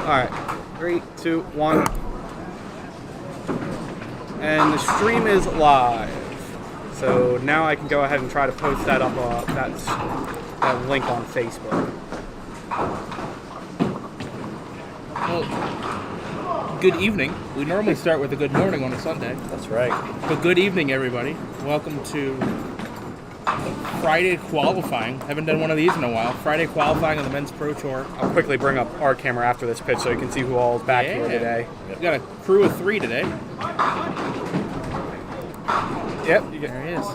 Alright, 3, 2, 1. And the stream is live. So now I can go ahead and try to post that up, that link on Facebook. Well, good evening. We normally start with a good morning on a Sunday. That's right. But good evening, everybody. Welcome to Friday qualifying. Haven't done one of these in a while. Friday qualifying on the Men's Pro Tour. I'll quickly bring up our camera after this pitch so you can see who all is back here today. We've got a crew of 3 today. Yep. There he is.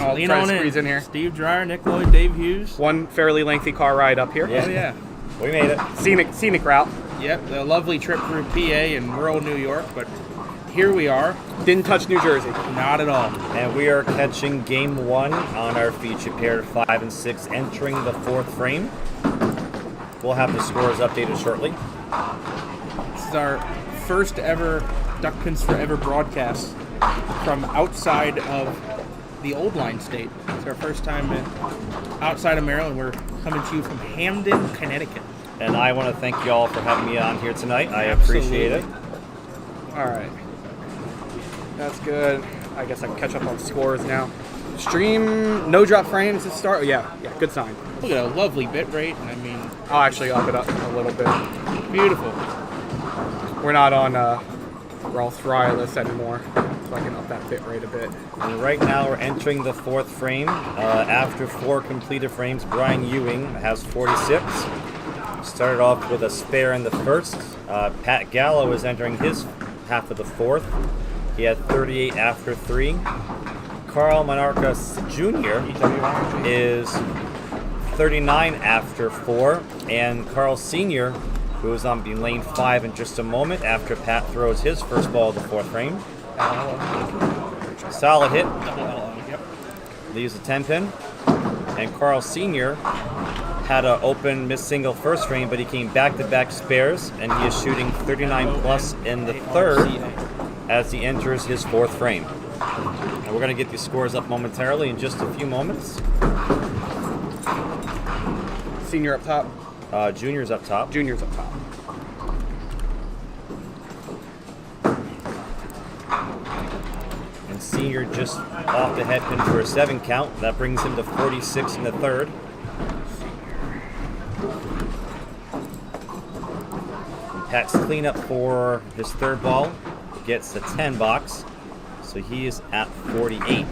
I'll Lean try on to squeeze in here. Steve Dreyer, Nick Lloyd, Dave Hughes. One fairly lengthy car ride up here. Oh, yeah. We made it. Scenic route. Yep, the lovely trip through PA and rural New York, but here we are. Didn't touch New Jersey. Not at all. And we are catching game 1 on our feature pair 5 and 6, entering the 4th frame. We'll have the scores updated shortly. This is our first ever Duck Pins Forever broadcast from outside of the Old Line State. It's our first time outside of Maryland. We're coming to you from Hamden, Connecticut. And I want to thank you all for having me on here tonight. I appreciate it. All right. That's good. I guess I can catch up on scores now. Stream, no drop frames to start. Oh, yeah, good sign. Look at a lovely bit rate. I mean, I'll actually up it up a little bit. beautiful. We're not on Rolf Wireless anymore, so I can up that bit rate a bit. And right now we're entering the 4th frame. After 4 completed frames, Brian Ewing has 46. Started off with a spare in the first. Pat Gallo is entering his half of the 4th. He had 38 after 3. Carl Monarcas Jr. is 39 after 4. And Carl Sr., who is on lane 5 in just a moment after Pat throws his first ball of the 4th frame. Solid hit. Leaves a 10 pin. And Carl Sr. had an open miss single first frame, but he came back-to-back spares, and he is shooting 39 plus in the 3rd as he enters his 4th frame. And we're going to get these scores up momentarily in just a few moments. Senior up top. Junior's up top. Junior's up top. And Senior just off the head pin for a 7 count. That brings him to 46 in the 3rd. Pat's cleanup for his 3rd ball gets a 10 box, so he is at 48.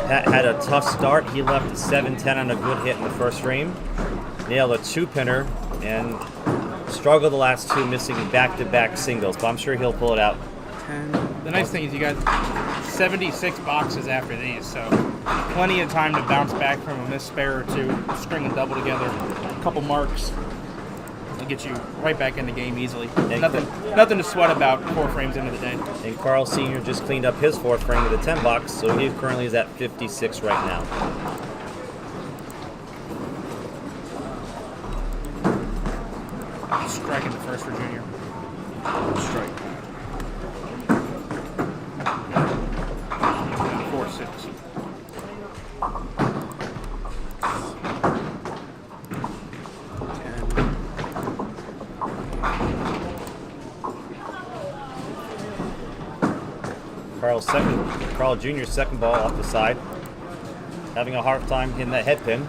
Pat had a tough start. He left a 7-10 on a good hit in the first frame, nailed a 2-pinner, and struggled the last 2, missing back-to-back singles, but I'm sure he'll pull it out. The nice thing is you got 76 boxes after these, so plenty of time to bounce back from a missed spare or 2, string a double together, a couple marks. To get you right back in the game easily. Nothing to sweat about 4 frames into the day. And Carl Sr. just cleaned up his 4th frame with a 10 box, so he currently is at 56 right now. Striking the first for Junior. Strike. 4-6. Carl Jr.'s 2nd ball off the side. Having a hard time hitting that head pin.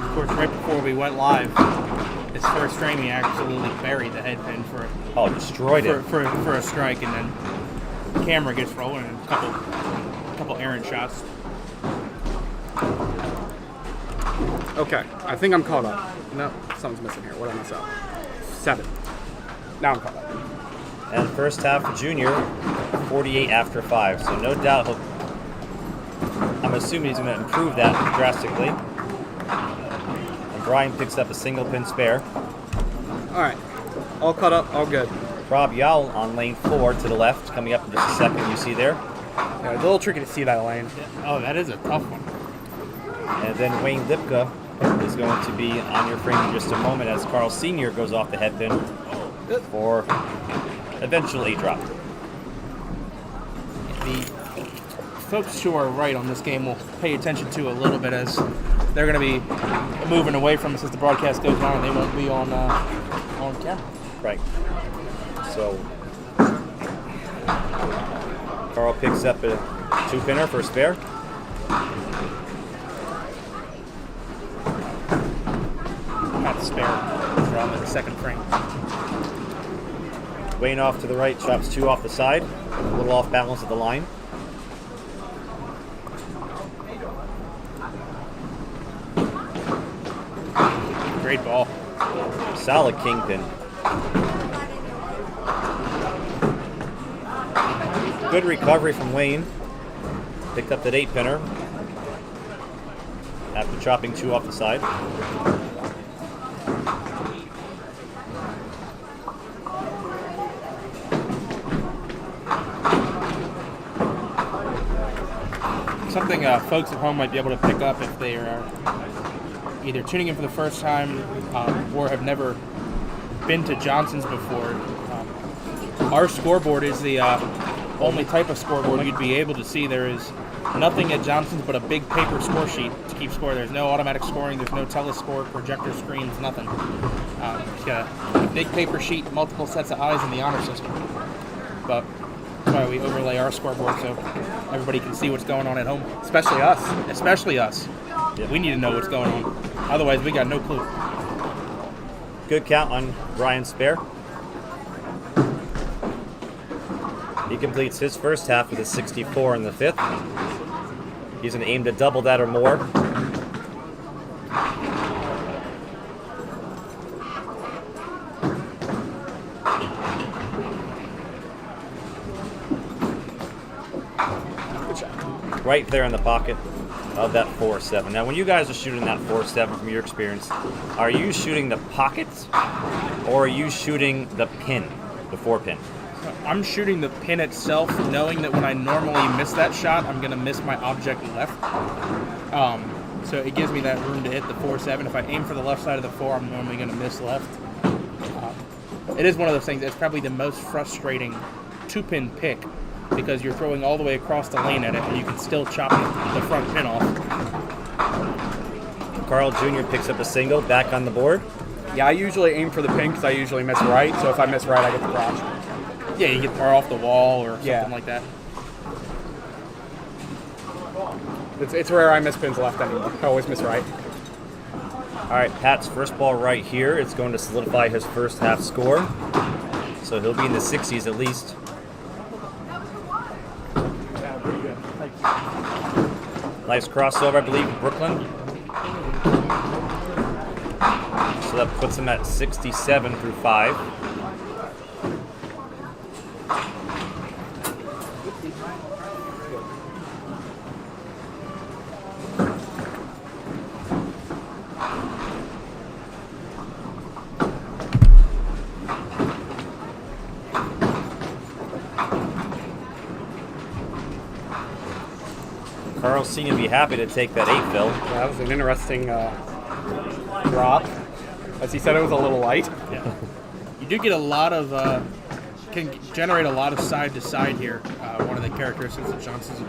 Of course, right before we went live, his first frame he absolutely buried the head pin for destroyed it. For a strike, and then the camera gets rolling and a couple errant shots. Okay, I think I'm caught up. No, something's missing here. What did I mess up? 7. Now I'm caught up. And first half for Junior, 48 after 5. So no doubt I'm assuming he's going to improve that drastically. And Brian picks up a single pin spare. All right, all caught up, all good. Rob Yowell on lane 4 to the left, coming up in just a second. You see there. Yeah, it's a little tricky to see that lane. Oh, that is a tough one. And then Wayne Lipka is going to be on your frame in just a moment as Carl Sr. goes off the head pin for eventually a drop. The folks to our right on this game will pay attention to a little bit, as they're going to be moving away from us as the broadcast goes on, and they won't be on camera. Right. So Carl picks up a 2-pinner for a spare. Got the spare from in the second frame. Wayne off to the right, chops 2 off the side. A little off balance at the line. Great ball. Solid kingpin. Good recovery from Wayne. Picked up that 8-pinner after chopping 2 off the side. Something folks at home might be able to pick up if they are either tuning in for the first time or have never been to Johnson's before. Our scoreboard is the only type of scoreboard you'd be able to see. There is nothing at Johnson's but a big paper score sheet to keep score. There's no automatic scoring, there's no telescore, projector screens, nothing. It's got a big paper sheet, multiple sets of eyes in the honor system. But that's why we overlay our scoreboard so everybody can see what's going on at home. Especially us. Especially us. Yep. We need to know what's going on. Otherwise, we got no clue. Good count on Brian's spare. He completes his first half with a 64 in the 5th. He's going to aim to double that or more. Right there in the pocket of that 4-7. Now, when you guys are shooting that 4-7 from your experience, are you shooting the pockets or are you shooting the pin, the 4-pin? I'm shooting the pin itself, knowing that when I normally miss that shot, I'm going to miss my object left. So it gives me that room to hit the 4-7. If I aim for the left side of the 4, I'm normally going to miss left. It is one of those things that's probably the most frustrating 2-pin pick, because you're throwing all the way across the lane at it, and you can still chop the front pin off. Carl Jr. picks up a single, back on the board. Yeah, I usually aim for the pin because I usually miss right. So if I miss right, I get the crotch. Yeah, you get far off the wall or something like that. It's rare I miss pins left anymore. I always miss right. All right, Pat's first ball right here. It's going to solidify his first half score. So he'll be in the 60s at least. Nice crossover, I believe, Brooklyn. So that puts him at 67 through 5. Carl's seemed to be happy to take that 8 fill. Yeah, that was an interesting drop. As he said, it was a little light. Yeah. You do get a lot of, can generate a lot of side to side here. One of the characteristics of Johnson's with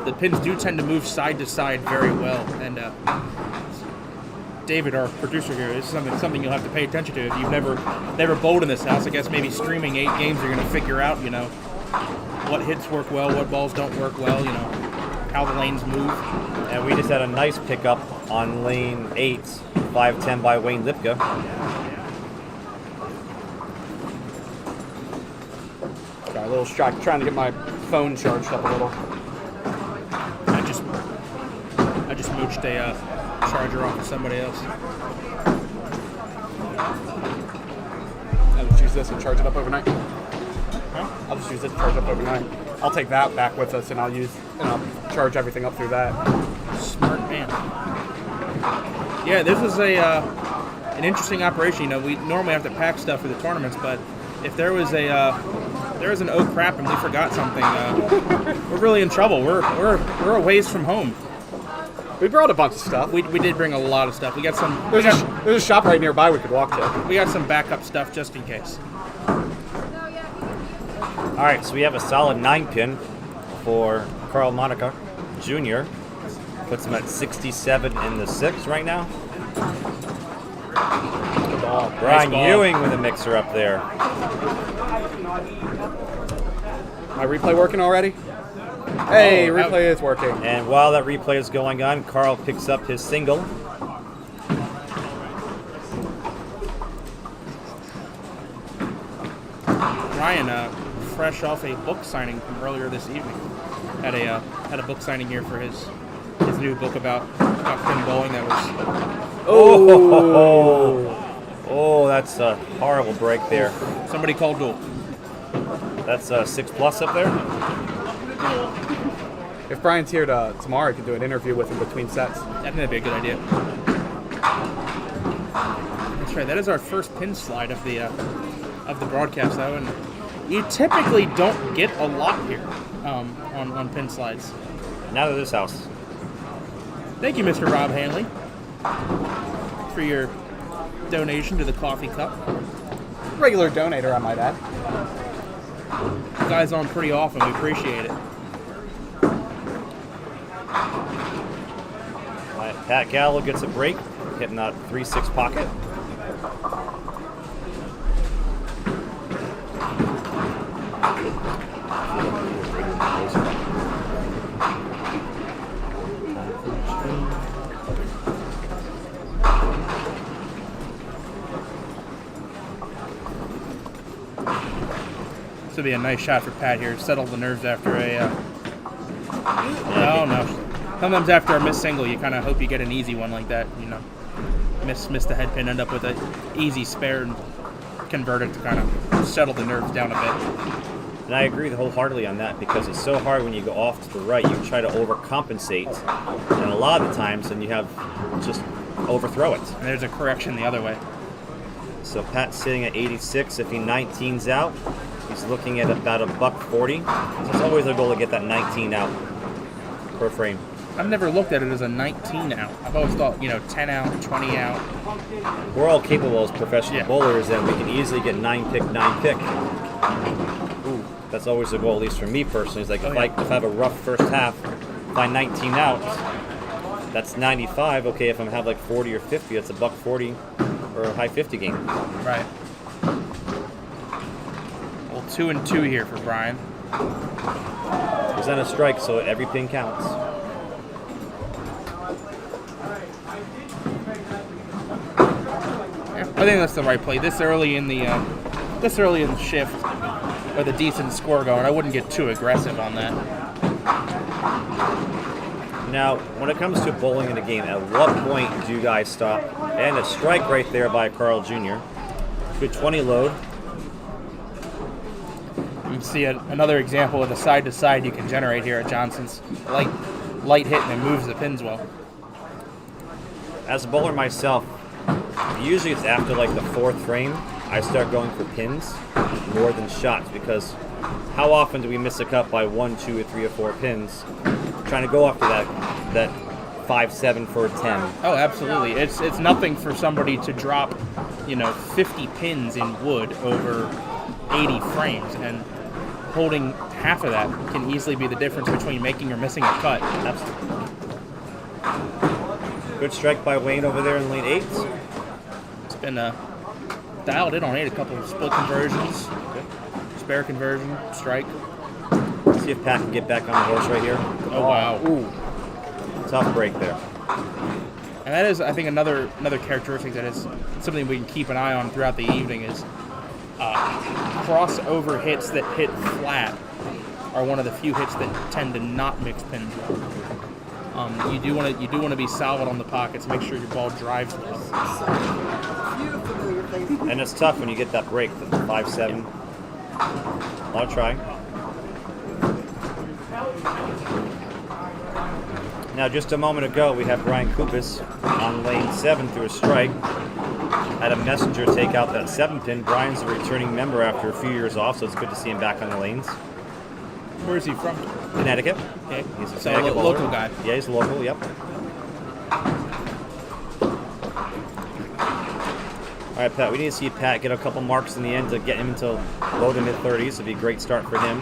the pins do tend to move side to side very well. And David, our producer here, this is something you'll have to pay attention to. If you've never bowled in this house, I guess maybe streaming 8 games, you're going to figure out, what hits work well, what balls don't work well, how the lanes move. And we just had a nice pickup on lane 8, 5-10 by Wayne Lipka. Got a little distracted trying to get my phone charged up a little. I just mooched a charger off of somebody else. I'll just use this and charge it up overnight. Huh? I'll just use it to charge up overnight. I'll take that back with us and I'll charge everything up through that. Smart man. Yeah, this is an interesting operation. We normally have to pack stuff for the tournaments, but if there was an oh crap and we forgot something, we're really in trouble. We're a ways from home. We brought a bunch of stuff. We did bring a lot of stuff. We got some. There's a shop right nearby we could walk to. We got some backup stuff just in case. All right, so we have a solid 9-pin for Carl Monica Jr. puts him at 67 in the 6 right now. Brian ball. Ewing with a mixer up there. My replay working already? Hey, Oh, replay is working. And while that replay is going on, Carl picks up his single. Brian, fresh off a book signing from earlier this evening. Had a book signing here for his new book about pin bowling. That was Oh, that's a horrible break there. somebody called duel. That's a 6+ up there. If Brian's here tomorrow, I could do an interview with him between sets. I think that'd be a good idea. That's right. That is our first pin slide of the broadcast, though, and you typically don't get a lot here on pin slides. Not at this house. Thank you, Mr. Rob Hanley, for your donation to the coffee cup. Regular donator, I might add. You guys on pretty often. We appreciate it. Pat Gallo gets a break, hitting that 3-6 pocket. This would be a nice shot for Pat here. Settle the nerves after a. No. Sometimes after a missed single, you kind of hope you get an easy one like that. You know, miss the head pin, end up with an easy spare and convert it to kind of settle the nerves down a bit. And I agree wholeheartedly on that because it's so hard when you go off to the right. You try to overcompensate, and a lot of the times, and you have just overthrow it. And there's a correction the other way. So Pat's sitting at 86. If he 19's out, he's looking at about $140. So it's always a goal to get that 19 out per frame. I've never looked at it as a 19 out. I've always thought, 10 out, 20 out. We're all capable as professional Yeah. bowlers, and we can easily get 9-pick. Ooh, that's always the goal, at least for me personally. Is like if I have a rough first half, if I 19 out, that's 95. Okay, if I have like 40 or 50, that's $140 or a high 50 game. Right. Well, 2 and 2 here for Brian. Present a strike, so every pin counts. I think that's the right play. This early in the shift, with a decent score going, I wouldn't get too aggressive on that. Now, when it comes to bowling in a game, at what point do you guys stop? And a strike right there by Carl Jr. Good 20 load. You can see another example of the side-to-side you can generate here at Johnson's. Light hit and it moves the pins well. As a bowler myself, usually it's after like the 4th frame, I start going for pins more than shots because how often do we miss a cut by 1, 2, or 3, or 4 pins? Trying to go after that 5-7 for a 10. Oh, absolutely. It's nothing for somebody to drop, 50 pins in wood over 80 frames, and holding half of that can easily be the difference between making or missing a cut. Absolutely. Good strike by Wayne over there in lane 8. It's been dialed in on 8, a couple of split conversions, spare conversion, strike. See if Pat can get back on the horse right here. Oh, wow. Ooh. Tough break there. And that is, I think, another characteristic that is something we can keep an eye on throughout the evening is crossover hits that hit flat are one of the few hits that tend to not mix pins well. You do want to be solid on the pockets. Make sure your ball drives well. And it's tough when you get that break, the 5-7. I'll try. Now, just a moment ago, we had Brian Kupis on lane 7 through a strike. Had a messenger take out that 7-pin. Brian's a returning member after a few years off, so it's good to see him back on the lanes. Where is he from? Connecticut. Okay. He's a So Connecticut bowler. local guy. Yeah, he's local, yep. All right, Pat, we need to see Pat get a couple marks in the end to get him into low to mid-30s. It'd be a great start for him.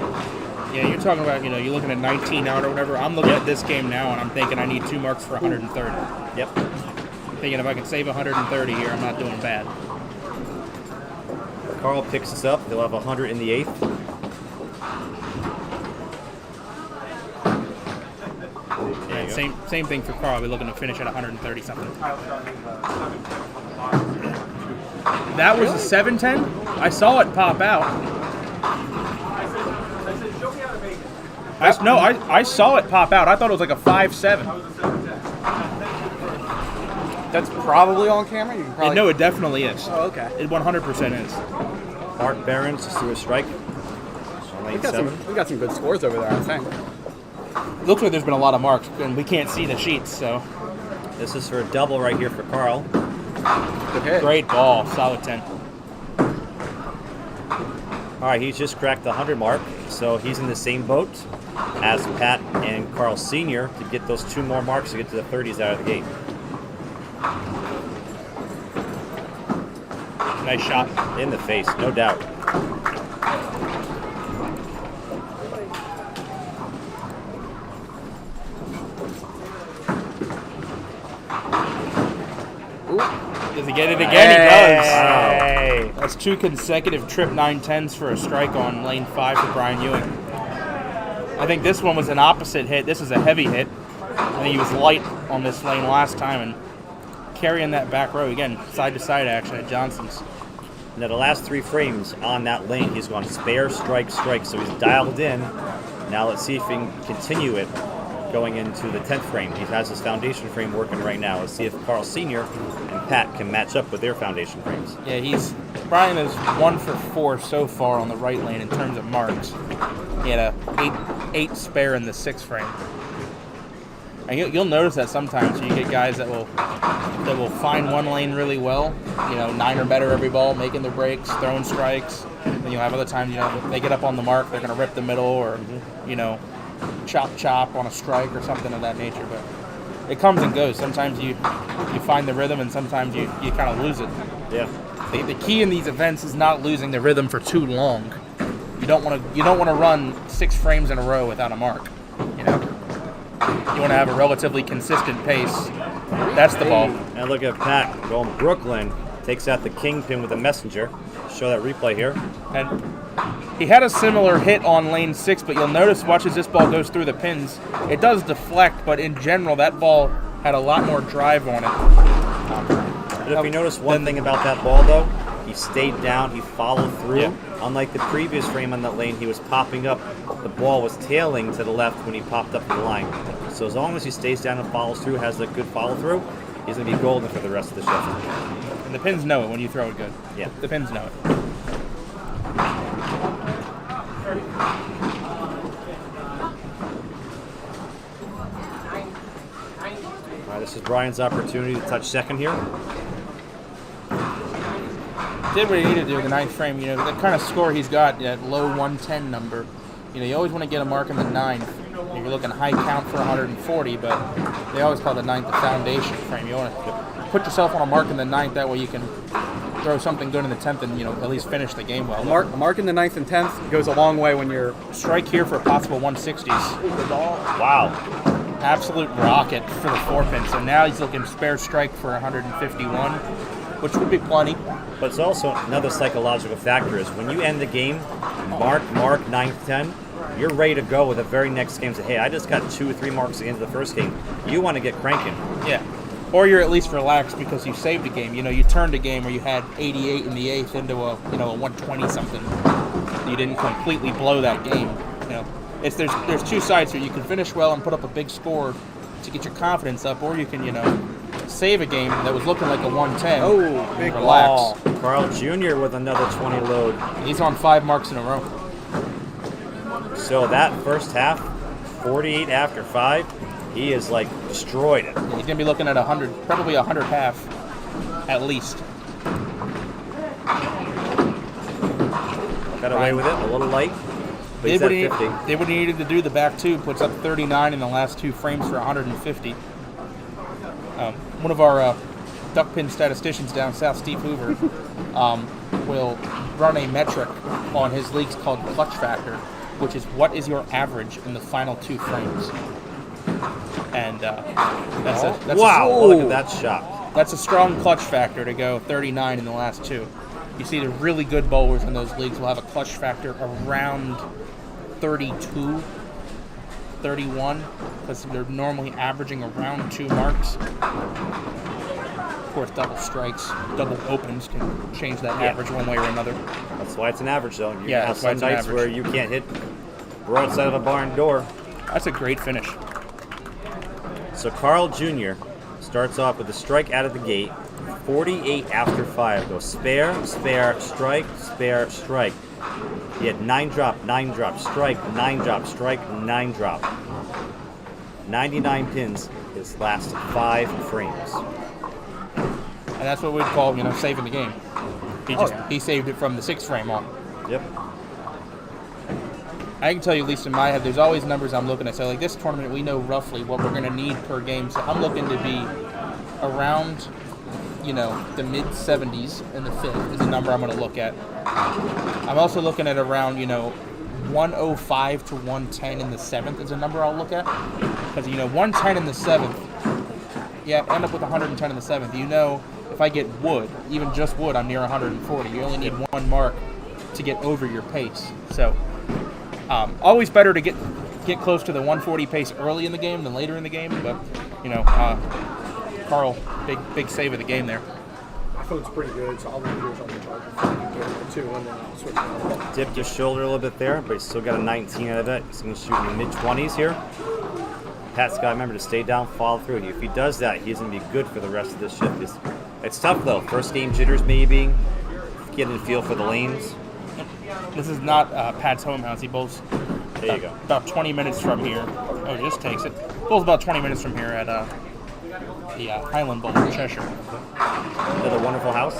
Yeah, you're talking about, you're looking at 19 out or whatever. I'm looking at this game now, and I'm thinking I need 2 marks for 130. Yep. I'm thinking if I can save 130 here, I'm not doing bad. Carl picks this up. He'll have 100 in the 8th. And same thing for Carl. We're looking to finish at 130 something. That was a 710. I saw it pop out. I saw it pop out. I thought it was like a 5.7. That's probably on camera. You can probably... No, it definitely is. Oh, okay. It 100% is. Mark Behrens to through a strike. We got some good scores over there, I think. Looks like there's been a lot of marks, and we can't see the sheets, so. This is for a double right here for Carl. Good hit. Great ball. Solid 10. All right, he's just cracked the 100 mark, so he's in the same boat as Pat and Carl Sr. to get those 2 more marks to get to the 30s out of the gate. Nice shot. In the face, no doubt. Does he get it again? He does. Hey. That's 2 consecutive trip 910s for a strike on lane 5 for Brian Ewing. I think this one was an opposite hit. This is a heavy hit. I think he was light on this lane last time and carrying that back row again, side to side action at Johnson's. Now the last 3 frames on that lane, he's gone spare, strike, strike, so he's dialed in. Now let's see if he can continue it going into the 10th frame. He has his foundation frame working right now. Let's see if Carl Sr. and Pat can match up with their foundation frames. Yeah, Brian is 1 for 4 so far on the right lane in terms of marks. He had a 8 spare in the 6th frame. And you'll notice that sometimes you get guys that will find one lane really well, 9 or better every ball, making their breaks, throwing strikes. Then you'll have other times, they get up on the mark, they're going to rip the middle or, chop on a strike or something of that nature. But it comes and goes. Sometimes you find the rhythm, and sometimes you kind of lose it. Yeah. The key in these events is not losing the rhythm for too long. You don't want to run 6 frames in a row without a mark. You want to have a relatively consistent pace. That's the ball. And look at Pat going Brooklyn. Takes out the kingpin with a messenger. Show that replay here. And he had a similar hit on lane 6, but you'll notice, watch as this ball goes through the pins, it does deflect, but in general, that ball had a lot more drive on it. But if you notice one thing about that ball, though, he stayed down, he followed through. Yeah. Unlike the previous frame on that lane, he was popping up. The ball was tailing to the left when he popped up the line. So as long as he stays down and follows through, has a good follow through, he's going to be golden for the rest of the shuffle. And the pins know it when you throw it good. Yeah. The pins know it. All right, this is Brian's opportunity to touch second here. Did what he needed to do in the 9th frame. The kind of score he's got, that low 110 number. You always want to get a mark in the 9th. You're looking high count for 140, but they always call the 9th the foundation frame. You want to put yourself on a mark in the 9th, that way you can throw something good in the 10th and at least finish the game well. A mark in the 9th and 10th goes a long way when you're... Strike here for possible 160s. Wow. Absolute rocket for the 4-pin. So now he's looking spare strike for 151, which would be plenty. But it's also another psychological factor is when you end the game, mark, 9th, 10, you're ready to go with the very next game. Say, hey, I just got 2 or 3 marks at the end of the first game. You want to get cranking. Yeah. Or you're at least relaxed because you saved a game. You turned a game where you had 88 in the 8th into a 120 something. You didn't completely blow that game. There's 2 sides here. You can finish well and put up a big score to get your confidence up, or you can save a game that was looking like a 110. Oh, big relax. ball. Carl Jr. with another 20 load. He's on 5 marks in a row. So that first half, 48 after 5, he is destroyed it. He's gonna be looking at 100, probably 100 half, at least. Got away with it, a little light, but he's at 50. They would have needed to do the back 2, puts up 39 in the last 2 frames for 150. One of our duck pin statisticians down south, Steve Hoover, will run a metric on his leagues called clutch factor. which is what is your average in the final 2 frames. And Wow, look at that shot. That's a strong clutch factor to go 39 in the last 2. You see the really good bowlers in those leagues will have a clutch factor around 32, 31, because they're normally averaging around 2 marks. Of course, double strikes, double opens can change that average one way or another. That's why it's an average, though. You Yeah, have that's why some it's an nights average. where you can't hit broadside of a barn door. That's a great finish. So Carl Jr. starts off with a strike out of the gate, 48 after 5. Goes spare, spare, strike, spare, strike. He had 9 drop, 9 drop, strike, 9 drop, strike, 9 drop. 99 pins his last 5 frames. And that's what we'd call, saving the game. He saved it from the 6th frame on. Yep. I can tell you, at least in my head, there's always numbers I'm looking at. So, like this tournament, we know roughly what we're going to need per game. So I'm looking to be around, the mid-70s in the 5th is a number I'm going to look at. I'm also looking at around, 105 to 110 in the 7th is a number I'll look at. Because, 110 in the 7th, end up with 110 in the 7th. If I get wood, even just wood, I'm near 140. You only need 1 mark to get over your pace. So, always better to get close to the 140 pace early in the game than later in the game. But, Carl, big save of the game there. My phone's pretty good, so I'll leave yours on the charger too, and then I'll switch it over. Dipped his shoulder a little bit there, but he's still got a 19 out of it. He's going to shoot in the mid-20s here. Pat's got to remember to stay down, follow through. If he does that, he's going to be good for the rest of this shift. It's tough, though. First game jitters, maybe. Getting a feel for the lanes. This is not Pat's home house. He bowls There you go. about 20 minutes from here. Oh, he just takes it. Bowls about 20 minutes from here at the Highland Bowl in Cheshire. Another wonderful house.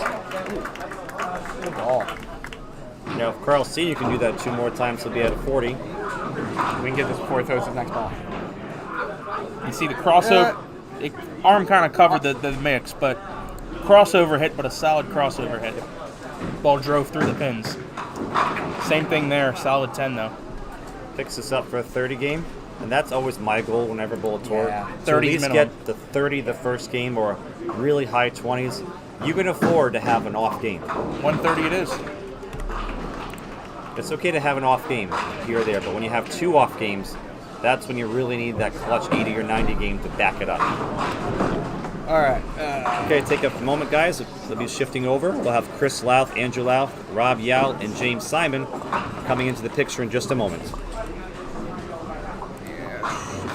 Good ball. Now, if Carl Senior can do that 2 more times, he'll be at a 40. We can get this before he throws his next ball. You see the crossover. Arm kind of covered the mix, but crossover hit, but a solid crossover hit. Ball drove through the pins. Same thing there, solid 10 though. Picks us up for a 30 game, and that's always my goal whenever I bowl a tour. Yeah. To at 30 least minimum. get the 30 the first game or really high 20s. You can afford to have an off game. 130 it is. It's okay to have an off game here or there, but when you have 2 off games, that's when you really need that clutch 80 or 90 game to back it up. All right. Okay, take a moment, guys. We'll be shifting over. We'll have Chris Louth, Andrew Louth, Rob Yao, and James Simon coming into the picture in just a moment. Shift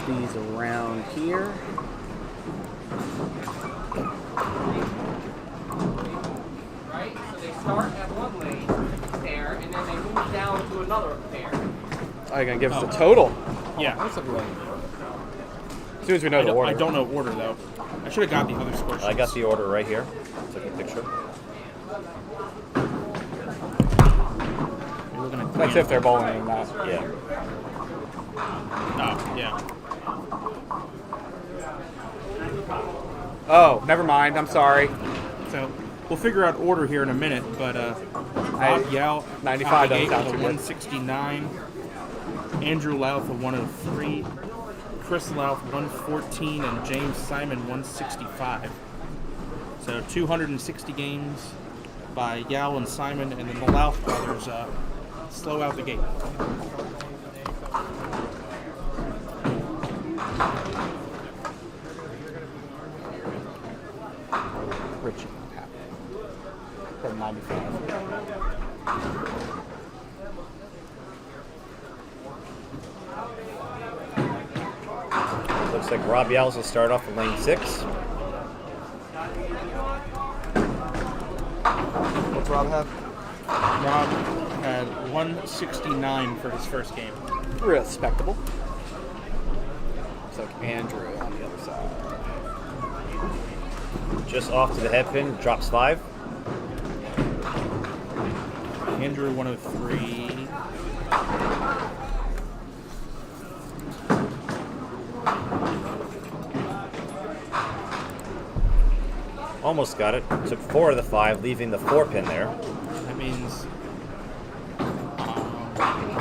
these around here. Right? So they start at one lane pair, and then they move down to another pair. Are you going to give us the total? Yeah. What's up, like? As soon as we know the order. I don't know order though. I should have got the other score sheets. I got the order right here. Took a picture. You're looking at That's if they're bowling that. Yeah. Oh, yeah. Oh, never mind. I'm sorry. So we'll figure out order here in a minute, but Rob Yao 95 out the doesn't gate sound with a too good. 169. Andrew Louth a 103. Chris Louth 114 and James Simon 165. So 260 games by Yao and Simon, and then the Louth brothers slow out the gate. Richie. From 95. Looks like Rob Yowles will start off in lane 6. What's Rob have? Rob had 169 for his first game. Respectable. It's like Andrew on the other side. Just off to the head pin, drops 5. Andrew 103. Almost got it. Took 4 of the 5, leaving the 4 pin there. That means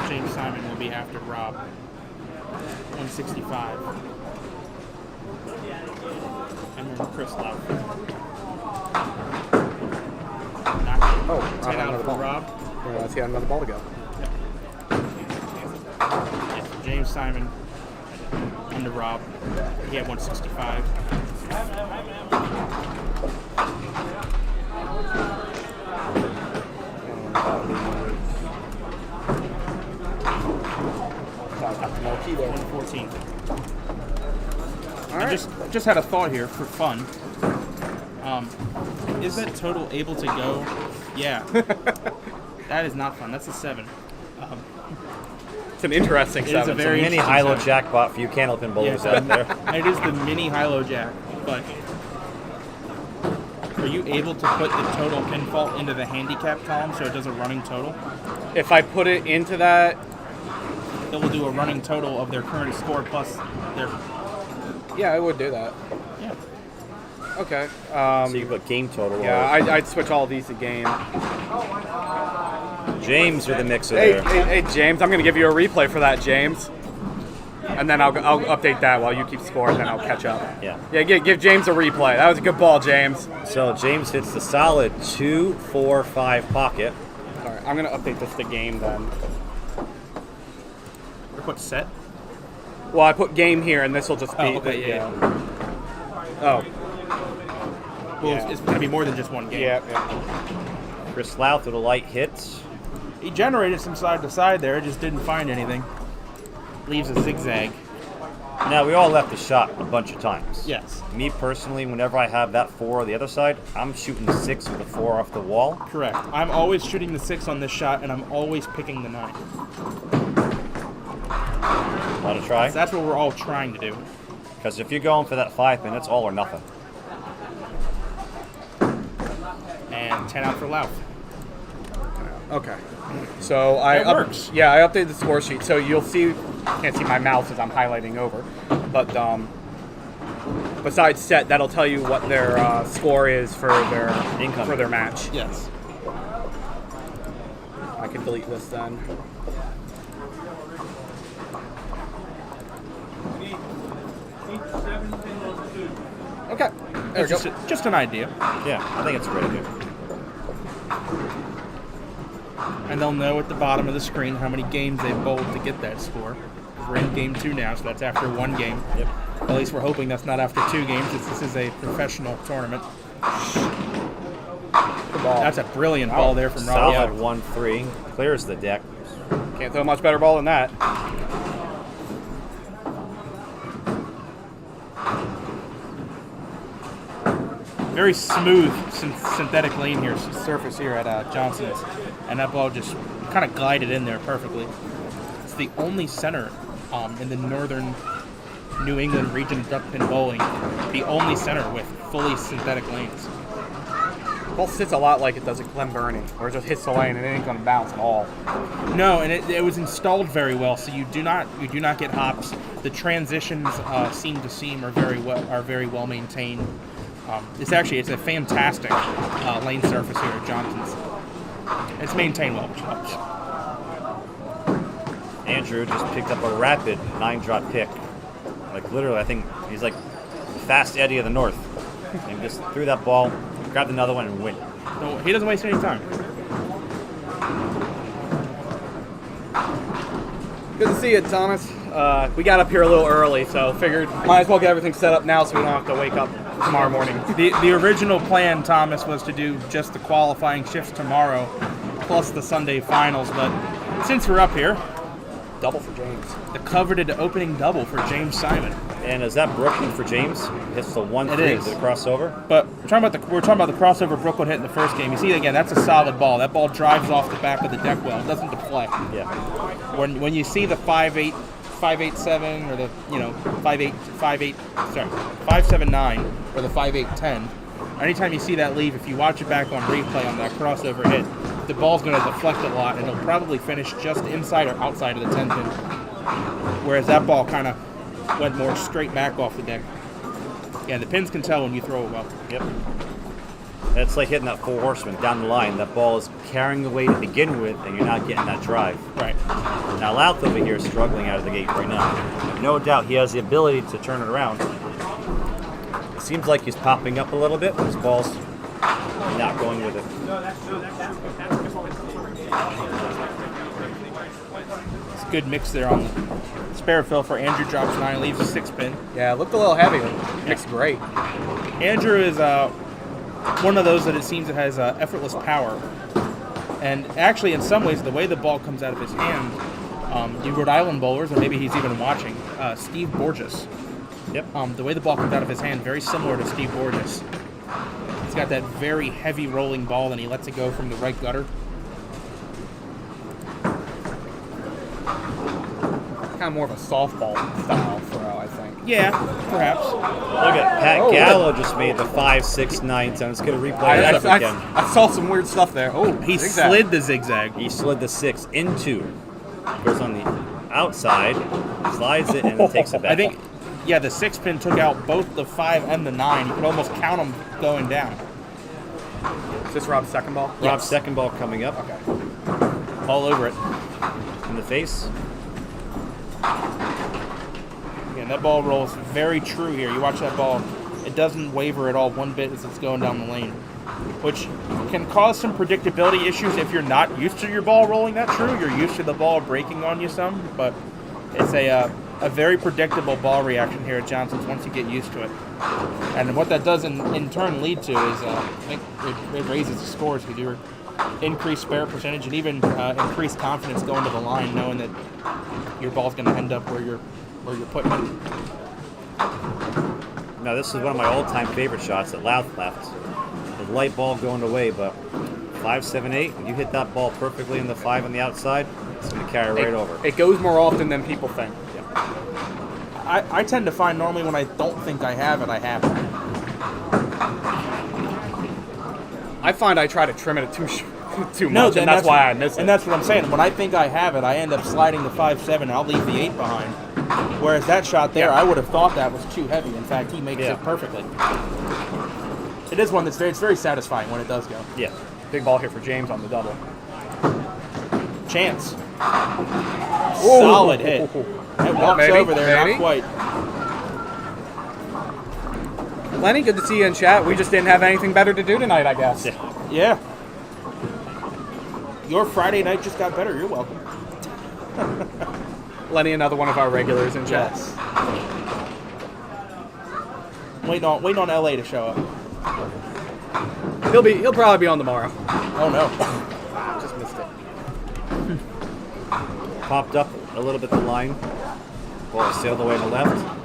James Simon will be after Rob. 165. And then Chris Love. Oh, 10 out another for ball. Rob. Yeah, let's get another ball to go. Yeah, James Simon under Rob. He had 165. Marquee there. 114. All I right. just had a thought here for fun. Is that total able to go? Yeah. That is not fun. That's a 7. It's an interesting It is a seven. very Mini interesting high-low seven. jackpot for you candlepin bowlers out there. It is the mini high-low jack, but are you able to put the total pinfall into the handicap column so it does a running total? If I put it into that, It will do a running total of their current score plus their. yeah, I would do that. Yeah. Okay. So you put game total. Yeah, or I'd switch all these to game. James with the mixer Hey, there. hey, James, I'm going to give you a replay for that, James. And then I'll update that while you keep score, and then I'll catch up. Yeah. Yeah, give James a replay. That was a good ball, James. So James hits the solid 2, 4, 5 pocket. All right, I'm going to update this to game then. Or put set. Well, I put game here, and this will just be... Oh, okay, yeah. Oh, Well, Yeah. it's going to be more than just one game. yeah. Chris Louth with a light hit. He generated some side to side there, just didn't find anything. Leaves a zigzag. Now, we all left the shot a bunch of times. Yes. Me personally, whenever I have that 4 on the other side, I'm shooting 6 with the 4 off the wall. Correct. I'm always shooting the 6 on this shot, and I'm always picking the 9. Want to try? That's what we're all trying to do. Because if you're going for that 5 pin, it's all or nothing. And 10 out for Louth. Okay. So That works. Yeah, I updated the score sheet. So you'll see, can't see my mouse as I'm highlighting over, but besides set, that'll tell you what their score is for their Income. for their match. Yes. I can delete this then. Okay. There we It's go. just an idea. Yeah, I think it's a great idea. And they'll know at the bottom of the screen how many games they've bowled to get that score. We're in game 2 now, so that's after 1 game. Yep. At least we're hoping that's not after 2 games, since this is a professional tournament. Good ball. That's a brilliant ball there from Rob. Solid 1-3. Clears the deck. Can't throw a much better ball than that. Very smooth synthetic lane here, surface here at Johnson's, and that ball just kind of glided in there perfectly. It's the only center in the northern New England region of duck pin bowling, the only center with fully synthetic lanes. Ball sits a lot like it does at Glen Burnie, where it just hits the lane and it ain't gonna bounce at all. No, and it was installed very well, so you do not get hops. The transitions seam to seam are very well maintained. It's a fantastic lane surface here at Johnson's. It's maintained well, which helps. Andrew just picked up a rapid 9-drop pick. Like literally, I think he's like Fast Eddie of the North. And he just threw that ball, grabbed another one, and went. So he doesn't waste any time. Good to see you, Thomas. We got up here a little early, so figured might as well get everything set up now so we don't have to wake up tomorrow morning. The original plan, Thomas, was to do just the qualifying shifts tomorrow, plus the Sunday finals. But since we're up here, Double for James. the coveted opening double for James Simon. And is that Brooklyn for James? Hits the 1-3 It is. to the crossover. But we're talking about the crossover Brooklyn hit in the first game. You see, again, that's a solid ball. That ball drives off the back of the deck well. It doesn't deflect. Yeah. When you see the 5-8, 5-8-7 or the 5-7-9 or the 5-8-10, anytime you see that leave, if you watch it back on replay on that crossover hit, the ball's going to deflect a lot, and it'll probably finish just inside or outside of the 10 pin. Whereas that ball kind of went more straight back off the deck. Yeah, the pins can tell when you throw it well. Yep. It's like hitting that 4 horseman down the line. That ball is carrying the weight to begin with, and you're not getting that drive. Right. Now Louth over here is struggling out of the gate right now. No doubt he has the ability to turn it around. It seems like he's popping up a little bit, but his ball's not going with it. It's a good mix there on the spare fill for Andrew. Drops 9, leaves a 6-pin. Yeah, it looked a little heavy. Mixed great. Andrew is one of those that it seems that has effortless power. And actually, in some ways, the way the ball comes out of his hand, you Rhode Island bowlers, and maybe he's even watching, Steve Borges. Yep. The way the ball comes out of his hand, very similar to Steve Borges. He's got that very heavy rolling ball, and he lets it go from the right gutter. Kind of more of a softball style throw, I think. Yeah, perhaps. Look at Pat Gallo just made the 5, 6, 9, 10. Let's get a replay of that again. I saw some weird stuff there. Oh, He zigzag. slid the zigzag. He slid the 6 into. Goes on the outside, slides it, and then takes it back. I think, yeah, the 6-pin took out both the 5 and the 9. You could almost count them going down. Is this Rob's second ball? Rob's second ball coming up. Okay. All over it. In the face. Again, that ball rolls very true here. You watch that ball, it doesn't waver at all one bit as it's going down the lane, which can cause some predictability issues if you're not used to your ball rolling that true. You're used to the ball breaking on you some, but it's a very predictable ball reaction here at Johnson's once you get used to it. And what that does in turn lead to is I think it raises the scores because you're increased spare percentage and even increased confidence going to the line, knowing that your ball's going to end up where you're putting it. Now this is one of my all-time favorite shots that Louth left. The light ball going away, but 5, 7, 8. When you hit that ball perfectly in the 5 on the outside, it's going to carry right over. It goes more often than people think. I tend to find normally when I don't think I have it, I have it. I find I try to trim it too much, then and that's why I miss it. And that's what I'm saying. When I think I have it, I end up sliding the 5-7. I'll leave the 8 behind. Whereas that shot there, I would have thought that was too heavy. In fact, he makes it perfectly. It is one that's very satisfying when it does go. Yeah. Big ball here for James on the double. Chance. Solid hit. It walks maybe, over there, maybe. not quite. Lenny, good to see you in chat. We just didn't have anything better to do tonight, I guess. Yeah. Your Friday night just got better. You're welcome. Lenny, another one of our regulars in chat. Yes. Waiting on LA to show up. He'll probably be on tomorrow. Oh no. Just missed it. Popped up a little bit the line. Ball sailed away to the left.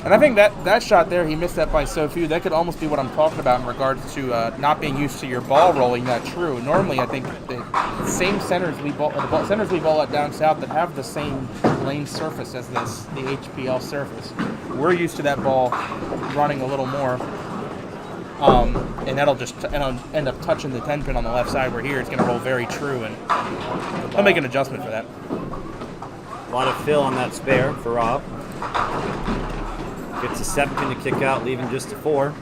And I think that shot there, he missed that by so few. That could almost be what I'm talking about in regards to not being used to your ball rolling that true. Normally, I think the same centers we ball out down south that have the same lane surface as the HPL surface. We're used to that ball running a little more, and that'll end up touching the 10 pin on the left side. Where here it's going to roll very true, and I'll make an adjustment for that. A lot of fill on that spare for Rob. Gets a 7 pin to kick out, leaving just a 4.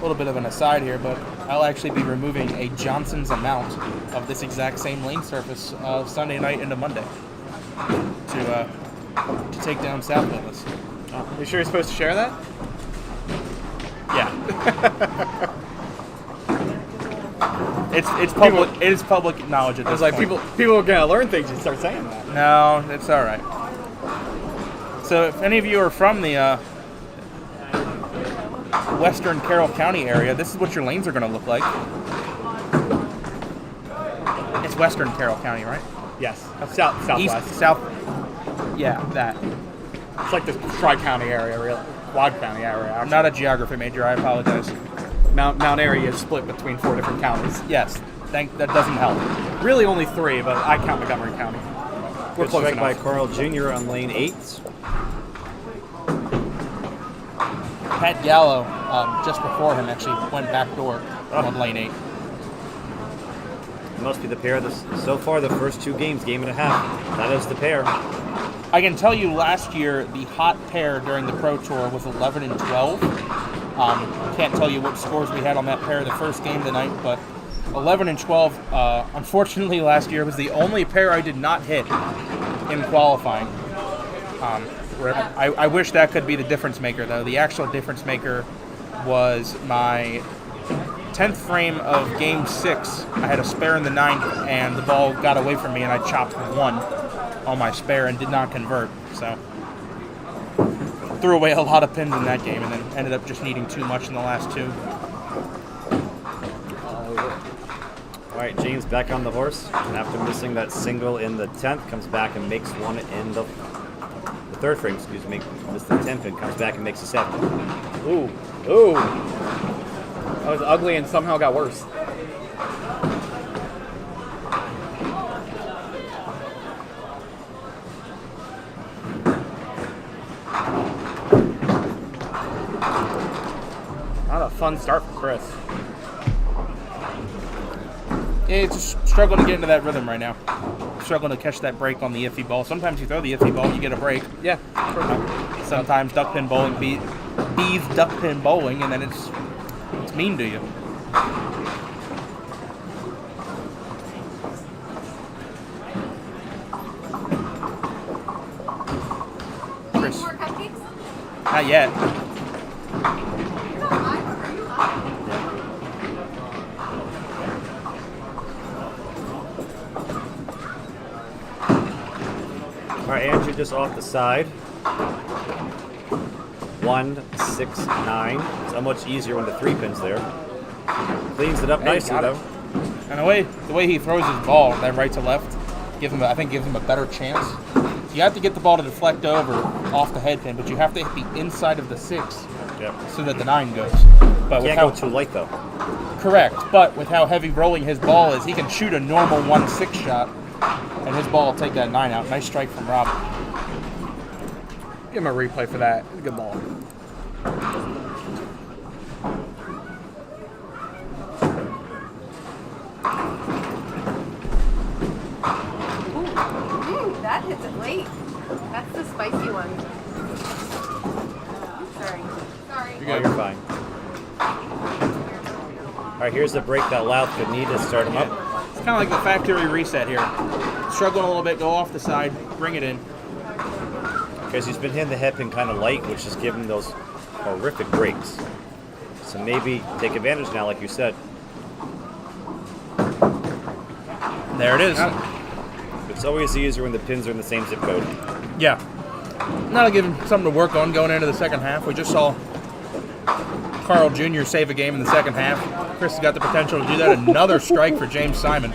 Little bit of an aside here, but I'll actually be removing a Johnson's amount of this exact same lane surface Sunday night into Monday to take down South with us. You sure you're supposed to share that? Yeah. It's public. It is public knowledge at this I was like, point. people are gonna learn things. You start saying that. No, it's all right. So, if any of you are from the Western Carroll County area, this is what your lanes are going to look like. It's Western Carroll County, right? Yes. Southwest. East, south. Yeah, that. It's like the Tri-County area, really. Quad County area. I'm not a geography major. I apologize. Mount Airy is split between 4 different counties. Yes, that doesn't help. Really only 3, but I count Montgomery County. We're Good close strike enough. by Carl Jr. on lane 8. Pat Gallo, just before him, actually went back door on lane 8. It must be the pair. So far, the first 2 games, game and a half. That is the pair. I can tell you last year, the hot pair during the Pro Tour was 11 and 12. Can't tell you what scores we had on that pair the first game tonight, but 11 and 12. Unfortunately, last year was the only pair I did not hit in qualifying. I wish that could be the difference maker, though. The actual difference maker was my 10th frame of game 6. I had a spare in the 9th, and the ball got away from me, and I chopped 1 on my spare and did not convert. So threw away a lot of pins in that game, and then ended up just needing too much in the last 2. All right, James back on the horse. And after missing that single in the 10th, comes back and makes one in the 3rd frame. Excuse me, missed the 10th and comes back and makes a 7th. Ooh, ooh. That was ugly and somehow got worse. Not a fun start for Chris. Yeah, it's just struggling to get into that rhythm right now. Struggling to catch that break on the iffy ball. Sometimes you throw the iffy ball, you get a break. Yeah. Sometimes duckpin bowling bees duckpin bowling, and then it's mean to you. Chris, More cupcakes? not yet. All right, Andrew just off the side. 1, 6, 9. It's much easier when the 3 pins there. Cleans it up nicely got it. though. And the way he throws his ball, that right to left, gives him a better chance. You have to get the ball to deflect over off the head pin, but you have to hit the inside of the 6 Yep. so that the 9 goes. But with Can't how go too light though. correct, but with how heavy rolling his ball is, he can shoot a normal 1-6 shot, and his ball will take that 9 out. Nice strike from Rob. Give him a replay for that. It's a good ball. Ooh, that hits it late. That's the spicy one. Sorry. Oh, you're fine. All right, here's the break that allowed Finita to start him up. It's kind of like the factory reset here. Struggling a little bit, go off the side, bring it in. Because he's been hitting the head pin kind of light, which has given him those horrific breaks. So maybe take advantage now, like you said. There it is. It's always easier when the pins are in the same zip code. Yeah. That'll give him something to work on going into the second half. We just saw Carl Jr. save a game in the second half. Chris has got the potential to do that. Another strike for James Simon.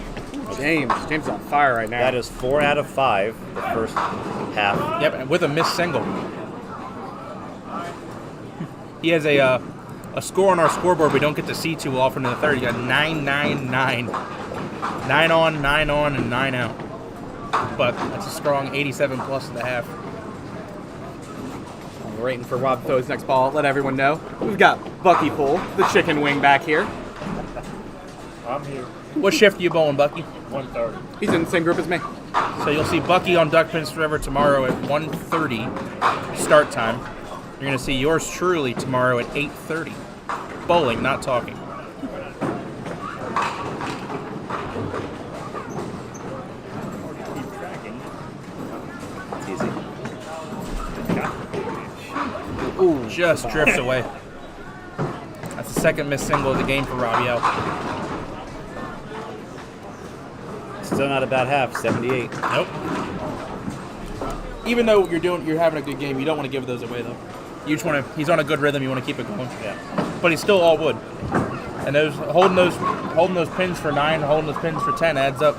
James is on fire right now. That is 4 out of 5 the first half. Yep, and with a missed single. He has a score on our scoreboard we don't get to see too often in the third. He got 9-9-9. 9 on, 9 on, and 9 out. But that's a strong 87 plus in the half. We're waiting for Rob to throw his next ball. Let everyone know. We've got Bucky Pool, the chicken wing back here. I'm here. What shift are you bowling, Bucky? 1:30. He's in the same group as me. So you'll see Bucky on Duck Pins Forever tomorrow at 1:30 start time. You're going to see yours truly tomorrow at 8:30. Bowling, not talking. Keep tracking. It's easy. Ooh, just drifts away. That's the second missed single of the game for Rabiel. Still not a bad half, 78. Nope. Even though you're having a good game, you don't want to give those away though. You just want to. He's on a good rhythm. You want to keep it going. Yeah. But he's still all wood. And those holding those pins for 9, holding those pins for 10 adds up.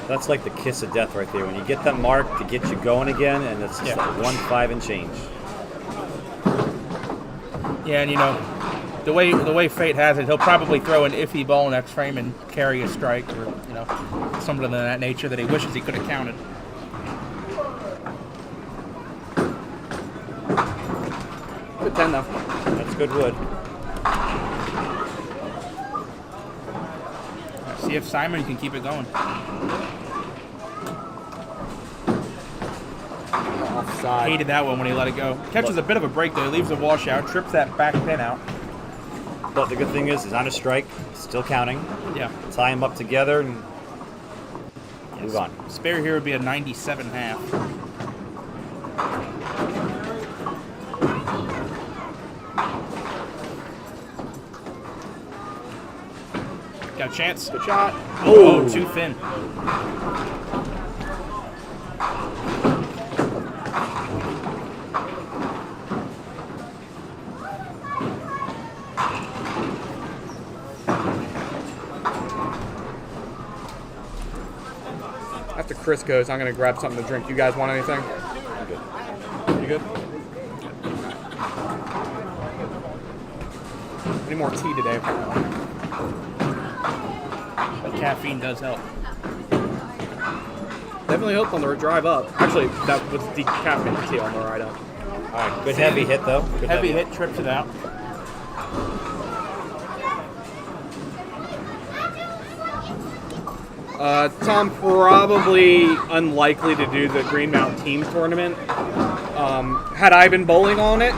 That's like the kiss of death right there. When you get that mark to get you going again, and it's just like 1, 5 and change. Yeah, and the way fate has it, he'll probably throw an iffy ball next frame and carry a strike, or something of that nature that he wishes he could have counted. Good 10 though. That's good wood. See if Simon can keep it going. offside. Hated that one when he let it go. Catches a bit of a break though. He leaves a washout, trips that back pin out. But the good thing is, he's on a strike, still counting. Yeah. Tie him up together and move on. Spare here would be a 97.5. Got a chance. Good shot. Oh, too thin. After Chris goes, I'm going to grab something to drink. You guys want anything? I'm good. You good? Any more tea today? But caffeine does help. Definitely helped on the drive up. Actually, that was decaffeinated tea on the ride up. All right, good heavy hit though. Good Heavy hit, trips it out. Tom, probably unlikely to do the Green Mountain Team Tournament. Had I been bowling on it,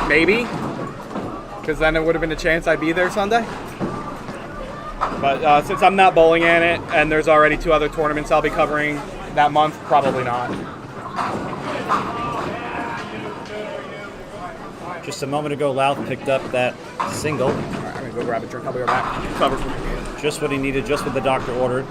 maybe. Because then it would have been a chance I'd be there Sunday. But since I'm not bowling in it, and there's already 2 other tournaments I'll be covering that month, probably not. Just a moment ago, Louth picked up that single. All right, I'm going to go grab a drink. I'll be right back. Cover for me. Just what he needed, just what the doctor ordered.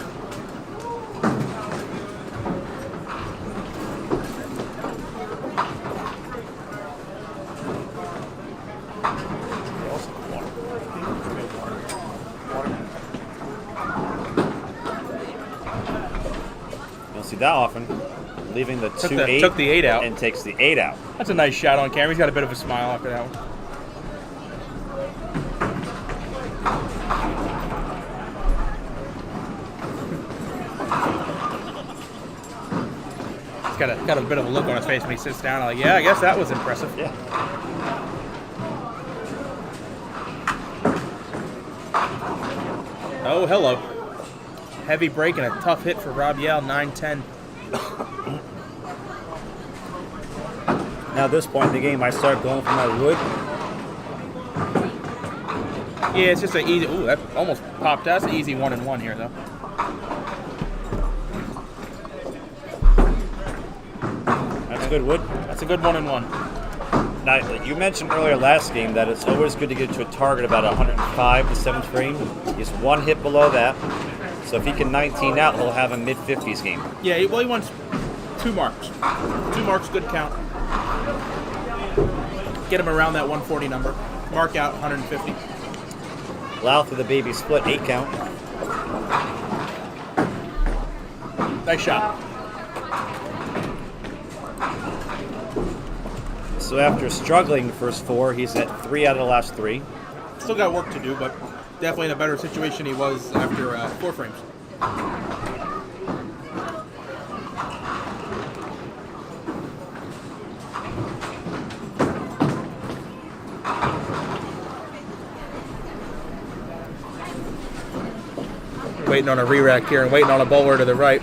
Don't see that often. Leaving the 2-8 took the 8 out. and takes the 8 out. That's a nice shot on camera. He's got a bit of a smile after that one. He's got a bit of a look on his face when he sits down. Like, yeah, I guess that was impressive. Yeah. Oh, hello. Heavy break and a tough hit for Rob Yale, 9-10. Now at this point in the game, I start going for my wood. Yeah, it's just an easy. Ooh, that almost popped. That's an easy 1-1 here, though. That's good wood. That's a good 1-1. Now, you mentioned earlier last game that it's always good to get to a target about 105 the 7th frame. He's 1 hit below that. So if he can 19 out, he'll have a mid-50s game. Yeah, he wants 2 marks. 2 marks, good count. Get him around that 140 number. Mark out 150. Louth with a baby split, 8 count. Nice shot. So after struggling the first 4, he's at 3 out of the last 3. Still got work to do, but definitely in a better situation he was after 4 frames. Waiting on a re-rack here and waiting on a bowler to the right.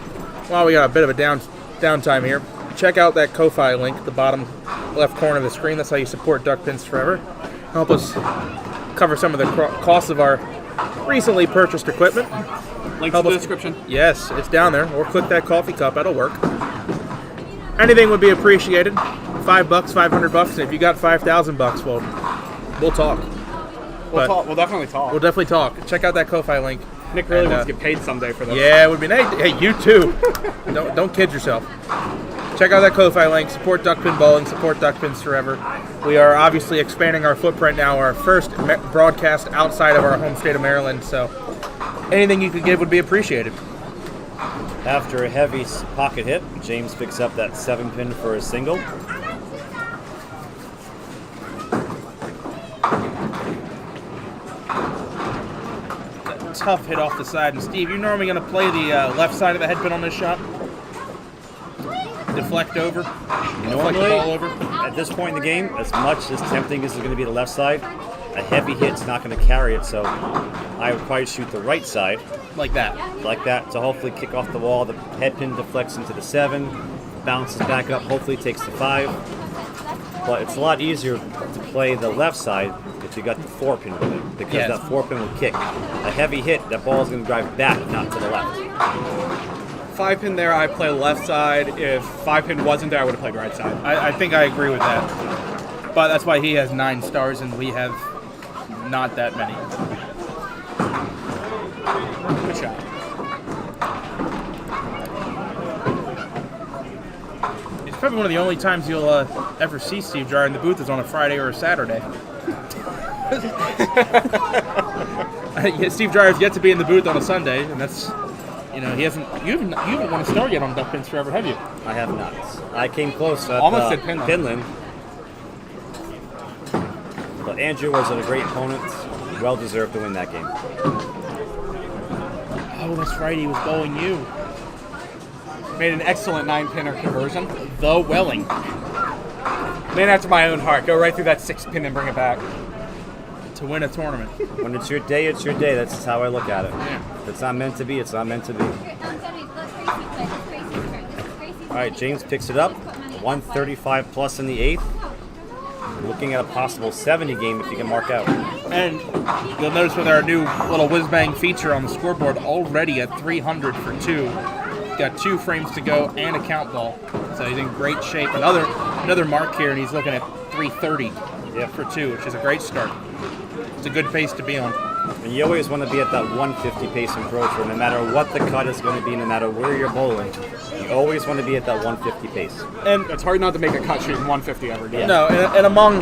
Well, we got a bit of a downtime here. Check out that Ko-Fi link at the bottom left corner of the screen. That's how you support Duck Pins Forever. Help us cover some of the costs of our recently purchased equipment. Links in the description. Yes, it's down there. Or click that coffee cup. That'll work. Anything would be appreciated. $5, $500, and if you got $5,000, well, we'll talk. We'll definitely talk. We'll definitely talk. Check out that Ko-Fi link. Nick really And, wants to get paid someday for this. Yeah, it would be nice. Hey, you too. don't kid yourself. Check out that Ko-Fi link. Support Duckpin Bowling. Support Duck Pins Forever. We are obviously expanding our footprint now. Our first broadcast outside of our home state of Maryland. So anything you could give would be appreciated. After a heavy pocket hit, James picks up that 7-pin for a single. Tough hit off the side. And Steve, you're normally going to play the left side of the head pin on this shot? Deflect over? Deflect the ball over? At this point in the game, as much as tempting as it's going to be the left side, a heavy hit's not going to carry it, so I would probably shoot the right side. Like that. Like that, to hopefully kick off the wall. The head pin deflects into the 7. bounces back up, hopefully takes the 5. But it's a lot easier to play the left side if you got the 4-pin with it, because Yes. that 4-pin will kick. A heavy hit, that ball is going to drive back, not to the left. 5-pin there, I play left side. If 5-pin wasn't there, I would have played right side. I think I agree with that. But that's why he has 9 stars and we have not that many. Good shot. It's probably one of the only times you'll ever see Steve Jar in the booth is on a Friday or a Saturday. Steve Jar has yet to be in the booth on a Sunday, and that's, you haven't won a star yet on Duck Pins Forever, have you? I have not. I came close at Almost did Pinland. Pinland. But Andrew was a great opponent. Well deserved to win that game. Oh, that's right, he was bowling you. Made an excellent 9-pinner conversion. The Welling. Man after my own heart. Go right through that 6-pin and bring it back. To win a tournament. When it's your day, it's your day. That's just how I look at it. Yeah. If it's not meant to be, it's not meant to be. All right, James picks it up. 135 plus in the 8th. Looking at a possible 70 game if you can mark out. And you'll notice with our new little whiz-bang feature on the scoreboard, already at 300 for 2. Got 2 frames to go and a count ball. So he's in great shape. Another mark here, and he's looking at 330 for 2, which is a great start. It's a good pace to be on. And you always want to be at that 150 pace in Pro Tour, no matter what the cut is going to be, no matter where you're bowling. You always want to be at that 150 pace. And it's hard not to make a cut shooting 150 every game. No, and among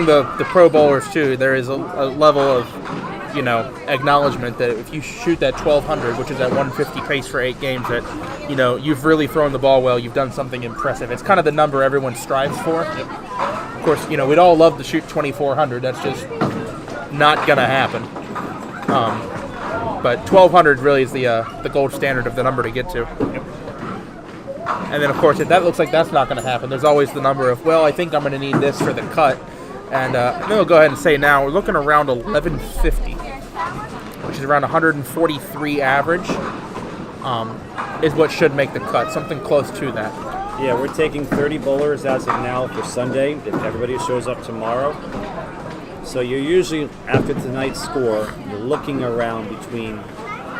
the pro bowlers too, there is a level of acknowledgement that if you shoot that 1200, which is at 150 pace for 8 games, that you've really thrown the ball well. You've done something impressive. It's kind of the number everyone strives for. Of course, we'd all love to shoot 2400. That's just not gonna happen. But 1200 really is the gold standard of the number to get to. And then, of course, if that looks like that's not going to happen, there's always the number of, well, I think I'm going to need this for the cut. And then we'll go ahead and say now, we're looking around 1150, which is around 143 average, is what should make the cut, something close to that. Yeah, we're taking 30 bowlers as of now for Sunday, if everybody shows up tomorrow. So you're usually, after tonight's score, you're looking around between,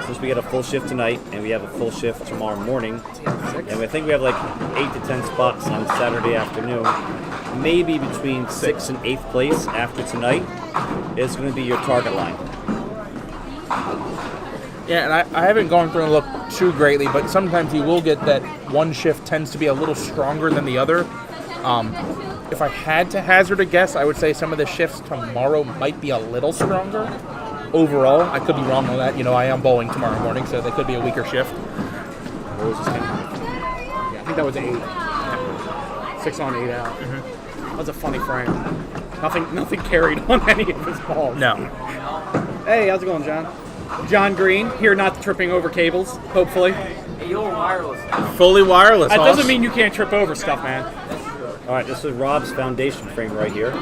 since we get a full shift tonight and we have a full shift tomorrow morning, and I think we have like 8 to 10 spots on Saturday afternoon, maybe between 6th and 8th place after tonight is going to be your target line. Yeah, and I haven't gone through and looked too greatly, but sometimes you will get that one shift tends to be a little stronger than the other. If I had to hazard a guess, I would say some of the shifts tomorrow might be a little stronger. Overall, I could be wrong on that. I am bowling tomorrow morning, so they could be a weaker shift. What was this game? Yeah, I think that was 8. 6 on, 8 out. Mm-hmm. That was a funny frame. Nothing carried on any of his balls. No. Hey, how's it going, John? John Green, here not tripping over cables, hopefully. Hey, you're wireless. Fully wireless. That doesn't mean you can't trip over stuff, man. All right, this is Rob's foundation frame right here.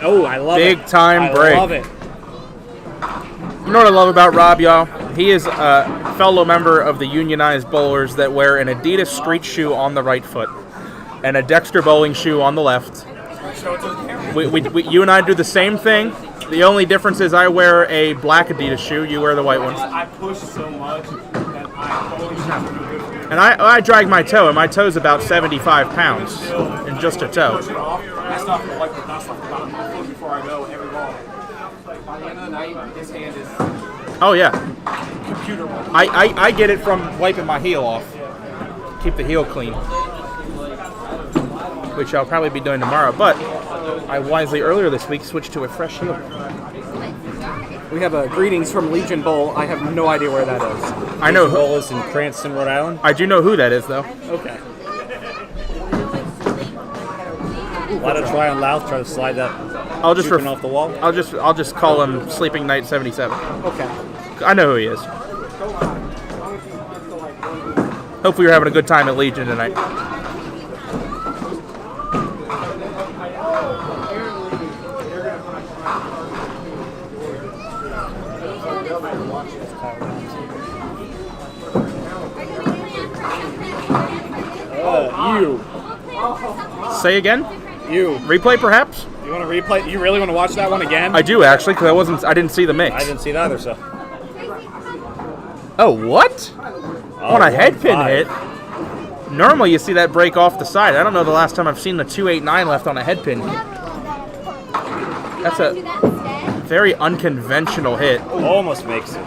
Oh, I love it. Big time break. I love it. You know what I love about Rob, y'all? He is a fellow member of the unionized bowlers that wear an Adidas street shoe on the right foot and a Dexter bowling shoe on the left. You and I do the same thing. The only difference is I wear a black Adidas shoe. You wear the white one. I push so much that I always have to do it. And I drag my toe, and my toe's about 75 pounds in just a toe. Push it off. I stop to wipe the dust off the bottom of my foot before I go every ball. By the end of the night, this hand is Oh, yeah. Computer one. I get it from wiping my heel off. Keep the heel clean. Which I'll probably be doing tomorrow, but I wisely earlier this week switched to a fresh heel. We have a greetings from Legion Bowl. I have no idea where that is. I know. Bowl is in Cranston, Rhode Island. I do know who that is, though. Okay. A lot of try on Louth, try to slide that I'll just Juking off the wall. I'll just call him Sleeping Night 77. Okay. I know who he is. Hopefully you're having a good time at Legion tonight. You. Say again? You. Replay, perhaps? You want to replay? You really want to watch that one again? I do, actually, because I didn't see the mix. I didn't see it either, so. Oh, what? On a head pin hit? Normally you see that break off the side. I don't know the last time I've seen the 289 left on a head pin. That's a very unconventional hit. Almost makes it.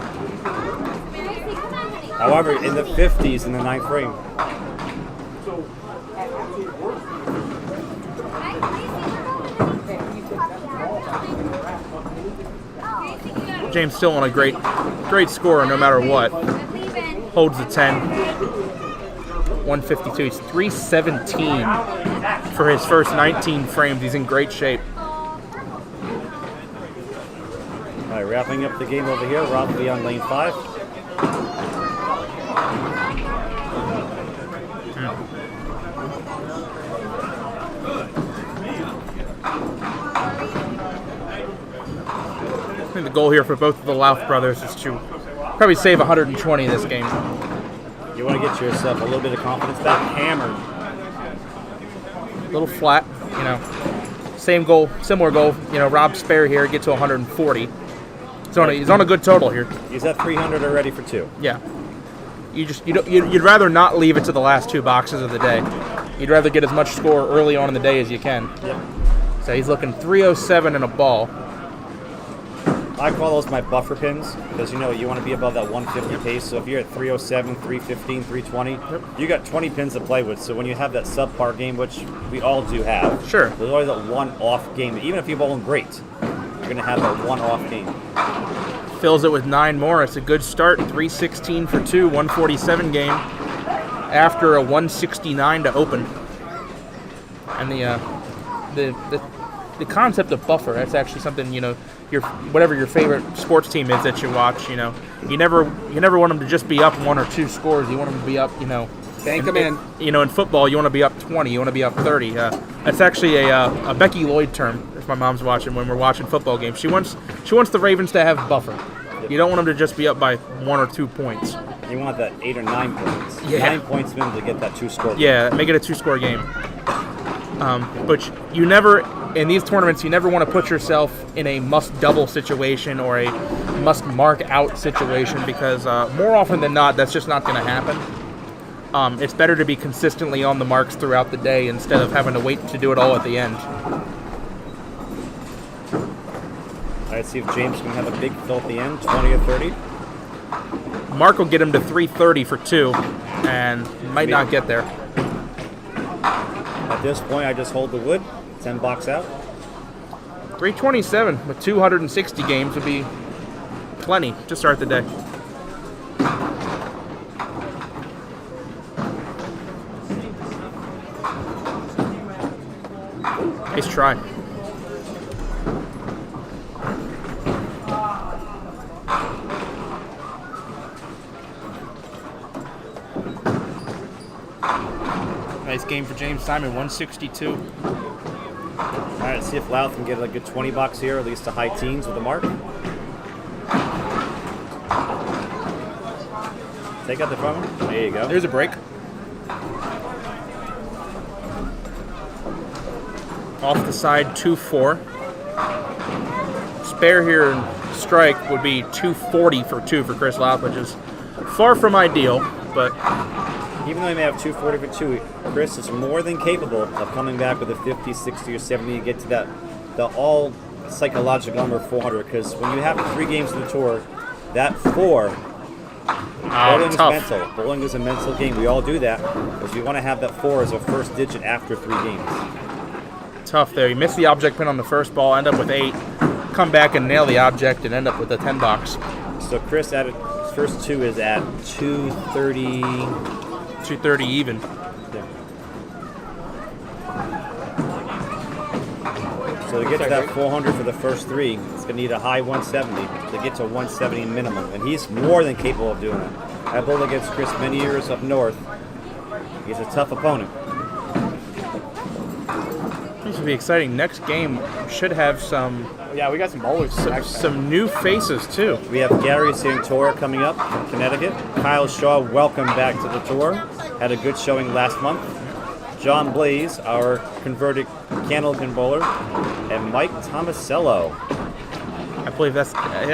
However, in the 50s in the 9th frame. James still on a great score no matter what. Holds the 10. 152. He's 317 for his first 19 frames. He's in great shape. All right, wrapping up the game over here. Rob will be on lane 5. I think the goal here for both of the Louth brothers is to probably save 120 this game. You want to get yourself a little bit of confidence back. Hammered. A little flat, Same goal, similar goal. Rob spare here, get to 140. He's on a good total here. He's at 300 already for 2. Yeah. You'd rather not leave it to the last 2 boxes of the day. You'd rather get as much score early on in the day as you can. Yep. So he's looking 307 and a ball. I call those my buffer pins because you want to be above that 150 pace. So if you're at 307, 315, 320, you got 20 pins to play with. So when you have that subpar game, which we all do have, Sure. there's always that one-off game. Even if you're bowling great, you're going to have that one-off game. Fills it with 9 more. It's a good start. 316 for 2, 147 game after a 169 to open. And the concept of buffer, that's actually something, whatever your favorite sports team is that you watch, you never want them to just be up 1 or 2 scores. You want them to be up, Bank them in. In football, you want to be up 20, you want to be up 30. That's actually a Becky Lloyd term. If my mom's watching, when we're watching football games, she wants the Ravens to have buffer. You don't want them to just be up by 1 or 2 points. You want that 8 or 9 points. Yeah. 9 points minimum to get that 2-score. Yeah, make it a 2-score game. But you never, in these tournaments, you never want to put yourself in a must-double situation or a must-mark-out situation because more often than not, that's just not going to happen. It's better to be consistently on the marks throughout the day instead of having to wait to do it all at the end. All right, see if James can have a big fill at the end, 20 or 30. Mark will get him to 330 for 2, and might not get there. At this point, I just hold the wood, 10 bucks out. 327 with 260 games would be plenty to start the day. Nice try. Nice game for James Simon, 162. All right, let's see if Louth can get a good 20 bucks here, at least to high teens with a mark. Take out the phone. There you go. There's a break. Off the side, 2-4. Spare here and strike would be 240 for 2 for Chris Louth, which is far from ideal, but even though he may have 240 for 2, Chris is more than capable of coming back with a 50, 60, or 70 to get to the all psychological number of 400. Because when you have 3 games in the tour, that 4, bowling is mental. Bowling is a mental game. We all do that because you want to have that 4 as a first digit after 3 games. Tough there. You miss the object pin on the first ball, end up with 8, come back and nail the object and end up with a 10 box. So Chris added first 2 is at 230. 230 even. Yeah. So to get to that 400 for the first 3, it's going to need a high 170 to get to 170 minimum. And he's more than capable of doing it. I bowled against Chris many years up north. He's a tough opponent. This should be exciting. Next game should have some Yeah, we got some bowlers. some new faces too. We have Gary Santora coming up from Connecticut. Kyle Shaw, welcome back to the tour. had a good showing last month. John Blaze, our converted Candlepin bowler, and Mike Tomasello. I believe that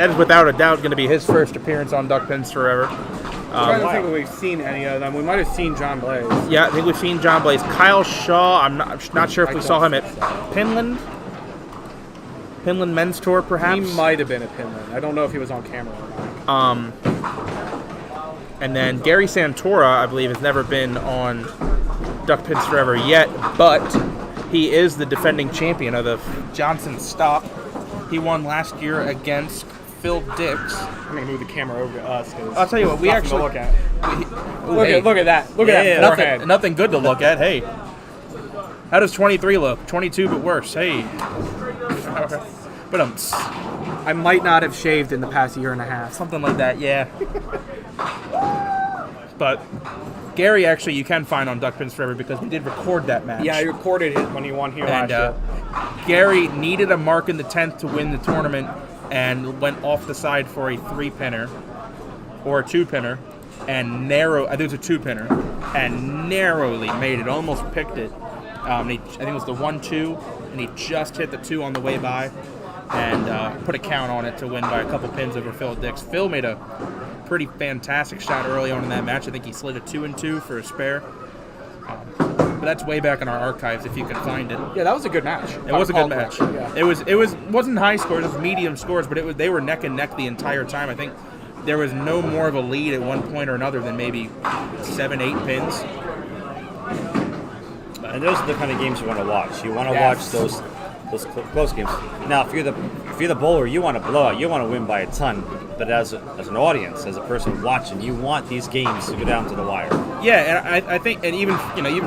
is without a doubt going to be his first appearance on Duck Pins Forever. I'm trying to think if we've seen any of them. We might have seen John Blaze. Yeah, I think we've seen John Blaze. Kyle Shaw, I'm not sure if we saw him at Pinland Men's Tour, perhaps. He might have been at Pinland. I don't know if he was on camera or not. And then Gary Santora, I believe, has never been on Duck Pins Forever yet, but he is the defending champion of the Johnson Stop. He won last year against Phil Dix. I'm gonna move the camera over to us. I'll tell you what, we actually look at. Look at that. Look at that forehead. Nothing good to look at. Hey, how does 23 look? 22, but worse. Hey, but I might not have shaved in the past year and a half. something like that. Yeah. But Gary, actually, you can find on Duck Pins Forever because we did record that match. Yeah, I recorded it when he won here And last year. Gary needed a mark in the 10th to win the tournament and went off the side for a 3-pinner or a 2-pinner and I think it was a 2-pinner, and narrowly made it, almost picked it. I think it was the 1-2, and he just hit the 2 on the way by and put a count on it to win by a couple pins over Phil Dix. Phil made a pretty fantastic shot early on in that match. I think he slid a 2-2 for a spare. But that's way back in our archives if you can find it. Yeah, that was a good match. It was a good match. Yeah. It wasn't high scores, it was medium scores, but they were neck and neck the entire time. I think there was no more of a lead at one point or another than maybe 7-8 pins. And those are the kind of games you want to watch. You want to watch those close games. Now, if you're the bowler, you want to blow out. You want to win by a ton. But as an audience, as a person watching, you want these games to go down to the wire. Yeah, and I think, and even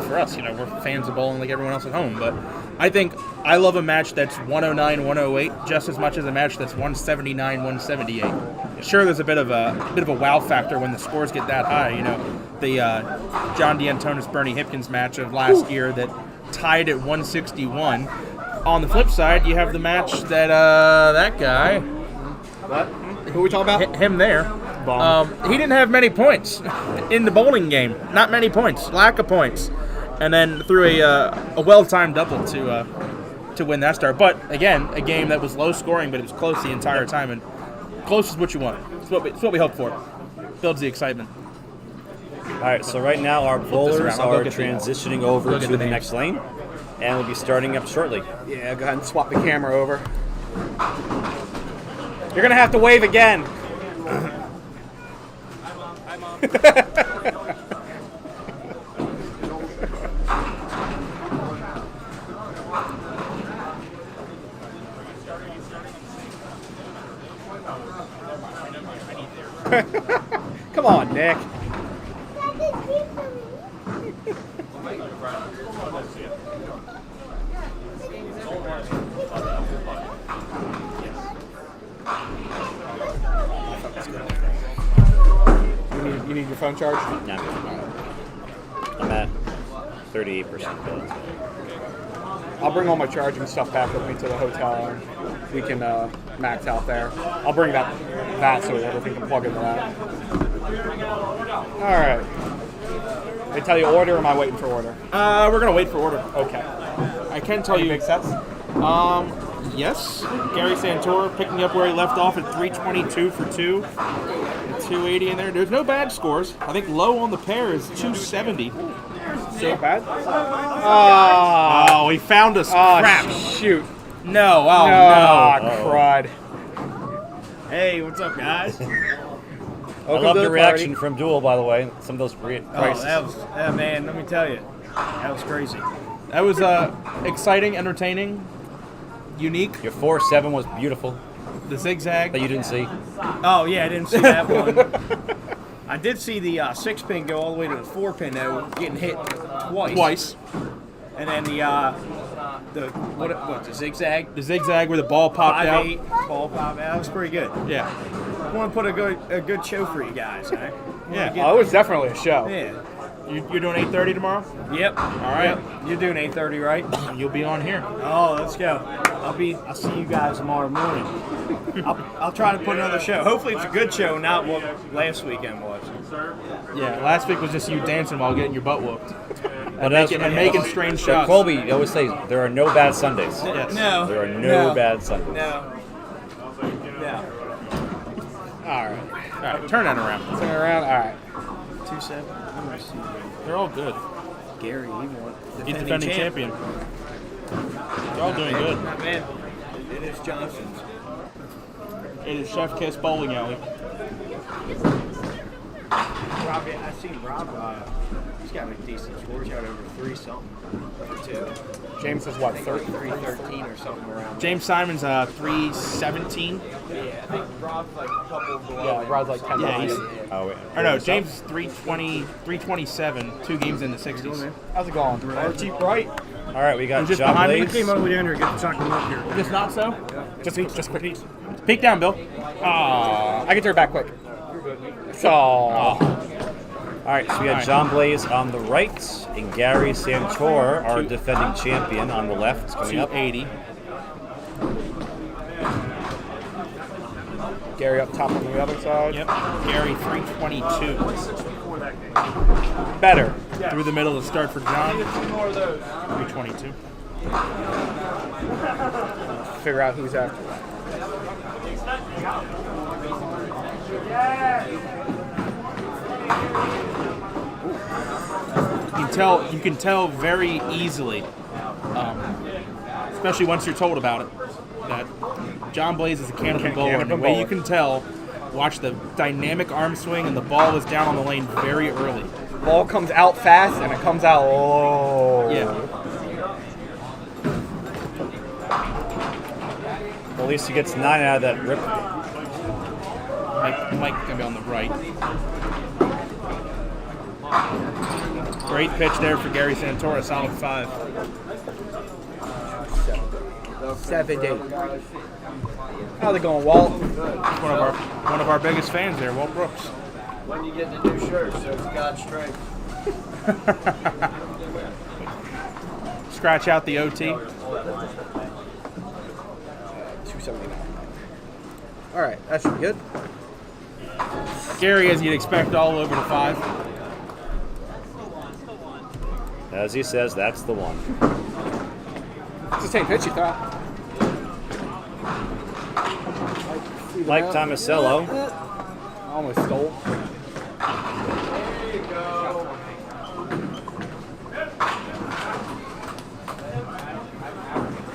for us, we're fans of bowling like everyone else at home. But I think I love a match that's 109, 108 just as much as a match that's 179, 178. Sure, there's a bit of a wow factor when the scores get that high. The John D'Antonis Bernie Hipkins match of last year that tied at 161. On the flip side, you have the match that that guy. What? Who are we talking about? Him there. He didn't have many points in the bowling game. Not many points. Lack of points. And then threw a well-timed double to win that start. But again, a game that was low scoring, but it was close the entire time. And close is what you want. It's what we hope for. Builds the excitement. All right, so right now our bowlers are transitioning over to the next lane, and we'll be starting up shortly. Yeah, go ahead and swap the camera over. You're going to have to wave again. Come on, Nick. You need your phone charged? No, I'm at 38% built. I'll bring all my charging stuff back with me to the hotel, and we can max out there. I'll bring that so everything can plug into that. All right. They tell you order, or am I waiting for order? We're gonna wait for order. Okay. I can tell Any you. big sets? Yes. Gary Santora picking up where he left off at 322 for 2. 280 in there. There's no bad scores. I think low on the pair is 270. So bad? Oh, he found us. Crap. Shoot. No. Oh, no. Crud. Hey, what's up, guys? I love the reaction from Duel, by the way. Some of those prices. That was, man, let me tell you, that was crazy. That was exciting, entertaining, unique. Your 4-7 was beautiful. The zigzag That you didn't see. Oh, yeah, I didn't see that one. I did see the 6-pin go all the way to the 4-pin, though, getting hit twice. And then the zigzag? The zigzag where the ball popped out. 5-8, ball pop out. That was pretty good. Yeah. I want to put a good show for you guys, eh? Yeah. Oh, it was definitely a show. Yeah. You're doing 8:30 tomorrow? Yep. All right. Yep. You're doing 8:30, right? You'll be on here. Oh, let's go. I'll see you guys tomorrow morning. I'll try to put another show. Hopefully it's a good show, not what last weekend was. Yeah, last week was just you dancing while getting your butt whooped. But And making strange so shots. Colby, you always say there are no bad Sundays. Yes. No. There are no bad Sundays. No. All right. All right, turn that around. Turn it around. All right. 2-7. I'm gonna see. They're all good. Gary, he won. He's defending champion. They're all doing good. Not bad. It is Johnson's. It is Chef Kiss Bowling Alley. Rob, I seen Rob. He's got a decent score. He's got over 3 something. 2. James is what? 313 or something around. James Simon's 317. Yeah, I think Rob's like a couple below. Yeah, Rod's like 10 Yeah, he's, Oh, wait. or no, James is 320, 327, 2 games in the 60s. How's it going? Archie Bright. All right, we got I'm just John behind me. Blaze. Came over down here to get the chocolate milk here. Just not so? Just quick. Peek down, Bill. I can turn back quick. So. All right, so we got John Blaze on the right and Gary Santor, our defending champion, on the left, coming up. 280. Gary up top on the other side. Yep. Gary 322. Better. Through the middle to start for John. 322. Figure out who's after. You can tell very easily, especially once you're told about it, that John Blaze is a canopy bowler. And the way you can tell, watch the dynamic arm swing, and the ball is down on the lane very early. Ball comes out fast and it comes out low. Yeah. Well, at least he gets 9 out of that rip. Mike gonna be on the right. Great pitch there for Gary Santora, solid 5. 7-8. How's it going, Walt? One of our biggest fans there, Walt Brooks. When you get the new shirt, so it's God's strength. Scratch out the OT. 279. All right, that should be good. Gary, as you'd expect, all over the 5. As he says, that's the one. It's the same pitch you thought. Mike Tomasello. Almost stole.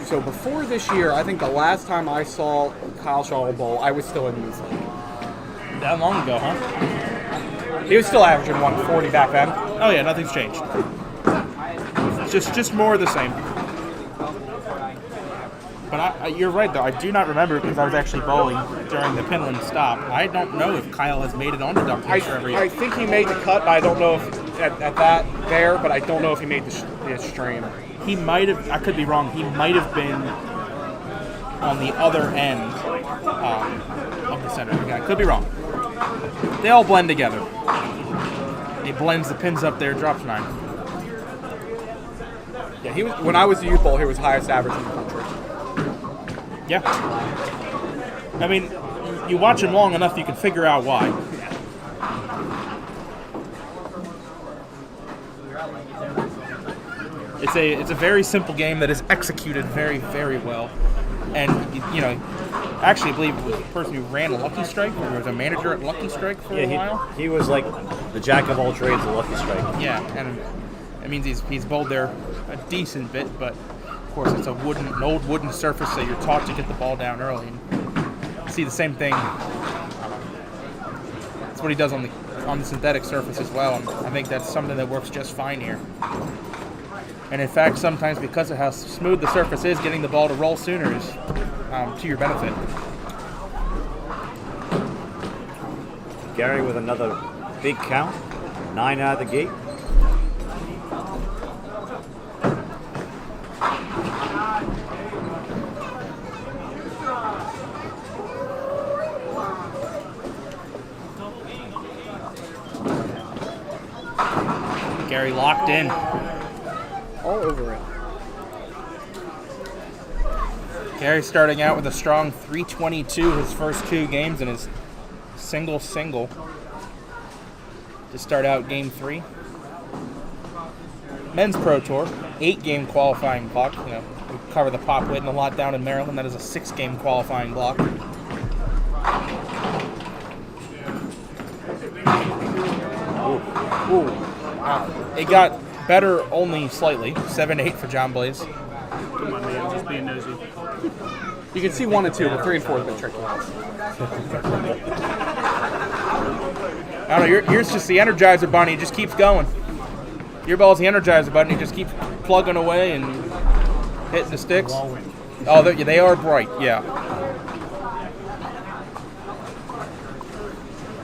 So before this year, I think the last time I saw Kyle Shaw bowl, I was still in youth league. That long ago, huh? He was still averaging 140 back then. Oh yeah, nothing's changed. Just more of the same. But you're right, though. I do not remember because I was actually bowling during the Pinland stop. I don't know if Kyle has made it onto Duck Race forever yet. I think he made the cut, but I don't know if at that there, but I don't know if he made the stream. He might have. I could be wrong. He might have been on the other end of the center. I could be wrong. They all blend together. He blends the pins up there, drops 9. Yeah, he was when I was a youth bowl. He was highest average in the country. Yeah. I mean, you watch him long enough, you can figure out why. It's a very simple game that is executed very, very well. And, you know, actually I believe it was the person who ran a Lucky Strike, or was a manager at Lucky Strike for a while. He was like the jack of all trades at Lucky Strike. Yeah, and it means he's bowled there a decent bit, but of course it's an old wooden surface, so you're taught to get the ball down early. And see the same thing. That's what he does on the synthetic surface as well, and I think that's something that works just fine here. And in fact, sometimes because of how smooth the surface is, getting the ball to roll sooner is to your benefit. Gary with another big count, 9 out of the gate. Gary locked in. All over it. Gary starting out with a strong 322 his first 2 games in his single. to start out Game 3. Men's Pro Tour, 8-game qualifying block. You know, we cover the Pop Whitten a lot down in Maryland. That is a 6-game qualifying block. Ooh, wow. It got better only slightly. 7-8 for John Blaze. Come on, man. Just being nosy. You can see 1 and 2, but 3 and 4 have been tricky. I don't know, yours just the Energizer Bunny. It just keeps going. Your ball's the Energizer Bunny. It just keeps plugging away and hitting the sticks. Oh, they are bright, yeah.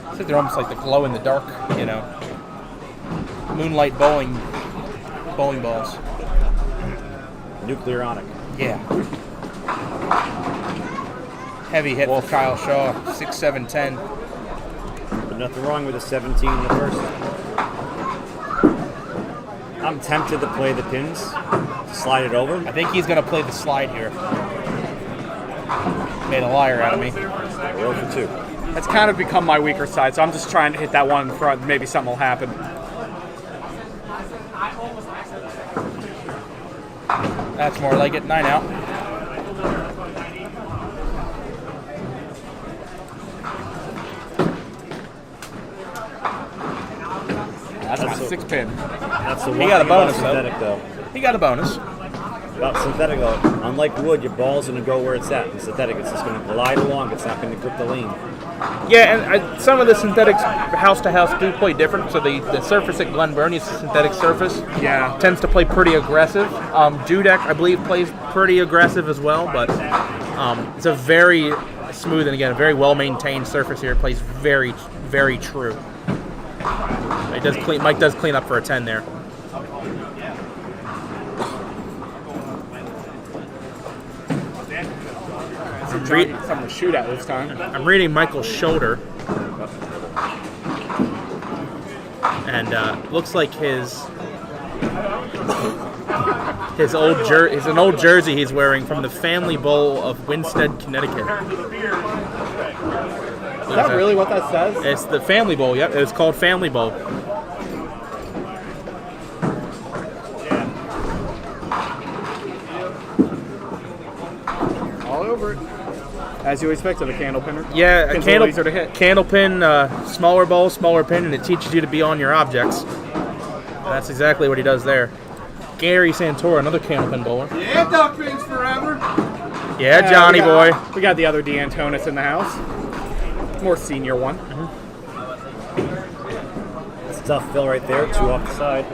I think they're almost like the glow in the dark, you know. Moonlight bowling balls. Nuclear onic. Yeah. Heavy hit for Kyle Shaw, 6-7-10. But nothing wrong with a 17 in the first. I'm tempted to play the pins, to slide it over. I think he's going to play the slide here. Made a liar out of me. 0 for 2. That's kind of become my weaker side, so I'm just trying to hit that one in front. And maybe something will happen. That's more like it. 9 out. That's my 6-pin. That's the one He got a thing about bonus, though. synthetic, though. He got a bonus. About synthetic, though, unlike wood, your ball's going to go where it's at. In synthetic, it's just going to glide along. It's not going to grip the lane. Yeah, and some of the synthetics, house to house, do play different. So the surface at Glen Burnie is a synthetic surface. Yeah. Tends to play pretty aggressive. Dudek, I believe, plays pretty aggressive as well, but it's a very smooth and, again, a very well-maintained surface here. It plays very, very true. Mike does clean up for a 10 there. Something to shoot at this time. I'm reading Michael's shoulder, and looks like his an old jersey he's wearing from the Family Bowl of Winstead, Connecticut. Is that really what that says? It's the Family Bowl. Yep, it's called Family Bowl. All over it. As you expected, a candle pinner. Yeah, a Pin's candle easier to hit. Candle pin, smaller bowl, smaller pin, and it teaches you to be on your objects. That's exactly what he does there. Gary Santora, another candle pin bowler. Yeah, duck pins forever. Yeah, Johnny boy. We got the other D'Antonis in the house. More senior one. It's a tough fill right there. 2 off the side.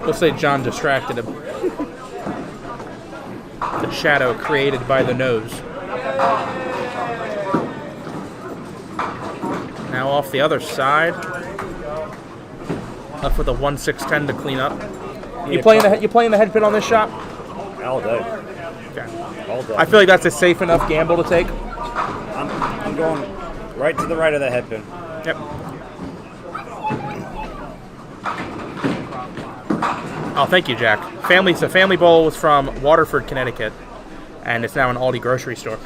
We'll say John distracted him. The shadow created by the nose. Now off the other side. Left with a 1-6-10 to clean up. You playing the head pin on this shot? All day. Okay. All day. I feel like that's a safe enough gamble to take. I'm going right to the right of the head pin. Yep. Oh, thank you, Jack. The Family Bowl was from Waterford, Connecticut, and it's now an Aldi grocery store.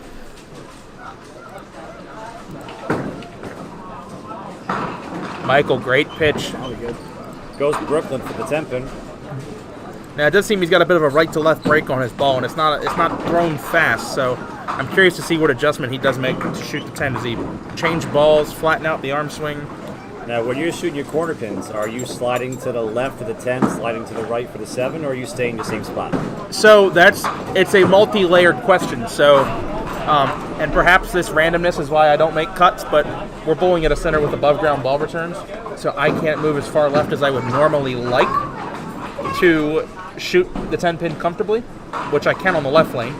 Michael, great pitch. Goes Brooklyn for the 10 pin. Now it does seem he's got a bit of a right to left break on his ball, and it's not thrown fast. So I'm curious to see what adjustment he does make to shoot the 10. Does he change balls, flatten out the arm swing? Now, when you're shooting your corner pins, are you sliding to the left for the 10, sliding to the right for the 7, or are you staying in the same spot? So it's a multi-layered question. So, and perhaps this randomness is why I don't make cuts, but we're bowling at a center with above ground ball returns, so I can't move as far left as I would normally like to shoot the 10 pin comfortably, which I can on the left lane.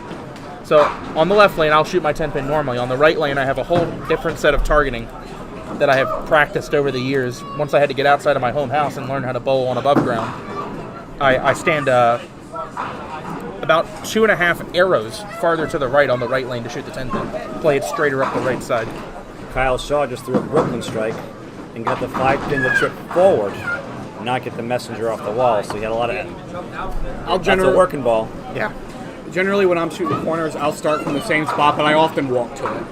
So on the left lane, I'll shoot my 10 pin normally. On the right lane, I have a whole different set of targeting that I have practiced over the years. Once I had to get outside of my home house and learn how to bowl on above ground, I stand about 2.5 arrows farther to the right on the right lane to shoot the 10 pin. Play it straighter up the right side. Kyle Shaw just threw a Brooklyn strike and got the 5 pin to trip forward, not get the messenger off the wall. So he had a lot of. That's a working ball. Yeah. Generally, when I'm shooting corners, I'll start from the same spot, but I often walk to it.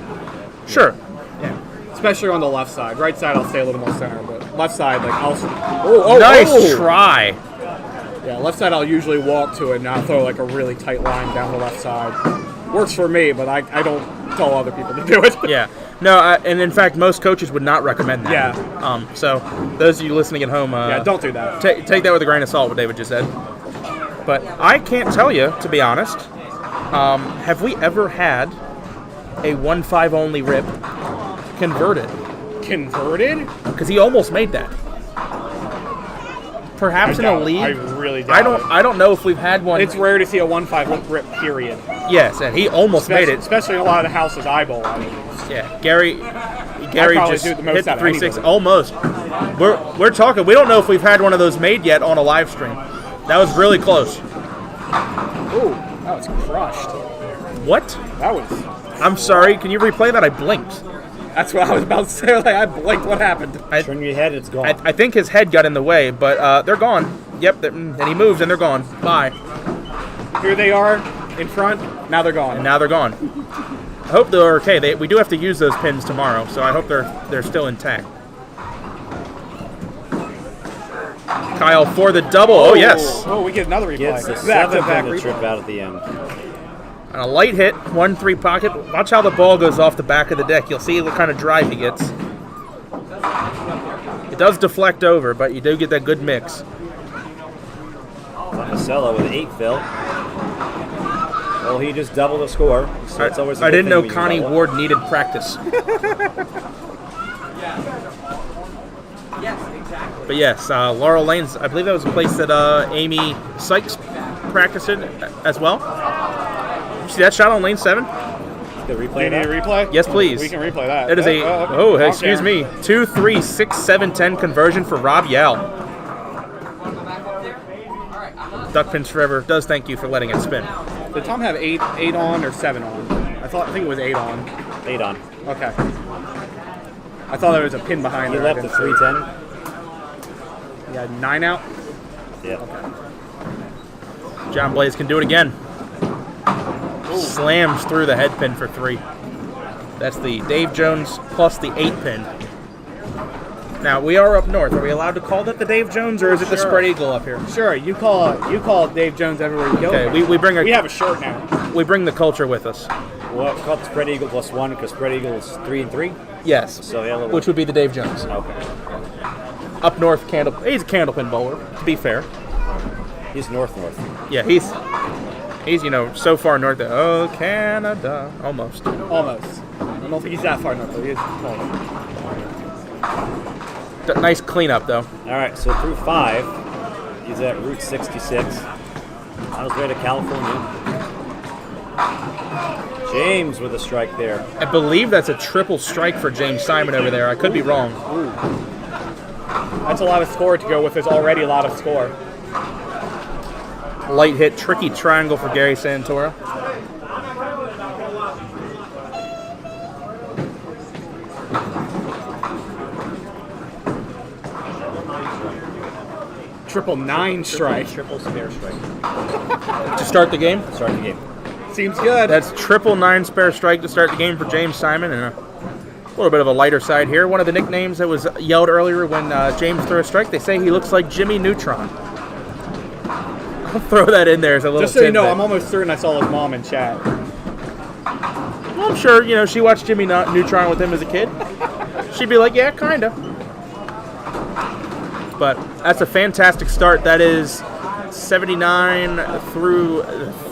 Sure. Yeah. It's especially on the left side. Right side, I'll stay a little more center, but left side, like I'll. Nice try. Yeah, left side, I'll usually walk to it, and I'll throw like a really tight line down the left side. Works for me, but I don't tell other people to do it. Yeah. No, and in fact, most coaches would not recommend that. Yeah. So those of you listening at home, Yeah, don't do that. Take that with a grain of salt, what David just said. But I can't tell you, to be honest, have we ever had a 1-5 only rip converted? Converted? Because he almost made that. Perhaps in a league. I really doubt I don't know if we've had one. It's rare to see a 1-5 rip, period. Yes, and he almost made it. Especially in a lot of the houses I bowl. I mean, yeah, Gary probably just do the most hit the out of 3-6 anybody. almost. We're talking. We don't know if we've had one of those made yet on a live stream. That was really close. ooh, that was crushed. What? That was. I'm sorry. Can you replay that? I blinked. That's what I was about to say. Like, I blinked. What happened? Turn your head, it's gone. I think his head got in the way, but they're gone. Yep. And he moves, and they're gone. Bye. Here they are in front. Now they're gone. And now they're gone. I hope they're okay. We do have to use those pins tomorrow, so I hope they're still intact. Kyle for the double. Oh, yes. Oh, we get another replay. Gets the Back-to-back 7th on the replay. trip out at the end. And a light hit, 1-3 pocket. Watch how the ball goes off the back of the deck. You'll see what kind of drive he gets. It does deflect over, but you do get that good mix. Tomasello with 8 fill. Well, he just doubled the score. So it's always a I good didn't thing know when you Connie double. Ward needed practice. Yes, exactly. But yes, Laurel Lane's, I believe that was a place that Amy Sykes practiced in as well. Did you see that shot on lane 7? The Do replay you need a that? replay? Yes, please. We can replay that. It is a, okay. excuse me, 2-3, 6-7-10 conversion for Rob Yell. Duckpins Forever does thank you for letting it spin. Did Tom have 8 on or 7 on? I think it was 8 on. 8 on. Okay. I thought there was a pin behind He it. left the 310. He had 9 out. Yeah. John Blaze can do it again. Slams through the head pin for 3. That's the Dave Jones plus the 8 pin. Now, we are up north. Are we allowed to call that the Dave Jones, or is it the Sure. Spread Eagle up here? Sure, you call Dave Jones everywhere you go. Okay, now. we bring We have a shirt now. we bring the culture with us. Well, called the Spread Eagle +1 because Spread Eagle is 3-3. Yes, So yeah, a little. which would be the Dave Jones. Okay. Up north, he's a candlepin bowler, to be fair. He's north. Yeah, he's so far north that, oh, Canada, almost. Almost. I don't think he's that far north, but he is close. Nice cleanup, though. All right, so through 5, he's at Route 66. On his way to California. James with a strike there. I believe that's a triple strike for James Simon over there. I could be wrong. That's a lot of score to go with. There's already a lot of score. Light hit, tricky triangle for Gary Santora. Triple 9 strike. Triple spare strike. To start the game? Start the game. Seems good. That's triple 9 spare strike to start the game for James Simon, and a little bit of a lighter side here. One of the nicknames that was yelled earlier when James threw a strike, they say he looks like Jimmy Neutron. I'll throw that in there as a little Just so you know, tidbit. I'm almost certain I saw his mom in chat. Well, I'm sure, she watched Jimmy Neutron with him as a kid. She'd be like, yeah, kind of. But that's a fantastic start. That is 79 through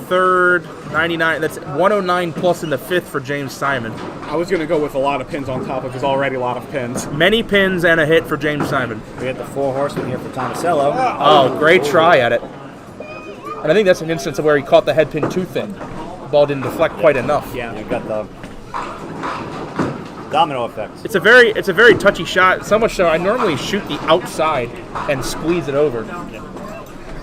third, 99. That's 109 plus in the 5th for James Simon. I was going to go with a lot of pins on top of his already a lot of pins. Many pins and a hit for James Simon. We got the 4 horsemen here for Tomasello. Oh, great try at it. And I think that's an instance of where he caught the head pin too thin. The ball didn't deflect quite enough. Yeah. You've got the domino effects. It's a very touchy shot. So much so I normally shoot the outside and squeeze it over.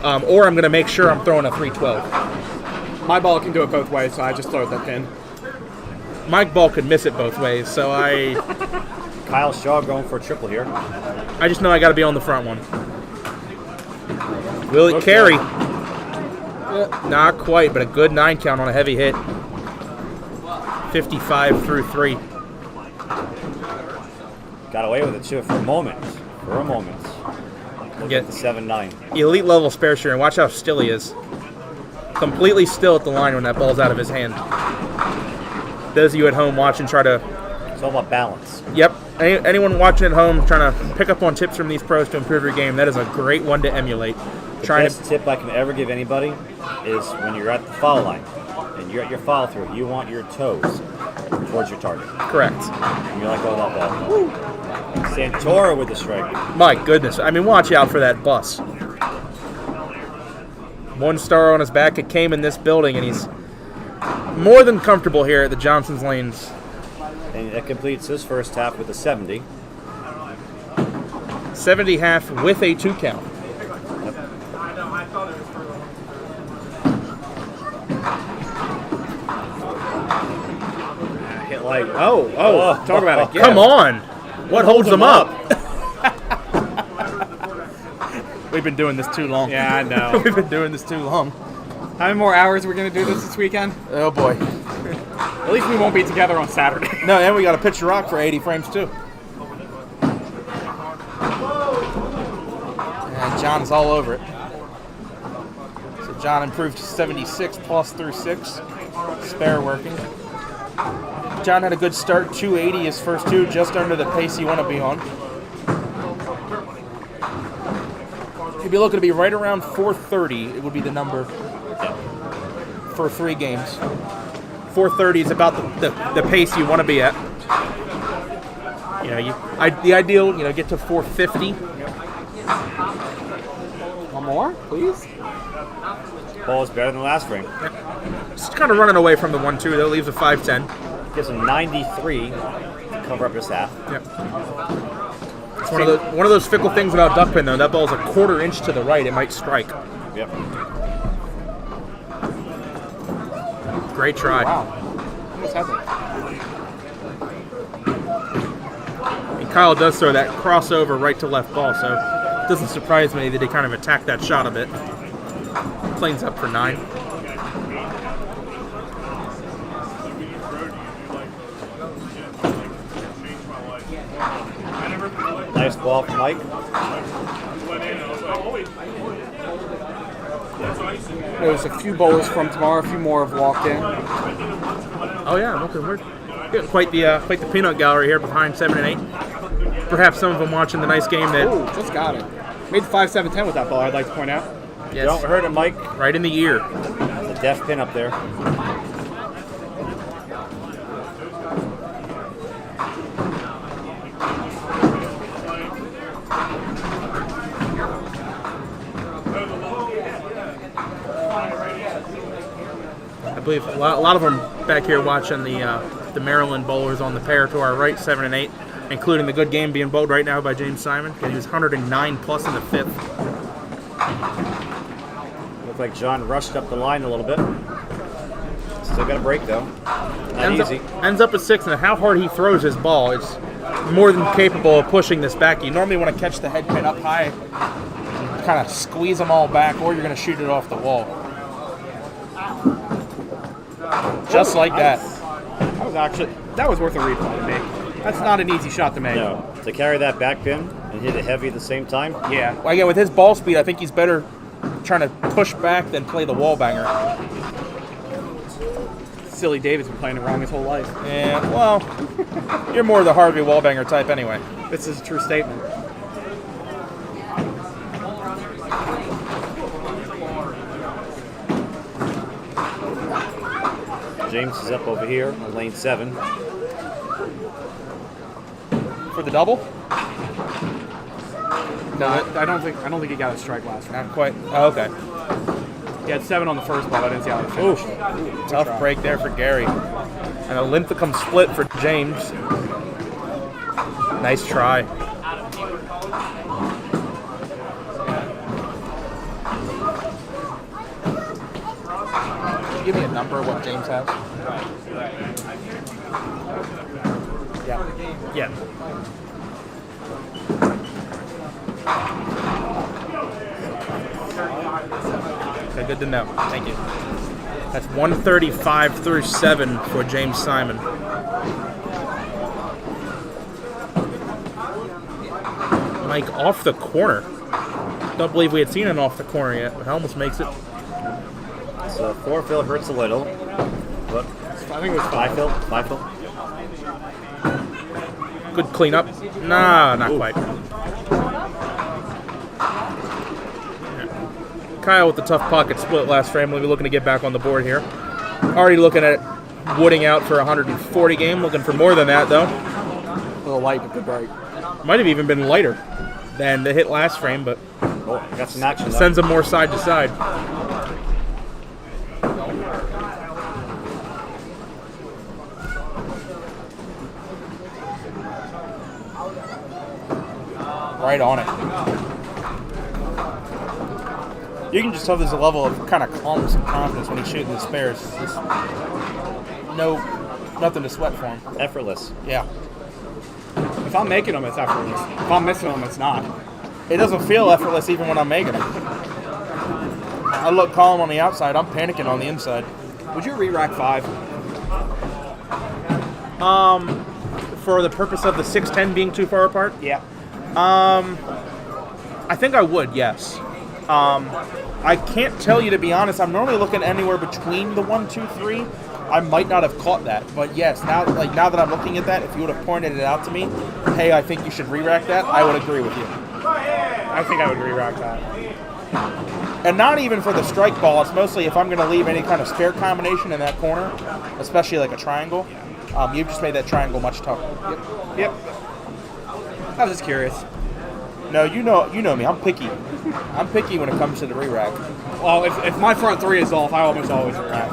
Or I'm going to make sure I'm throwing a 312. My ball can do it both ways, so I just throw that pin. My ball could miss it both ways, so I Kyle Shaw going for a triple here. just know I got to be on the front one. Will it Okay. carry? Not quite, but a good 9 count on a heavy hit. 55 through 3. Got away with it too for a moment. Look Yeah. at the 7-9. Elite level spare share, and watch how still he is. Completely still at the line when that ball's out of his hand. Those of you at home watching, try to. It's all about balance. Yep. Anyone watching at home trying to pick up on tips from these pros to improve your game, that is a great one to emulate. The Trying best tip I can ever give anybody is when you're at the foul line and you're at your follow through, you want your toes towards your target. Correct. And you're like, oh, that ball. Santoro with the strike. My goodness. I mean, watch out for that bus. 1 star on his back. It came in this building, and he's more than comfortable here at the Johnson's Lanes. And it completes his first half with a 70. 70 half with a 2 count. Hit like, talk about a gift. Come on. What holds them up? We've been doing this too long. Yeah, I know. We've been doing this too long. How many more hours are we going to do this weekend? Oh, boy. At least we won't be together on Saturday. No, and we got to pitch a rock for 80 frames, too. And John is all over it. So John improved to 76 plus through 6. Spare working. John had a good start, 280 his first 2, just under the pace you want to be on. You'd be looking to be right around 430, it would be the number for 3 games. 430 is about the pace you want to be at. You know, the ideal, get to 450. One more, please. Ball is better than the last frame. Just kind of running away from the 1-2, though, leaves a 5-10. Gives him 93 to cover up his half. Yep. It's one of those fickle things about duck pin, though. That ball's a 1/4 inch to the right. It might strike. Yep. Great try. Wow. Almost had that. And Kyle does throw that crossover right to left ball, so it doesn't surprise me that he kind of attacked that shot a bit. Plane's up for 9. Nice ball from Mike. There's a few bowlers from tomorrow. A few more have walked in. Oh yeah, we're getting quite the peanut gallery here behind 7 and 8. Perhaps some of them watching the nice game that. Oh, just got it. Made 5-7-10 with that ball, I'd like to point out. Yes, Don't hurt him, Mike. right in the ear. The deaf pin up there. I believe a lot of them back here watching the Maryland bowlers on the pair to our right, 7 and 8, including the good game being bowled right now by James Simon. He was 109 plus in the 5th. Looked like John rushed up the line a little bit. Still got a break though. Not easy. Ends up at 6, and how hard he throws his ball, it's more than capable of pushing this back. You normally want to catch the head pin up high, kind of squeeze them all back, or you're going to shoot it off the wall. Just like that. That was worth a replay to me. That's not an easy shot to make. No, to carry that back pin and hit it heavy at the same time. Yeah. Well, again, with his ball speed, I think he's better trying to push back than play the wall banger. Silly David's been playing it wrong his whole life. Yeah, well, you're more the Harvey wallbanger type anyway. This is a true statement. James is up over here on lane 7. For the double? No, I don't think he got a strike last round. Not quite. Oh, okay. He had 7 on the first ball. I didn't see how it finished. Tough break there for Gary. And a Linthicum split for James. Nice try. Can you give me a number of what James has? Yeah. Okay, good to know. Thank you. That's 135 through 7 for James Simon. Mike off the corner. Don't believe we had seen an off the corner yet, but almost makes it. So 4 fill hurts a little. But I think it was 5 5 fill. 5 fill. Good cleanup. Nah, not quite. Kyle with the tough pocket split last frame. We'll be looking to get back on the board here. Already looking at wooding out for 140 game. Looking for more than that, though. A little light, but good break. Might have even been lighter than the hit last frame, but Oh, got some action. sends them more side to side. Right on it. You can just tell there's a level of kind of calmness and confidence when he's shooting the spares. Just nothing to sweat for him. Effortless. Yeah. If I'm making them, it's effortless. If I'm missing them, it's not. It doesn't feel effortless even when I'm making them. I look calm on the outside. I'm panicking on the inside. Would you re-rack 5? For the purpose of the 610 being too far apart? Yeah. I think I would, yes. I can't tell you, to be honest. I'm normally looking anywhere between the 1, 2, 3. I might not have caught that, but yes, now that I'm looking at that, if you would have pointed it out to me, hey, I think you should re-rack that, I would agree with you. I think I would re-rack that. And not even for the strike ball. It's mostly if I'm going to leave any kind of spare combination in that corner, especially like a triangle. You've just made that triangle much tougher. Yep. I was just curious. No, you know me. I'm picky. I'm picky when it comes to the re-rack. Well, if my front 3 is off, I almost always re-rack.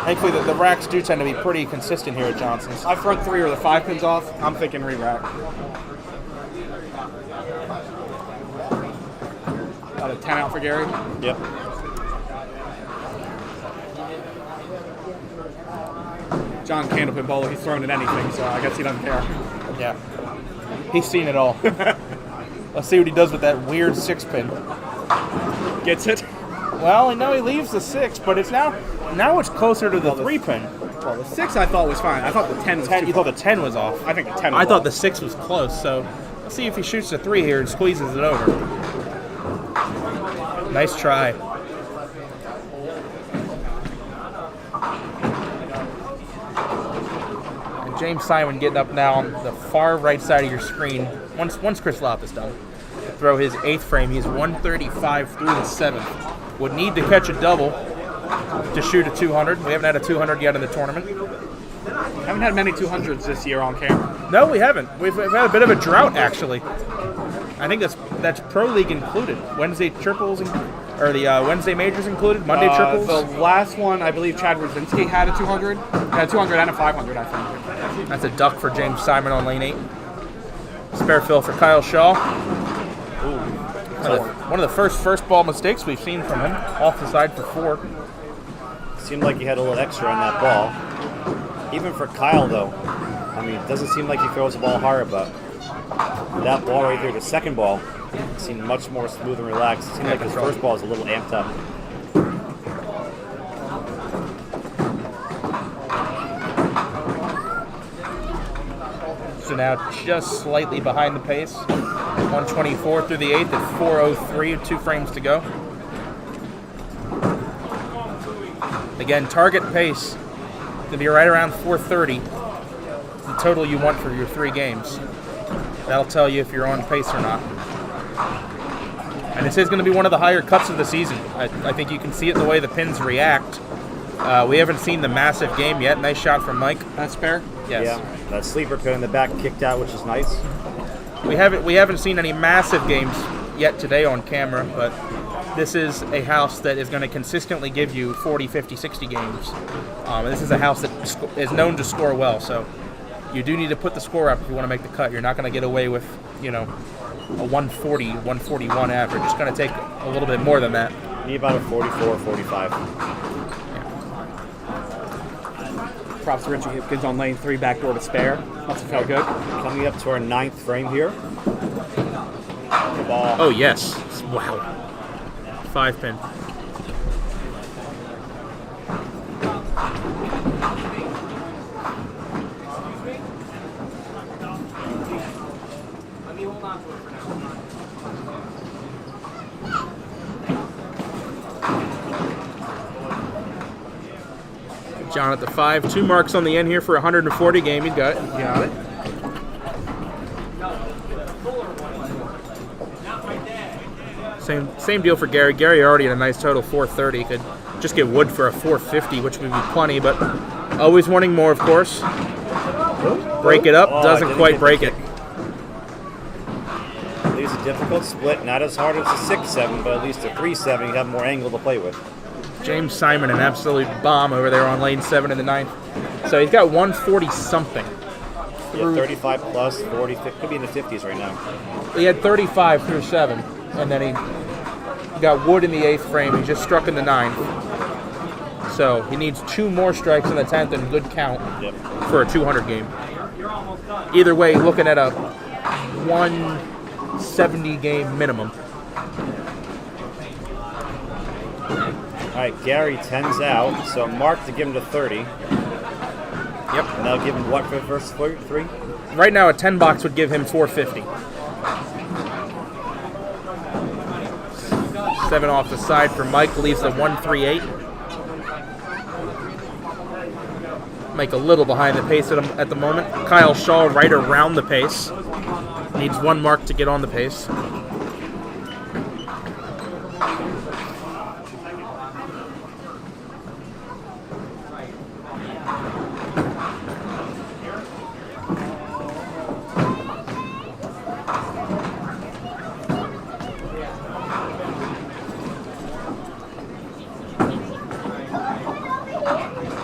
Thankfully, the racks do tend to be pretty consistent here at Johnson's. My front 3 are the 5 pins off. I'm thinking re-rack. About a 10 out for Gary. Yep. John Candlepin bowler, he's thrown at anything, so I guess he doesn't care. Yeah. He's seen it all. Let's see what he does with that weird 6-pin. Gets it? Well, no, he leaves the 6, but it's now it's closer to the 3-pin. Well, the 6 I thought was fine. I thought the 10 was You thought the 10 was off. I think the 10 was I thought off. the 6 was close, so let's see if he shoots the 3 here and squeezes it over. Nice try. And James Simon getting up now on the far right side of your screen. Once Chris Lopp is done, to throw his 8th frame. He's 135 through the 7th. Would need to catch a double to shoot a 200. We haven't had a 200 yet in the tournament. Haven't had many 200s this year on camera. No, we haven't. We've had a bit of a drought, actually. I think that's Pro League included. Wednesday triples, or the Wednesday majors included. Monday triples. The last one, I believe Chad Rosinski had a 200. Had a 200 and a 500, I think. That's a duck for James Simon on lane 8. Spare fill for Kyle Shaw. One of the first ball mistakes we've seen from him. Off the side for 4. Seemed like he had a little extra on that ball. Even for Kyle, though, I mean, it doesn't seem like he throws the ball hard, but that ball right there, the second ball, seemed much more smooth and relaxed. It seemed like his first ball was a little amped up. So now just slightly behind the pace. 124 through the 8th at 4:03, 2 frames to go. Again, target pace to be right around 430. The total you want for your 3 games. That'll tell you if you're on pace or not. And this is going to be one of the higher cuts of the season. I think you can see it in the way the pins react. We haven't seen the massive game yet. Nice shot from Mike. That's spare? Yes. Yeah, that sleeper pin in the back kicked out, which is nice. We haven't seen any massive games yet today on camera, but this is a house that is going to consistently give you 40, 50, 60 games. This is a house that is known to score well, so you do need to put the score up if you want to make the cut. You're not going to get away with, a 140, 141 average. It's going to take a little bit more than that. Need about a 44, 45. Props to Richie Hipkins on lane 3, backdoor to spare. Must have felt good. Coming up to our 9th frame here. The ball. Oh, yes. Wow. 5-pin. Let me hold on to it for now. John at the 5. 2 marks on the end here for 140 game. You got it. Got it. Same deal for Gary. Gary already had a nice total 430. Could just get wood for a 450, which would be plenty, but always wanting more, of course. Break it up. Doesn't didn't quite get the break kick. it. Leaves a difficult split. Not as hard as a 6-7, but at least a 3-7. You have more angle to play with. James Simon, an absolute bomb over there on lane 7 in the 9th. So he's got 140-something. Yeah, 35 plus, 40, 50, could be in the 50s right now. He had 35 through 7, and then he got wood in the 8th frame. He just struck in the 9th. So he needs 2 more strikes in the 10th and good count for a 200 game. Either way, looking at a 170 game minimum. All right, Gary 10's out, so Mark to give him to 30. Yep. And that'll give him what for the first 3? Right now, a 10 box would give him 450. 7 off the side for Mike leaves the 138. Mike a little behind the pace at the moment. Kyle Shaw right around the pace. Needs 1 mark to get on the pace.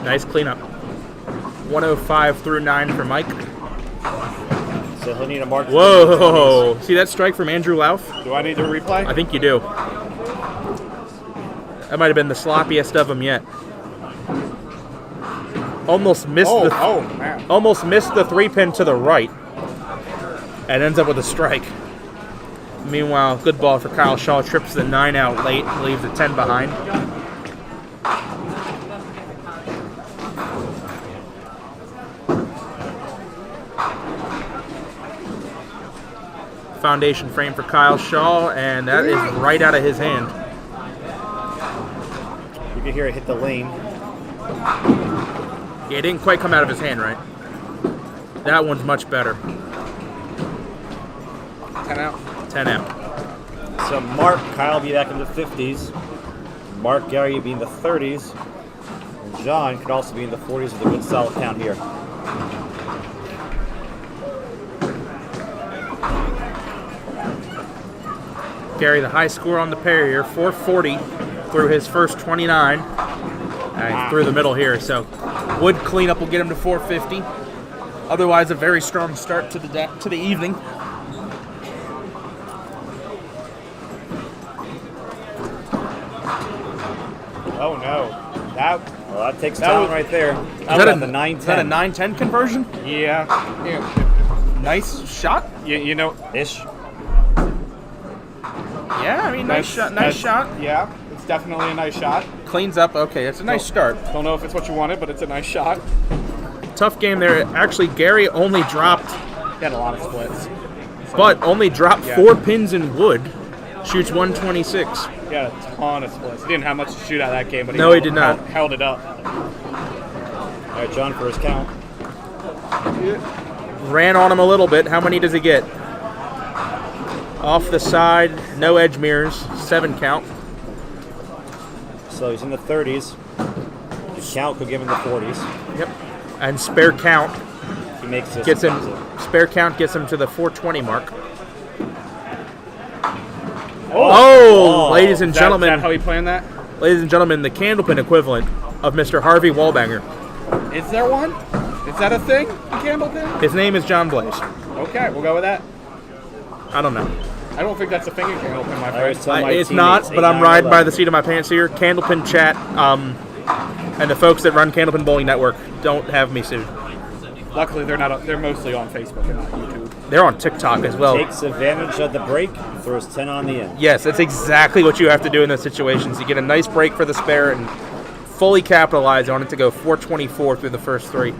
Nice cleanup. 105 through 9 for Mike. So he'll need a mark. Whoa! See that strike from Andrew Lauf? Do I need to replay? I think you do. That might have been the sloppiest of them yet. Almost missed man. almost missed the 3-pin to the right, and ends up with a strike. Meanwhile, good ball for Kyle Shaw. Trips the 9 out late, leaves the 10 behind. Foundation frame for Kyle Shaw, and that is right out of his hand. You can hear it hit the lane. Yeah, it didn't quite come out of his hand, right? That one's much better. 10 out. 10 out. So Mark, Kyle will be back in the 50s. Mark, Gary will be in the 30s. And John could also be in the 40s with a good solid count here. Gary, the high score on the pair here, 440 through his first 29. Through the middle here, so wood cleanup will get him to 450. Otherwise, a very strong start to the evening. Oh no. That takes talent right there. Is that a the 9-10. Is that a 9-10 conversion? Yeah. Nice shot. You know. Ish. Yeah, I mean, nice shot. Nice shot. Yeah, it's definitely a nice shot. Cleans up. Okay, it's a nice start. Don't know if it's what you wanted, but it's a nice shot. Tough game there. Actually, Gary only dropped, He had a lot of splits. but only dropped 4 pins in wood. Shoots 126. He had a ton of splits. He didn't have much to shoot out of that game, but No, he did not. Held it up. All right, John for his count. Ran on him a little bit. How many does he get? Off the side, no edge mirrors, 7 count. So he's in the 30s. His count could give him the 40s. Yep. And spare count He makes this. gets him. Spare count gets him to the 420 mark. Oh, ladies and Is gentlemen, that how he planned that? ladies and gentlemen, the candlepin equivalent of Mr. Harvey Wallbanger. Is there one? Is that a thing? The Candlepin? His name is John Blaze. Okay, we'll go with that. I don't know. I don't think that's a thing in Candlepin, my I always friend. tell my It's teammates, not, but I'm 8, 9, riding by 11. the seat of my pants here. Candlepin chat, and the folks that run Candlepin Bowling Network don't have me sued. Luckily, they're not. They're mostly on Facebook and not YouTube. They're on TikTok as well. Takes advantage of the break, throws 10 on the end. Yes, that's exactly what you have to do in those situations. You get a nice break for the spare and fully capitalize on it to go 424 through the first 3.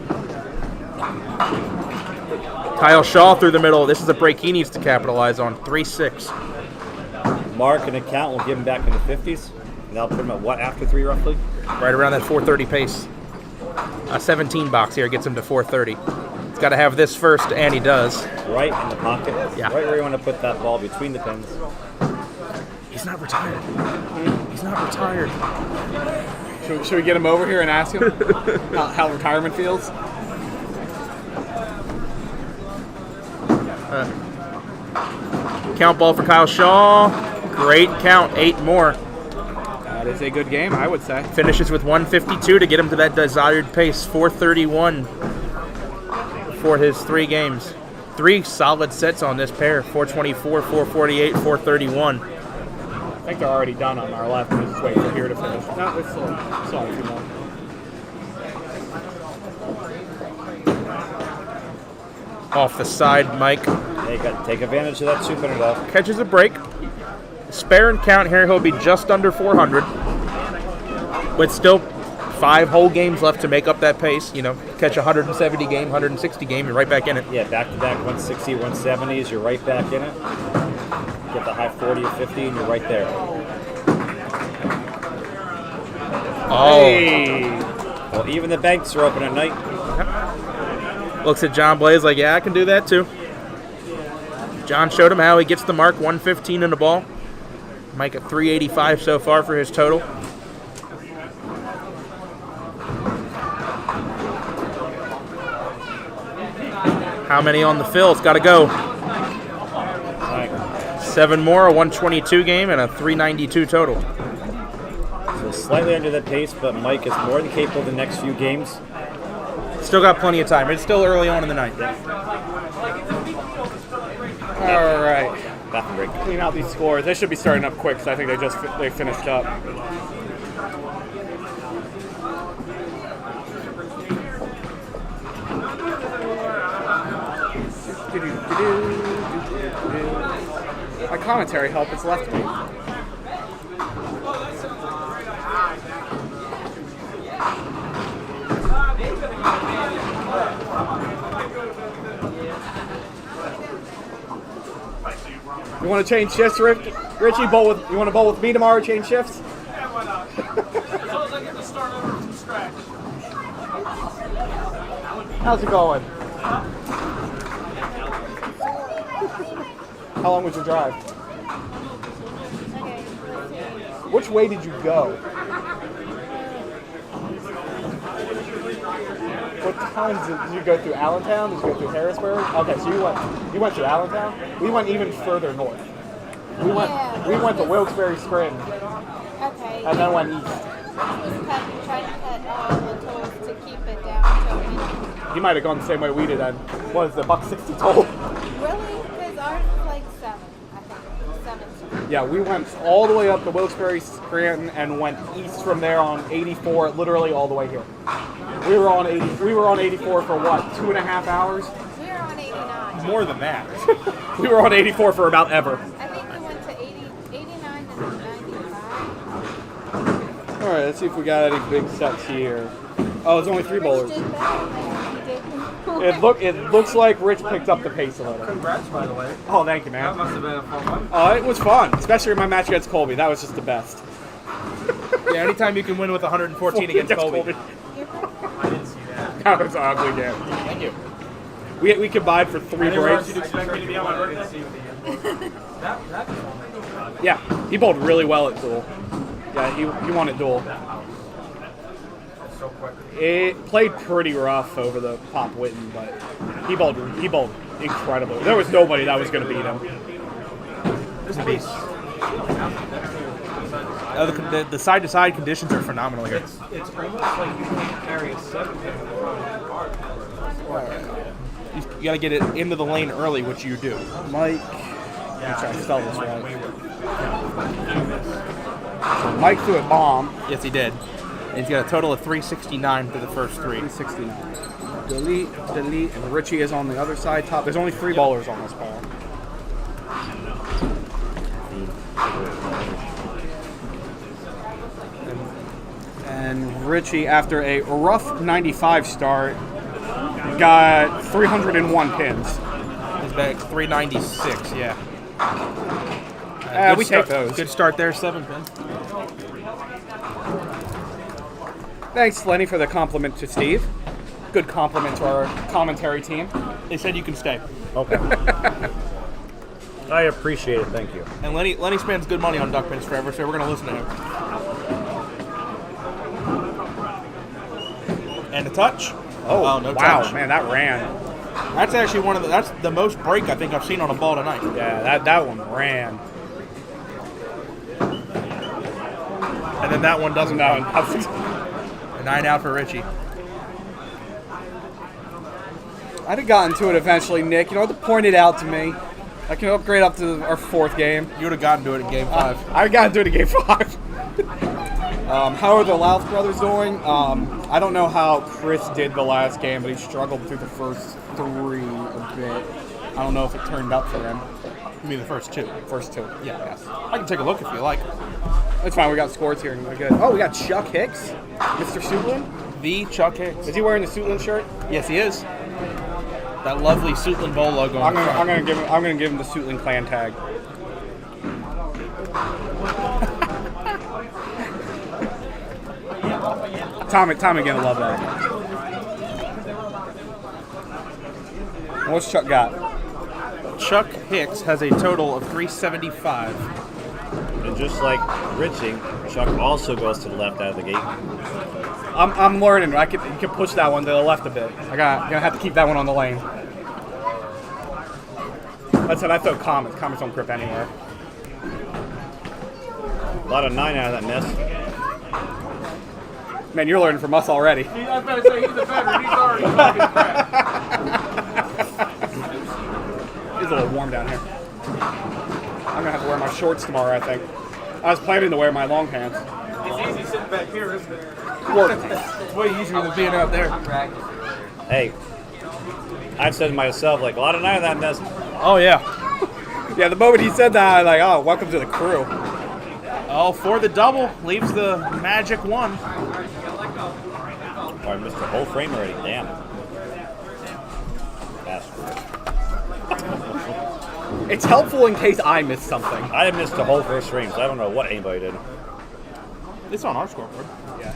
Kyle Shaw through the middle. This is a break he needs to capitalize on. 3-6. Mark and account will give him back in the 50s. And that'll put him at what, after 3 roughly? Right around that 430 pace. A 17 box here gets him to 430. He's got to have this first, and he does. Right in the pocket. Yeah. Right where you want to put that ball between the pins. He's not retired. He's not retired. Should we get him over here and ask him how retirement feels? Count ball for Kyle Shaw. Great count. 8 more. That is a good game, I would say. Finishes with 152 to get him to that desired pace. 431 for his 3 games. 3 solid sets on this pair. 424, 448, 431. I think they're already done on our left. We'll just wait for here to finish. No, it's still a few more. Off the side, Mike They got to take advantage of that 2-pinner though. catches a break. Spare and count here, he'll be just under 400. With still 5 whole games left to make up that pace. You know, catch a 170 game, 160 game, you're right back in it. Yeah, back-to-back 160, 170s, you're right back in it. Get the high 40 or 50 and you're right there. Oh, Hey! Well, even the banks are open at night. looks at John Blaze like, yeah, I can do that too. John showed him how he gets the mark, 115 in the ball. Mike at 385 so far for his total. How many on the fill? It's got to go. 7 more, a 122 game, and a 392 total. So slightly under the pace, but Mike is more than capable the next few games. Still got plenty of time. It's still early on in the night. All right. Bathroom break. Clean out these scores. They should be starting up quick because I think they finished up. My commentary help has left me. You want to change shifts, Richie? You want to bowl with me tomorrow? Change shifts? Yeah, why not? As long as I get to start over from scratch. How's it going? How long was your drive? Which way did you go? What times did you go through Allentown? Did you go through Harrisburg? Okay, so you went through Allentown. We went even further north. We went to Wilkes-Barre Scranton Okay. and then went east. Trying to cut all the tolls to keep it down to You might have gone the same way we did then. What is the $1.60 toll? really, because ours is like 7, I think. 7. Yeah, we went all the way up to Wilkes-Barre Scranton and went east from there on 84, literally all the way here. We were on 84 for what, 2.5 hours? We were on 89. More than that. We were on 84 for about ever. I think we went to 89 and 95. All right, let's see if we got any big sets here. Oh, it's only 3 bowlers. Did better than we did. It looks like Rich picked up the pace a little. Congrats, by the way. Oh, thank you, That man. must have been a fun one. Oh, it was fun, especially in my match against Colby. That was just the best. Yeah, anytime you can win with 114 against Colby. I didn't see that. That was an ugly game. Thank you. We combined for 3 breaks. You'd expect me to be on my birthday? Yeah, he bowled really well at duel. Yeah, he won at duel. It played pretty rough over the Pop Witten, but he bowled incredible. There was nobody that was going to beat him. There's a beast. The side-to-side conditions are phenomenal here. It's almost like you can carry a 7-pin. You got to get it into the lane early, which you do. Mike, I'm trying to spell this right. So Mike threw a bomb. Yes, he did. And he's got a total of 369 through the first 3. 369. Delete, and Richie is on the other side top. There's only 3 bowlers on this ball. And Richie, after a rough 95 start, got 301 pins. He's back 396, yeah. We take those. Good start there, 7 pin. Thanks, Lenny, for the compliment to Steve. Good compliment to our commentary team. They said you can stay. Okay. I appreciate it. Thank you. And Lenny spends good money on duck pins forever, so we're going to listen to him. And a touch. Oh, no wow, touch. man, that ran. That's actually that's the most break I think I've seen on a ball tonight. Yeah, that one ran. And then that one doesn't That count. one. A 9 out for Richie. I'd have gotten to it eventually, Nick. You know, to point it out to me. I can upgrade up to our 4th game. You would have gotten to it in game 5. I got to do it in game 5. How are the Louth brothers doing? I don't know how Chris did the last game, but he struggled through the first 3 a bit. I don't know if it turned up for him. You mean the first 2? First 2. Yeah. Yes. I can take a look if you like. That's fine. We got scores here, and we're good. Oh, we got Chuck Hicks, Mr. Suitland. The Chuck Hicks. Is he wearing the Suitland shirt? Yes, he is. That lovely Suitland Bowl logo on the front. I'm gonna give him the Suitland clan tag. Tom again, I love that. And what's Chuck got? Chuck Hicks has a total of 375. And just like Richie, Chuck also goes to the left out of the gate. I'm learning. You can push that one to the left a bit. Gonna have to keep that one on the lane. That's it. I throw comets. Comets don't grip anywhere. A lot of 9 out of that miss. Man, you're learning from us already. I was about to say, he's a veteran. He's already talking crap. It's a little warm down here. I'm gonna have to wear my shorts tomorrow, I think. I was planning to wear my long pants. It's easy sitting back here, isn't it? It's way easier than being out there. Hey, I've said to myself, like, a lot of 9 of that miss. Oh, yeah. Yeah, the moment he said that, I was like, oh, welcome to the crew. Oh, for the double. Leaves the magic 1. Oh, I missed the whole frame already. Damn. Bastard. It's helpful in case I miss something. I missed the whole first frame, so I don't know what anybody did. It's on our scoreboard. Yeah.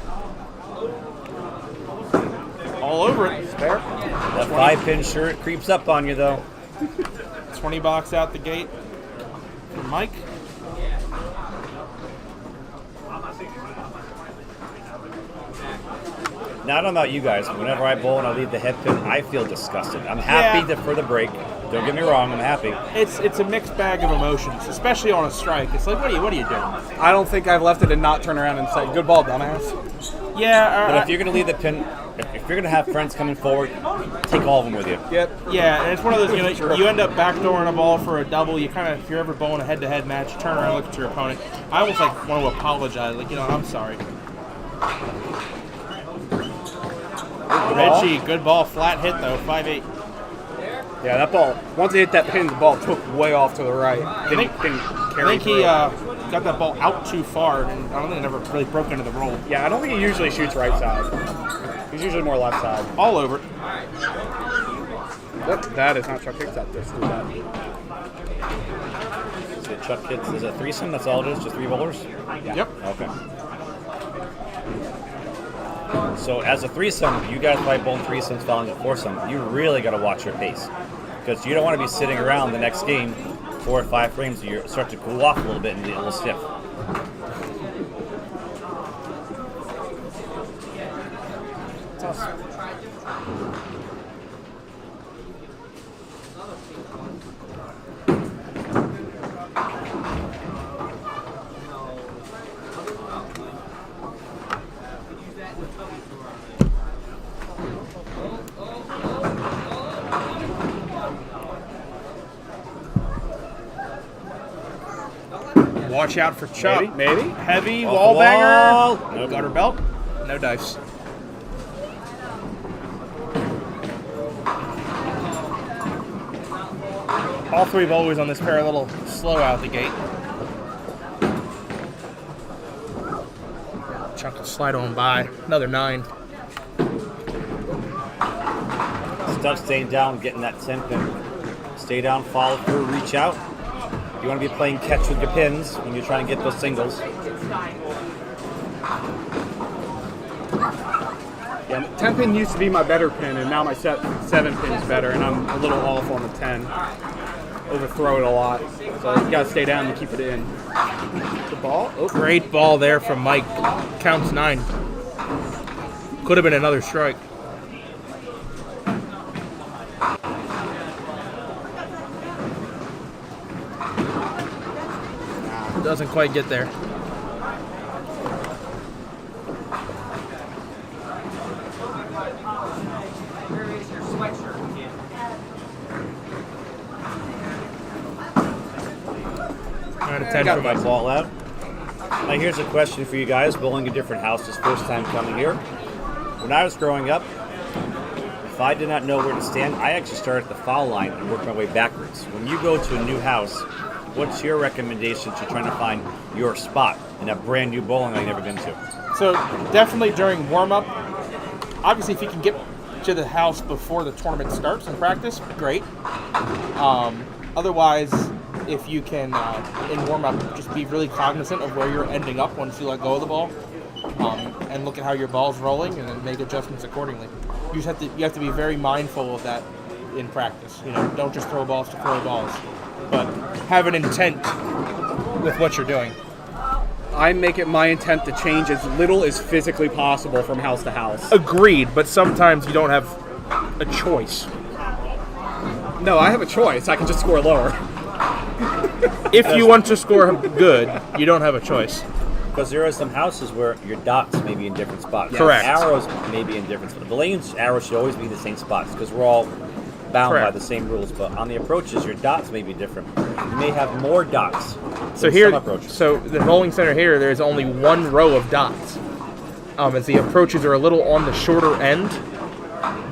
All over it. Fair? That 5-pin shirt creeps up on you, though. 20 bucks out the gate for Mike. Now, I don't know about you guys. Whenever I bowl and I leave the head pin, I feel disgusted. I'm happy for the break. Don't get me wrong, I'm happy. It's a mixed bag of emotions, especially on a strike. It's like, what are you doing? I don't think I've left it and not turn around and say, good ball, dumbass. Yeah. But if you're going to leave the pin, if you're going to have friends coming forward, take all of them with you. Yep. Yeah, and it's one of those, you end up backdooring a ball for a double. You kind of, if you're ever bowling a head-to-head match, turn around and look at your opponent. I almost want to apologize, I'm sorry. Richie, good ball, flat hit though, 5-8. Yeah, that ball, once it hit that pin, the ball took way off to the right. I think he got that ball out too far, and I don't think it ever really broke into the roll. Yeah, I don't think he usually shoots right side. He's usually more left side. All over it. That is not Chuck Hicks out there. Screw that. Is it Chuck Hicks? Is it threesome? That's all it is? Just 3 bowlers? Yep. Okay. So as a threesome, you guys play both threesomes following a foursome. You really got to watch your pace, because you don't want to be sitting around the next game 4 or 5 frames. You start to cool off a little bit and get a little stiff. It's awesome. Watch out for Chuck. Maybe. Heavy Off wall the banger. wall. Nope. Gutter belt. No dice. All 3 bowlers on this pair are a little slow out the gate. Chuck will slide on by. Another 9. Stuff staying down, getting that 10 pin. Stay down, follow through, reach out. You want to be playing catch with your pins when you're trying to get those singles. Yeah, 10 pin used to be my better pin, and now my 7 pin's better, and I'm a little off on the 10. Overthrow it a lot, so you gotta stay down and keep it in. The ball? Oh, Great ball there from Mike. Counts 9. Could have been another strike. Doesn't quite get there. Where is your sweatshirt, kid? Out of 10 Got for my Mike. ball out. Now here's a question for you guys. Bowling in different houses, first time coming here. When I was growing up, if I did not know where to stand, I actually started at the foul line and worked my way backwards. When you go to a new house, what's your recommendation to trying to find your spot in a brand new bowling I've never been to? So definitely during warm-up, obviously if you can get to the house before the tournament starts and practice, great. Otherwise, if you can, in warm-up, just be really cognizant of where you're ending up once you let go of the ball, and look at how your ball's rolling and then make adjustments accordingly. You have to be very mindful of that in practice. You know, don't just throw balls to throw balls, but have an intent with what you're doing. I make it my intent to change as little as physically possible from house to house. Agreed, but sometimes you don't have a choice. No, I have a choice. I can just score lower. If you want to score good, you don't have a choice. Because there are some houses where your dots may be in different spots. Correct. Arrows may be in different spots. The lanes, arrows should always be in the same spots because we're all bound by Correct. the same rules. But on the approaches, your dots may be different. You may have more dots. So in here, some approaches. so the bowling center here, there's only one row of dots, as the approaches are a little on the shorter end.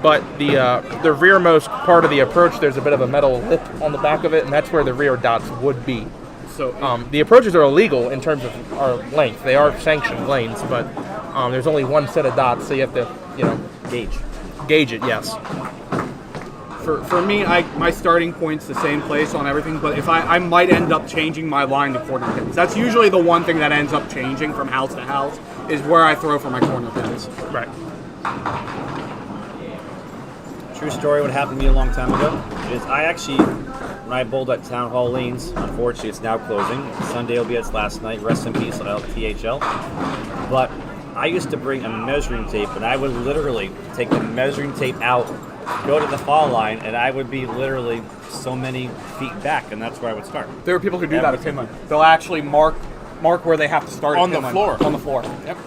But the rearmost part of the approach, there's a bit of a metal lip on the back of it, and that's where the rear dots would be. So The approaches are illegal in terms of our length. They are sanctioned lanes, but there's only one set of dots, so you have to, gauge it. Yes. for me, my starting point's the same place on everything, but if I might end up changing my line to corner pins. That's usually the one thing that ends up changing from house to house is where I throw for my corner pins. Right. True story, what happened to me a long time ago is I actually, when I bowled at Town Hall Lanes, unfortunately it's now closing. Sunday will be its last night. Rest in peace, THL. But I used to bring a measuring tape, and I would literally take the measuring tape out, go to the foul line, and I would be literally so many feet back, and that's where I would start. There are people who do that at Pinland. They'll actually mark where they have to start On at the Pinland. floor. On the floor. Yep.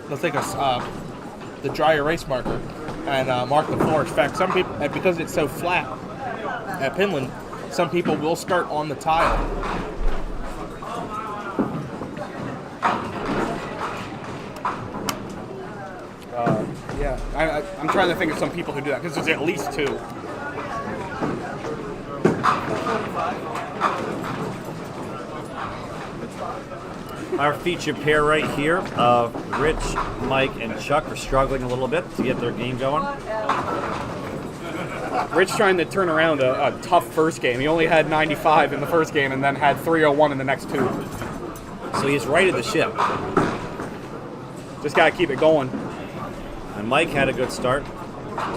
They'll take the dry erase marker and mark the floor. In fact, some people, and because it's so flat at Pinland, some people will start on the tile. Yeah, I'm trying to think of some people who do that because there's at least two. Our featured pair right here, Rich, Mike, and Chuck are struggling a little bit to get their game going. Rich trying to turn around a tough first game. He only had 95 in the first game and then had 301 in the next two. So he's righted the ship. Just got to keep it going. And Mike had a good start.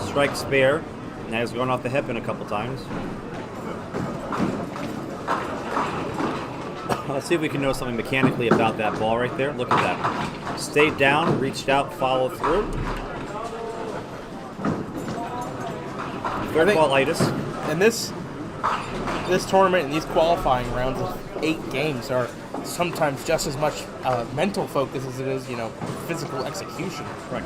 Strike spare. Now he's going off the hip in a couple times. Let's see if we can know something mechanically about that ball right there. Look at that. Stayed down, reached out, followed through. Third ballitis. And this tournament and these qualifying rounds of 8 games are sometimes just as much mental focus as it is, physical execution. Right.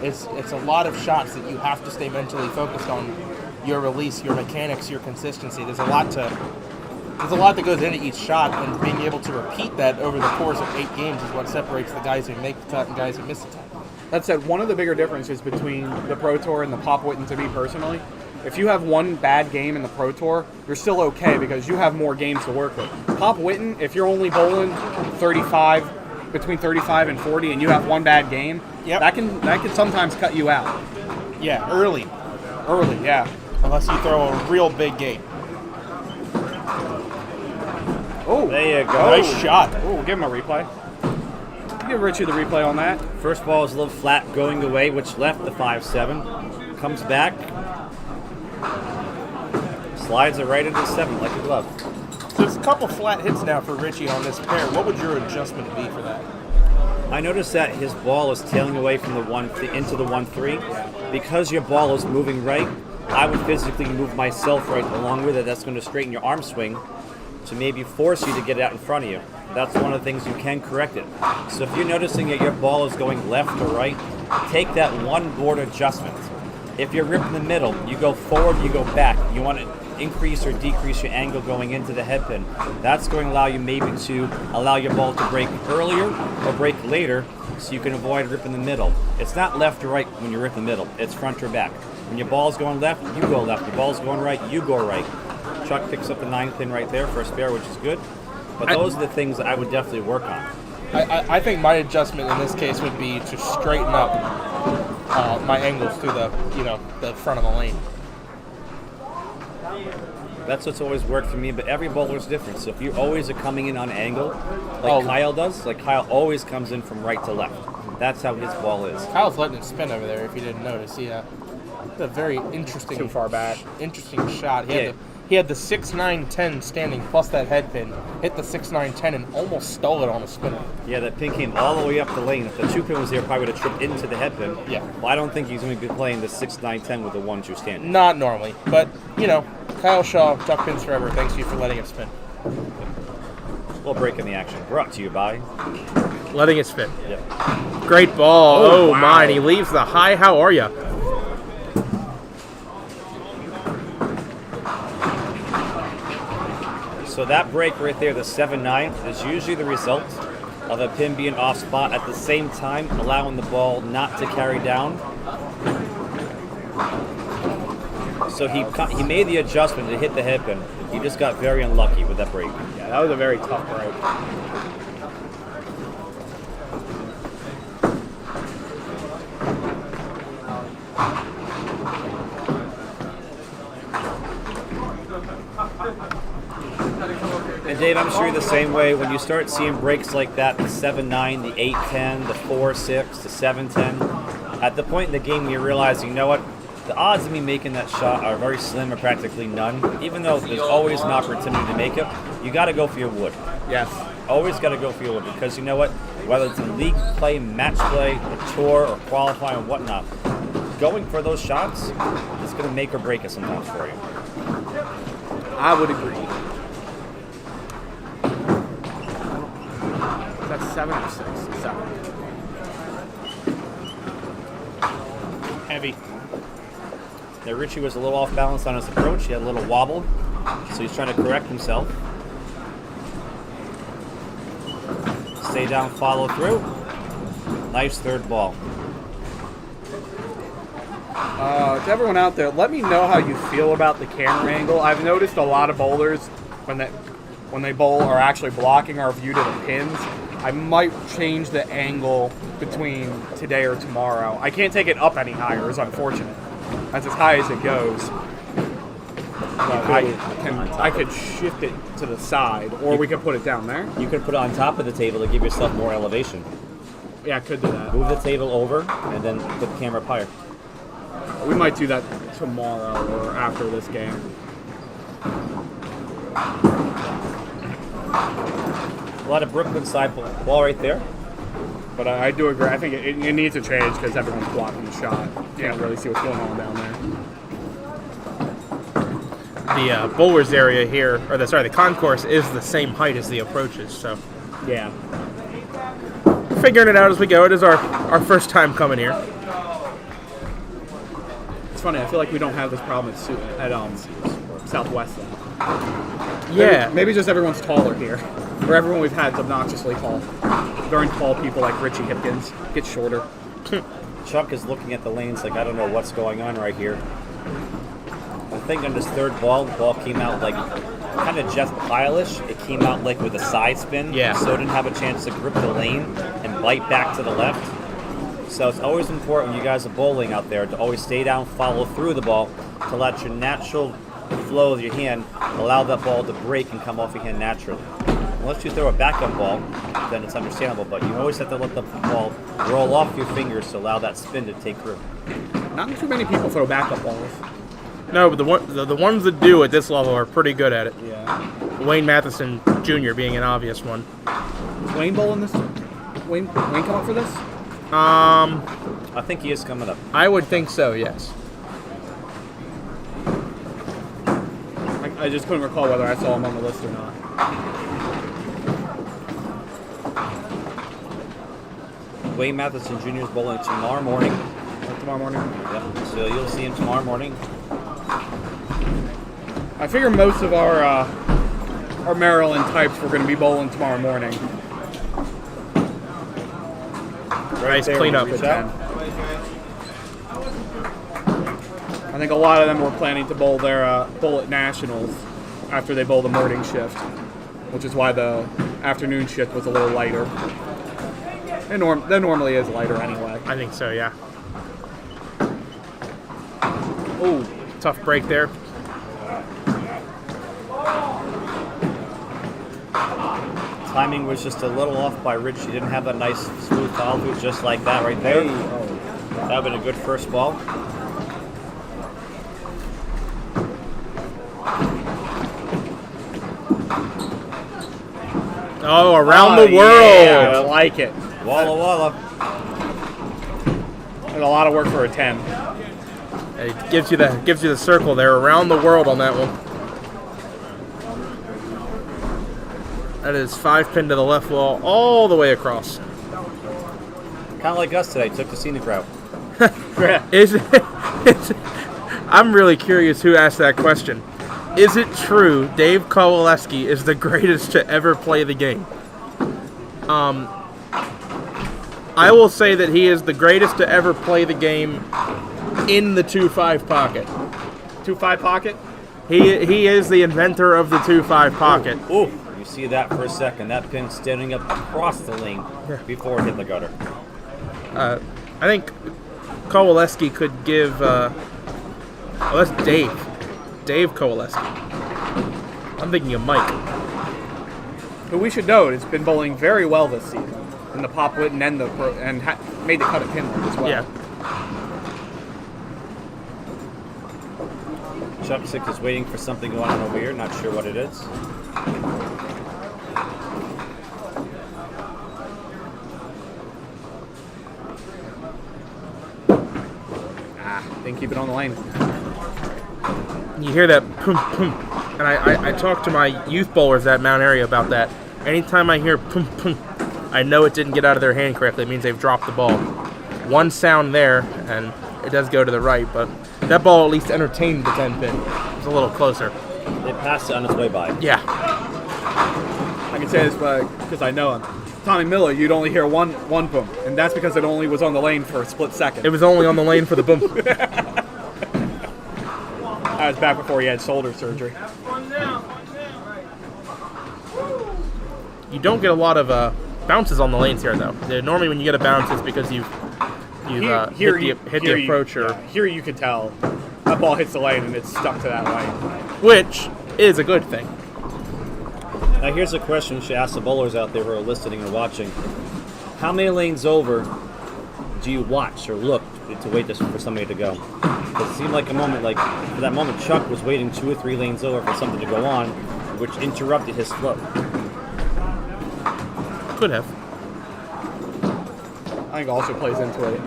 It's a lot of shots that you have to stay mentally focused on. Your release, your mechanics, your consistency. There's a lot that goes into each shot, and being able to repeat that over the course of 8 games is what separates the guys who make the cut and guys who miss the cut. That said, one of the bigger differences between the Pro Tour and the Pop Witten, to me personally, if you have one bad game in the Pro Tour, you're still okay because you have more games to work with. Pop Witten, if you're only bowling between 35 and 40, and you have one bad game, that can sometimes cut you out. Yeah, early, yeah. Unless you throw a real big game. Oh, There you go. Nice shot. Oh, give him a replay. give Richie the replay on that. First ball is a little flat going away, which left the 5-7. Comes back. Slides it right into 7 like a glove. So there's a couple flat hits now for Richie on this pair. What would your adjustment be for that? I noticed that his ball is tailing away from the into the 1-3. Because your ball is moving right, I would physically move myself right along with it. That's going to straighten your arm swing to maybe force you to get it out in front of you. That's one of the things you can correct it. So if you're noticing that your ball is going left or right, take that one board adjustment. If you're ripping the middle, you go forward, you go back. You want to increase or decrease your angle going into the head pin. That's going to allow you maybe to allow your ball to break earlier or break later so you can avoid ripping the middle. It's not left or right when you rip the middle. It's front or back. When your ball's going left, you go left. Your ball's going right, you go right. Chuck picks up the 9 pin right there for a spare, which is good. But those are the things that I would definitely work on. I think my adjustment in this case would be to straighten up my angles to the front of the lane. That's what's always worked for me, but every bowler's different. So if you always are coming in on an angle, like Kyle does, like Kyle always comes in from right to left. That's how his ball is. Kyle's letting it spin over there if you didn't notice. Yeah. It's a very interesting, Too far back. Interesting shot. He had the 6-9-10 standing plus that head pin, hit the 6-9-10 and almost stole it on a spinner. Yeah, that pin came all the way up the lane. If the 2 pin was there, probably would have tripped into the head pin. Yeah. Well, I don't think he's going to be playing the 6-9-10 with the 1-2 standing. Not normally, but Kyle Shaw, Duck Pins Forever. Thanks to you for letting it spin. We'll break in the action. Brought to you by. Letting it spin. Yep. Great ball. Oh, wow. Mine. He leaves the high. How are you? So that break right there, the 7-9, is usually the result of a pin being off spot at the same time, allowing the ball not to carry down. So he made the adjustment to hit the head pin. He just got very unlucky with that break. Yeah, that was a very tough break. And Dave, I'm sure you're the same way. When you start seeing breaks like that, the 7-9, the 8-10, the 4-6, the 7-10, at the point in the game where you realize, you know what, the odds of me making that shot are very slim or practically none. Even though there's always an opportunity to make it, you got to go for your wood. Yes. Always got to go for your wood because you know what, whether it's in league play, match play, a tour, or qualifying or whatnot, going for those shots is going to make or break it sometimes for you. I would agree. That's 7 or 6? 7. Heavy. Now Richie was a little off balance on his approach. He had a little wobble, so he's trying to correct himself. Stay down, follow through. Nice third ball. To everyone out there, let me know how you feel about the camera angle. I've noticed a lot of bowlers, when they bowl, are actually blocking our view to the pins. I might change the angle between today or tomorrow. I can't take it up any higher, it's unfortunate. That's as high as it goes. But I could shift it to the side, or we could put it down there. You could put it on top of the table to give yourself more elevation. Yeah, I could do that. Move the table over and then put the camera up higher. We might do that tomorrow or after this game. A lot of Brooklyn side ball right there. But I do agree. I think it needs to change because everyone's blocking the shot. You can't really see what's going on down there. The bowlers area here, the concourse is the same height as the approaches. So Yeah. figuring it out as we go. It is our first time coming here. It's funny. I feel like we don't have this problem at Southwest then. Yeah. Maybe just everyone's taller here. Or everyone we've had is obnoxiously tall. Very tall people like Richie Hipkins get shorter. Chuck is looking at the lanes like, I don't know what's going on right here. I think on this third ball, the ball came out like kind of Jeff Pyle-ish. It came out like with a side spin. Yeah. So it didn't have a chance to grip the lane and bite back to the left. So it's always important when you guys are bowling out there to always stay down, follow through the ball, to let your natural flow of your hand allow that ball to break and come off your hand naturally. unless you throw a backup ball, then it's understandable. But you always have to let the ball roll off your fingers to allow that spin to take root. Not too many people throw backup balls. No, but the ones that do at this level are pretty good at it. Yeah. Wayne Matheson Jr. being an obvious one. Is Wayne bowling this? Wayne come up for this? I think he is coming up. I would think so, yes. I just couldn't recall whether I saw him on the list or not. Wayne Matheson Jr. is bowling tomorrow morning. Tomorrow morning. Yep. So you'll see him tomorrow morning. I figure most of our Maryland types were going to be bowling tomorrow morning. Nice They cleanup. were reach out. I think a lot of them were planning to bowl their bowl at Nationals after they bowl the morning shift, which is why the afternoon shift was a little lighter. That normally is lighter anyway. I think so, yeah. Oh, Tough break there. Timing was just a little off by Rich. He didn't have that nice smooth follow through just like that right there. That would have been a good first ball. Oh, around the world. Yeah, I like it. Walla Walla. There's a lot of work for a 10. It gives you the circle there around the world on that one. That is 5-pin to the left wall all the way across. Kind of like us today. Took the scenic route. I'm really curious who asked that question. Is it true Dave Kowaleski is the greatest to ever play the game? I will say that he is the greatest to ever play the game in the 2-5 pocket. 2-5 pocket? He is the inventor of the 2-5 pocket. Ooh, you see that for a second. That pin standing up across the lane before it hit the gutter. I think Kowaleski could give... that's Dave. Dave Kowaleski. I'm thinking of Mike. Who we should note has been bowling very well this season in the Pop Witten and made the cut at Pinland as well. Yeah. Chuck Six is waiting for something going on over here. Not sure what it is. Didn't keep it on the lane. You hear that poom poom, and I talk to my youth bowlers at Mount Airy about that. Anytime I hear poom poom, I know it didn't get out of their hand correctly. It means they've dropped the ball. One sound there, and it does go to the right, but that ball at least entertained the 10-pin. It was a little closer. It passed it on its way by. Yeah. I can say this because I know him. Tommy Miller, you'd only hear one boom, and that's because it only was on the lane for a split second. It was only on the lane for the boom. That was back before he had shoulder surgery. You don't get a lot of bounces on the lanes here, though. Normally when you get a bounce, it's because you've hit the approach. Here you can tell that ball hits the lane and it's stuck to that lane. Which is a good thing. Now here's a question we should ask the bowlers out there who are listening and watching. How many lanes over do you watch or look to wait for somebody to go? It seemed like a moment, like for that moment Chuck was waiting 2 or 3 lanes over for something to go on, which interrupted his flow. Could have. I think it also plays into it.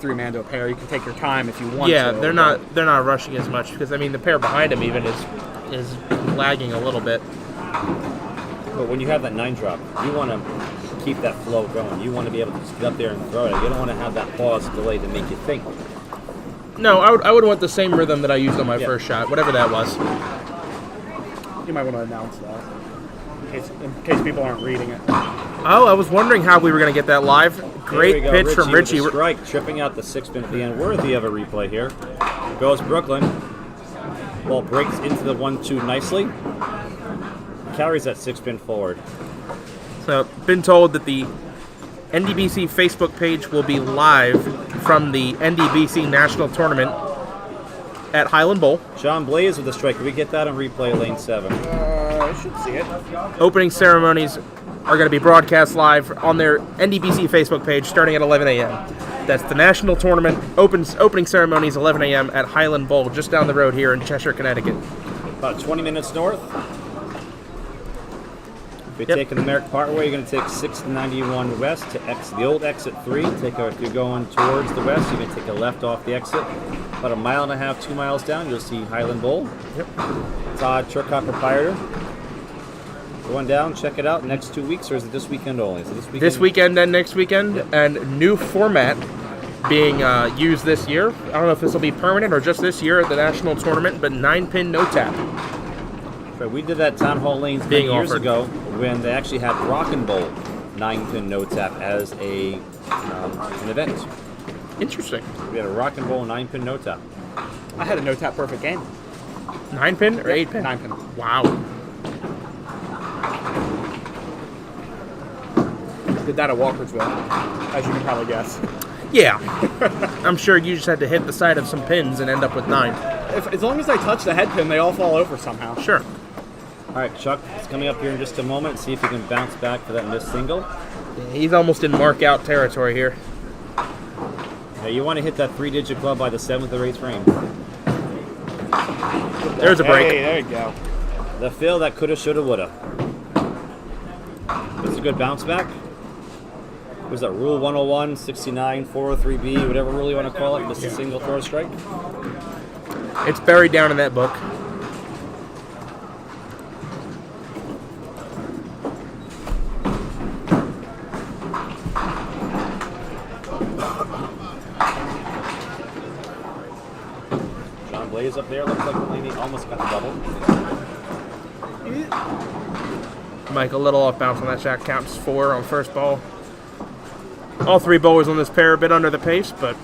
Three-man to a pair. You can take your time if you want to. Yeah, they're not rushing as much because I mean the pair behind him even is lagging a little bit. But when you have that 9 drop, you want to keep that flow going. You want to be able to just get up there and throw it. You don't want to have that pause delay to make you think. No, I would want the same rhythm that I used on my first shot, whatever that was. You might want to announce that in case people aren't reading it. Oh, I was wondering how we were going to get that live. Great pitch from Richie. With a strike, tripping out the 6-pin at the end. Worthy of a replay here. Goes Brooklyn. Ball breaks into the 1-2 nicely. Carries that 6-pin forward. So, been told that the NDBC Facebook page will be live from the NDBC National Tournament at Highland Bowl. John Blaze with a strike. Can we get that on replay, lane 7? I should see it. Opening ceremonies are going to be broadcast live on their NDBC Facebook page starting at 11 a.m. That's the national tournament opening ceremonies 11 a.m. at Highland Bowl, just down the road here in Cheshire, Connecticut. About 20 minutes north. If you're taking the Merrick Parkway, you're going to take 691 west to the old exit 3. If you're going towards the west, you're going to take a left off the exit. About 1.5 miles, 2 miles down, you'll see Highland Bowl. Yep. Todd Turcotte, proprietor. Going down, check it out. Next 2 weeks, or is it this weekend only? Is it this weekend and next weekend, Yep. and new format being used this year. I don't know if this will be permanent or just this year at the national tournament, but 9-pin no tap. Right, we did that Town Hall Lanes many years ago when they actually had Rock and Bowl 9-pin no tap as an event. Interesting. We had a Rock and Bowl 9-pin no tap. I had a no tap perfect game. 9-pin or 8-pin? 9-pin. Wow. Did that at Walkersville, as you can probably guess. Yeah. I'm sure you just had to hit the side of some pins and end up with 9. As long as I touch the head pin, they all fall over somehow. Sure. All right, Chuck, it's coming up here in just a moment. See if you can bounce back for that missed single. Yeah, he's almost in mark out territory here. Now, you want to hit that 3-digit club by the 7th or 8th frame. There's a break. Hey, there you go. The fill that coulda, shoulda, woulda. It's a good bounce back. What is that, Rule 101, 69, 403B, whatever rule you want to call it, just a single throw strike? It's buried down in that book. John Blaze up there, looks like Mulaney almost got the double. Mike, a little off bounce on that shot. Counts 4 on first ball. All 3 bowlers on this pair a bit under the pace, but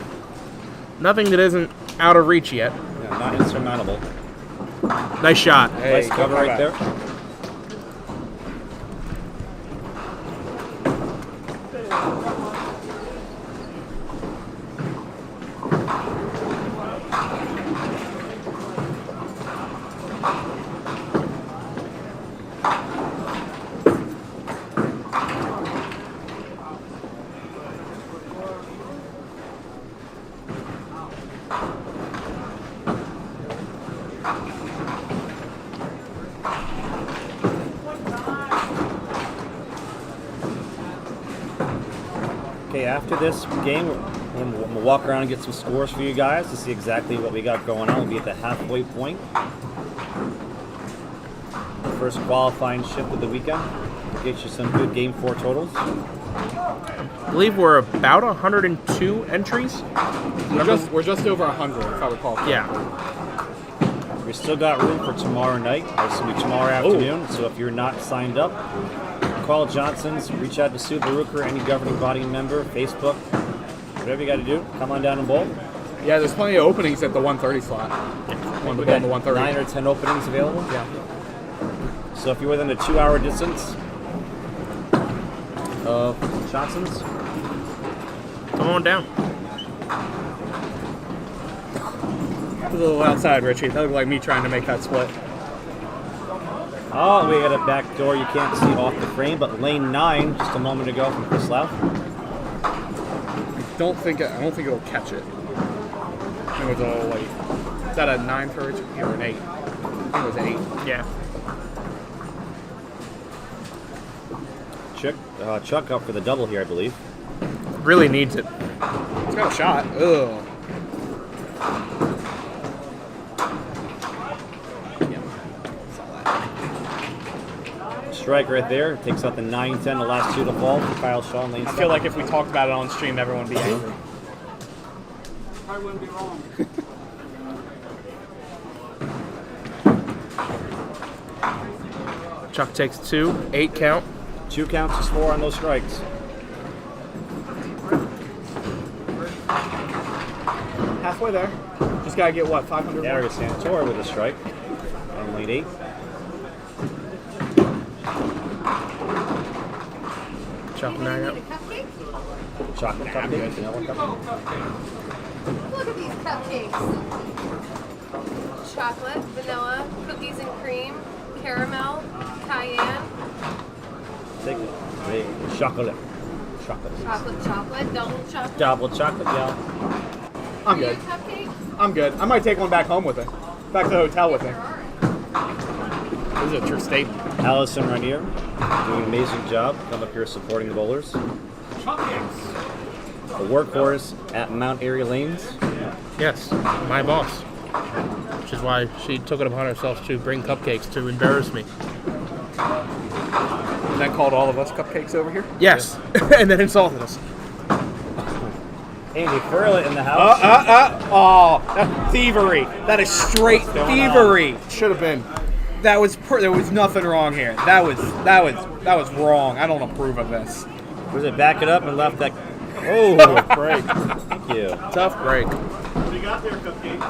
nothing that isn't out of reach yet. Yeah, not insurmountable. Nice shot. Nice cover right there. Okay, after this game, we're going to walk around and get some scores for you guys to see exactly what we got going on. We'll be at the halfway point. First qualifying shift of the weekend. We'll get you some good Game 4 totals. I believe we're about 102 entries. We're just over 100, if I recall. Yeah. We still got room for tomorrow night. It's going to be tomorrow afternoon, so if you're not signed up, call Johnson's, reach out to Sue Barucher, any governing body member, Facebook, whatever you got to do. Come on down and bowl. Yeah, there's plenty of openings at the 130 slot. We got 9 or 10 openings available. Yeah. So if you're within a 2-hour distance of Johnson's, Come on down. A little outside, Richie. That looked like me trying to make that split. oh, we got a back door you can't see off the frame, but lane 9 just a moment ago from Chris Lau. I don't think it'll catch it. I think it was a little late. Is that a 9 for Richie or an 8? I think it was 8. Yeah. Chuck up for the double here, I believe. Really needs it. It's got a shot. Ugh. Strike right there. Takes out the 9-10, the last 2 to fall for Kyle Shaw in lane I feel like if we talked about it on stream, everyone would be angry. I wouldn't be wrong. Chuck takes 2, 8 count. 2 counts is 4 on those strikes. Halfway there. Just gotta get what, 500 more? Arias Santor with a strike on lane 8. Chuck 9 out. Chocolate cupcake, vanilla cupcake. Look at these cupcakes. Chocolate, vanilla, cookies and cream, caramel, cayenne, Take it. Chocolate. Chocolate. chocolate, double chocolate. Double chocolate, yeah. I'm Are you good. cupcake? I'm good. I might take one back home with me. Back to the hotel with me. This is a true statement. Allison Rainier, doing an amazing job. Come up here supporting the bowlers. Cupcakes. A workhorse at Mount Airy Lanes. Yes, my boss. Which is why she took it upon herself to bring cupcakes to embarrass me. And then called all of us cupcakes over here. Yes, and then insulted us. Andy Furlett in the house. Oh, that's thievery. That is straight thievery. Should have been. That was there was nothing wrong here. That was wrong. I don't approve of this. Was it back it up and left that? Oh, Break. thank you. Tough break. What do you got there, Cupcake?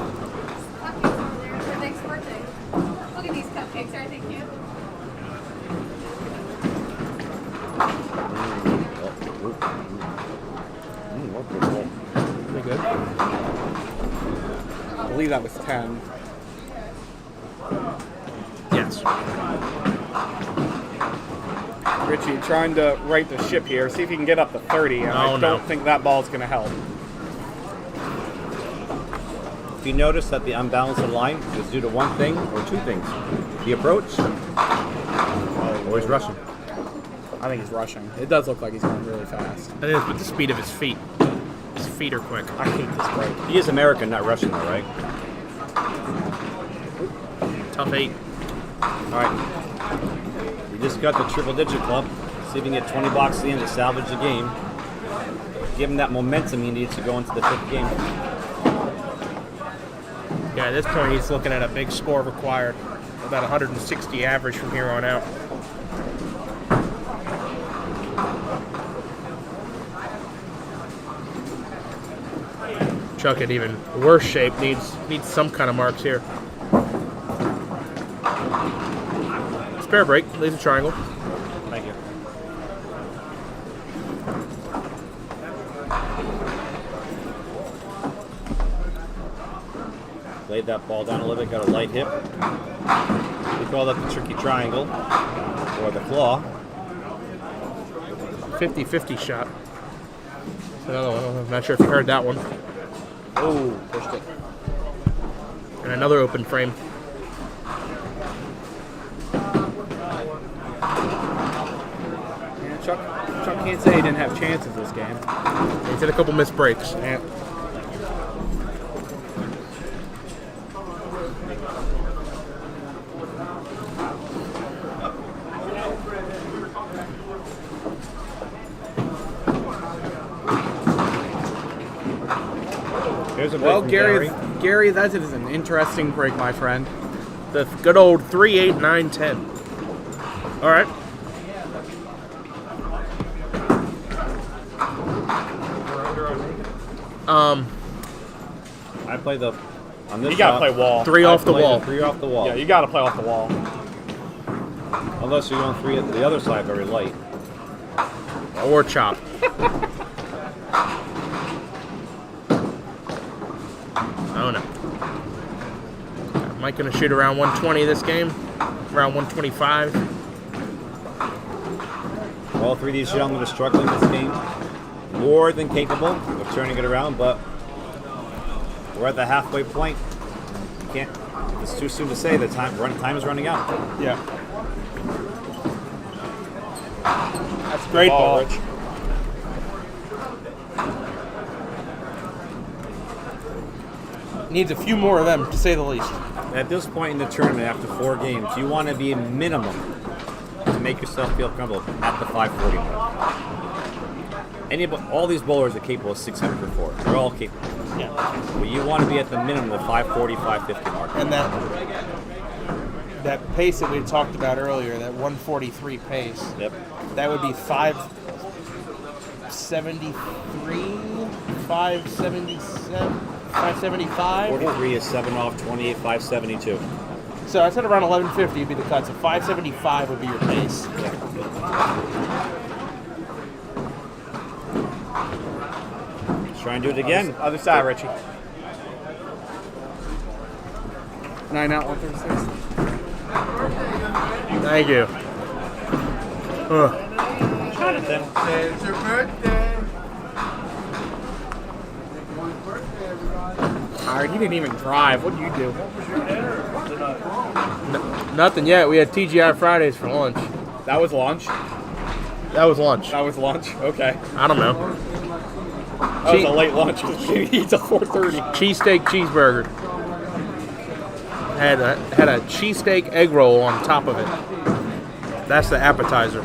Cupcakes over there for Nick's birthday. Look at these cupcakes, aren't they cute? Pretty good. I believe that was 10. Yes. Richie trying to right the ship here. See if he can get up to 30. And I don't think that ball's going to help. If you notice that the unbalanced line is due to one thing or two things: the approach, or he's rushing. I think he's rushing. It does look like he's going really fast. I think it's with the speed of his feet. His feet are quick. I hate this break. He is American, not Russian, though, right? Tough 8. All right. You just got the triple digit club. See if you can get 20 blocks at the end to salvage the game. Give him that momentum he needs to go into the fifth game. Yeah, at this point he's looking at a big score required. About 160 average from here on out. Chuck in even worse shape needs some kind of marks here. Spare break, leaves a triangle. Thank you. Laid that ball down a little bit, got a light hip. We call that the tricky triangle, or the claw. 50-50 shot. Another one. I'm not sure if you heard that one. Oh, pushed it. And another open frame. Yeah, Chuck can't say he didn't have chances this game. He's had a couple missed breaks. Yeah. Here's a break Well, from Gary, that is an interesting break, my friend. The good old 3, 8, 9, 10. All right. I play the on this You gotta shot, play wall. 3 off the I play wall. 3 off the wall. Yeah, you gotta play off the wall. Unless you're going 3 at the other side, very light. Or chop. Oh no. Mike gonna shoot around 120 this game. Around 125. All 3 of these gentlemen are struggling this game. More than capable of turning it around, but we're at the halfway point. You can't. It's too soon to say. The time is running out. Yeah. That's a great ball. Rich. Needs a few more of them, to say the least. At this point in the tournament, after 4 games, you want to be a minimum to make yourself feel comfortable at the 540 mark. All these bowlers are capable of 600 for 4. They're all capable. Yeah. But you want to be at the minimum of the 540, 550 mark. And that pace that we talked about earlier, that 143 pace, Yep. that would be 573, 577, 575. 43 is 7 off, 28, 572. So I said around 1150 would be the cut. So 575 would be your pace. Let's try and do it again. Other side, Richie. 9 out, 136. Thank you. Ugh. Jonathan. It's your birthday. Alright, he didn't even drive. What do you do? Nothing yet. We had TGI Fridays for lunch. That was lunch. That was lunch. That was lunch. Okay. I don't know. That was a late lunch. He eats at 4:30. Cheesesteak cheeseburger. Had a cheesesteak egg roll on top of it. That's the appetizer.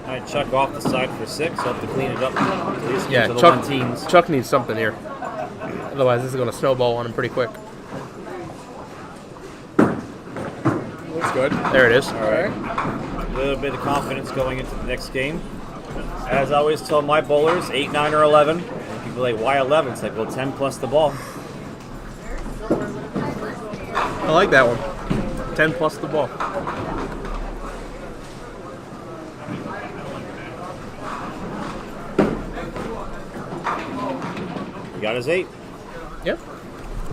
All right, Chuck off the side for 6. I'll have to clean it up. At least Yeah, get to the Chuck, one teams. Chuck needs something here. Otherwise, this is going to snowball on him pretty quick. Looks good. There it is. All right. A little bit of confidence going into the next game. As I always tell my bowlers, 8, 9, or 11. And people are like, why 11? It's like, well, 10 plus the ball. I like that one. 10 plus the ball. He got his 8. Yep.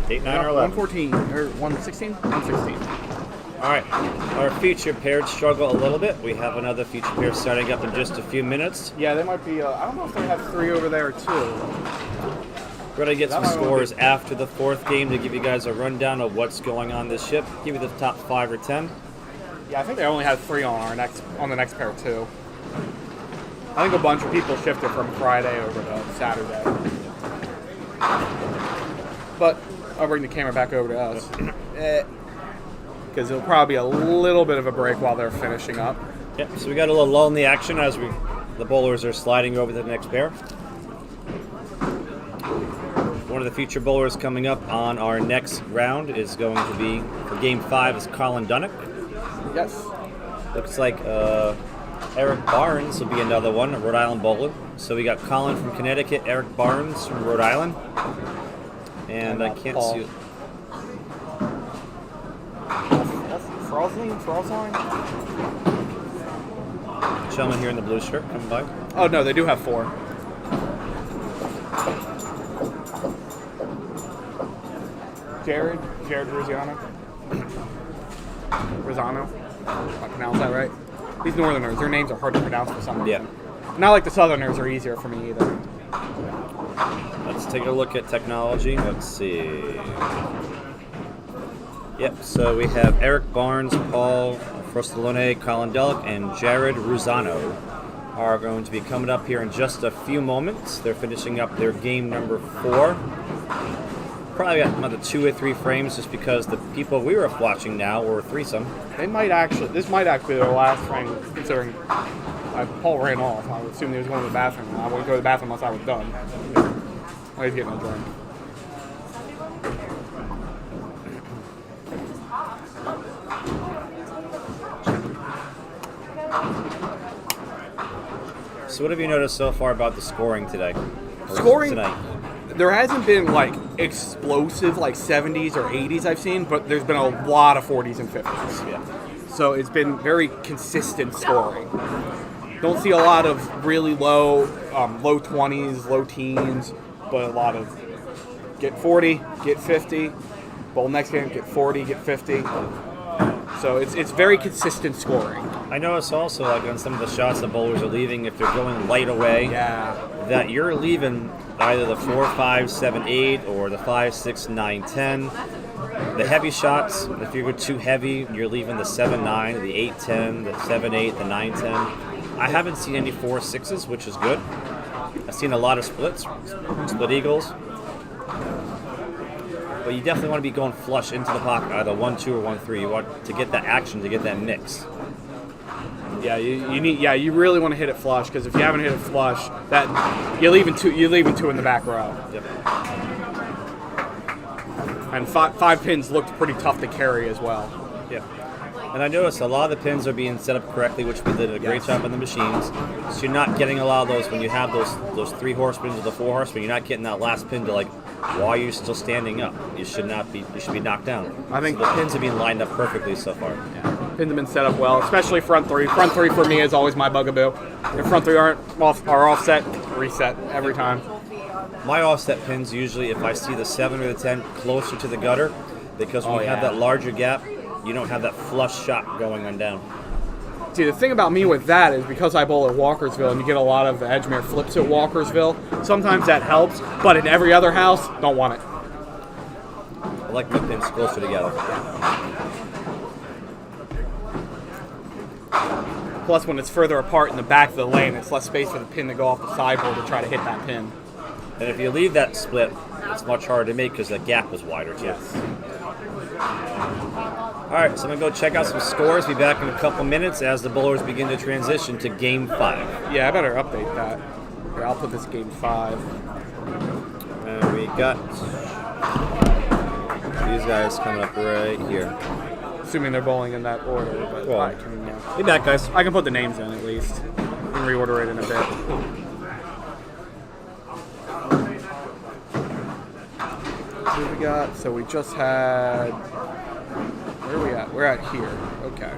8, 9, or 11. 114 or 116? 116. All right, our feature paired struggle a little bit. We have another feature pair starting up in just a few minutes. Yeah, they might be. I don't know if they have 3 over there too. We're going to get some That might scores after the 4th game to give you guys a rundown of what's going on this ship. Give you the top 5 or 10. Yeah, I think they only had 3 on the next pair too. I think a bunch of people shifted from Friday over to Saturday. But I'll bring the camera back over to us. Because it'll probably be a little bit of a break while they're finishing up. Yep, so we got a little lull in the action as the bowlers are sliding over to the next pair. One of the feature bowlers coming up on our next round is going to be, for game 5, is Colin Dunnick. Yes. Looks like Eric Barnes will be another one, a Rhode Island bowler. So we got Colin from Connecticut, Eric Barnes from Rhode Island. And I can't Paul. see... Frosline? Gentleman here in the blue shirt coming by. Oh no, they do have 4. Jared Rosano. Rosano. If I pronounce that right. These Northerners, their names are hard to pronounce for some reason. Yeah. Not like the Southerners are easier for me either. Let's take a look at technology. Let's see. Yep, so we have Eric Barnes, Paul Frostalone, Colin Delic, and Jared Rosano are going to be coming up here in just a few moments. They're finishing up their game number 4. Probably got another 2 or 3 frames just because the people we were watching now were threesome. This might actually be their last frame, considering Paul ran off. I would assume he was going to the bathroom. I wouldn't go to the bathroom unless I was done. Oh, he's getting a drink. So what have you noticed so far about the scoring today? Or Scoring tonight? There hasn't been like explosive like 70s or 80s I've seen, but there's been a lot of 40s and 50s. Yeah. So it's been very consistent scoring. Don't see a lot of really low 20s, low teens, but a lot of get 40, get 50. Bowl next game, get 40, get 50. So it's very consistent scoring. I noticed also, like on some of the shots the bowlers are leaving, if they're going light away, that you're leaving either the 4, 5, 7, 8 or the 5, 6, 9, 10. The heavy shots, if you go too heavy, you're leaving the 7, 9, the 8, 10, the 7, 8, the 9, 10. I haven't seen any 4, 6s, which is good. I've seen a lot of splits, split eagles. But you definitely want to be going flush into the pocket, either 1, 2, or 1, 3. You want to get that action, to get that mix. Yeah, you really want to hit it flush, because if you haven't hit it flush, that you're leaving 2 in the back row. Yep. And 5 pins looked pretty tough to carry as well. Yeah. And I noticed a lot of the pins are being set up correctly, which we did a great job on the machines. So you're not getting a lot of those when you have those 3 horsemen or the 4 horsemen. You're not getting that last pin to while you're still standing up. You should be knocked down. I think so the pins are being lined up perfectly so far. Yeah. Pins have been set up well, especially front 3. Front 3 for me is always my bugaboo. If front 3 are offset, reset every time. My offset pins usually, if I see the 7 or the 10 closer to the gutter, because when we have that larger gap, you don't have that flush shot going on down. See, the thing about me with that is because I bowl at Walkersville and you get a lot of Edgemere flips at Walkersville, sometimes that helps, but in every other house, don't want it. I like my pins closer together. Plus, when it's further apart in the back of the lane, it's less space for the pin to go off the sideboard to try to hit that pin. And if you leave that split, it's much harder to make because the gap is wider too. Yes. All right, so I'm gonna go check out some scores. Be back in a couple minutes as the bowlers begin to transition to Game 5. Yeah, I better update that. Here, I'll put this Game 5. And we got these guys coming up right here. Assuming they're bowling in that order, but Well, I can, be back, guys. I can put the names in at least. We can reorder it in a bit. What do we got? So we just had. Where are we at? We're at here. Okay.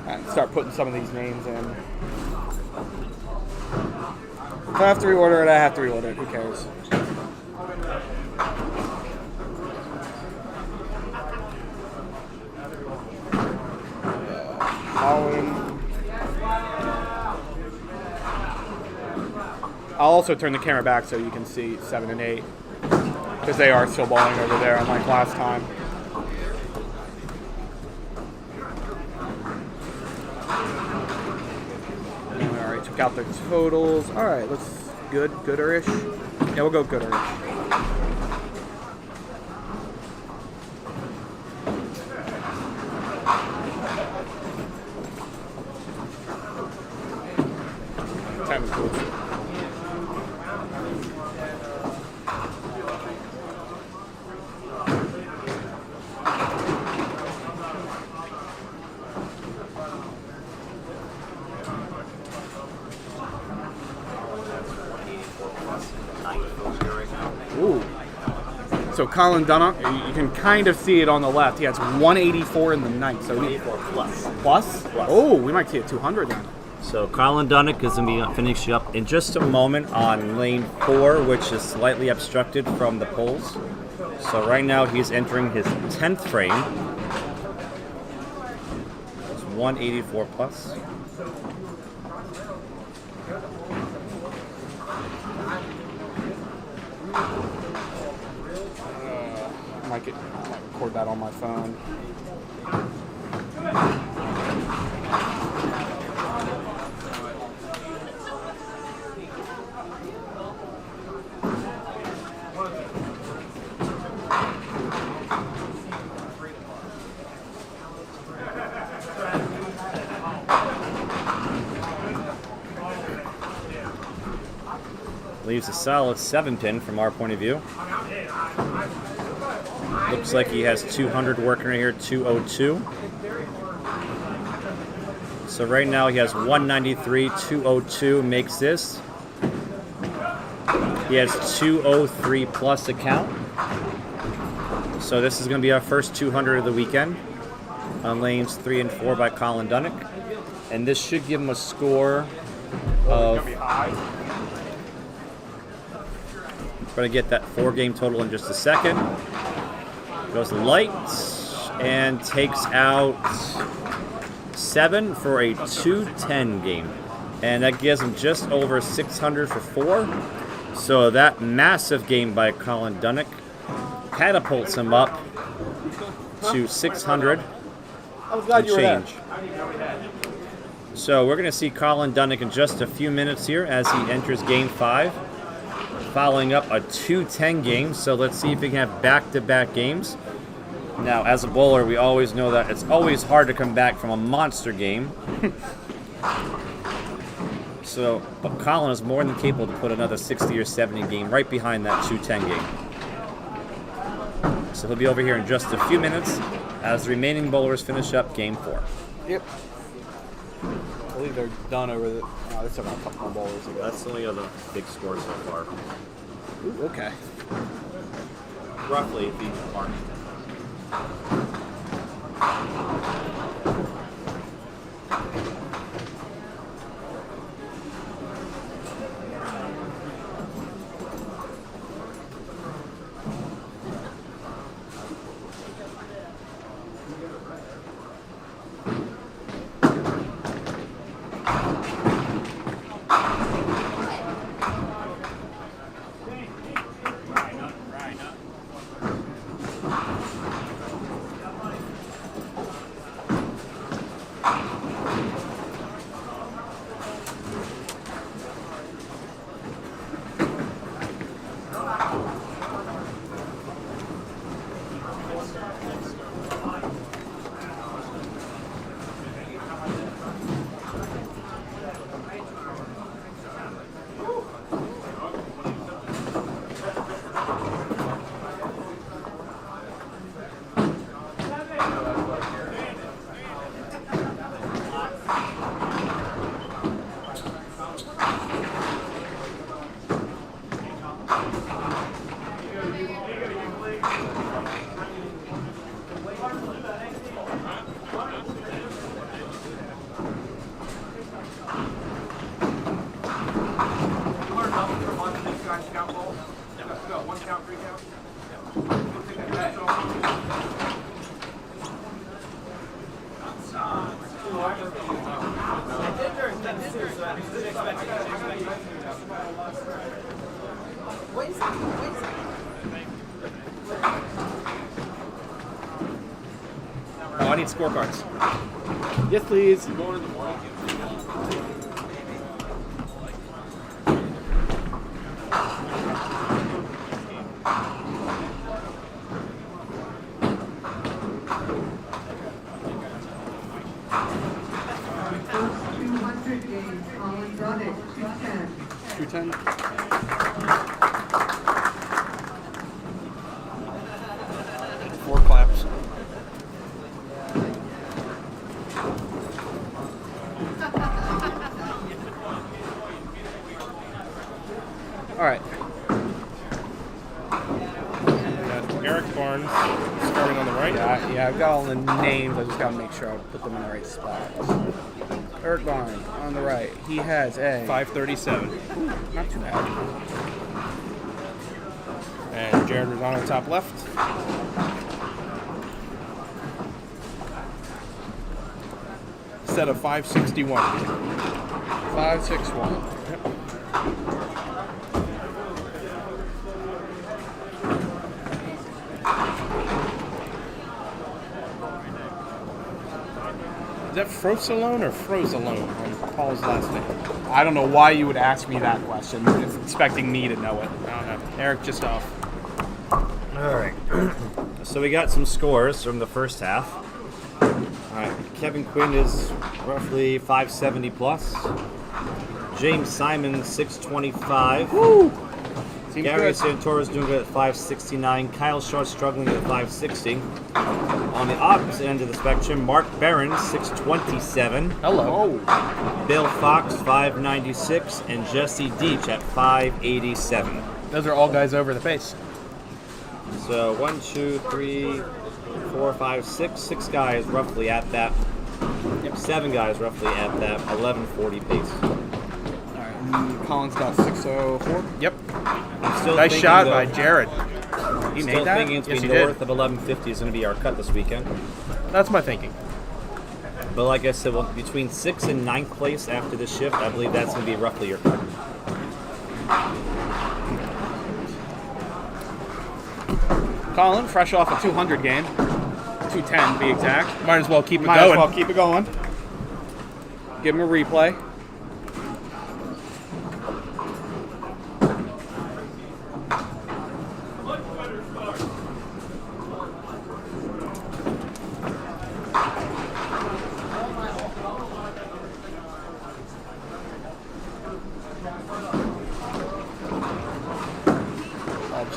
And start putting some of these names in. If I have to reorder it, I have to reorder it. Who cares? I'll also turn the camera back so you can see 7 and 8 because they are still bowling over there unlike last time. All right, took out their totals. All right, let's gooderish. Yeah, we'll go gooderish. Time is cool. Ooh. So Colin Dunnock, you can kind of see it on the left. He has 184 in the ninth. So 184 plus. Plus? Oh, we might see a 200 then. So Colin Dunnock is going to be finishing up in just a moment on lane 4, which is slightly obstructed from the poles. So right now he's entering his 10th frame. It's 184 plus. I might record that on my phone. Leaves a solid 7-pin from our point of view. Looks like he has 200 working right here, 202. So right now he has 193, 202 makes this. He has 203 plus account. So this is going to be our first 200 of the weekend on lanes 3 and 4 by Colin Dunnock. And this should give him a score of... Try to get that 4-game total in just a second. Goes light and takes out 7 for a 210 game. And that gives him just over 600 for 4. So that massive game by Colin Dunnock catapults him up to 600 and change. So we're going to see Colin Dunnock in just a few minutes here as he enters game 5. Following up a 210 game, so let's see if we can have back-to-back games. Now, as a bowler, we always know that it's always hard to come back from a monster game. But Colin is more than capable to put another 60 or 70 game right behind that 210 game. So he'll be over here in just a few minutes as the remaining bowlers finish up game 4. Yep. I believe they're done over the... Oh, there's still got a couple more bowlers to go. That's only of the big scores so far. Ooh, okay. Roughly, if each mark. Wait a second. Oh, I need scorecards. Yes, please. First 200 games, Colin Brunick, 210. 210. 4 claps. All right. Got Eric Barnes starting on the right. Yeah, I've got all the names. I just got to make sure I put them in the right spot. Eric Barnes on the right. He has a 537. not too bad. And Jared Rosano top left. Set of 561. 561. Is that Frosalone or Frosalone on Paul's last name? I don't know why you would ask me that question, expecting me to know it. I don't know. Eric just off. All right. So we got some scores from the first half. All right. Kevin Quinn is roughly 570 plus. James Simon 625. Woo! Seems Gary good. Santoro's doing good at 569. Kyle Shaw struggling at 560. On the opposite end of the spectrum, Mark Barron 627. Hello. Bill Fox 596, and Jesse Deach at 587. Those are all guys over the pace. So 1, 2, 3, 4, 5, 6. 6 guys roughly at that. 7 guys roughly at that 1140 pace. All right, and Colin's got 604. Yep. I'm still Nice thinking, shot though, by Jared. He Still made that? thinking it's Yes, be he north did. of 1150 is going to be our cut this weekend. That's my thinking. But like I said, well, between 6th and 9th place after this shift, I believe that's going to be roughly your cut. Colin, fresh off a 200 game. 210 to be exact. Might as well keep it Might going. as well keep it going. Give him a replay.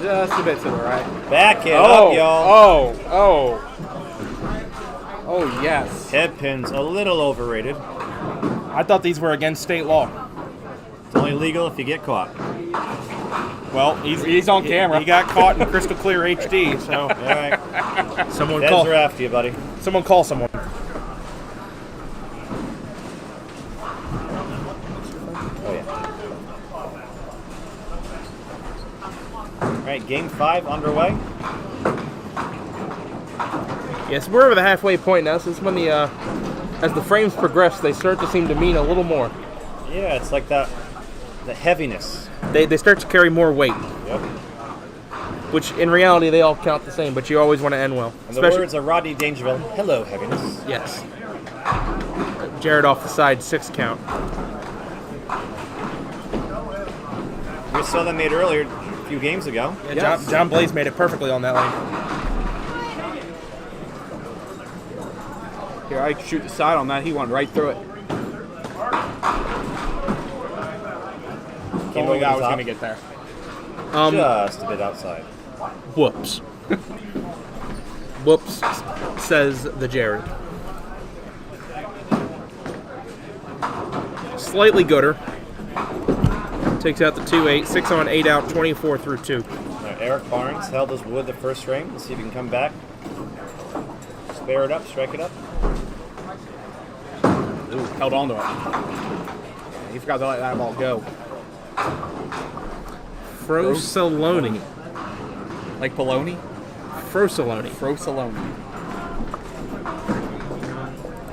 Just a bit to the right. Back it up, y'all. Oh, yes. Head pins a little overrated. I thought these were against state law. It's only legal if you get caught. Well, He's on camera. He got caught in crystal clear HD. So All right. someone Feds call. are after you, buddy. Someone call someone. Oh, yeah. All right, game 5 underway. Yes, we're over the halfway point now. So this is when the as the frames progress, they start to seem to mean a little more. Yeah, it's like the heaviness. They start to carry more weight, Yep. which in reality they all count the same. But you always want to end well. And the words of Rodney Dangerfield, hello, heaviness. Yes. Jared off the side, 6 count. We saw that made earlier a few games ago. Yeah, Yes. John Blaze made it perfectly on that lane. Here, I shoot the side on that. He went right through it. Came Only over guy the was top. going to get there. Just a bit outside. Whoops. Whoops, says the Jared. Slightly gooder. Takes out the 2-8, 6 on, 8 out, 24 through 2. Now, Eric Barnes held his wood the first frame. Let's see if he can come back. Spare it up, strike it up. Ooh, held on to it. He forgot to let that ball go. Frosalone. Like Poloni? Frosalone. Frosalone.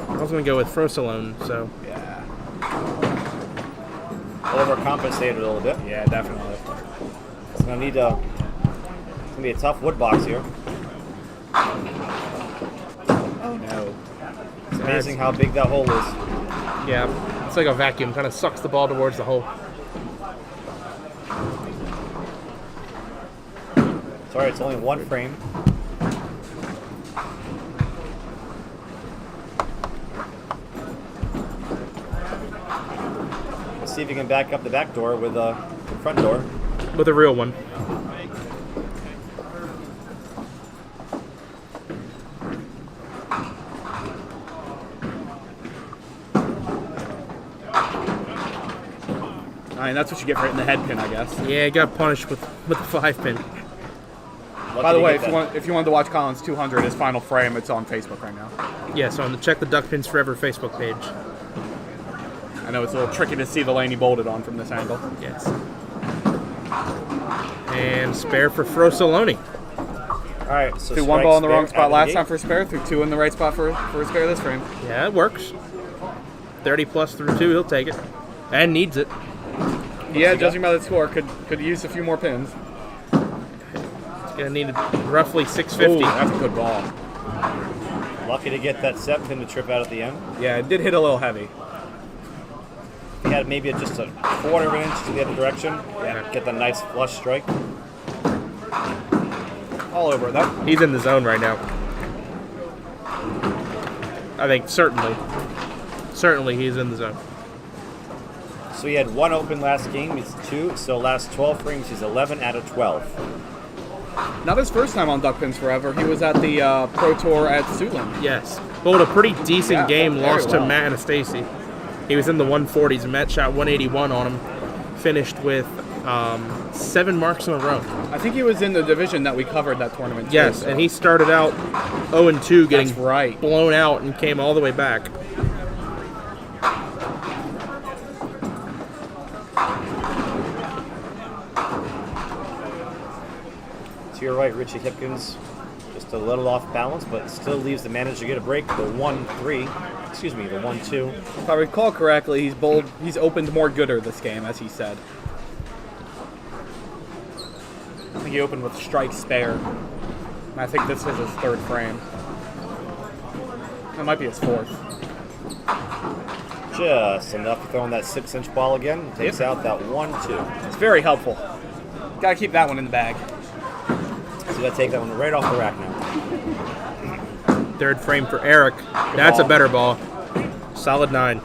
I was going to go with Frosalone, so. Yeah. overcompensated a little bit. Yeah, definitely. It's gonna need a. It's gonna be a tough wood box here. Oh no. It's amazing how big that hole is. Yeah, it's like a vacuum. Kind of sucks the ball towards the hole. Sorry, it's only one frame. Let's see if you can back up the back door with the front door. With a real one. I mean, that's what you get for hitting the head pin, I guess. Yeah, he got punished with the 5-pin. By the way, if you wanted to watch Colin's 200, his final frame, it's on Facebook right now. Yeah, so on the Check the Duck Pins Forever Facebook page. I know it's a little tricky to see the lane he bolted on from this angle. Yes. And spare for Frosoloni. All right, so Threw one ball in the wrong strike spare spot out of last the time gate. for a spare, threw two in the right spot for a spare this frame. Yeah, it works. 30 plus through 2, he'll take it. And needs it. Yeah, judging by the score, could use a few more pins. He's going to need roughly 650. Ooh, that's a good ball. Lucky to get that 7-pin to trip out at the end. Yeah, it did hit a little heavy. He had maybe just a quarter of an inch to the other direction. Yeah. Get the nice flush strike. All over it, though. He's in the zone right now. I think certainly. Certainly he's in the zone. So he had one open last game. He's 2. So last 12 frames, he's 11 out of 12. Not his first time on Duck Pins Forever. He was at the Pro Tour at Suitland. Yes. Bowled a pretty decent game, very lost to well. Matt Anastasi. He was in the 140s. Matt shot 181 on him. Finished with 7 marks in a row. I think he was in the division that we covered that tournament, too. Yes, so. and he started out 0-2, getting That's right. blown out and came all the way back. To your right, Richie Hipkins, just a little off balance, but still leaves the manager to get a break. The 1-3, excuse me, the 1-2. If I recall correctly, he's opened more gooder this game, as he said. I think he opened with strike spare. And I think this was his third frame. That might be his fourth. Just enough to throw in that 6-inch ball again. Takes out that 1-2. It's very helpful. Gotta keep that one in the bag. So you gotta take that one right off the rack now. Third frame for Eric. That's a better ball. Solid 9.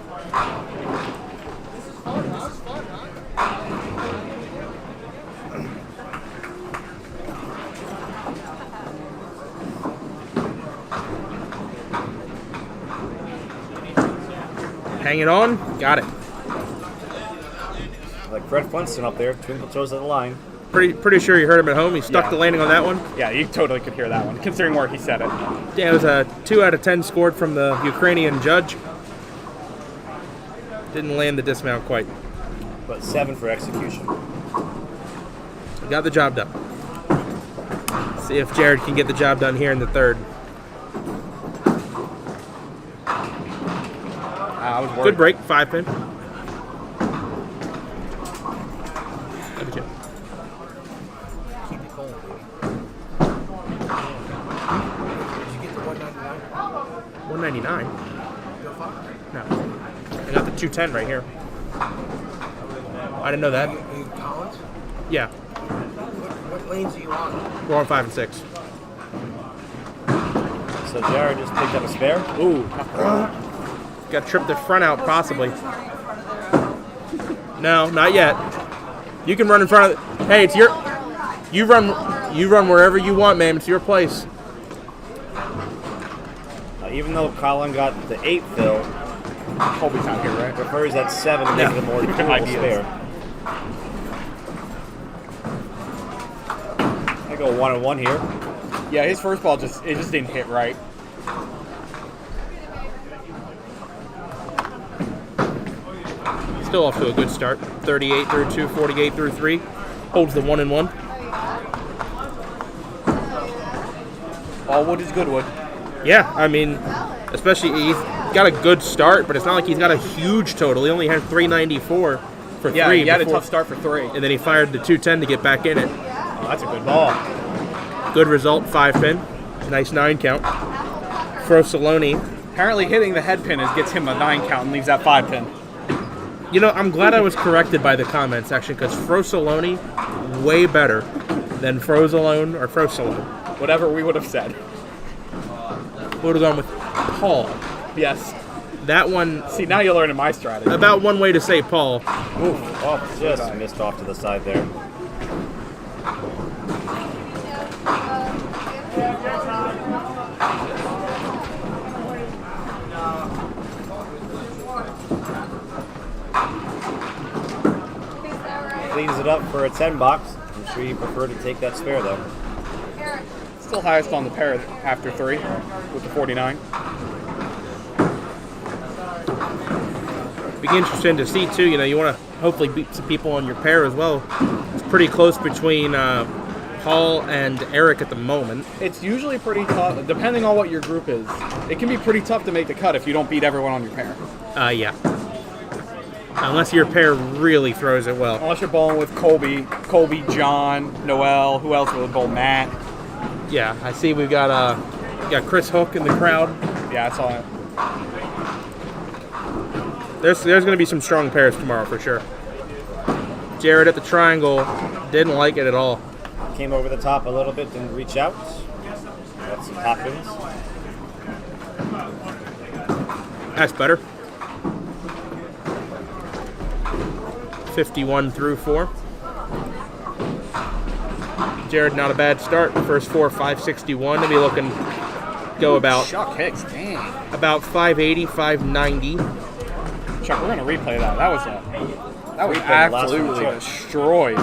Hang it on. Got it. Like Fred Flintstone up there, twinkle toes at the line. Pretty sure you heard him at home. He stuck the landing on that one. Yeah, you totally could hear that one, considering where he said it. Yeah, it was a 2 out of 10 scored from the Ukrainian judge. Didn't land the dismount quite. But 7 for execution. Got the job done. See if Jared can get the job done here in the third. I was worried. Good break, 5-pin. Look at you. Keep it cold, baby. Did you get the 199? 199? No. I got the 210 right here. I didn't know that. You Collins? Yeah, What lanes are you on? we're on 5 and 6. So Jared just picked up a spare. Ooh. Got tripped the front out, possibly. No, not yet. You can run in front of. Hey, it's your. You run wherever you want, man. It's your place. Even though Colin got the 8 fill, Colby's out here, right? prefers that 7 to make it a more doable Ideas. spare. I go 1-1 here. Yeah, his first ball just didn't hit right. Still off to a good start. 38 through 2, 48 through 3. Holds the 1-1. All wood is good wood. Yeah, I mean, especially he's got a good start, but it's not like he's got a huge total. He only had 394. for Yeah, 3. he had a before- tough start for 3. And then he fired the 210 to get back in it. Oh, that's a good ball. Good result, 5 pin. Nice 9 count. Frosaloni. Apparently hitting the head pin gets him a 9 count and leaves that 5 pin. You know, I'm glad I was corrected by the comment section because Frosaloni, way better than Frozalone or Frosalone. Whatever we would have said. We would have gone with Paul. Yes. That one, See, now you're learning my strategy. about one way to say Paul. Oof, oh, just missed off to the side there. Cleans it up for a 10 box. I'm sure you prefer to take that spare though. Still highest on the pair after 3 with the 49. Be interesting to see too. You know, you want to hopefully beat some people on your pair as well. It's pretty close between Paul and Eric at the moment. It's usually pretty tough, depending on what your group is. It can be pretty tough to make the cut if you don't beat everyone on your pair. Yeah. Unless your pair really throws it well. Unless you're bowling with Colby, John, Noel, who else will bowl? Matt. Yeah, I see we've got Chris Hook in the crowd. Yeah, I saw it. There's going to be some strong pairs tomorrow for sure. Jared at the triangle didn't like it at all. Came over the top a little bit, didn't reach out. Got some happens. That's better. 51 through 4. Jared, not a bad start. First 4, 561. To be looking, go about Chuck Hicks, dang. about 580, 590. Chuck, we're gonna replay that. That was Replay the last one, absolutely too. destroyed.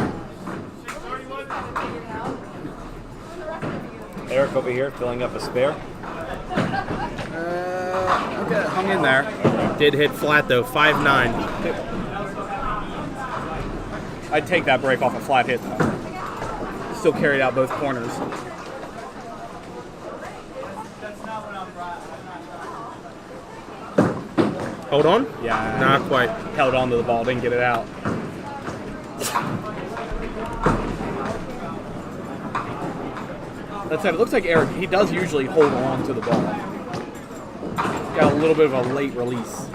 Eric over here filling up a spare. Okay, hung in there. Did hit flat though, 5.9. I'd take that break off a flat hit though. Still carried out both corners. Hold on? Yeah. Not quite. Held on to the ball, didn't get it out. That said, it looks like Eric, he does usually hold on to the ball. Got a little bit of a late release.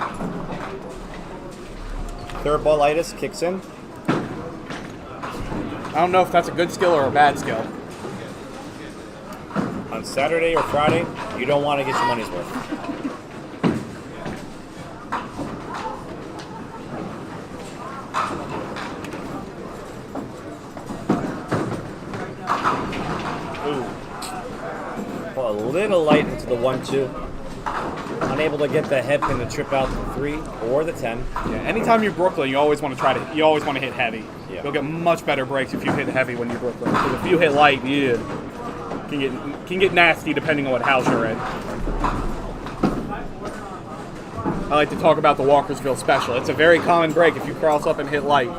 Third ballitis kicks in. I don't know if that's a good skill or a bad skill. On Saturday or Friday, you don't want to get your money's worth. A little light into the 1-2. Unable to get the head pin to trip out the 3 or the 10. Yeah, anytime you're Brooklyn, you always want to hit heavy. Yeah. You'll get much better breaks if you hit heavy when you're Brooklyn. Because if you hit light, yeah, can get nasty depending on what house you're in. I like to talk about the Walkersville special. It's a very common break if you cross up and hit light.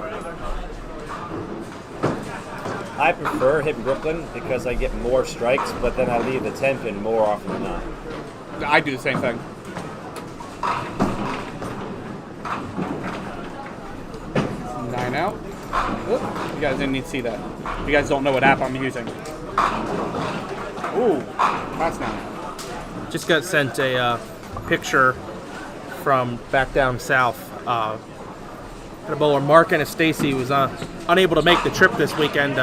I prefer hit Brooklyn because I get more strikes, but then I leave the 10 pin more often than not. I do the same thing. Nine out. Oop, you guys didn't need to see that. You guys don't know what app I'm using. Ooh, that's not. Just got sent a picture from back down south. The bowler Mark Anastasi was unable to make the trip this weekend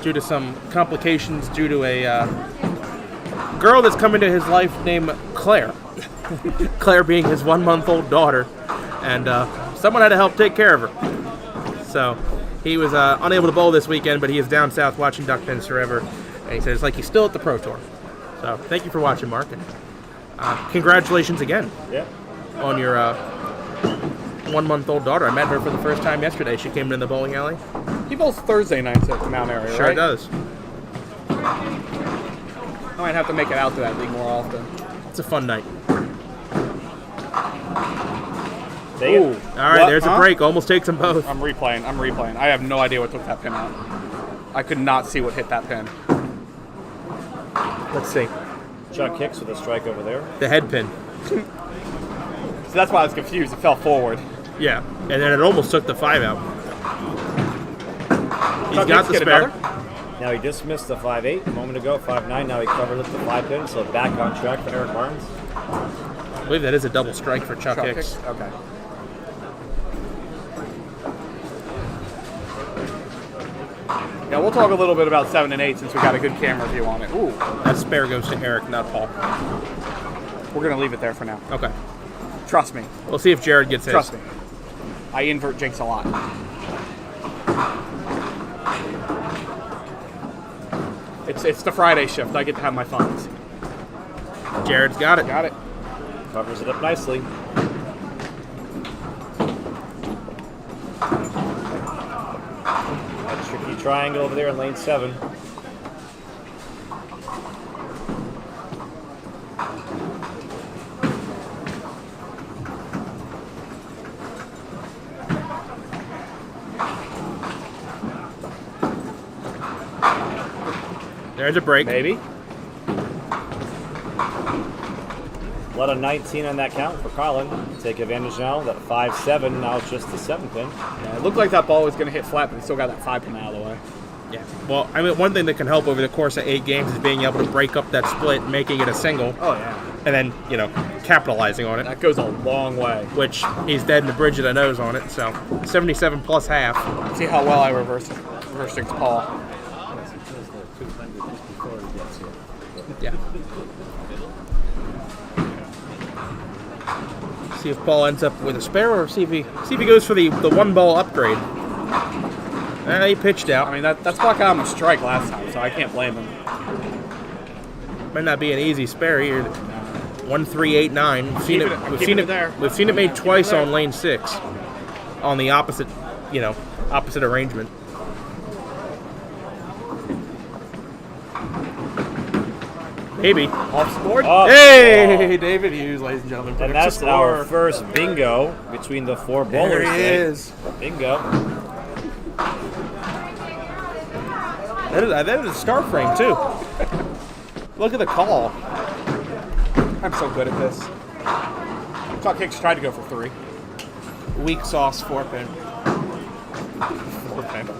due to some complications due to a girl that's come into his life named Claire. Claire being his 1-month-old daughter, and someone had to help take care of her. So he was unable to bowl this weekend, but he is down south watching duck pins forever, and he said it's like he's still at the Pro Tour. So thank you for watching, Mark, and congratulations again on your 1-month-old daughter. I met her for the first time yesterday. She came into the bowling alley. He bowls Thursday nights at the Mount area, Sure right? does. I might have to make it out to that league more often. It's a fun night. Ooh. All right, there's a break. Almost takes them both. I'm replaying. I have no idea what took that pin out. I could not see what hit that pin. Let's see. Chuck Hicks with a strike over there. The head pin. So that's why I was confused. It fell forward. Yeah, and then it almost took the 5 out. He's Chuck got Hicks the get spare. another? Now he just missed the 5-8 a moment ago, 5-9. Now he covered up the 5-pin, so back on track for Eric Barnes. I believe that is a double strike for Chuck Hicks. Okay. Yeah, we'll talk a little bit about 7 and 8 since we got a good camera view on it. Ooh, That spare goes to Eric, not Paul. we're gonna leave it there for now. Okay. Trust me. We'll see if Jared gets his. Trust me. I invert jinx a lot. It's the Friday shift. I get to have my funds. Jared's got it. Got it. Covers it up nicely. A tricky triangle over there in lane 7. There's a break. Maybe. Let a 19 on that count for Colin. Take advantage now. That 5-7. Now it's just the 7-pin. Yeah, it looked like that ball was going to hit flat, but he still got that 5 pin out of the way. Yeah. Well, I mean, one thing that can help over the course of 8 games is being able to break up that split, making it a single, Oh, yeah. and then, capitalizing on it, That goes a long way. which he's dead in the bridge of the nose on it. So 77 plus half. See how well I reverse jinx Paul. Yeah. See if Paul ends up with a spare, or see if he goes for the 1 ball upgrade. He pitched out. I mean, that's what got him a strike last time, so I can't blame him. Might not be an easy spare here. 1-3-8-9. We've seen it there. We've seen it made twice on lane 6, on the opposite, opposite arrangement. Maybe. Off board? Oh, Hey, David Hughes, ladies and gentlemen. and that's our first bingo between the 4 bowlers. There he today. is. Bingo. That is a star frame too. Look at the call. I'm so good at this. Chuck Hicks tried to go for 3. Weak sauce 4-pin. 4 pin. All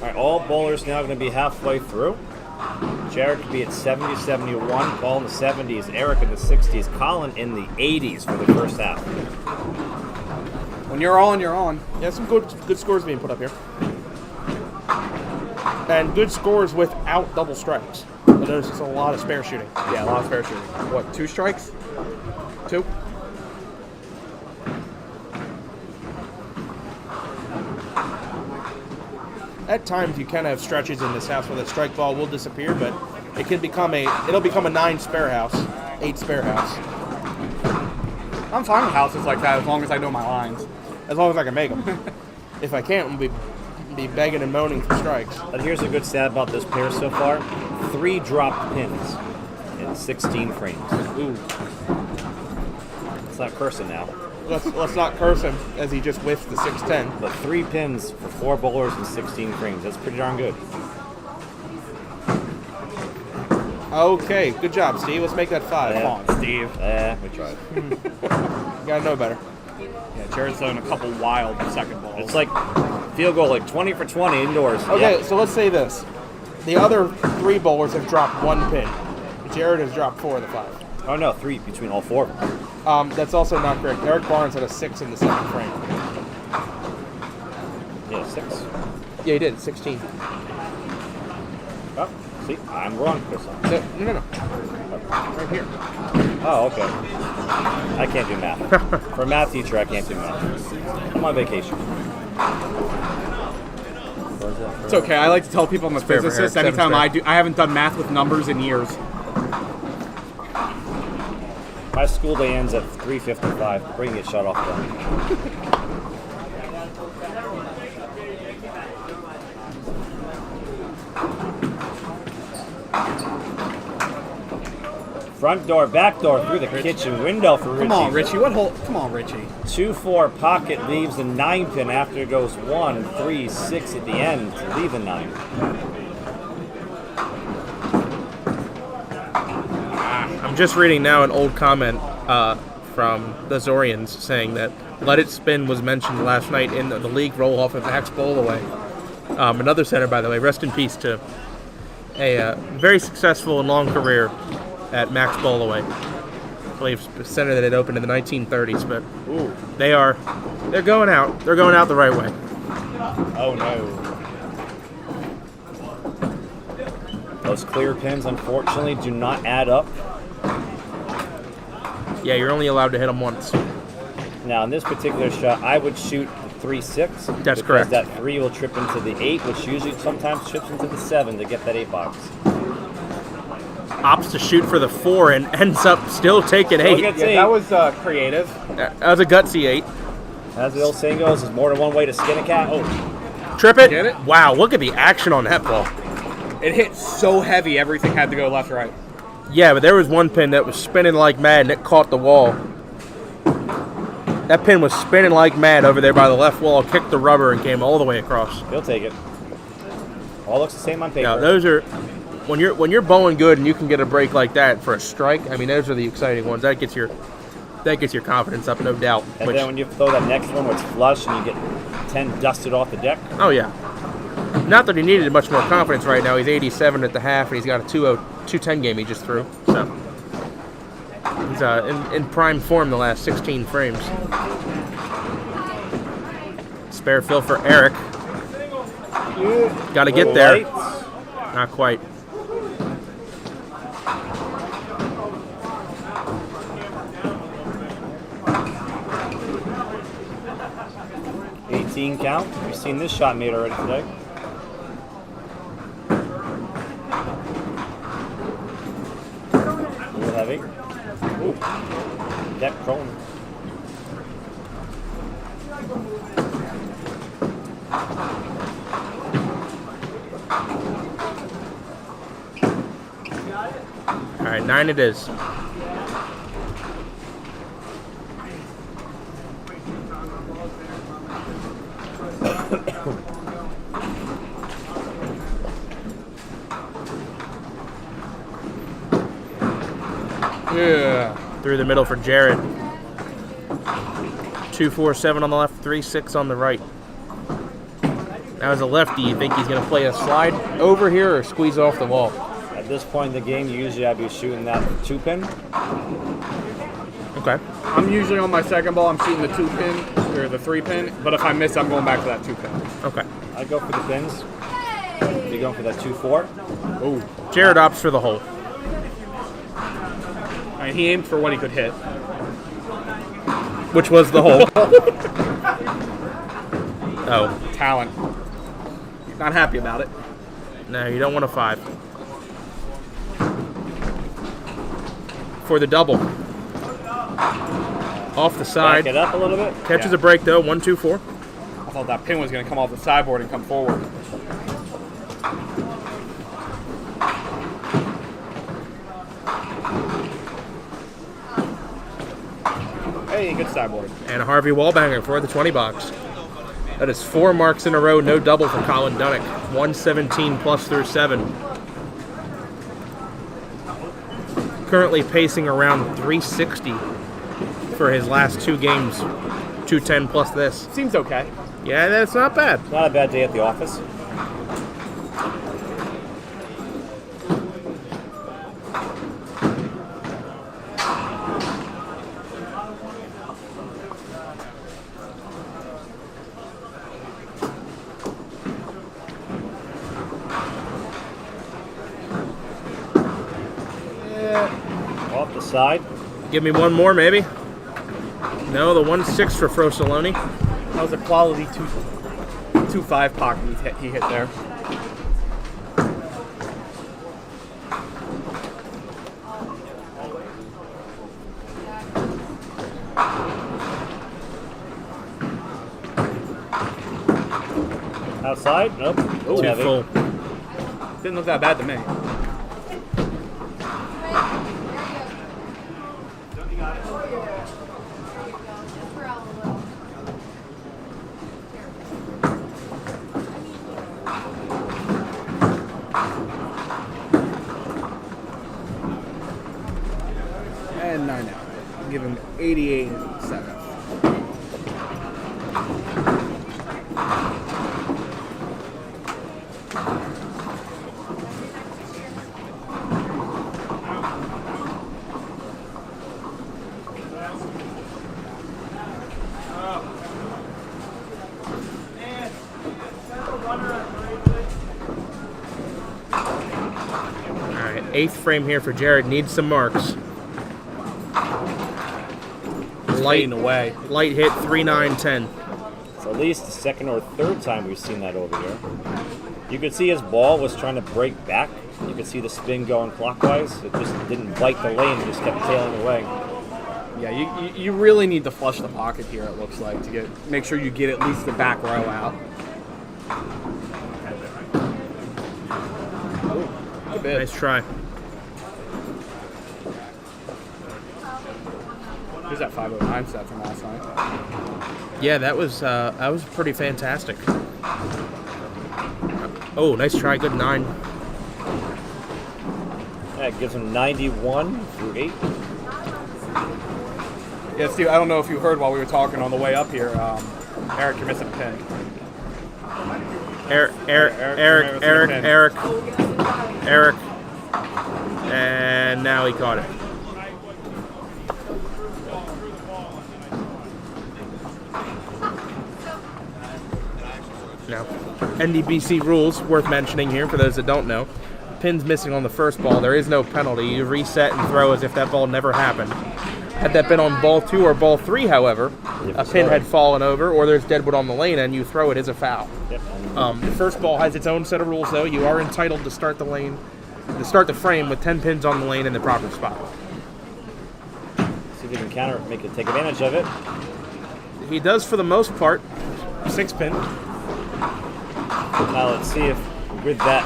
right, all bowlers now going to be halfway through. Jared could be at 70, 71. Paul in the 70s. Eric in the 60s. Colin in the 80s for the first half. When you're on, you're on. Yeah, some good scores being put up here. And good scores without double strikes. I noticed it's a lot of spare shooting. Yeah, a lot of spare shooting. What, 2 strikes? 2? At times, you can have stretches in this house where the strike ball will disappear, but it'll become a 9 spare house, 8 spare house, I'm fine with houses like that as long as I know my lines. as long as I can make them. If I can't, we'll be begging and moaning for strikes. But here's a good stat about this pair so far. 3 dropped pins in 16 frames. Ooh, It's not cursing now. let's not curse him as he just whiffed the 610. But 3 pins for 4 bowlers in 16 frames. That's pretty darn good. Okay, good job, Steve. Let's make that 5. Yeah. Come on, Steve. We tried. You gotta know better. Yeah, Jared's throwing a couple wild second balls. It's like field goal, like 20 for 20 indoors. Okay, Yeah. so let's say this. The other 3 bowlers have dropped 1 pin. Jared has dropped 4 of the 5. Oh no, 3 between all 4 of them. That's also not correct. Eric Barnes had a 6 in the 2nd frame. Yeah, 6. Yeah, he did. 16. Oh, see, I'm wrong. No. Right here. Oh, okay. I can't do math. For a math teacher, I can't do math. I'm on vacation. It's okay. I like to tell people I'm a Spare for physicist. Eric, 7 Anytime spare. I haven't done math with numbers in years. My school day ends at 3:55. Bring it shut off then. Front door, back door, through the kitchen window for Richie. Come on, Richie. What hole? Come on, Richie. 2-4 pocket leaves the 9 pin after it goes 1, 3, 6 at the end to leave a 9. I'm just reading now an old comment from the Zorians saying that Let It Spin was mentioned last night in the league roll-off of Max Bowlaway. Another center, by the way. Rest in peace to a very successful and long career at Max Bowlaway. I believe a center that had opened in the 1930s, but they're going out. They're going out the right way. Oh no. Those clear pins, unfortunately, do not add up. Yeah, you're only allowed to hit them once. Now, in this particular shot, I would shoot the 3-6. That's correct. That 3 will trip into the 8, which usually sometimes trips into the 7 to get that 8 box. Opts to shoot for the 4 and ends up still taking 8. gets Yeah, 8. that was creative. That was a gutsy 8. As the old saying goes, there's more than one way to skin a cat. Trip it? Get it? Wow, look at the action on that ball. It hit so heavy, everything had to go left, right. Yeah, but there was one pin that was spinning like mad and it caught the wall. That pin was spinning like mad over there by the left wall, kicked the rubber, and came all the way across. He'll take it. All looks the same on paper. Yeah, those are when you're bowling good and you can get a break like that for a strike. I mean, those are the exciting ones. That gets your confidence up, no doubt. And then when you throw that next one where it's flush and you get 10 dusted off the deck. Oh yeah. Not that he needed much more confidence right now. He's 87 at the half, and he's got a 2-10 game he just threw. So he's in prime form the last 16 frames. Spare fill for Eric. Got to get there. Not quite. Count. We've seen this shot made already today. A little heavy. Ooh. Deck prone. All right, 9 it is. Yeah. Through the middle for Jared. 2-4-7 on the left, 3-6 on the right. Now as a lefty, you think he's going to play a slide over here or squeeze off the wall? At this point in the game, usually I'd be shooting that 2-pin. Okay. I'm usually on my second ball, I'm shooting the 2-pin or the 3-pin, but if I miss, I'm going back to that 2-pin. Okay. I go for the pins. You going for that 2-4? Oh, Jared opts for the hole. I mean, he aimed for what he could hit. Which was the hole. Oh. Talent. Not happy about it. No, you don't want a 5. For the double. Off the side. Back it up a little bit. Catches a break though, 1-2-4. I thought that pin was going to come off the sideboard and come forward. Hey, good sideboard. And a Harvey Wallbanger for the 20 box. That is 4 marks in a row, no double for Colin Dunnick. 117 plus through 7. Currently pacing around 360 for his last 2 games. 210 plus this. Seems okay. Yeah, that's not bad. Not a bad day at the office. Off the side. Give me one more, maybe. No, the 1-6 for Frosoloni. That was a quality 2-5 pocket he hit there. Outside? Nope. Too Heavy. full. Didn't look that bad to me. And 9 out. Give him 88 and 7. 8th frame here for Jared. Needs some marks. Fading away. Light hit 3, 9, 10. It's at least the second or third time we've seen that over here. You could see his ball was trying to break back. You could see the spin going clockwise. It just didn't bite the lane. It just kept tailing away. Yeah, you really need to flush the pocket here, it looks like, to make sure you get at least the back row out. Good bit. Nice try. Here's that 509 set from last night. Yeah, that was pretty fantastic. Oh, nice try. Good 9. That gives him 91 through 8. Yeah, Steve, I don't know if you heard while we were talking on the way up here. Eric, you're missing a pin. Eric. And now he caught it. Now, NDBC rules worth mentioning here for those that don't know. Pin's missing on the first ball. There is no penalty. You reset and throw as if that ball never happened. Had that been on ball 2 or ball 3, however, a pin had fallen over or there's deadwood on the lane and you throw it as a foul. Yep. The first ball has its own set of rules, though. You are entitled to start the frame with 10 pins on the lane in the proper spot. See if he can take advantage of it. He does for the most part. 6 pin. Now let's see if, with that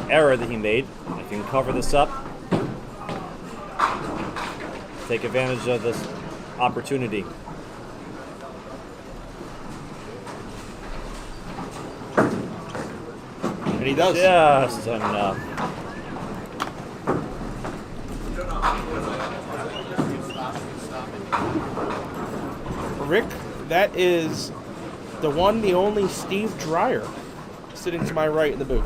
error that he made, if he can cover this up, take advantage of this opportunity. And he does. Just enough. Rick, that is the one, the only Steve Dreyer sitting to my right in the booth.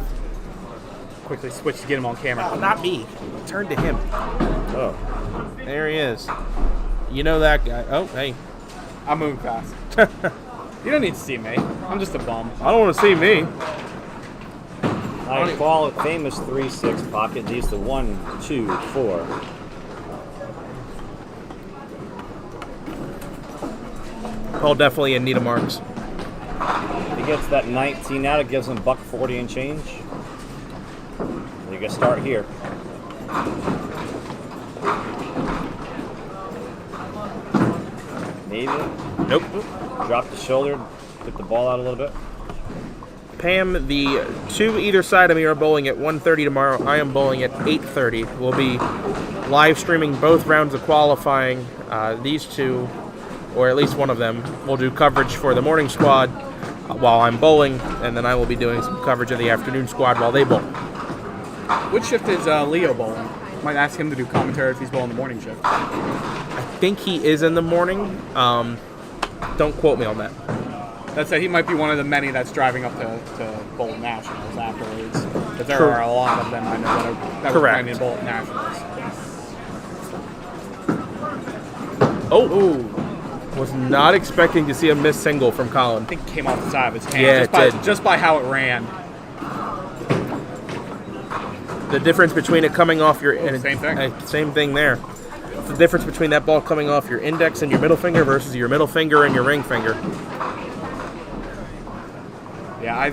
Quickly switch to get him on camera. Oh, not me. Turn to him. Oh. There he is. You know that guy. Oh, hey. I'm moving fast. You don't need to see me. I'm just a bum. I don't want to see me. I call it famous 3-6 pocket. These the 1, 2, 4. Paul definitely in need of marks. If he gets that 19 out, it gives him $1.40 and change. You can start here. Maybe. Nope. Drop the shoulder, get the ball out a little bit. Pam, the 2 either side of me are bowling at 1:30 tomorrow. I am bowling at 8:30. We'll be live streaming both rounds of qualifying. These 2, or at least one of them, will do coverage for the morning squad while I'm bowling, and then I will be doing some coverage of the afternoon squad while they bowl. Which shift is Leo bowling? Might ask him to do commentary if he's bowling the morning shift. I think he is in the morning. Don't quote me on that. That said, he might be one of the many that's driving up to bowl nationals afterwards. But there are a lot of them I know that are planning to bowl at nationals. Oh, was not expecting to see a missed single from Colin. I think it came off the side of his hand. Yeah, just by how it ran. The difference between it coming off your... Same thing. Same thing there. The difference between that ball coming off your index and your middle finger versus your middle finger and your ring finger. Yeah,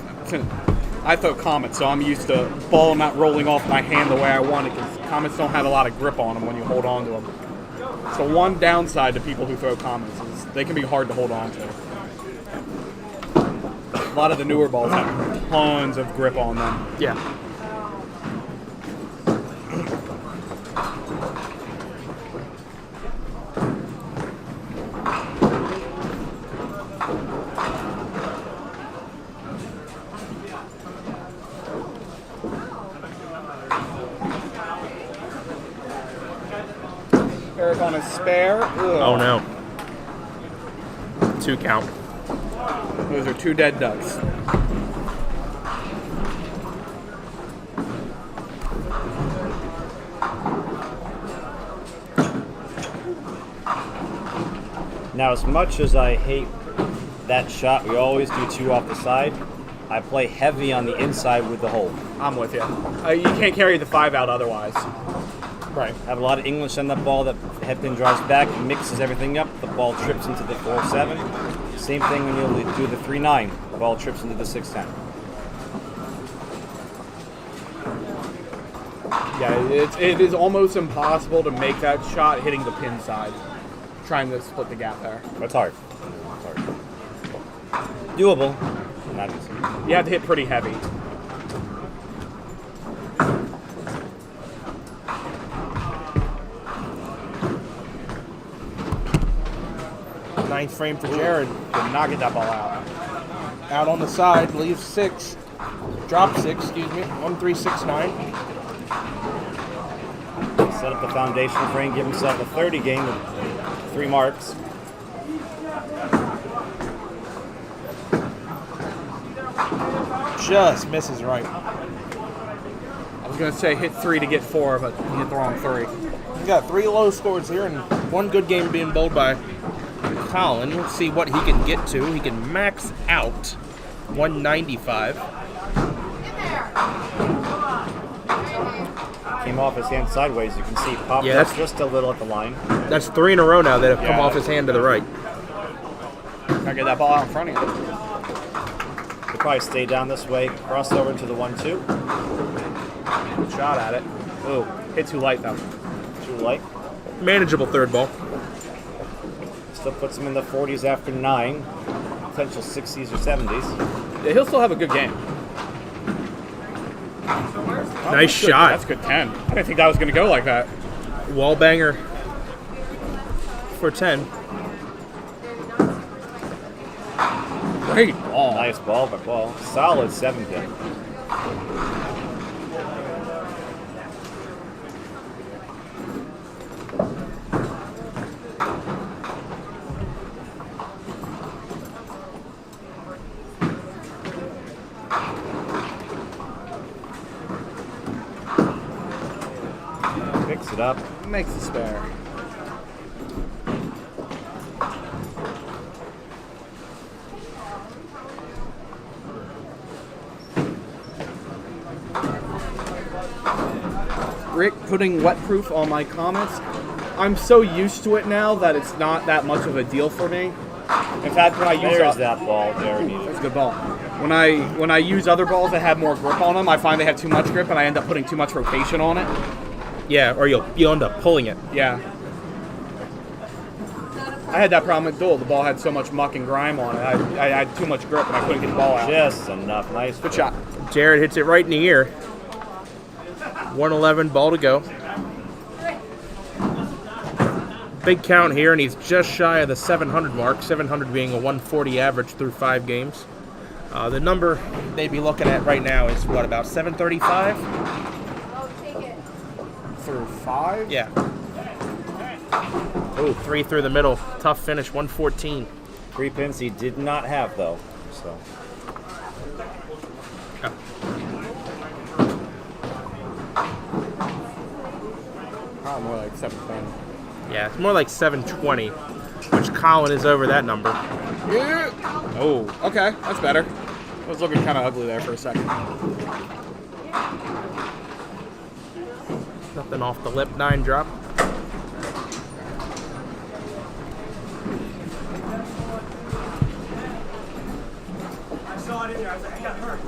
I throw comets, so I'm used to ball not rolling off my hand the way I want it, because comets don't have a lot of grip on them when you hold on to them. So one downside to people who throw comets is they can be hard to hold on to. A lot of the newer balls have tons of grip on them. Yeah. Eric on a spare. Ugh. Oh no. 2 count. Those are 2 dead ducks. Now, as much as I hate that shot, we always do 2 off the side. I play heavy on the inside with the hole. I'm with you. You can't carry the 5 out otherwise. Right. I have a lot of English on that ball. That headpin drives back, mixes everything up. The ball trips into the 4-7. Same thing when you do the 3-9. The ball trips into the 6-10. Yeah, it is almost impossible to make that shot hitting the pin side. Trying to split the gap there. It's hard. It's hard. Doable. Not easy. You have to hit pretty heavy. Ninth frame for Jared. Did not get that ball out. Out on the side, leaves 6. Drop 6, excuse me. 1-3-6-9. Set up the foundation frame, give himself a 30 game with 3 marks. Just misses right. I was going to say hit 3 to get 4, but he hit the wrong 3. We got 3 low scores here and 1 good game being bowled by Colin. Let's see what he can get to. He can max out 195. Came off his hand sideways. You can see popped Yeah, up just a little at the line. That's 3 in a row now that have come Yeah. off his hand to the right. Gotta get that ball out in front of you. He'll probably stay down this way, cross over into the 1-2. Good shot at it. Ooh, Hit too light though. too light. Manageable third ball. Still puts him in the 40s after 9. Potential 60s or 70s. Yeah, he'll still have a good game. Nice That's good. shot. That's good 10. I didn't think that was going to go like that. Wall banger for 10. Great ball. Nice ball, but ball. Solid 7-pin. Picks it up. Makes the spare. Rick putting wet proof on my comments. I'm so used to it now that it's not that much of a deal for me. In fact, when I use There's that ball. There that's a good ball. When I use other balls that have more grip on them, I find they have too much grip, and I end up putting too much rotation on it. Yeah, or you'll end up pulling it. Yeah. I had that problem with Duel. The ball had so much muck and grime on it. I had too much grip, and I couldn't get the ball out. Just enough. Nice. Good shot. Jared hits it right in the ear. 111, ball to go. Big count here, and he's just shy of the 700 mark, 700 being a 140 average through 5 games. The number they'd be looking at right now is, what, about 735? Oh, take it. Through 5? Yeah. Ooh, 3 through the middle. Tough finish, 114. 3 pins he did not have, though. So. Probably more like 720. Yeah, it's more like 720, which Colin is over that number. Yeah. Oh, okay. That's better. It was looking kind of ugly there for a second. Nothing off the lip, 9 drop. I saw it in there. I was like, I got hurt.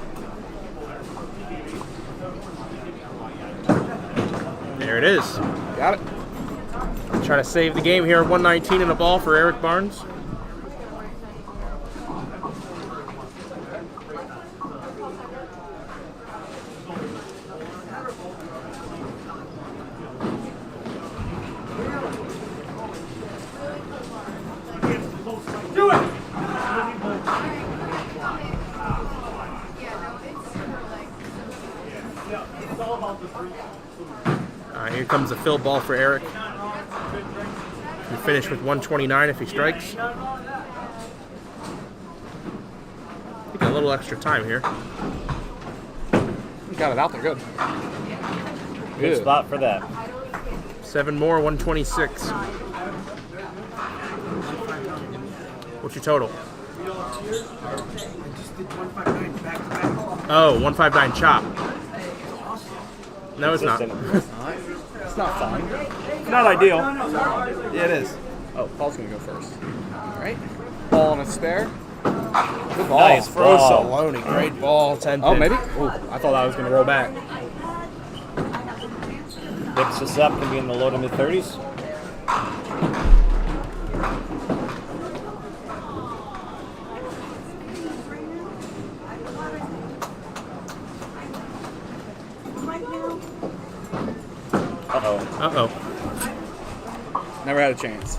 There it is. Got it. Trying to save the game here. 119 in a ball for Eric Barnes. Do it! Here comes the fill ball for Eric. He finished with 129 if he strikes. He got a little extra time here. You got it out there. Good. Good spot for that. 7 more, 126. What's your total? just did 159 back to back. Oh, 159 chop. No, it's not. It's not fun. Not ideal. Yeah, it is. Oh, Paul's gonna go first. All right. Ball and a spare. Good ball. Nice Throw ball. Saloni. Great ball. 10 Oh, pin. maybe. Ooh, I thought I was gonna roll back. Picks this up, can be in the low to mid 30s. Uh-oh. Uh-oh. Never had a chance.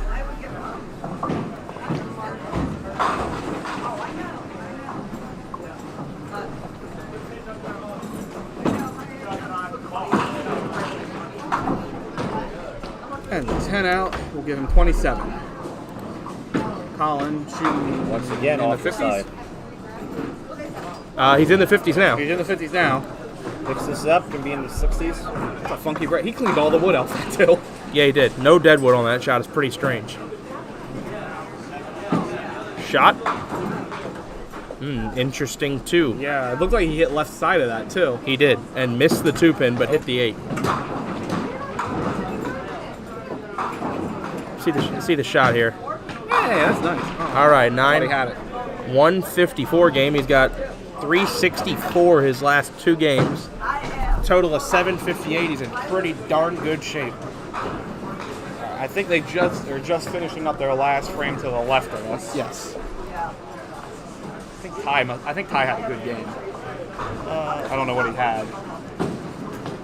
And 10 out, we'll give him 27. Colin shooting Once again, in off the 50s. side. He's in the 50s now. He's in the 50s now. Picks this up, can be in the 60s. That's a funky break. He cleaned all the wood out that too. Yeah, he did. No deadwood on that shot. It's pretty strange. Shot. Interesting, too. Yeah, it looked like he hit left side of that too. He did. And missed the 2-pin, but hit the 8. See the shot here. Yeah, that's nice. Oh, All right, thought he 9. had it. 154 game. He's got 364 his last 2 games. Total of 758. He's in pretty darn good shape. I think they're just finishing up their last frame to the left of us. Yes. I think Ty had a good game. I don't know what he had.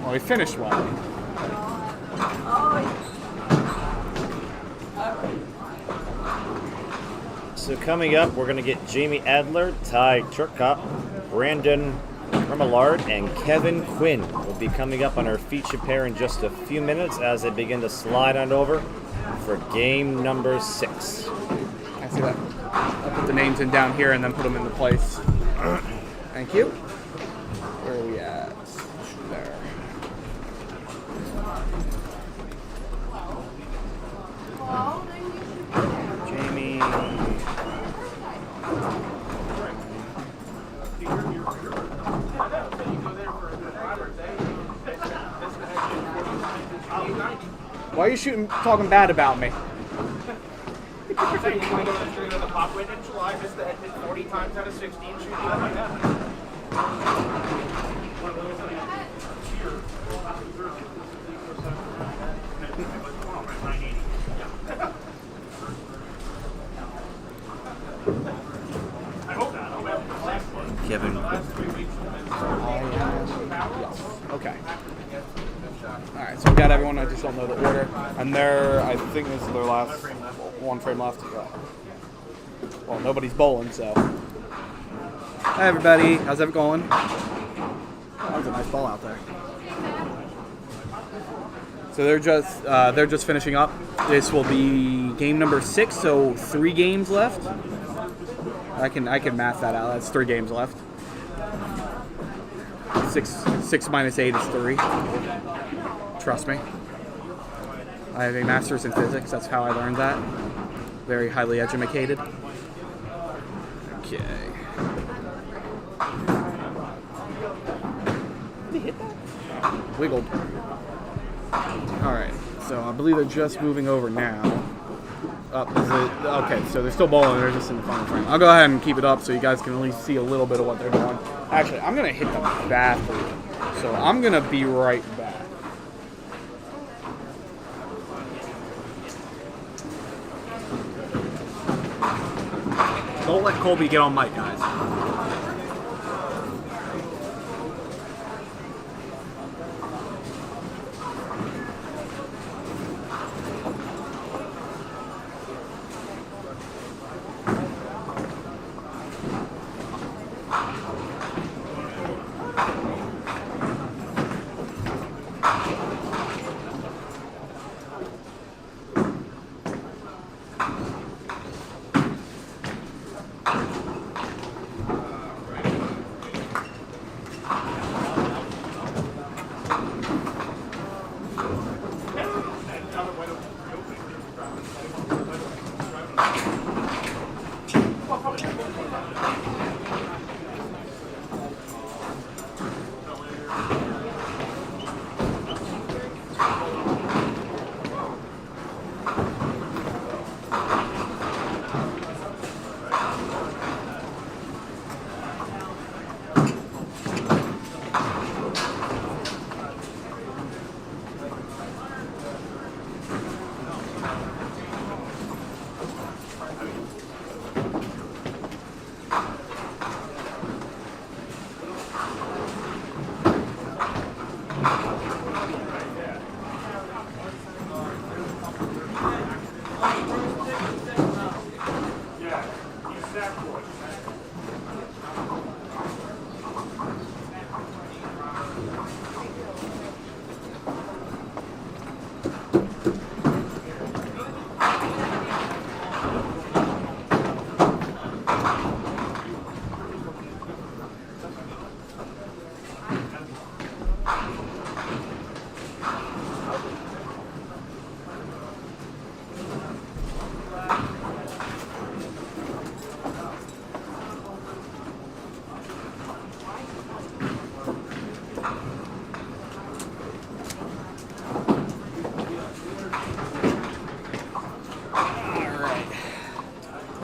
Well, he finished well. So coming up, we're going to get Jamie Adler, Ty Turkop, Brandon Remillard, and Kevin Quinn will be coming up on our feature pair in just a few minutes as they begin to slide on over for game number 6. I see that. I'll put the names in down here and then put them into place. Thank you. Where are we at? There. Jamie. Why are you talking bad about me? I'm saying you're going to go to the street of the pop win in July, missed the hit 40 times out of 16, shooting like that. Kevin. Yes. Okay. Alright, so we got everyone, I just don't know the order. And I think this is their last one frame left. Well, nobody's bowling, so. Hi everybody, how's it going? That was a nice ball out there. So they're just finishing up. This will be game number 6, so 3 games left. I can math that out. That's 3 games left. 6 minus 8 is 3. Trust me. I have a master's in physics. That's how I learned that. Very highly educated. Okay. Did he hit that? Wiggled. Alright, so I believe they're just moving over now. Okay, so they're still bowling, they're just in the final frame. I'll go ahead and keep it up so you guys can at least see a little bit of what they're doing. Actually, I'm going to hit the bathroom, so I'm going to be right back. Don't let Colby get on mic, guys.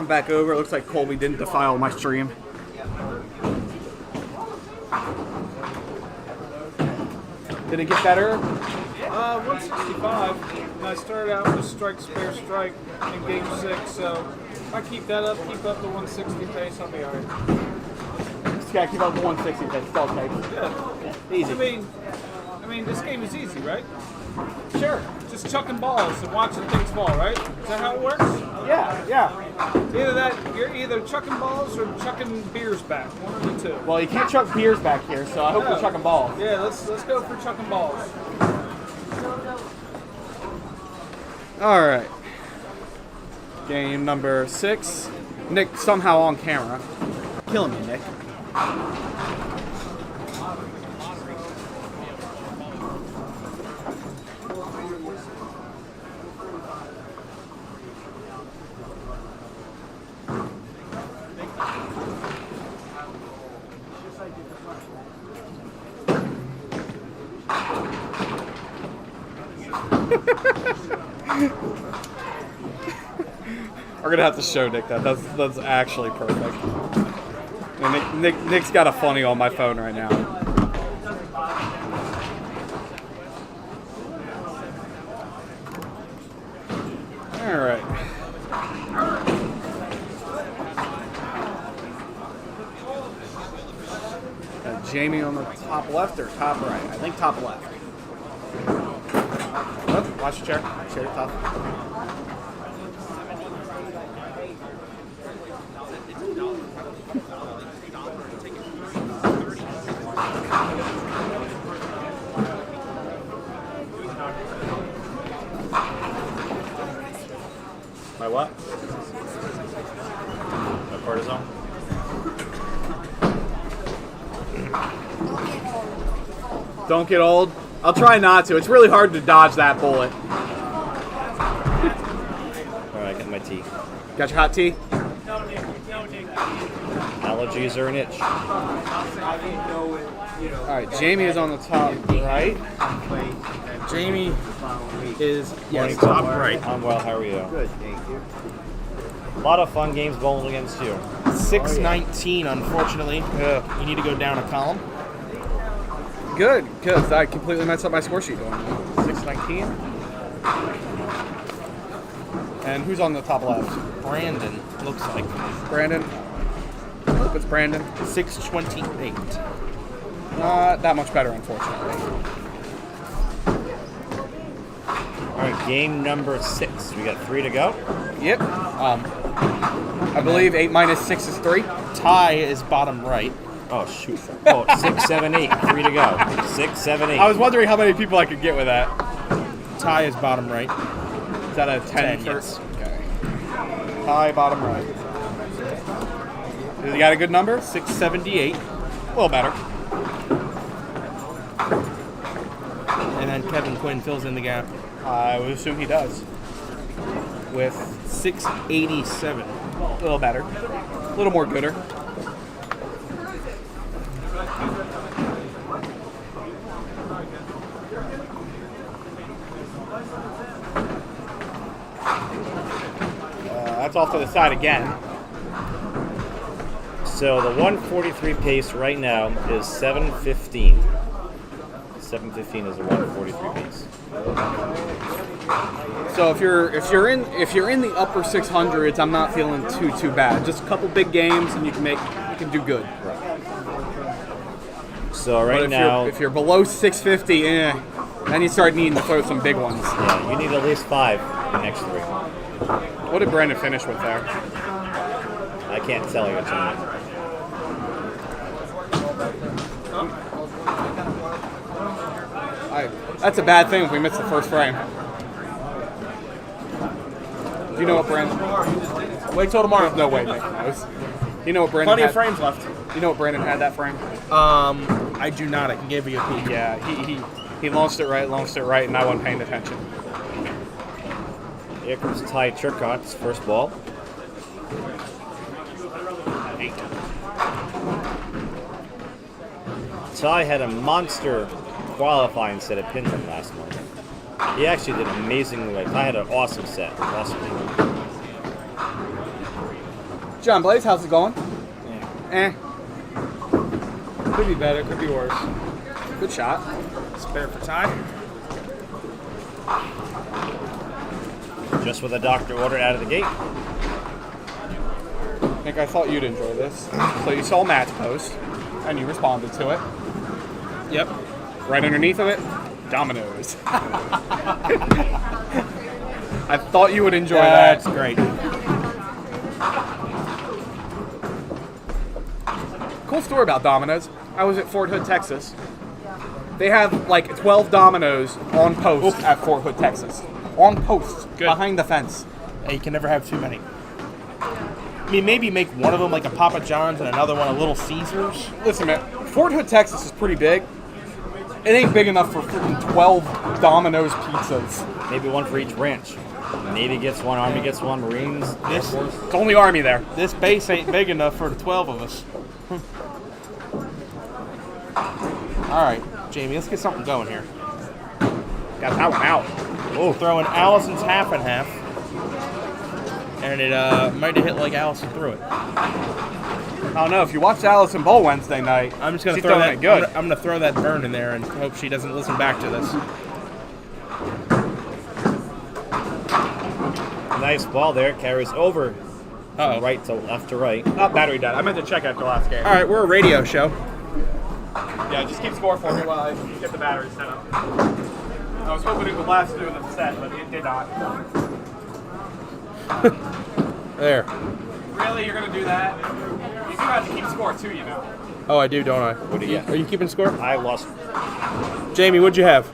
back over. It looks like Colby didn't defile my stream. Did it get better? 165. And I started out with strike, spare, strike in game 6. So if I keep that up, keep up the 160 pace, I'll be alright. Just gotta keep up the 160 pace. It's all takes. Yeah. Easy. I mean, this game is easy, right? Sure. Just chucking balls and watching things fall, right? Is that how it works? Yeah. Either that, you're either chucking balls or chucking beers back. One of the two. Well, you can't chuck beers back here, so I hope we're chucking balls. Yeah, let's go for chucking balls. All right. Game number 6. Nick somehow on camera. Killing me, Nick. We're gonna have to show Nick that. That's actually perfect. And Nick's got a funny on my phone right now. All right. Jamie on the top left or top right? I think top left. Oh, watch your chair. Chair top. My what? My cortisone? Don't get old. I'll try not to. It's really hard to dodge that bullet. Alright, get my tea. Got your hot tea? Allergies are an itch. Alright, Jamie is on the top right. Jamie is Morning, top Tom. right. I'm well, how are you? Good, thank you. A lot of fun games bowling against you. 619, unfortunately. You need to go down a column. Good, because I completely messed up my score sheet going 619. And who's on the top left? Brandon, looks like. Brandon. I hope it's Brandon. 628. Not that much better, unfortunately. Alright, game number 6. We got 3 to go. Yep. I believe 8 minus 6 is 3. Tie is bottom right. Oh, shoot. Oh, 6, 7, 8. 3 to go. 6, 7, 8. I was wondering how many people I could get with that. Tie is bottom right. Is that a 10 yes. Okay. Tie, bottom right. Has he got a good number? 678. A little better. And then Kevin Quinn fills in the gap. I would assume he does. With 687. a little better. A little more gooder. That's off to the side again. So the 143 pace right now is 715. 715 is the 143 pace. So if you're in the upper 600s, I'm not feeling too bad. Just a couple big games and you can do good. So right But now, if you're below 650, then you start needing to throw some big ones. yeah, you need at least 5 in the next 3. What did Brandon finish with there? I can't tell you tonight. That's a bad thing if we miss the first frame. Do you know what Brandon? Wait till tomorrow. No way, Nick knows. You know what Brandon Plenty of had? frames left. You know what Brandon had that frame? I do not. I can give you a peek. Yeah, he launched it right, and I wasn't paying attention. Here comes Ty Turcotte's first ball. 8. Ty had a monster qualifying set at Pinland last month. He actually did amazingly well. Ty had an awesome set. Awesome. John Blaze, how's it going? Eh. Could be better, could be worse. Good shot. Spare for Ty. Just what the doctor ordered out of the gate. Nick, I thought you'd enjoy this. So you saw Matt's post, and you responded to it. Yep. Right underneath of it, Dominoes. I thought you would enjoy That's that. great. Cool story about Domino's. I was at Fort Hood, Texas. They have like 12 Domino's on post at Fort Hood, Texas. On post, Good. behind the fence. Hey, you can never have too many. I mean, maybe make one of them like a Papa John's and another one a Little Caesars. Listen, man, Fort Hood, Texas is pretty big. It ain't big enough for freaking 12 Domino's pizzas. Maybe one for each branch. Navy gets one, Army gets one, Marines, Air Force. It's only Army there. This base ain't big enough for the 12 of us. All right, Jamie, let's get something going here. Got that one out. Oh, throwing Allison's half and half. And it might have hit like Allison threw it. I don't know. If you watched Allison Bowl Wednesday night, I'm just gonna she's throw throwing that. it good. I'm gonna throw that burn in there and hope she doesn't listen back to this. Nice ball there. Carries over Uh-oh. from right to left to right. Oh, battery died. I meant to check after last game. All right, we're a radio show. Yeah, just keep score for me while I get the battery set up. I was hoping it would last through the set, but it did not. There. Really? You're going to do that? You do have to keep score, too, you know. Oh, I do, don't I? What do you get? Are you keeping score? I lost. Jamie, what'd you have?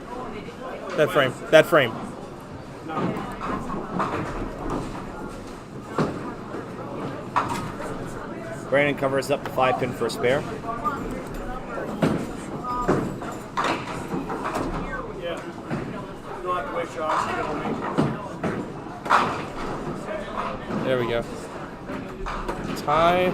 That frame. That frame. Brandon covers up the 5-pin for a spare. Yeah. You don't have to waste shots. You don't make There we go. Ty.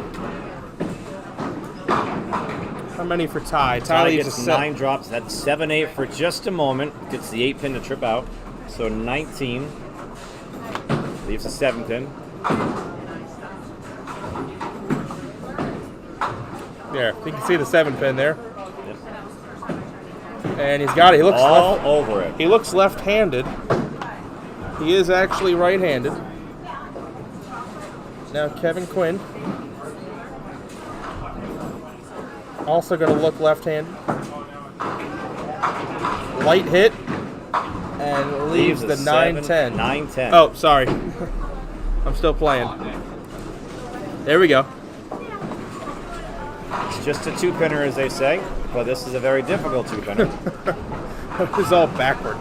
How many for Ty? Ty Tyler leaves gets a 9 drops. That's 7-8 for just a moment. Gets the 8-pin to trip out. So 19. Leaves a 7-pin. There, you can see the 7-pin there. Yep. And he's got it. He looks All left. over it. He looks left-handed. He is actually right-handed. Now Kevin Quinn. Also going to look left-handed. Light hit. And leaves the 9-10. 9-10. Oh, sorry. I'm still playing. There we go. It's just a 2-pinner, as they say. But this is a very difficult 2-pinner. It was all backward.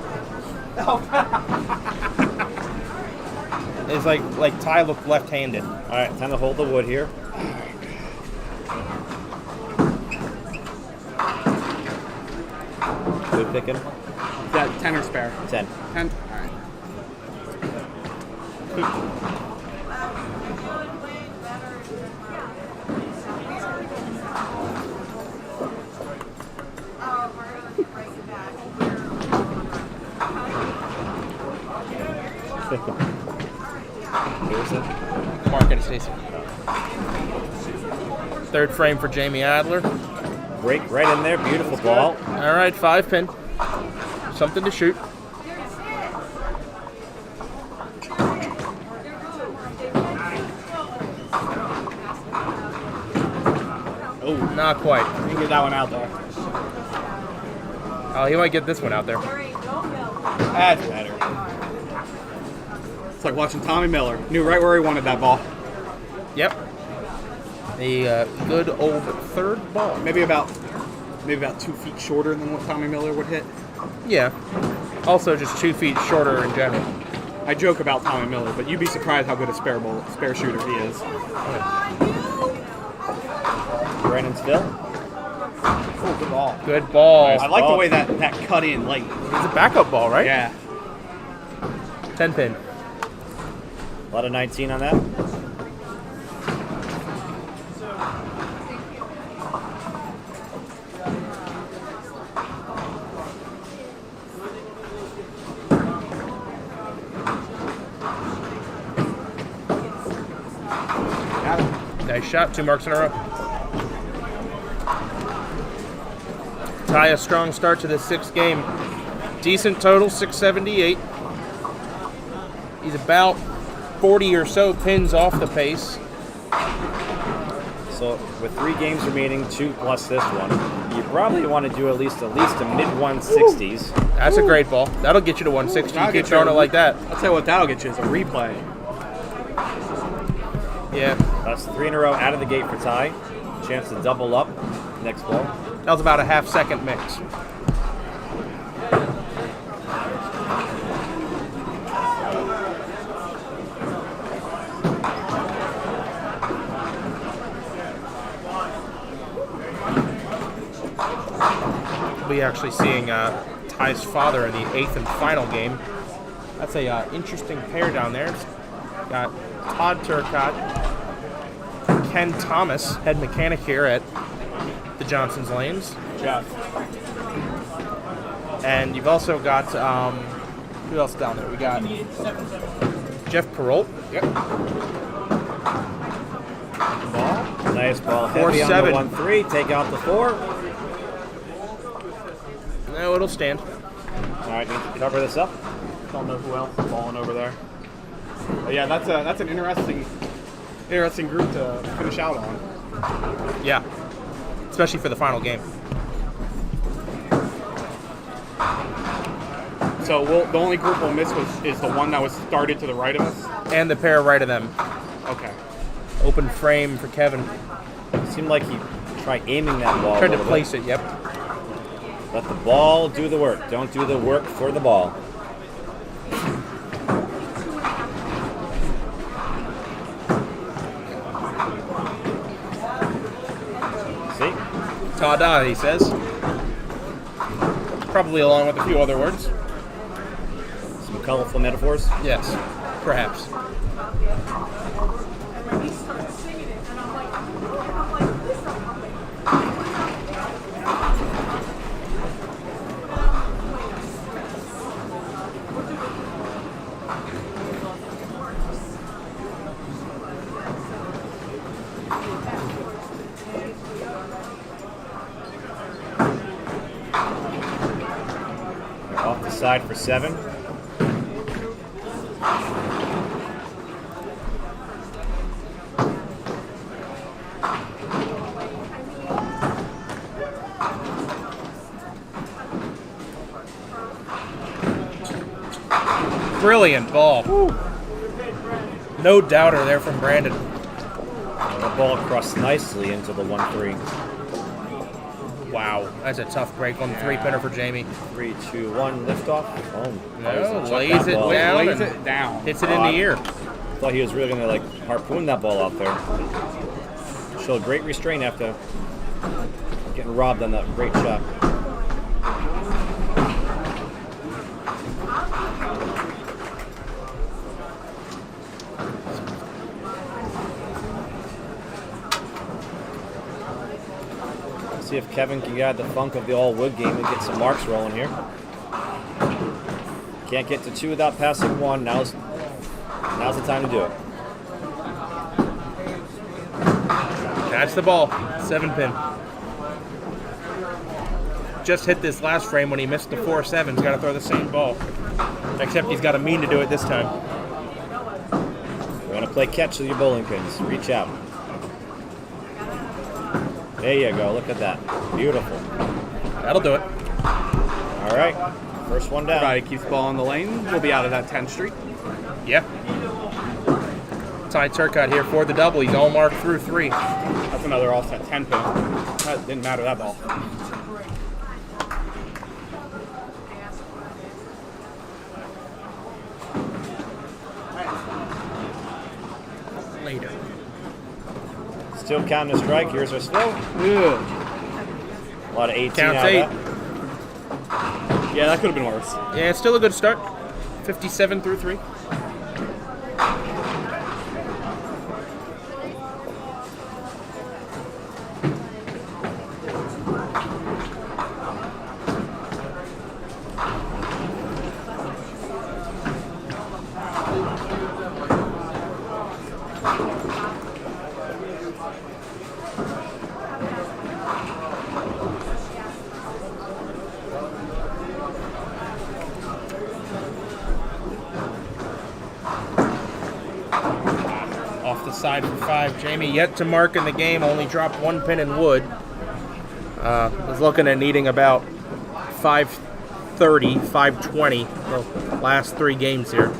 It's like Ty looked left-handed. All right, time to hold the wood here. Good picking. Is that 10 or spare? 10. 10? All right. Here's it. Mark and Stacy. Third frame for Jamie Adler. Break right in there. Beautiful ball. All right, 5-pin. Something to shoot. Oh, not quite. You can get that one out there. Oh, he might get this one out there. That's better. It's like watching Tommy Miller. Knew right where he wanted that ball. Yep. A good old third ball. Maybe about 2 feet shorter than what Tommy Miller would hit. Yeah. Also just 2 feet shorter in general. I joke about Tommy Miller, but you'd be surprised how good a spare shooter he is. Brandon's fill. Oh, good ball. Good ball. Nice. I like the ball. way that cut in late. It's a backup ball, right? Yeah. 10-pin. A lot of 19 on that. Got it. Nice shot. 2 marks in a row. Ty, a strong start to this 6th game. Decent total, 678. He's about 40 or so pins off the pace. So with 3 games remaining, 2 plus this one, you probably want to do at least a mid 160s. That's a great ball. That'll get you to 160. You keep throwing it like that. I'll tell you what that'll get you is a replay. Yeah. That's 3 in a row out of the gate for Ty. Chance to double up next ball. That was about a half-second mix. We'll be actually seeing Ty's father in the 8th and final game. That's a interesting pair down there. It's got Todd Turcotte, Ken Thomas, head mechanic here at the Johnson's Lanes. Jeff. And you've also got, who else down there? We got Jeff Perrault. Yep. Ball. Nice ball. Heavy on the 4-7. 1-3. Take out the 4. No, it'll stand. All right, need to cover this up. Don't know who else is balling over there. But yeah, that's an interesting group to finish out on. Yeah. Especially for the final game. So the only group we'll miss is the one that was started to the right of us? And the pair right of them. Okay. Open frame for Kevin. It seemed like he tried aiming that ball. Tried to place it, yep. Let the ball do the work. Don't do the work for the ball. See? Ta-da, he says. Probably along with a few other words. Some colorful metaphors. Yes, perhaps. Off the side for 7. Brilliant ball. Woo. No doubter there from Brandon. The ball crossed nicely into the 1-3. Wow, that's a tough break on the 3-pinner for Jamie. 3, 2, 1, lift off. Oh, No, lays it down Lays and it down. hits it in the ear. Thought he was really going to harpoon that ball out there. Showed great restraint after getting robbed on that great shot. See if Kevin can get out the funk of the all-wood game and get some marks rolling here. Can't get to 2 without passing 1. Now's the time to do it. That's the ball. 7-pin. Just hit this last frame when he missed the 4-7. He's got to throw the same ball. Except he's got to mean to do it this time. You want to play catch with your bowling pins. Reach out. There you go. Look at that. Beautiful. That'll do it. All right. First one down. Everybody keeps the ball in the lane. We'll be out of that 10th Street. Yeah. Ty Turcotte here for the double. He's all marked through 3. That's another offset 10 pin. That didn't matter, that ball. Later. Still counting a strike. Here's our slow. Good. A lot of 18 Counts out of 8. that. Yeah, that could have been worse. Yeah, it's still a good start. 57 through 3. side for 5. Jamie yet to mark in the game, only dropped 1 pin in wood. Was looking at needing about 530, 520 the last 3 games here.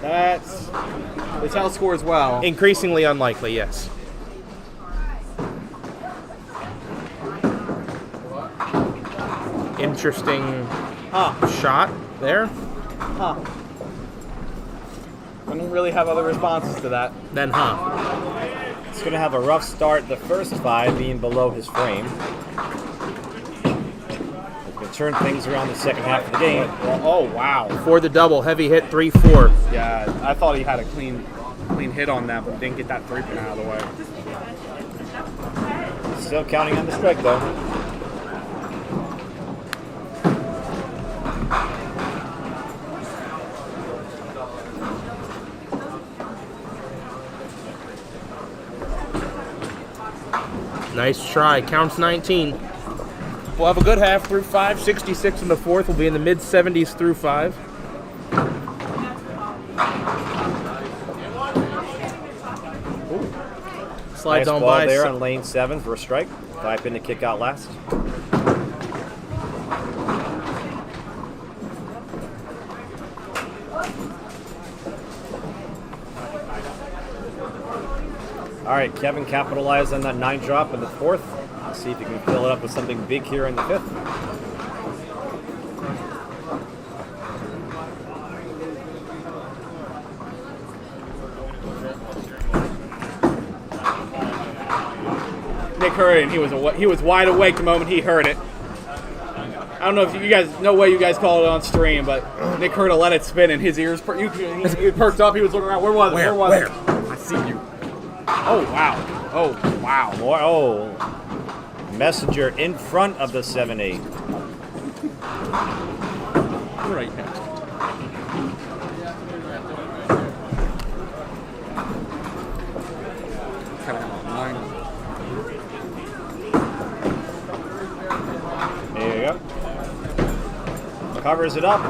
This house scores well. Increasingly unlikely, yes. Interesting shot there. Huh. I don't really have other responses to that. Then He's going to have a rough start, the first 5 being below his frame. He's going to turn things around the second half of the game. Oh, wow. For the double, heavy hit 3-4. Yeah, I thought he had a clean hit on that, but didn't get that 3-pin out of the way. Still counting on the strike, though. Nice try. Counts 19. We'll have a good half through 5. 66 in the fourth. We'll be in the mid-70s through 5. Slides Nice on ball by. there on lane 7 for a strike. 5 pin to kick out last. All right, Kevin capitalized on that 9 drop in the fourth. Let's see if he can fill it up with something big here in the fifth. Nick heard it, and he was wide awake the moment he heard it. I don't know if you guys, no way you guys call it on stream, but Nick heard it, let it spin, and his ears, he perked up. He was looking around. Where was it? Where was it? I see you. Oh wow! Oh wow! More, Messenger in front of the 7-8. Right now. There you go. Covers it up.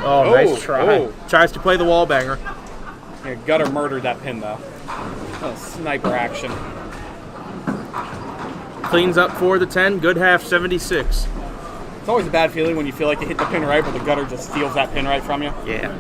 Oh, nice try. Oh. Tries to play the wall banger. Yeah, Gutter murdered that pin though. Oh, sniper action. Cleans up for the 10. Good half, 76. It's always a bad feeling when you feel like you hit the pin right, but the gutter just steals that pin right from you. Yeah.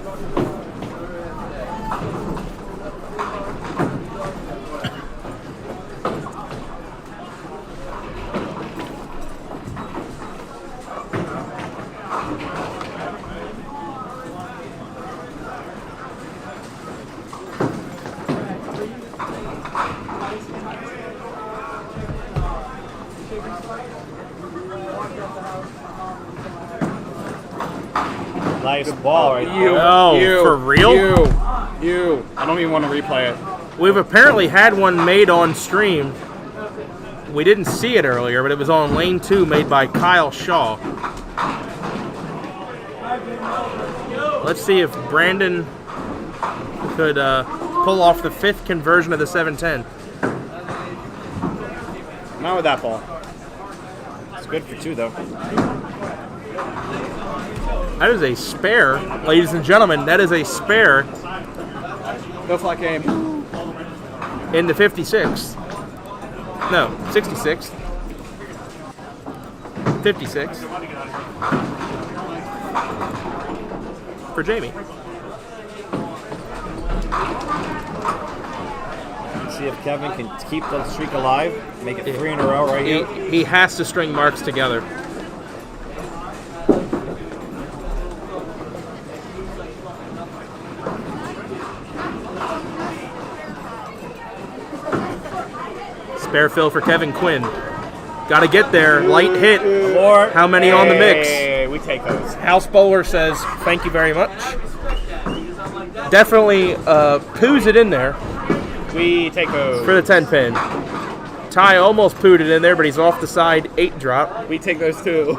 Nice ball right there. For real? You. I don't even want to replay it. We've apparently had one made on stream. We didn't see it earlier, but it was on lane 2 made by Kyle Shaw. Let's see if Brandon could pull off the 5th conversion of the 710. Not with that ball. It's good for 2 though. That is a spare, ladies and gentlemen. That is a spare No flat game. in the 56th. No, 66th. 56. For Jamie. See if Kevin can keep the streak alive. Make it 3 in a row right here. He has to string marks together. Spare fill for Kevin Quinn. Got to get there. Light hit. More. How many on the mix? Hey, we take those. House Bowler says, thank you very much. Definitely poos it in there We take those. for the 10 pin. Ty almost pooed it in there, but he's off the side 8 drop. We take those too.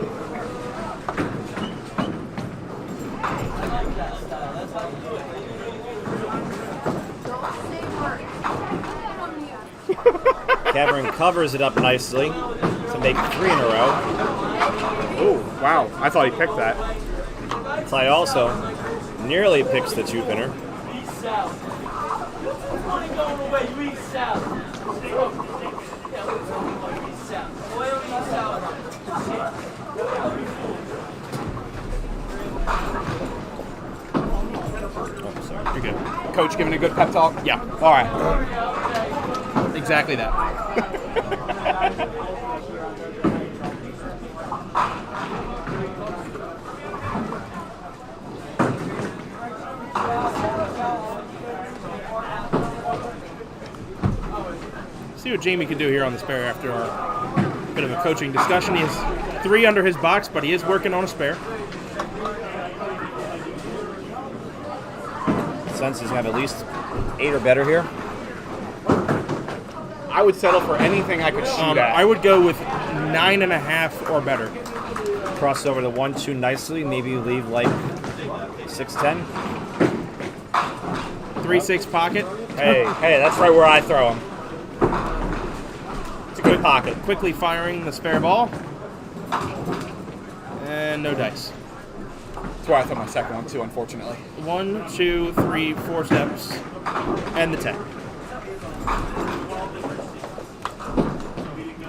Kevin covers it up nicely to make 3 in a row. Oh, wow. I thought he picked that. Ty also nearly picks the 2-pinner. Oh, sorry. You're good. Coach giving a good pep talk? Yeah. All right. Exactly that. See what Jamie can do here on the spare after our bit of a coaching discussion. He has 3 under his box, but he is working on a spare. Sense he's going to have at least 8 or better here. I would settle for anything I could shoot at. I would go with 9.5 or better. Cross over to 1-2 nicely. Maybe leave like 6-10. 3-6 pocket. Hey, that's right where I throw him. It's a good pocket. Quickly firing the spare ball. And no dice. That's where I thought my second one too, unfortunately. 1, 2, 3, 4 steps. And the 10.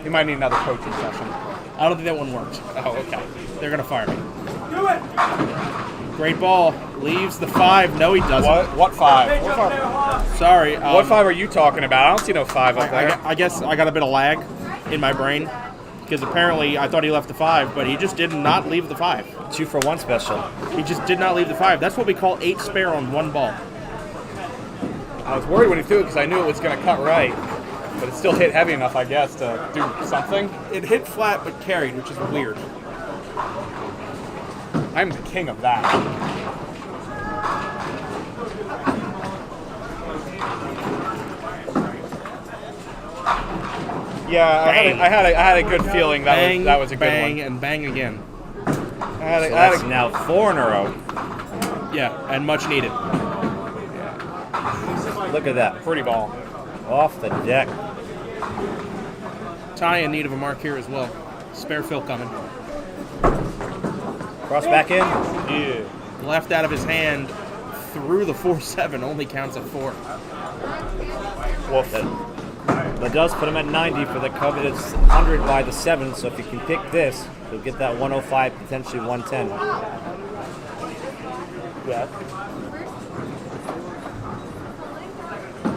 You might need another coaching session. I don't think that one worked. Oh, okay. They're going to fire me. Do it! Great ball. Leaves the 5. No, he doesn't. What 5? What 5? Sorry. What 5 are you talking about? I don't see no 5 up there. I guess I got a bit of lag in my brain because apparently I thought he left the 5, but he just did not leave the 5. 2-for-1 special. He just did not leave the 5. That's what we call 8 spare on 1 ball. I was worried when he threw it because I knew it was going to cut right. But it still hit heavy enough, I guess, to do something. It hit flat but carried, which is weird. I'm the king of that. Yeah, I had a good feeling that was a good bang, one. and bang again. That's now 4 in a row. Yeah, and much needed. Look at that. Pretty ball. Off the deck. Ty in need of a mark here as well. Spare fill coming. Cross back in. Yeah. Left out of his hand through the 4-7. Only counts at 4. Well, that does put him at 90 for the coveted 100 by the 7. So if you can pick this, you'll get that 105, potentially 110. Yeah.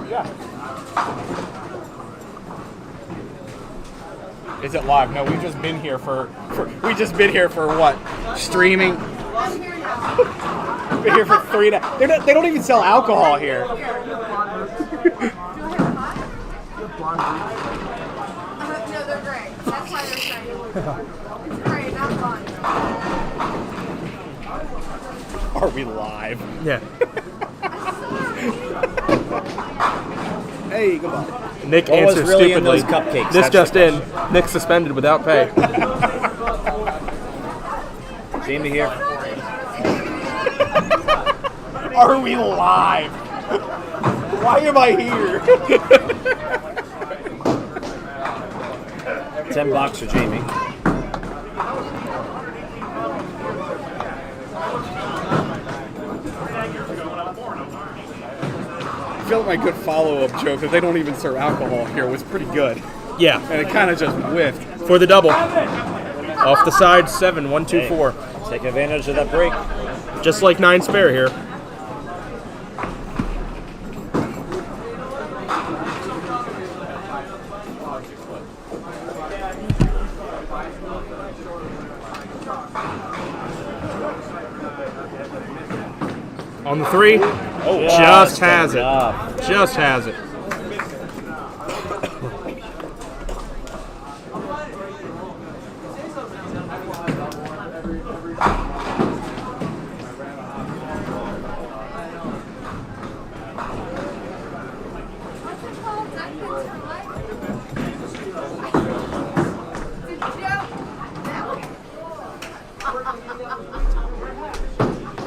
Yeah. Is it live? No, we've just been here for what? Streaming. Been here for 3 days. They don't even sell alcohol here. No, they're gray. That's why they're shiny. It's gray, not blonde. Are we live? Yeah. Hey, goodbye. Nick What was answers really in stupidly. those cupcakes? This That's just the in. Nick suspended without pay. Jamie here. Are we live? Why am I here? $10 for Jamie. I feel like my good follow-up joke that they don't even serve alcohol here was pretty good. Yeah. And it kind of just whiffed. For the double. Off the side, 7, 1, 2, 4. Take advantage of that break. Just like 9 spare here. On the 3. Oh, Just has it. enough. Just has it.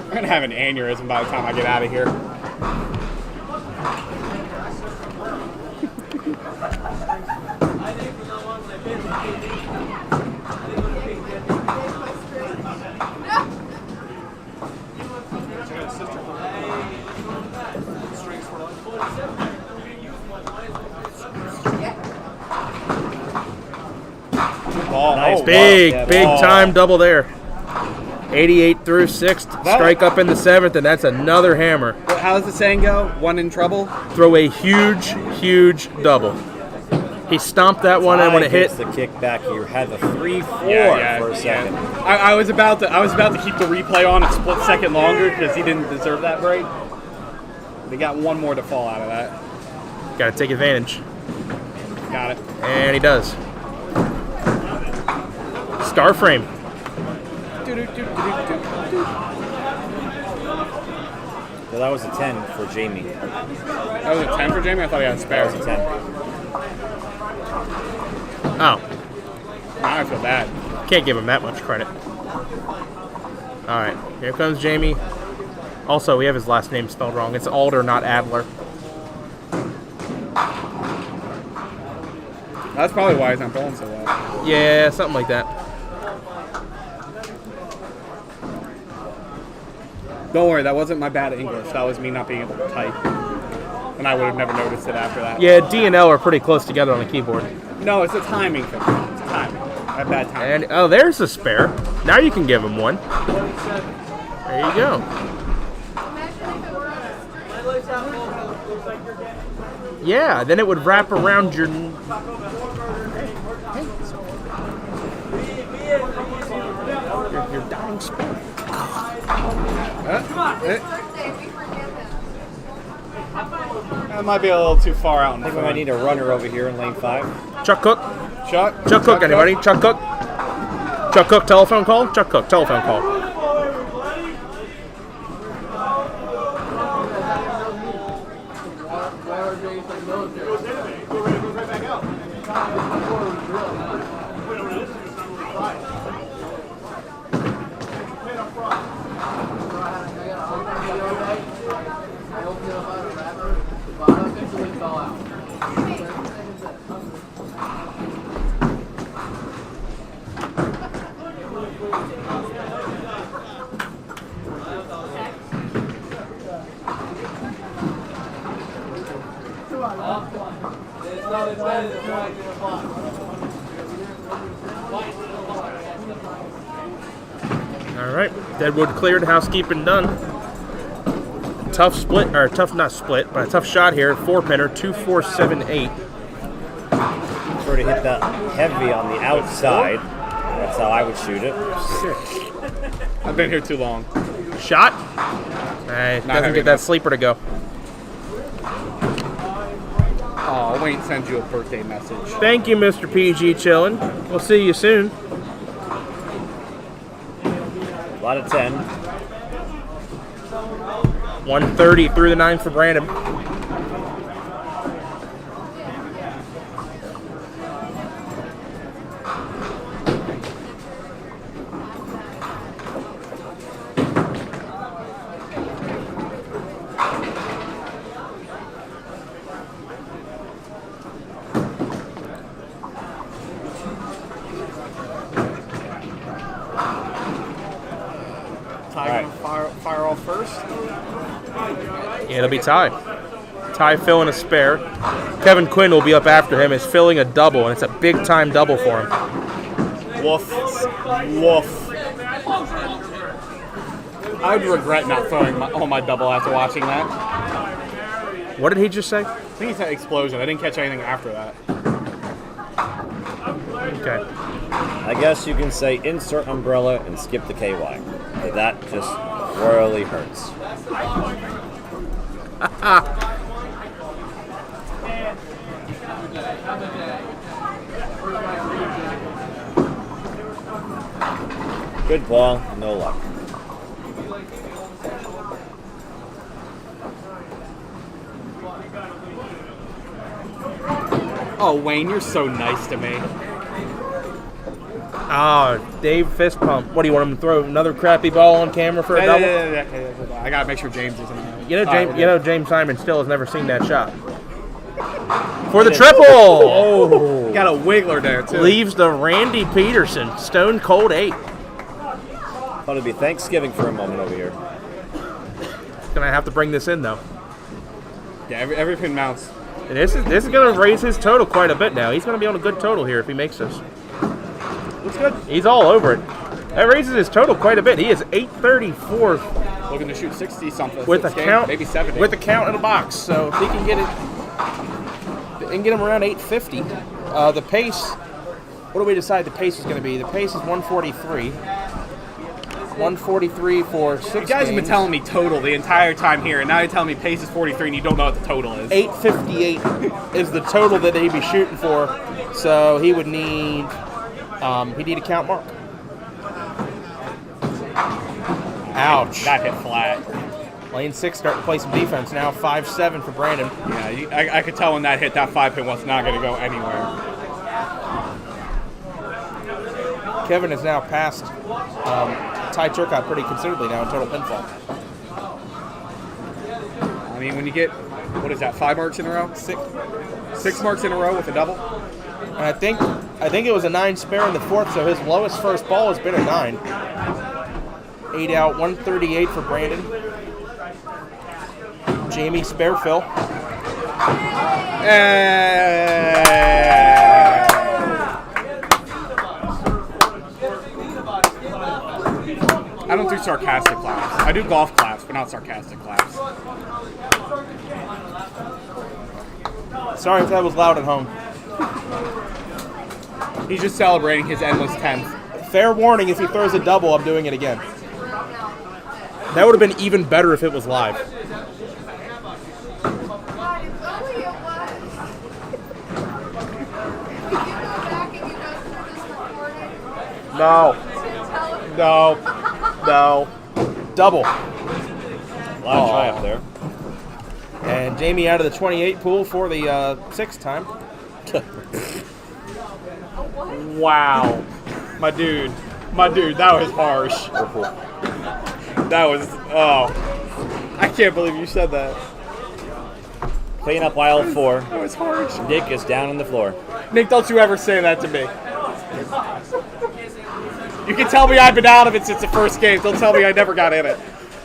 I'm gonna have an aneurysm by the time I get out of here. Nice Big, ball. Yeah, big ball. time double there. 88 through 6th. Strike up in the 7th, and that's another hammer. How does the saying go? One in trouble? Throw a huge, huge double. He stomped that one, and when it hit, the kick back, you had the 3-4 for a second. I was about to keep the replay on a split second longer because he didn't deserve that break. They got one more to fall out of that. got to take advantage. Got it. And he does. Star frame. So that was a 10 for Jamie. That was a 10 for Jamie? I thought he had a spare. That was a 10. Oh. Now I feel bad. Can't give him that much credit. All right, here comes Jamie. Also, we have his last name spelled wrong. It's Alder, not Adler. That's probably why he's not bowling so well. Yeah, something like that. Don't worry, that wasn't my bad English. That was me not being able to type. And I would have never noticed it after that. Yeah, D and L are pretty close together on the keyboard. No, it's a timing thing. It's timing. I have bad timing. And oh, there's a spare. Now you can give him one. There you go. Yeah, then it would wrap around your. Your dying spare. That might be a little too far out in I think we front. might need a runner over here in lane 5. Chuck Cook. Chuck Cook, anybody? Chuck Cook? Chuck Cook, telephone call? Chuck Cook, telephone call. All right, Deadwood cleared, housekeeping done. Tough split, or tough not split, but a tough shot here. 4-pinner, 2-4-7-8. Sort of hit that heavy on the outside. That's how I would shoot it. I've been here too long. Shot. Doesn't get that sleeper to go. Oh, Wayne sends you a birthday message. Thank you, Mr. PG Chillin'. We'll see you soon. A lot of 10. 130 through the 9 for Brandon. Ty gonna fire off first? Yeah, it'll be Ty. Ty filling a spare. Kevin Quinn will be up after him. Is filling a double, and it's a big time double for him. Woof. Woof. I would regret not throwing on my double after watching that. What did he just say? I think he said explosion. I didn't catch anything after that. Okay. I guess you can say insert umbrella and skip the KY. But that just royally hurts. Good ball, no luck. Oh, Wayne, you're so nice to me. Oh, Dave fist pump. What do you want him to throw another crappy ball on camera for a double? I gotta make sure James isn't. James Simon still has never seen that shot. For the triple. Oh, Got a wiggler there too. leaves the Randy Peterson stone cold 8. Thought it'd be Thanksgiving for a moment over here. Gonna have to bring this in though. Yeah, every pin mounts. And this is gonna raise his total quite a bit now. He's gonna be on a good total here if he makes this. Looks good. He's all over it. That raises his total quite a bit. He is 834 Looking to shoot 60 something with a this game, count, maybe 70. with a count in a box. So if he can get it, and get him around 850. The pace. What do we decide the pace is going to be? The pace is 143. 143 for 6 you guys have been games. telling me total the entire time here, and now you're telling me pace is 43 and you don't know what the total is. 858 is the total that he'd be shooting for. So he would need he'd need a count mark. Ouch. That hit flat. Lane 6 starting to play some defense now. 5-7 for Brandon. Yeah, I could tell when that hit, that 5-pin was not going to go anywhere. Kevin has now passed Ty Turcotte pretty considerably now in total pinfall. I mean, when you get, what is that, 5 marks in a row? 6 marks in a row with a double? And I think it was a 9 spare in the 4th, so his lowest first ball has been a 9. 8 out, 138 for Brandon. Jamie spare fill. I don't do sarcastic claps. I do golf claps, but not sarcastic claps. Sorry if that was loud at home. He's just celebrating his endless 10th. Fair warning, if he throws a double, I'm doing it again. That would have been even better if it was live. No. Double. A lot of try up there. And Jamie out of the 28 pool for the 6th time. Wow. My dude, that was harsh. That was, I can't believe you said that. Clean up aisle 4. That was harsh. Nick is down on the floor. Nick, don't you ever say that to me. You can tell me I've been out of it since the first game. Don't tell me I never got in it.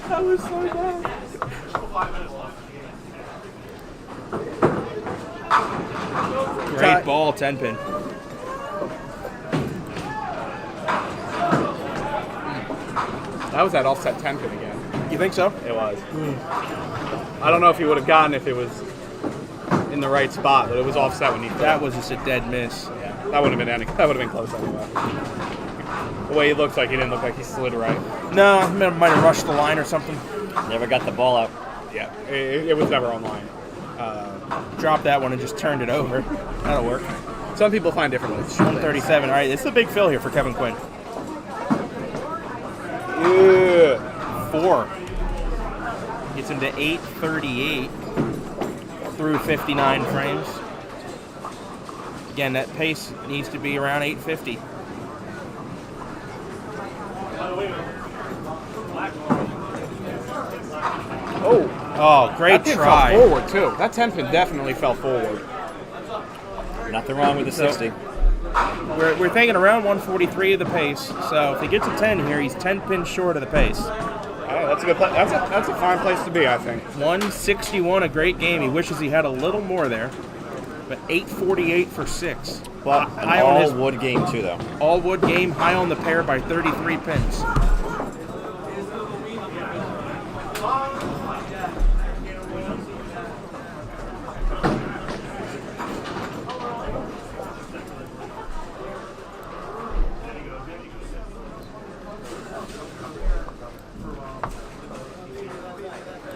That was so bad. Great ball, 10-pin. That was that offset 10-pin again. You think so? It was. I don't know if he would have gotten if it was in the right spot, but it was offset when he threw. That was just a dead miss. Yeah, that would have been close anyway. The way he looks like he didn't look like he slid right. No, I might have rushed the line or something. Never got the ball out. Yeah, it was never on line. Dropped that one and just turned it over. That'll work. Some people find different ways. 137. All right, this is a big fill here for Kevin Quinn. Yeah. 4. Gets him to 838 through 59 frames. Again, that pace needs to be around 850. Oh, great that try. Fell forward too. That 10-pin definitely fell forward. Nothing wrong with the 60. We're thinking around 143 of the pace. So if he gets a 10 here, he's 10 pins short of the pace. That's a good. That's a fine place to be, I think. 161, a great game. He wishes he had a little more there, but 848 for 6. But an all-wood game too, though. All wood game, high on the pair by 33 pins.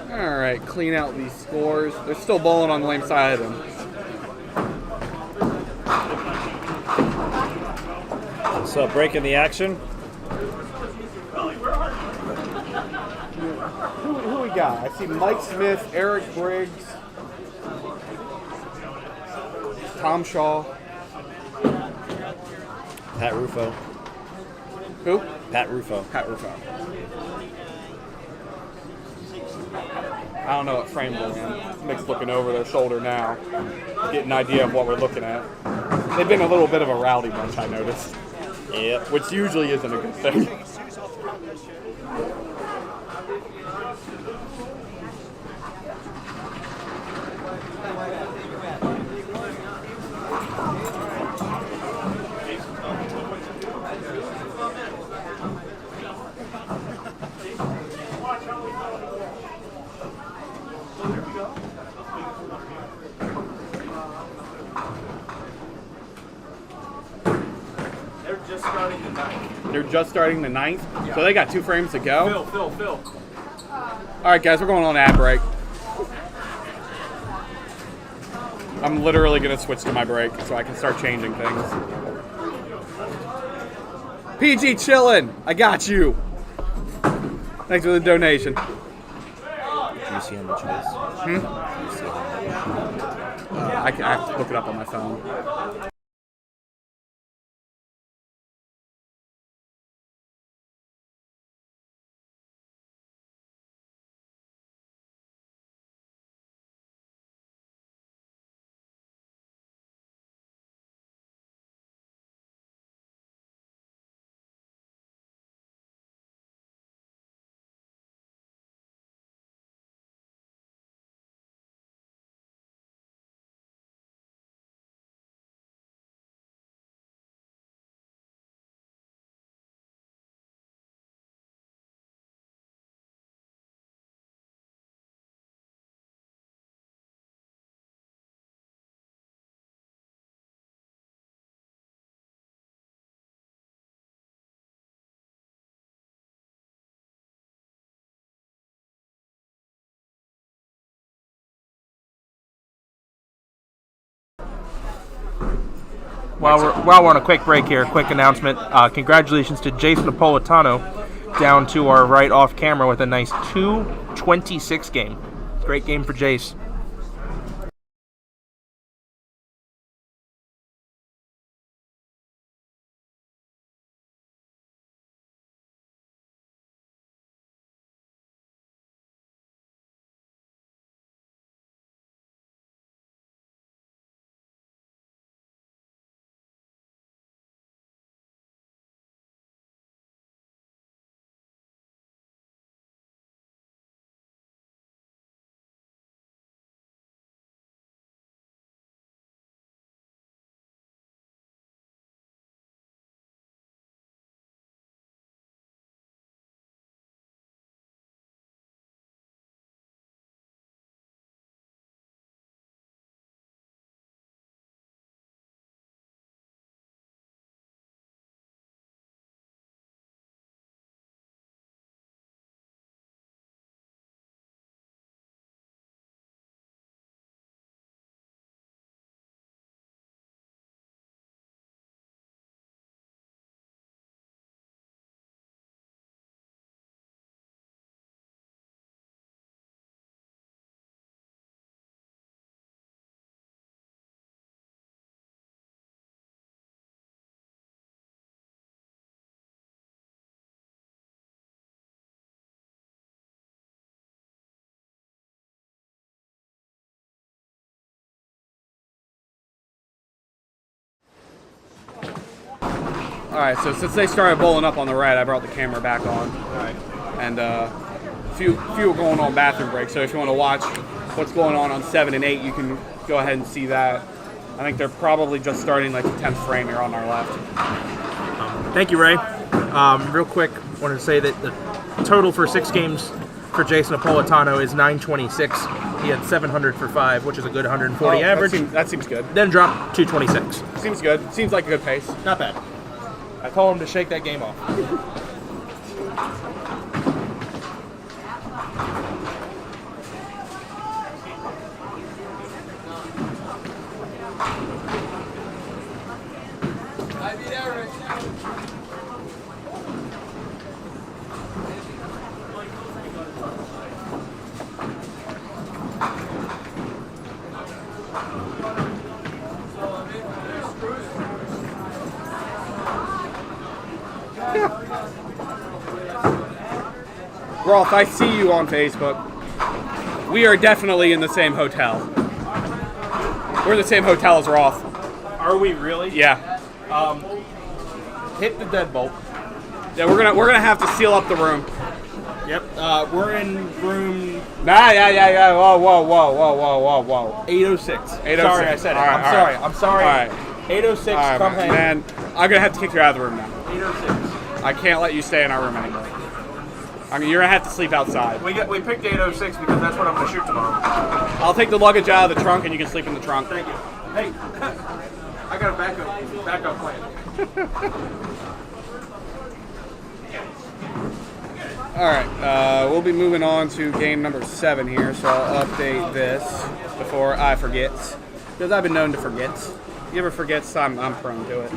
All right, clean out these scores. They're still bowling on the lame side of them. So breaking the action. Who we got? I see Mike Smith, Eric Briggs, Tom Shaw. Pat Rufo. Who? Pat Rufo. Pat Rufo. I don't know what frame they're in. Nick's looking over their shoulder now, get an idea of what we're looking at. They've been a little bit of a rowdy bunch, I noticed. Yep. Which usually isn't a good thing. starting the night. They're just starting the 9th, so they got 2 frames to go. Phil. All right, guys, we're going on ad break. I'm literally gonna switch to my break so I can start changing things. PG chillin', I got you. Thanks for the donation. Do you see how much it is? Do you see how much? I have to look it up on my phone. While we're on a quick break here, quick announcement. Congratulations to Jason Napolitano down to our right off camera with a nice 2-26 game. Great game for Jace. All right, so since they started bowling up on the red, I brought the camera back on. All right. And few are going on bathroom breaks. So if you want to watch what's going on 7 and 8, you can go ahead and see that. I think they're probably just starting like the 10th frame here on our left. Thank you, Ray. Real quick, wanted to say that the total for 6 games for Jason Napolitano is 926. He had 700 for 5, which is a good 140 average. That seems good. Then dropped 226. Seems good. Seems like a good pace. Not bad. I told him to shake that game off. Rolf, I see you on Facebook. We are definitely in the same hotel. We're in the same hotel as Rolf. Are we really? Yeah. Hit the deadbolt. Yeah, we're gonna have to seal up the room. Yep. We're in room Yeah. Whoa. 806. 806. Sorry, I said it. I'm sorry. All right. 806. All right, Come hang. man. I'm gonna have to kick you out of the room now. 806. I can't let you stay in our room anymore. I mean, you're gonna have to sleep outside. We picked 806 because that's what I'm gonna shoot tomorrow. I'll take the luggage out of the trunk and you can sleep in the trunk. Thank you. Hey. I got a backup plan. All right, we'll be moving on to game number 7 here, so I'll update this before I forget, because I've been known to forget. You ever forget? I'm prone to it.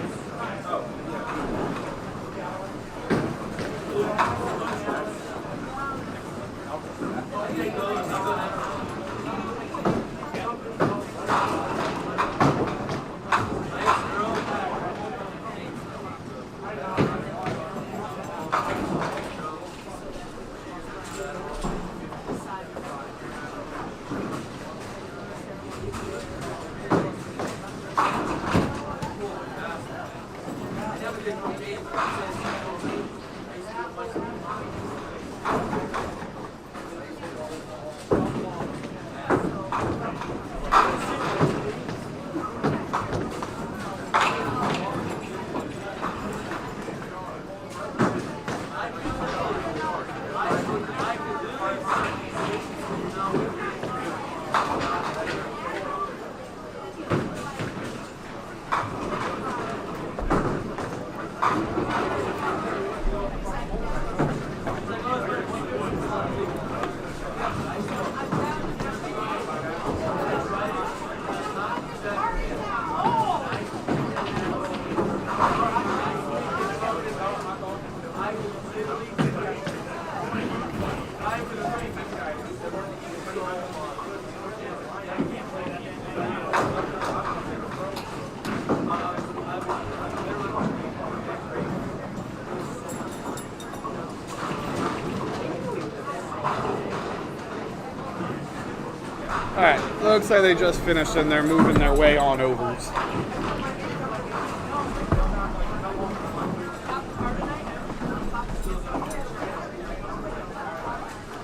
Alright, looks like they just finished and they're moving their way on overs.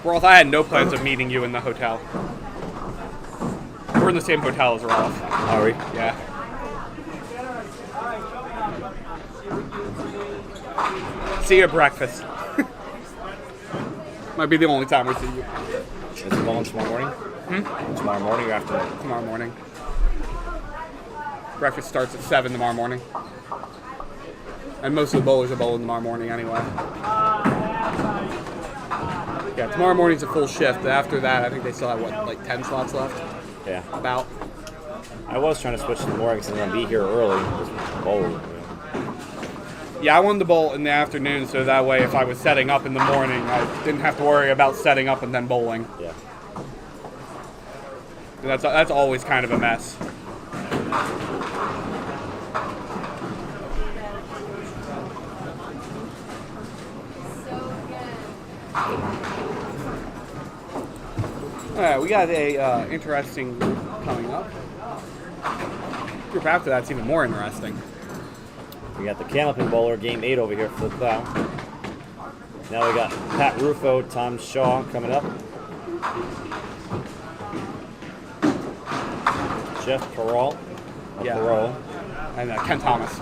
Rolf, I had no plans of meeting you in the hotel. We're in the same hotel as Rolf. Are we? Yeah. See you at breakfast. Might be the only time we see you. Is it going tomorrow morning? Tomorrow morning or afternoon? Tomorrow morning. Breakfast starts at 7 tomorrow morning. And most of the bowlers are bowling tomorrow morning anyway. Yeah, tomorrow morning's a full shift. After that, I think they still have, like 10 slots left? Yeah. About. I was trying to switch to the morning since I'm going to be here early. Just bowl. Yeah, I wanted to bowl in the afternoon so that way if I was setting up in the morning, I didn't have to worry about setting up and then bowling. Yeah. That's always kind of a mess. Alright, we got a interesting group coming up. Group after that's even more interesting. We got the Canopian Bowler, game 8 over here for the plow. Now we got Pat Rufo, Tom Shaw coming up. Jeff Perrault, Perrault. And Ken Thomas.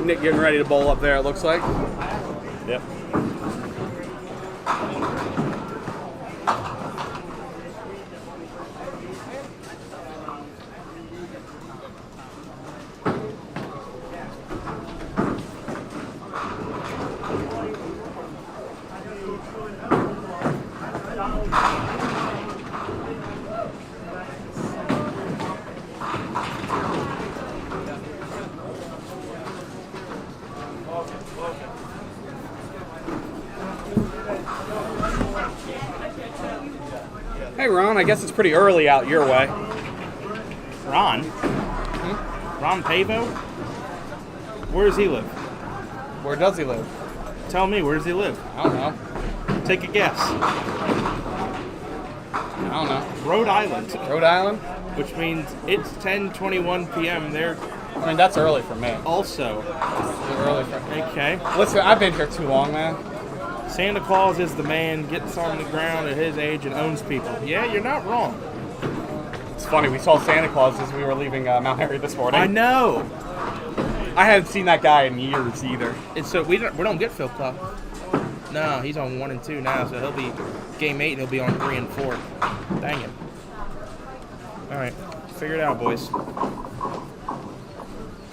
Nick getting ready to bowl up there, it looks like. Yep. Hey Ron, I guess it's pretty early out your way. Ron? Ron Pavo? Where does he live? Where does he live? Tell me, where does he live? I don't know. Take a guess. I don't know. Rhode Island. Rhode Island? Which means it's 10:21 p.m. their I mean, that's early for me. Also, Early for me. okay, Listen, I've been here too long, man. Santa Claus is the man, gets on the ground at his age and owns people. Yeah, you're not wrong. It's funny, we saw Santa Claus as we were leaving Mount Airy this morning. I know. I hadn't seen that guy in years either. And so we don't get Phil Club. No, he's on 1 and 2 now, so he'll be game 8 and he'll be on 3 and 4. Dang it. All right, figure it out, boys.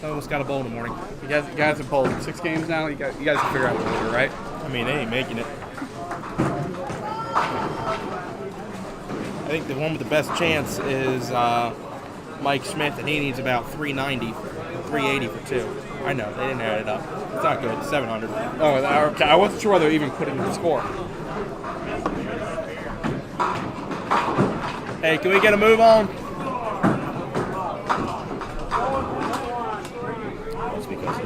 Almost got a bowl in the morning. You guys have bowled 6 games now. You guys can figure out the order, right? I mean, they ain't making it. I think the one with the best chance is Mike Smith, and he needs about 390, 380 for 2. I know, they didn't add it up. It's not good, 700. Oh, okay. I wasn't sure whether even put in the score. Hey, can we get a move on? That's because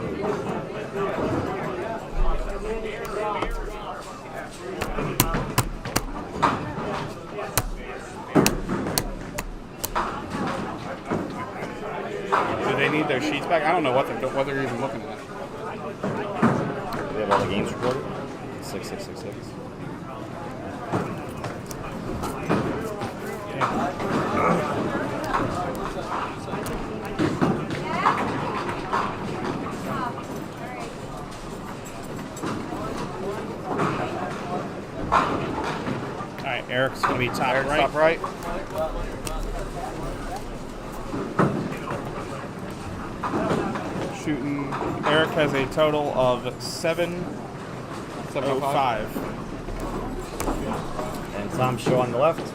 Do they need their sheets back? I don't know what they're even looking at. Do we have all the games recorded? 6666. All right, Eric's gonna be top right. Top right. Shooting Eric has a total of 705. And Tom Shaw on the left.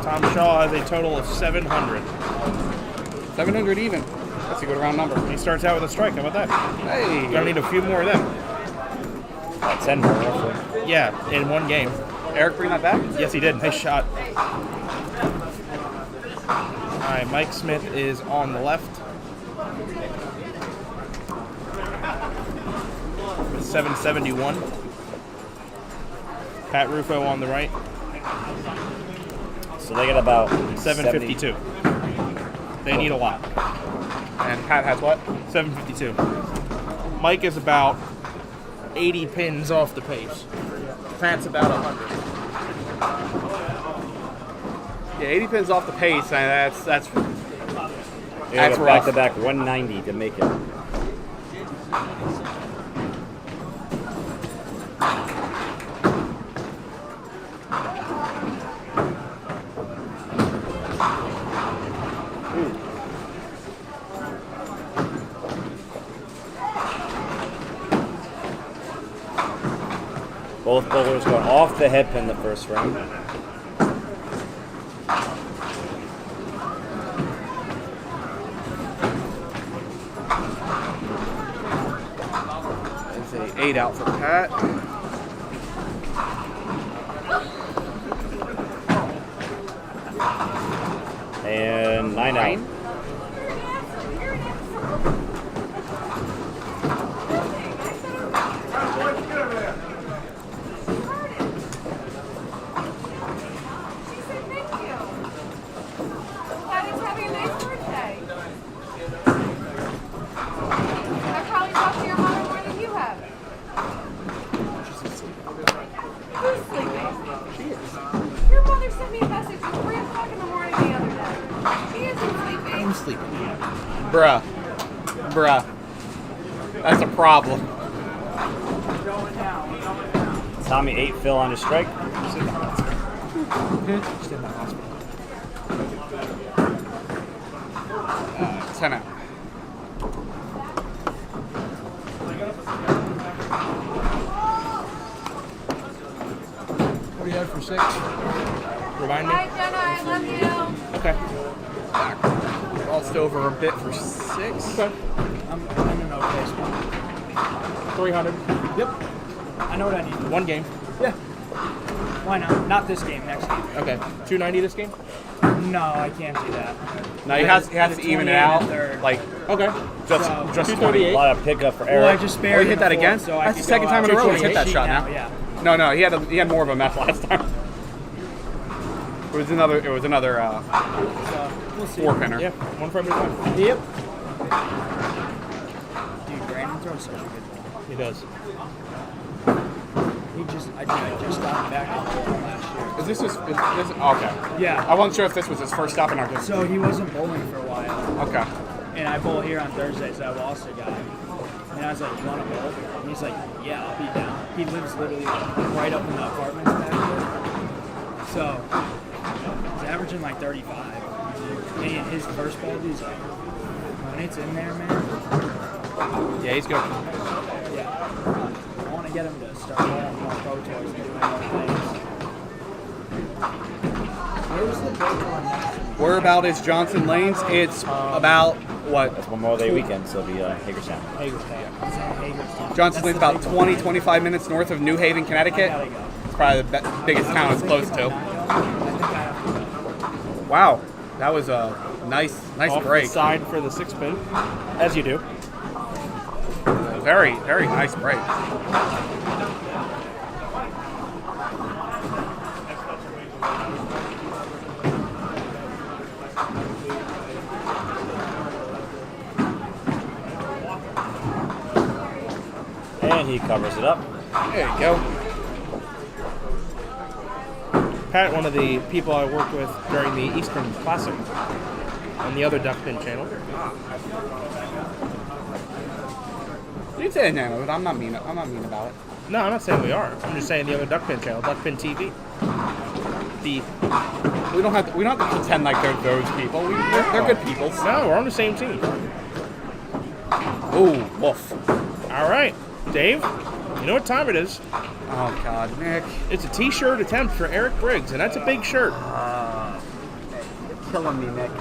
Tom Shaw has a total of 700. 700 even. That's a good round number. He starts out with a strike. How about that? Hey. Gonna need a few more of them. 10 more, roughly. Yeah, in one game. Eric, bring that back. Yes, he did. Nice shot. All right, Mike Smith is on the left. 771. Pat Rufo on the right. So they get about 752. They need a lot. And Pat has what? 752. Mike is about 80 pins off the pace. Pat's about 100. Yeah, 80 pins off the pace. And that's They That's go rough. back to back 190 to make it. Both bowlers going off the head pin the first frame. it's a 8 out for Pat. And 9 out. Daddy's having a nice birthday. I probably talked to your mother more than you have. Who's sleeping? She is. Your mother sent me a message at 3 o'clock in the morning the other day. She isn't sleeping. I'm sleeping. Bruh. That's a problem. Tommy 8 Phil on his strike. Just in the hospital. Just in the hospital. 10 out. What do you have for 6? Remind me? Hi, Jenna. I love you. Okay. Crossed over a bit for 6. Okay. I'm in an okay spot. 300. Yep. I know what I need. One game. Yeah. Why not? Not this game, next game. Okay. 290 this game? No, I can't do that. No, he has to even it out. Like, Okay. just So, just 238. A lot of pickup for Well, Eric. I just spared Oh, he hit him that before, again? So I That's could the second go time in a out. row he's hit that 228 shot now. now. Yeah. No, he had more of a mess last time. It was another So, we'll see. 4-pinner. Yeah. One for every time. Yep. throws such a good ball. He does. I just got back on bowling last year. Is this okay? Yeah. I wasn't sure if this was his first stop in our So he wasn't bowling for a while, Okay. and I bowl here on Thursdays. I lost a guy, and I was like, "You want to bowl?" And he's like, "Yeah, I'll be down." He lives literally right up in the apartments back there, so he's averaging like 35. And his first ball, he's like, when it's in there, man. Yeah, he's good. Yeah. I want to get him to start bowling more pro tours and doing more things. Where's the pro tour next to me? Where about is Johnson Lanes? It's about what? That's Memorial Day weekend, so it'll be Hagerstown. Hagerstown. It's in Hagerstown. Johnson Lane's That's about the big 20, one. 25 minutes north of New Haven, Connecticut. I gotta go. It's probably the biggest town it's close to. I think I have to go. Wow, that was a nice Off break. the side for the 6-pin, as you do. Very, very nice break. And he covers it up. There you go. Pat, one of the people I worked with during the Eastern Classic on the other Duckpin channel. You say nano, but I'm not mean about it. No, I'm not saying we are. I'm just saying the other Duckpin channel, Duckpin TV. The We don't have to pretend like they're those people. They're good people. No, we're on the same team. Ooh, woof. All right, Dave. You know what time it is? Oh God, Nick. It's a T-shirt attempt for Eric Briggs, and that's a big shirt. You're killing me, Nick.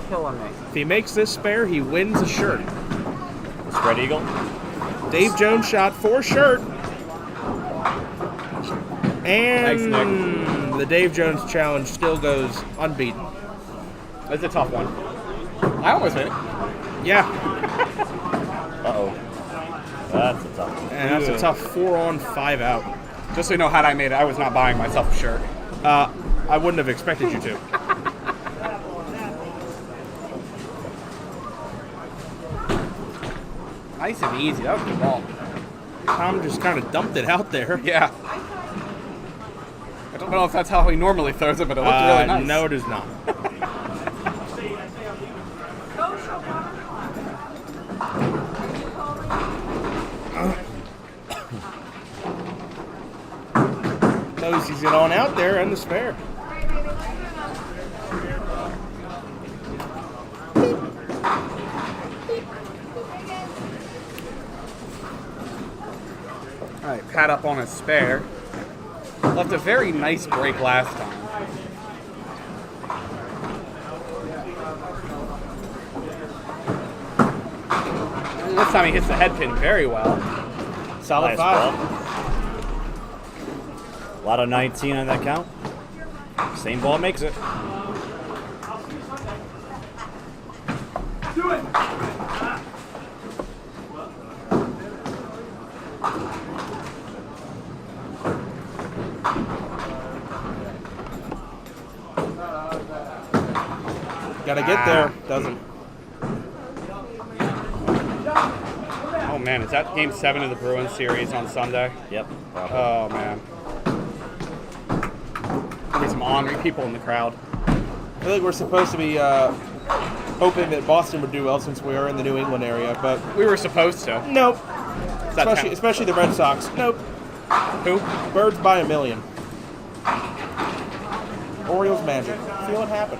Killing me. If he makes this spare, he wins a shirt. Spread eagle. Dave Jones shot for shirt. And Thanks, Nick. the Dave Jones challenge still goes unbeaten. That's a tough one. I almost made it. Yeah, Uh-oh. That's a tough one. and that's a tough 4-on, 5-out. Just so you know, had I made it, I was not buying myself a shirt. I wouldn't have expected you to. Nice and easy. That was a good ball. Tom just kind of dumped it out there. Yeah. I don't know if that's how he normally throws it, but it looked really nice. No, it is not. Nosies it on out there and the spare. All right, Pat up on his spare. Left a very nice break last time. And this time he hits the head pin very well. Solid Nice 5. ball. A lot of 19 on that count. Same ball makes it. Do it! Gotta get there. Doesn't. Oh man, is that Game 7 of the Bruins series on Sunday? Yep. Probably. Oh man. There'll be some ornery people in the crowd. I feel like we're supposed to be hoping that Boston would do well since we are in the New England area, but We were supposed to. nope. Is that Especially the Red Sox. Nope. Who? Birds by a million. Orioles magic. Feel it happen.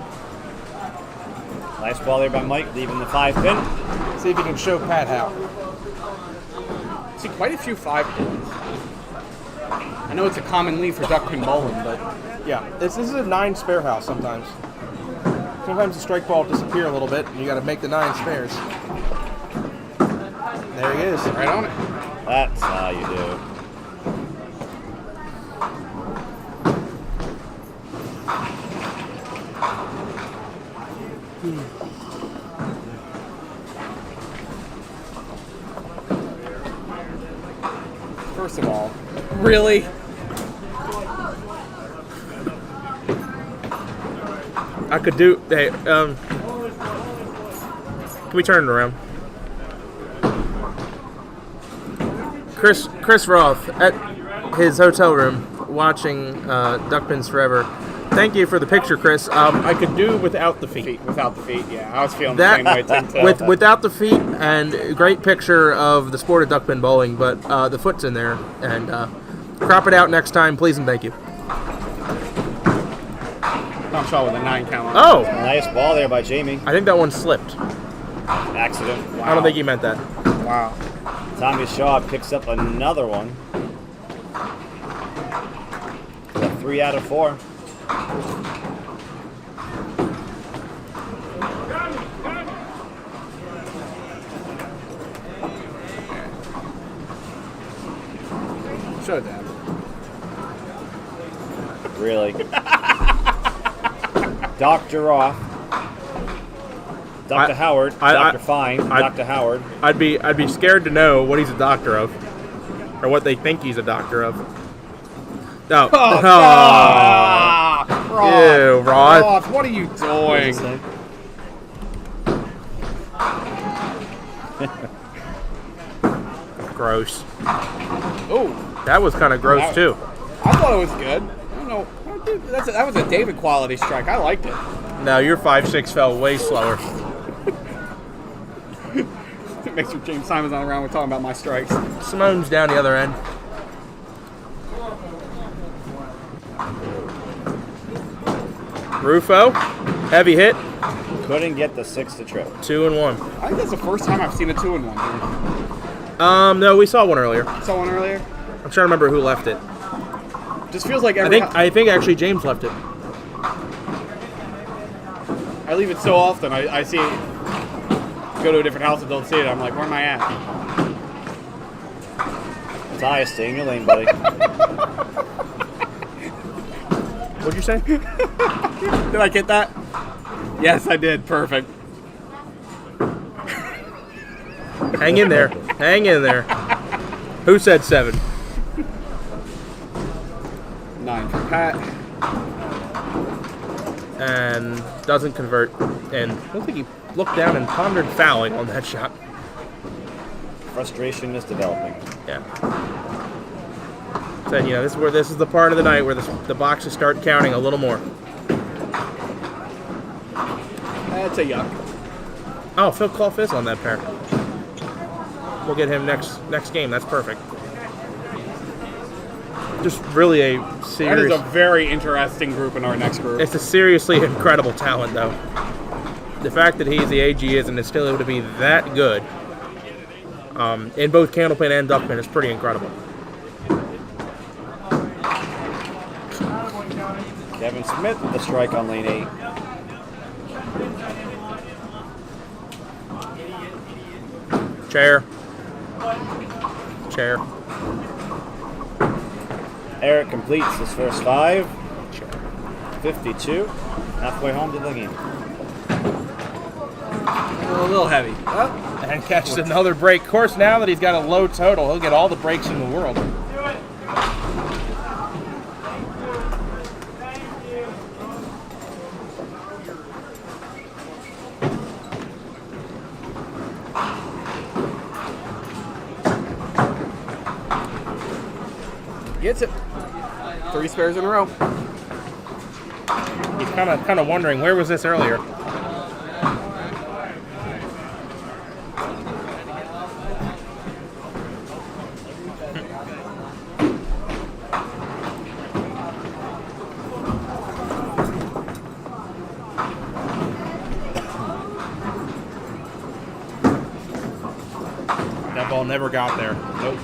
Nice ball there by Mike, leaving the 5-pin. See if you can show Pat how. See quite a few 5 pins. I know it's a common lead for duckpin bowling, but Yeah, this is a 9 spare house sometimes. Sometimes the strike ball will disappear a little bit, and you got to make the 9 spares. There he is. right on it. That's how you do. First of all, really? I could do. Hey, can we turn it around? Chris Roth at his hotel room watching Duckpins Forever. Thank you for the picture, Chris. I could do without the feet. Without the feet, yeah. I was feeling That the same way, too. without the feet, and a great picture of the sport of duckpin bowling, but the foot's in there. And crop it out next time, please and thank you. I'm shot with a 9 count. Oh! Nice ball there by Jamie. I think that one slipped. Accident. I don't think he meant that. Wow. Tommy Shaw picks up another one. 3 out of 4. Show that. Really? Dr. Roth. Dr. Howard. Dr. Fine. Dr. Howard. I'd be scared to know what he's a doctor of, or what they think he's a doctor of. No. Ew, Roth. Roth, what are you doing? Gross. Oh, that was kind of gross too. I thought it was good. I don't know. That was a David quality strike. I liked it. No, your 5-6 fell way slower. Make sure James Simon's not around. We're talking about my strikes. Simone's down the other end. Rufo, heavy hit. Couldn't get the 6 to trip. 2 and 1. I think that's the first time I've seen a 2-1 here. No, we saw one earlier. Saw one earlier? I'm trying to remember who left it. Just feels like I think actually James left it. I leave it so often. I see it, go to a different house and don't see it. I'm like, where am I at? Ty, stay in your lane, buddy. What'd you say? Did I get that? Yes, I did. Perfect. Hang in there. Hang in there. Who said 7? 9 for Pat. And doesn't convert. And I don't think he looked down and pondered fouling on that shot. Frustration is developing. Yeah. So, this is the part of the night where the boxes start counting a little more. That's a yuck. Oh, Phil Clough is on that pair. We'll get him next game. That's perfect. Just really a serious... That is a very interesting group in our next group. It's a seriously incredible talent, though. The fact that he's the age he is and is still able to be that good in both candlepin and duckpin is pretty incredible. Kevin Smith with the strike on lane 8. Chair. Eric completes his first 5. 52. Halfway home to the game. A little heavy. And catches another break. Of course, now that he's got a low total, he'll get all the breaks in the world. Gets it. 3 spares in a row. He's kind of wondering, where was this earlier? That ball never got there. Nope.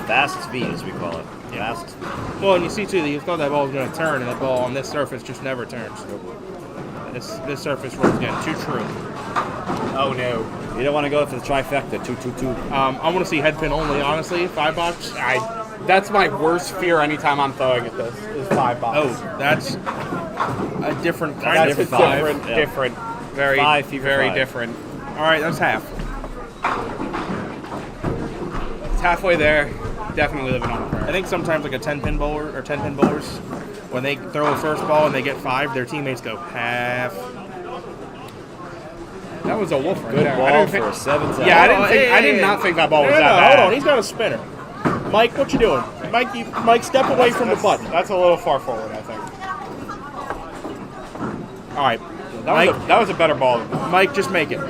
Fast speed, as we call it. Yeah. Fast speed. Well, and you see too that you thought that ball was going to turn, and that ball on this surface just never turns. This surface runs again too true. Oh no! You don't want to go for the trifecta. 2-2-2. I want to see head pin only. Honestly, 5 bucks. That's my worst fear anytime I'm throwing at this is 5 bucks. Oh, that's a different kind That's of a 5. different, very, 5 fever very 5. different. All right, that's half. It's halfway there. Definitely living on a prayer. I think sometimes like a 10-pin bowler or 10-pin bowlers, when they throw a first ball and they get 5, their teammates go half. That was a wolf right Good there. I ball didn't for think, a 7-10. yeah, I did not think that ball was that bad. Hold on. He's got a spinner. Mike, what you doing? Mike, step away from the button. That's a little far forward, I think. All right. That was a better ball. Mike, just make it.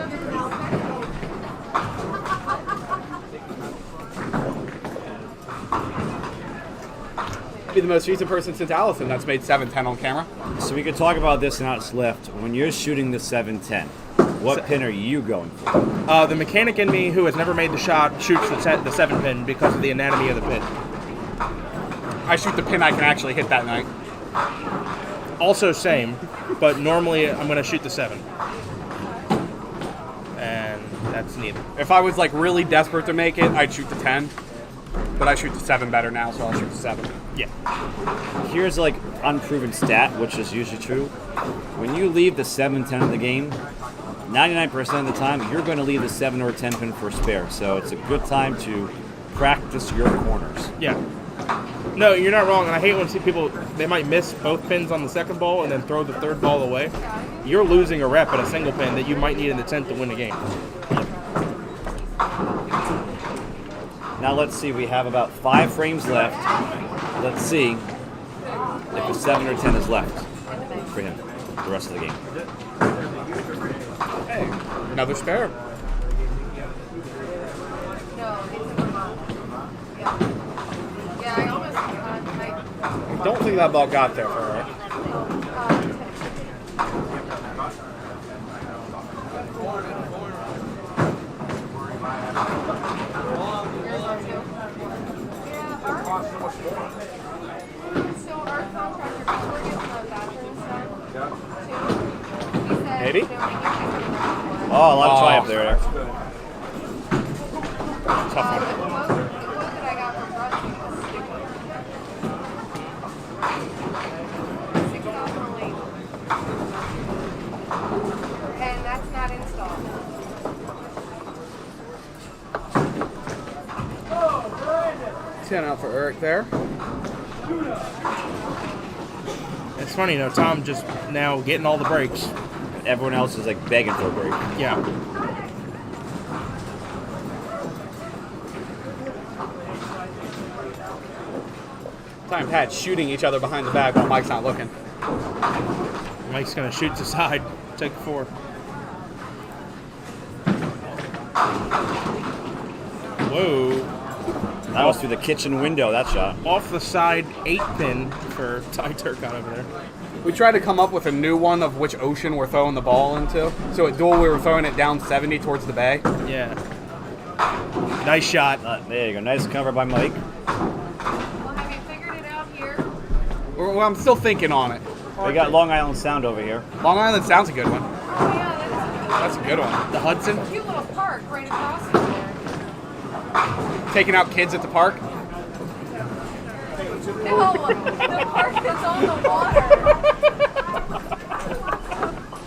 Be the most recent person since Allison that's made 7-10 on camera. So we could talk about this now it's left. When you're shooting the 7-10, what pin are you going for? The mechanic in me, who has never made the shot, shoots the 7-pin because of the anatomy of the pin. I shoot the pin I can actually hit that night. Also same, but normally I'm going to shoot the 7. And that's neither. If I was like really desperate to make it, I'd shoot the 10. But I shoot the 7 better now, so I'll shoot the 7. Yeah. Here's like unproven stat, which is usually true. When you leave the 7-10 of the game, 99% of the time you're going to leave the 7 or 10 pin for spare. So it's a good time to practice your corners. Yeah. No, you're not wrong, and I hate when people, they might miss both pins on the second ball and then throw the third ball away. You're losing a rep at a single pin that you might need in the 10th to win the game. Now let's see, we have about 5 frames left. Let's see if a 7 or 10 is left for him the rest of the game. Hey, another spare. No, it's in Vermont. Yeah. Yeah, I almost. I don't think that ball got there for her. So our contractor, before we get the bathrooms done, too, he said, Maybe? Oh, a lot of try up there. The quote that I got from Rusty was $6 and that's not installed. 10 out for Eric there. It's funny, Tom just now getting all the breaks. Everyone else is like begging for a break. Yeah. Time Pat's shooting each other behind the bag while Mike's not looking. Mike's going to shoot to side, take 4. Whoa. That was through the kitchen window, that shot. Off the side 8-pin for Ty Turcot over there. We tried to come up with a new one of which ocean we're throwing the ball into. So at duel, we were throwing it down 70 towards the bay. Yeah. Nice shot. There you go. Nice cover by Mike. Well, have you figured it out here? Well, I'm still thinking on it. We got Long Island Sound over here. Long Island Sound's a good one. Oh, yeah, That's a good one. The Hudson? cute little park right across from there. Taking out kids at the park. No, the park that's on the water.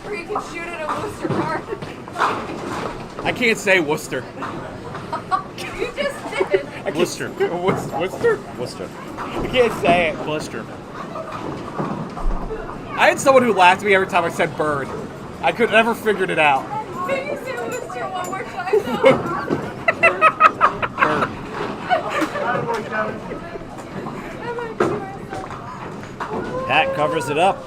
Where you can shoot it at Worcester Park. I can't say Worcester. You just did. Worcester. Worcester? Worcester. I can't say it. Blister. I had someone who laughed at me every time I said bird. I could never figured it out. Can you say Worcester one more time though? Pat covers it up.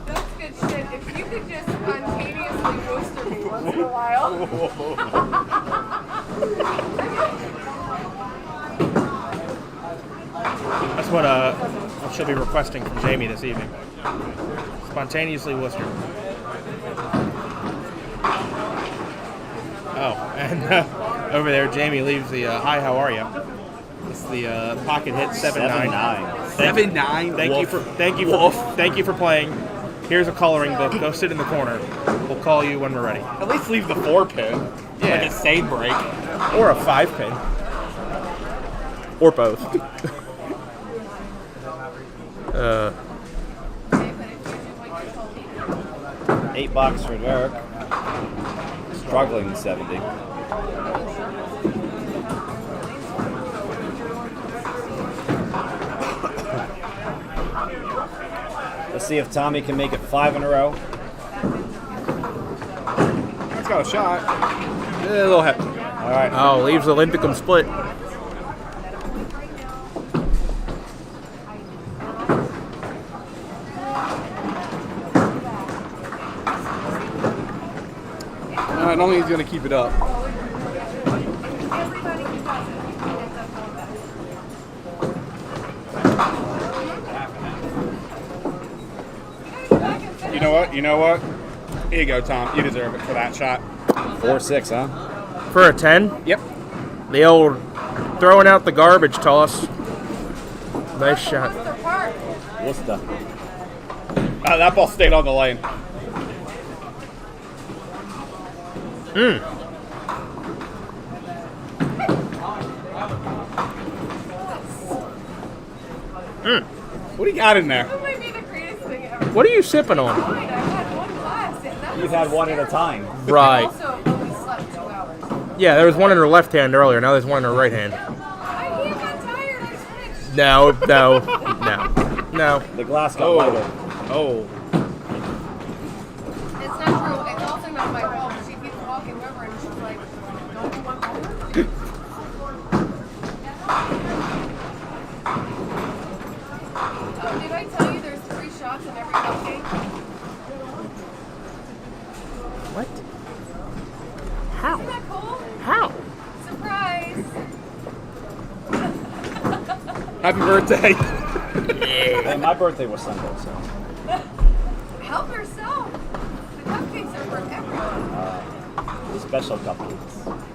That's good shit. If you could just spontaneously Worcester me once in a while. That's what she'll be requesting from Jamie this evening. Spontaneously Worcester. Oh, and over there, Jamie leaves the hi, how are you? It's the pocket hit 7-9. 7-9. Thank you for playing. Here's a coloring book. Go sit in the corner. We'll call you when we're ready. At least leave the 4-pin. Yeah. Like a save break. Or a 5-pin. Or both. 8 bucks for Derek. Struggling 70. Let's see if Tommy can make it 5 in a row. He's got a shot. A little heavy. All right. Oh, leaves the Linthicum split. I don't think he's going to keep it up. You know what? Here you go, Tom. You deserve it for that shot. 4-6, huh? For a 10? Yep. The old throwing out the garbage toss. Nice shot. What's the? That ball stayed on the lane. What do you got in there? That might be the greatest thing ever. What are you sipping on? I've had one glass. And that You've was had one at a time. Right. also only slept 2 hours. Yeah, there was one in her left hand earlier. Now there's one in her right hand. My hand got tired. I switched. No. The glass got lighter. Oh. It's not true. It's also not my fault. She keeps walking over and she's like, don't you want more? Oh, did I tell you there's 3 shots in every cupcake? What? How? Isn't that cool? How? Surprise! Happy birthday. Hey, my birthday was Sunday, so. Help yourself. The cupcakes are for everyone. Special cupcakes.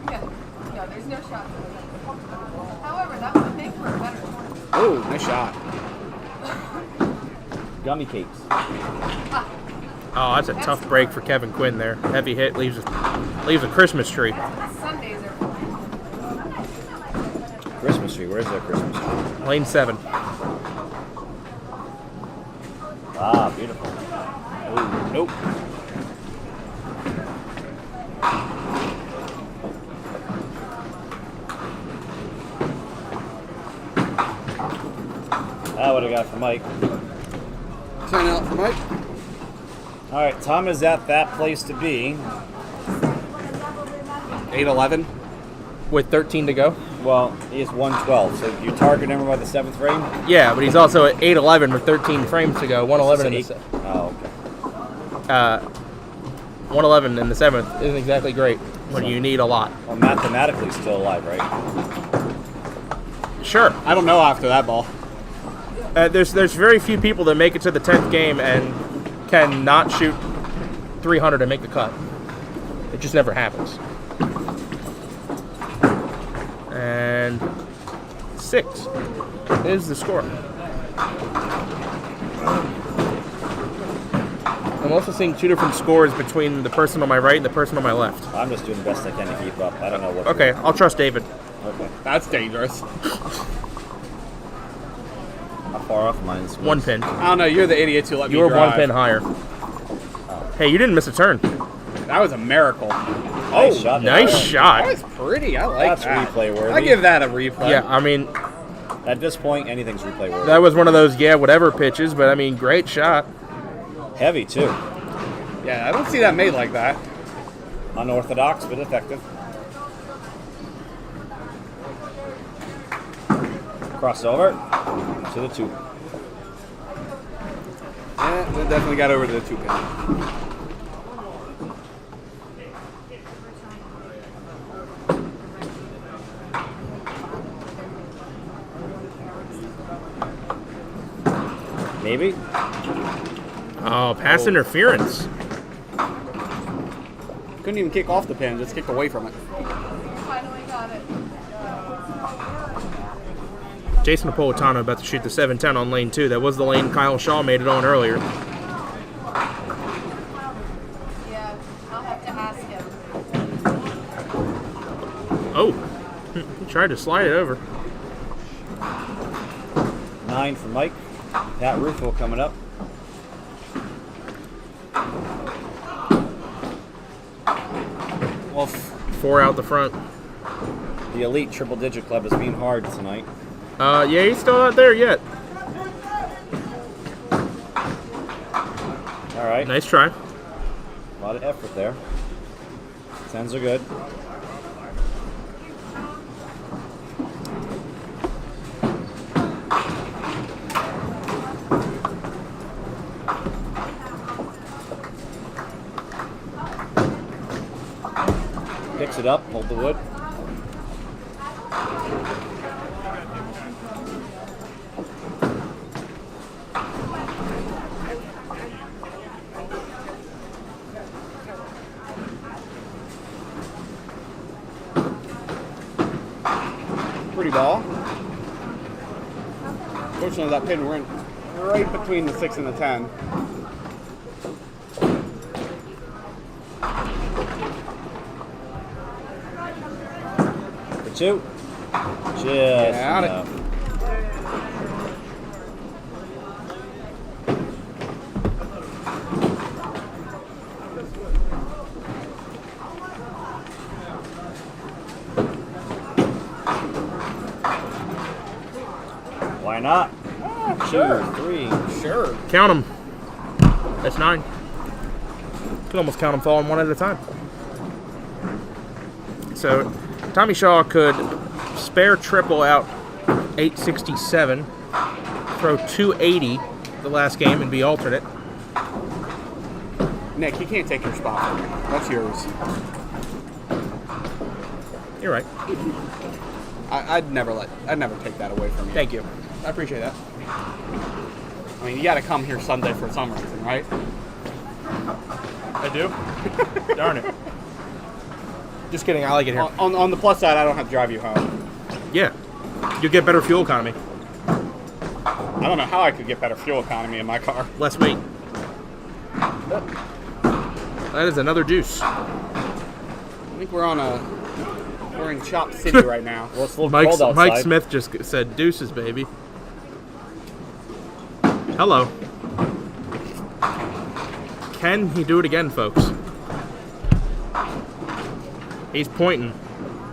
Yeah. No, there's no shots in it. However, that would make for a better tournament. Oh, nice shot. Gummy cakes. Oh, that's a tough break for Kevin Quinn there. Heavy hit, leaves a Christmas tree. Sundays are fun. Christmas tree. Where's that Christmas tree? Lane 7. Ah, beautiful. Oh, nope. What do I got for Mike? 10 out for Mike. All right, Tom is at that place to be. 8-11. With 13 to go? Well, he is 112, so you target him by the 7th frame? Yeah, but he's also at 8-11 with 13 frames to go. 111 in the Oh, okay. 111 in the 7th isn't exactly great when you need a lot. Well, mathematically still alive, right? Sure. I don't know after that ball. There's very few people that make it to the 10th game and can not shoot 300 and make the cut. It just never happens. And 6 is the score. I'm also seeing 2 different scores between the person on my right and the person on my left. I'm just doing the best I can to keep up. I don't know what. Okay, I'll trust David. Okay. That's dangerous. How far off mine is? 1 pin. I don't know. You're the idiots who let me You're drive. 1 pin higher. Hey, you didn't miss a turn. That was a miracle. Nice shot. Nice shot. That was pretty. I like That's that. replay worthy. I give that a replay. Yeah, I mean, At this point, anything's replay worthy. that was one of those whatever pitches, but I mean, great shot. Heavy too. Yeah, I don't see that made like that. Unorthodox but effective. Crossover to the 2. Yeah, that definitely got over to the 2 pin. Maybe. Oh, pass interference. Couldn't even kick off the pin, just kicked away from it. Finally got it. Jason Napolitano about to shoot the 7-10 on lane 2. That was the lane Kyle Shaw made it on earlier. Yeah, I'll have to ask him. Oh, he tried to slide it over. 9 for Mike. Pat Rufo coming up. Well, 4 out the front. The Elite Triple Digit Club is being hard tonight. Yeah, he's still not there yet. All right. Nice try. A lot of effort there. Tens are good. Picks it up, hold the wood. Pretty ball. Fortunately, that pin went right between the 6 and the 10. For two. Just Got it. enough. Why not? Sure. 2, 3. Sure. Count them. That's 9. Could almost count them falling one at a time. So Tommy Shaw could spare triple out 867, throw 280 the last game and be alternate. Nick, you can't take your spot from me. That's yours. You're right. I'd never take that away from you. Thank you. I appreciate that. I mean, you got to come here Sunday for some reason, right? I do? Darn it. Just kidding, I like it here. On the plus side, I don't have to drive you home. Yeah. You get better fuel economy. I don't know how I could get better fuel economy in my car. Less weight. That is another deuce. I think we're in Chop City right now. Well, it's a little cold outside. Mike Smith just said deuces, baby. Hello. Can he do it again, folks? He's pointing.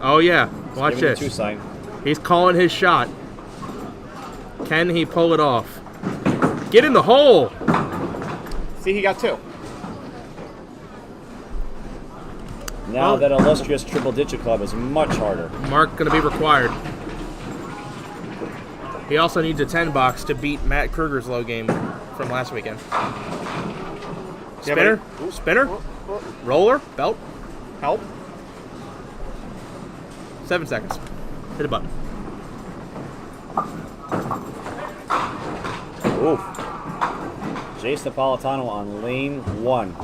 Oh, yeah. Watch Giving the this. 2 sign. He's calling his shot. Can he pull it off? Get in the hole! See, he got 2. Now that illustrious triple digit club is much harder. Mark going to be required. He also needs a 10 box to beat Matt Kruger's low game from last weekend. Spinner? Spinner? Roller? Belt? Help? 7 seconds. Hit a button. Oof. Jace Napolitano on lane 1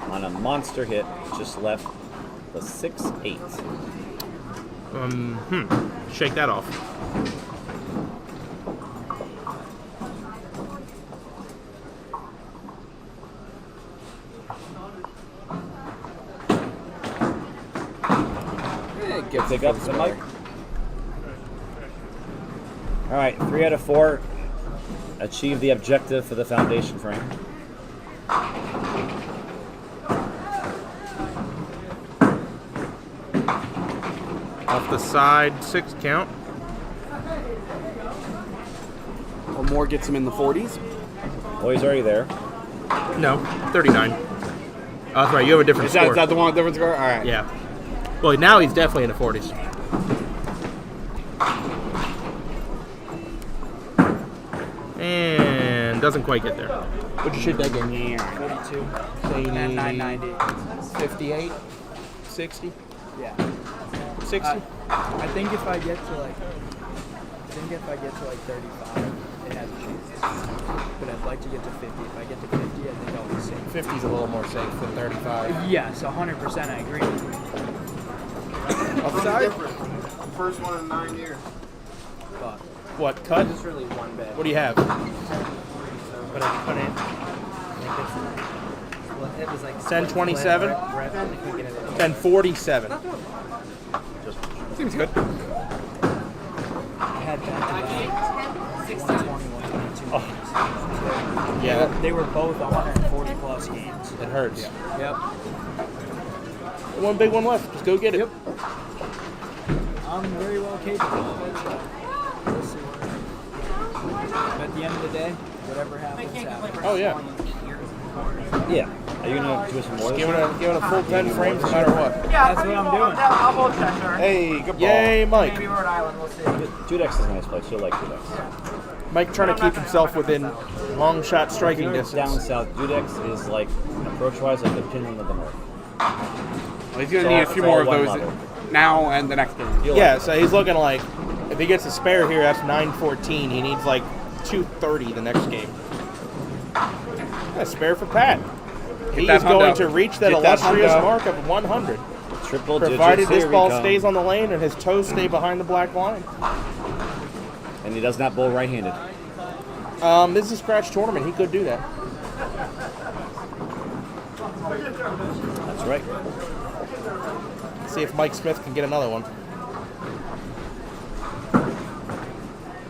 on a monster hit. Just left the 6-8. Shake that off. Pick up the mic. All right, 3 out of 4 achieve the objective for the foundation frame. Off the side, 6 count. Or more gets him in the 40s. Oh, he's already there. No, 39. Oh, that's right, you have a different score. Is that the one with different score? All right. Yeah. Well, now he's definitely in the 40s. And doesn't quite get there. What'd you shoot that game? 42. 80, And 990. 58, 60, Yeah. 60. I think if I get to like 35, it has a chance. But I'd like to get to 50. If I get to 50, I think I'll be safe. 50's a little more safe than 35. Yes, 100%. I agree. Offside? The first one in 9 years. But What, cut? it's really one bed. What do you have? But I put it. It was like 1027? 1047. Seems good. I had back-to-back 121, 22 games. Yeah, They were both 140 plus games. it hurts. Yep. One big one left. Just go get it. Yep. I'm very well capable of it. So we'll see what. At the end of the day, whatever happens, happens. Oh, yeah. Yeah, Are you gonna do some more? Giving a full 10 frames no matter what. Yeah, That's what I'm doing. I'll hold check, sir. Hey, good ball. Yay, Mike. Maybe Rhode Island, we'll see. Judex is a nice place. You'll like Judex. Mike trying to keep himself within long shot striking Down distance. south, Judex is like approach-wise like the Finland of the North. Well, he's gonna So need a it's few all more of one those level. now and the next game. You'll Yeah, like so he's looking like if he gets a spare here, that's 914. He needs like 230 the next game. A spare for Pat. He that is going hundo. to reach that Get that illustrious hundo. mark of 100, it. Triple digits. provided this Here we ball come. stays on the lane and his toes stay behind the black line. And he does not bowl right-handed. This is a scratch tournament. He could do that. That's right. Let's see if Mike Smith can get another one.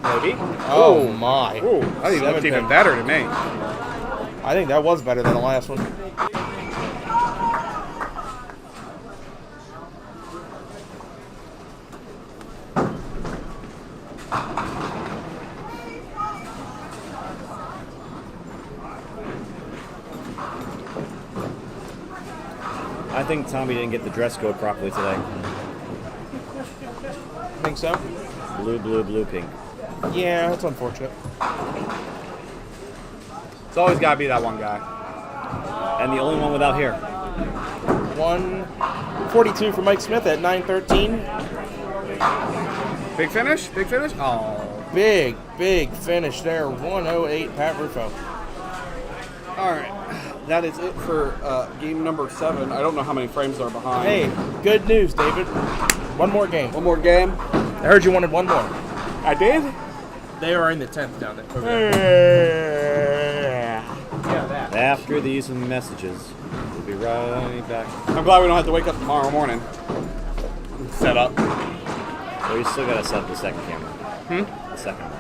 Maybe. Oh my! Ooh, I think that's 7 even pin. better to me. I think that was better than the last one. I think Tommy didn't get the dress code properly today. Think so? Blue, blue, blue, pink. Yeah, that's unfortunate. It's always got to be that one guy. And the only one without hair. 142 for Mike Smith at 913. Big finish? Big finish? Oh. Big finish there. 108 Pat Rufo. All right. That is it for game number 7. I don't know how many frames are behind. Hey, good news, David. One more game. One more game. I heard you wanted one more. I did? They are in the 10th down there. After these messages, we'll be right back. I'm glad we don't have to wake up tomorrow morning. Set up. Well, you still gotta set up the second camera. The second one.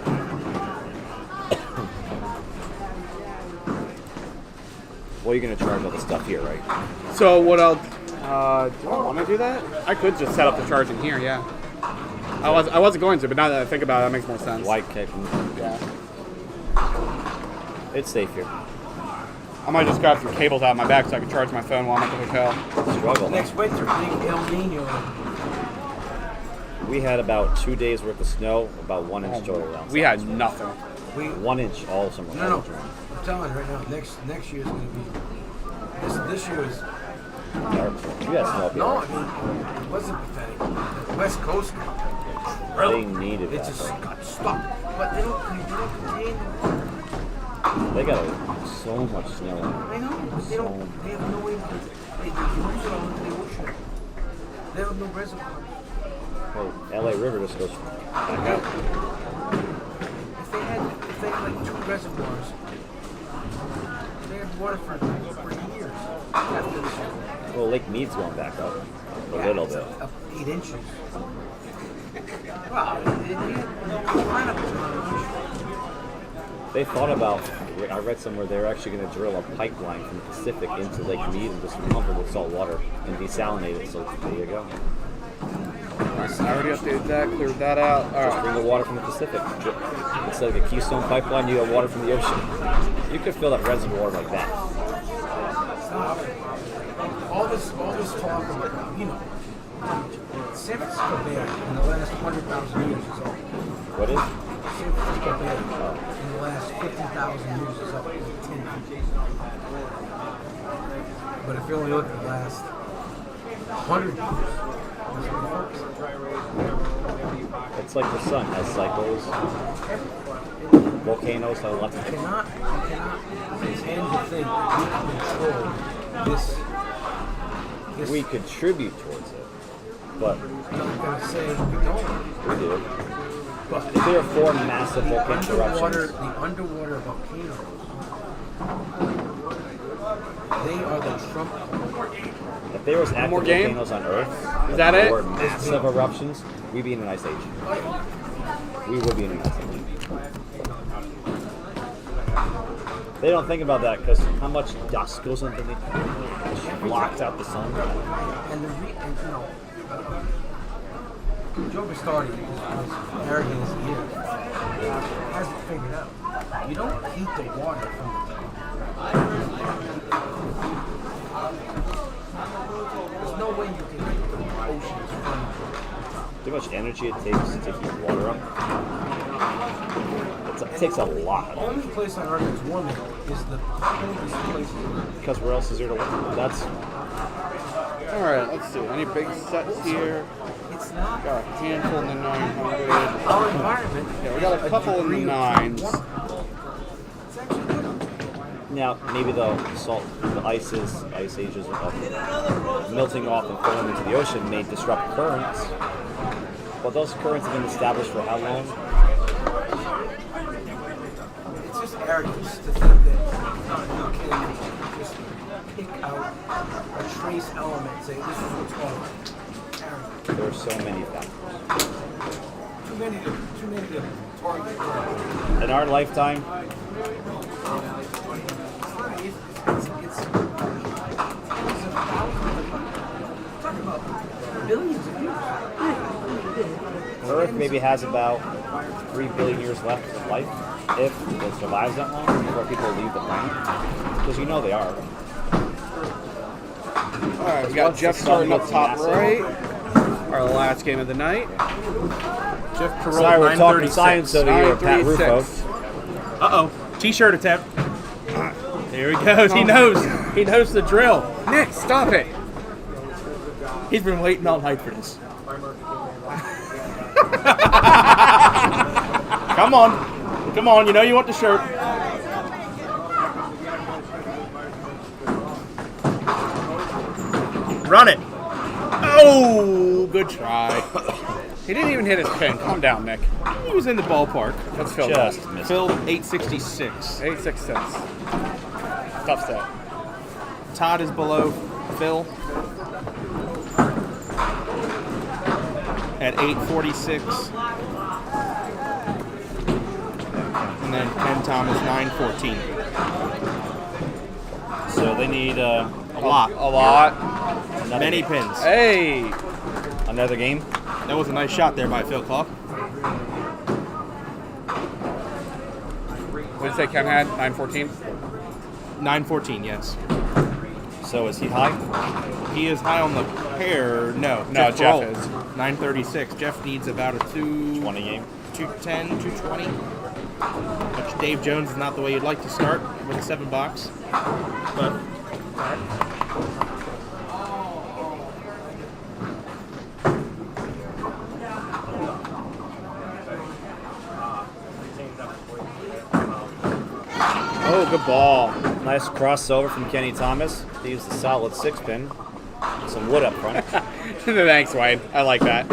Well, you're gonna charge all the stuff here, right? So what I'll... do I want to do that? I could just set up the charging here, yeah. I wasn't going to, but now that I think about it, that makes more sense. White cake. Yeah. It's safe here. I might just grab some cables out of my bag so I can charge my phone while I'm at the hotel. Struggle. Next winter, big El Nino. We had about 2 days worth of snow, about 1 inch total around. We had nothing. 1 inch all summer. No. I'm telling you right now, next year's gonna be. This year is. You had snow up here. No, I mean, it wasn't pathetic. The West Coast. They needed It that. just got stuck. But they don't contain the water. They got so much snow. I know, but they have no way to, they lose it all into the ocean. They have no reservoir. Oh, LA River just goes back out. If they had like 2 reservoirs, they had water for years after this. Well, Lake Mead's going back up a little bit. Up 8 inches. Wow, pineapples on the ocean. They thought about, I read somewhere they're actually going to drill a pipeline from the Pacific into Lake Mead and just pump it with salt water and desalinate it. So there you go. I already updated that, cleared that out. All Just right. bring the water from the Pacific. Instead of a Keystone pipeline, you got water from the ocean. You could fill that reservoir like that. All this talk about, San Francisco Bay in the last 100,000 years is up. What is? San Francisco Bay in the last 50,000 years is up like 10 feet. But if you only look at the last 100 years, It's like the sun has cycles. Volcanoes have lots of you cannot pretend to think you can control this. We contribute towards it, but I'm not going to say we don't. we do. But If there are 4 massive volcanic eruptions, the underwater volcanoes, they are the Trump. if there was active more game? volcanoes on Earth, Is that it? or massive eruptions, we'd be in an ice age. We would be in an ice age. They don't think about that because how much dust goes underneath, it blocks out the sun. And Joe Bastardi, as arrogant as he is, hasn't figured out. You don't heat the water from the top. There's no way you can keep the oceans from. Too much energy it takes to keep water up. It takes a lot. The only place on earth that's warming is the coldest place on earth. Because where else is there to work? That's. All right, let's see. Any big sets here? It's not. Got a handful in the 900. Our environment. Yeah, we got a couple in the 9s. It's actually good. Now, maybe the salt, the ice ages of melting off and falling into the ocean may disrupt currents. But those currents have been established for how long? It's just arrogance to think that you can just pick out a trace element and say this is what's wrong. Arrogance. There are so many factors. Too many to target. In our lifetime, Billions of people. Earth maybe has about 3 billion years left of life, if it survives that long before people leave the planet. Because you know they are. All right, we got Jeff starting up top right. Our last game of the night. Jeff Carroll, Sorry, we're talking 936. science over here, Pat Rufo. Uh-oh. T-shirt attempt. There he goes. He knows. He knows the drill. Nick, stop it. He's been waiting all night for this. Come on. Come on. You know you want the shirt. Run it. Oh, good try. He didn't even hit his pin. Calm down, Nick. He was in the ballpark. Let's fill Just that. missed. Phil 866. 866. Tough set. Todd is below Phil at 846. And then Ken Thomas 914. So they need A lot. A lot. another Many game. pins. Hey. Another game. That was a nice shot there by Phil Clough. What did you say Ken had? 914? 914, yes. So is he high? He is high on the pair. No, No, Jeff Kroll, is. 936. Jeff needs about a 20 game. 210, 220. Which Dave Jones is not the way you'd like to start with a 7 box. But Oh, good ball. Nice crossover from Kenny Thomas. He used a solid 6-pin. Some wood up front. Thanks, Wade. I like that.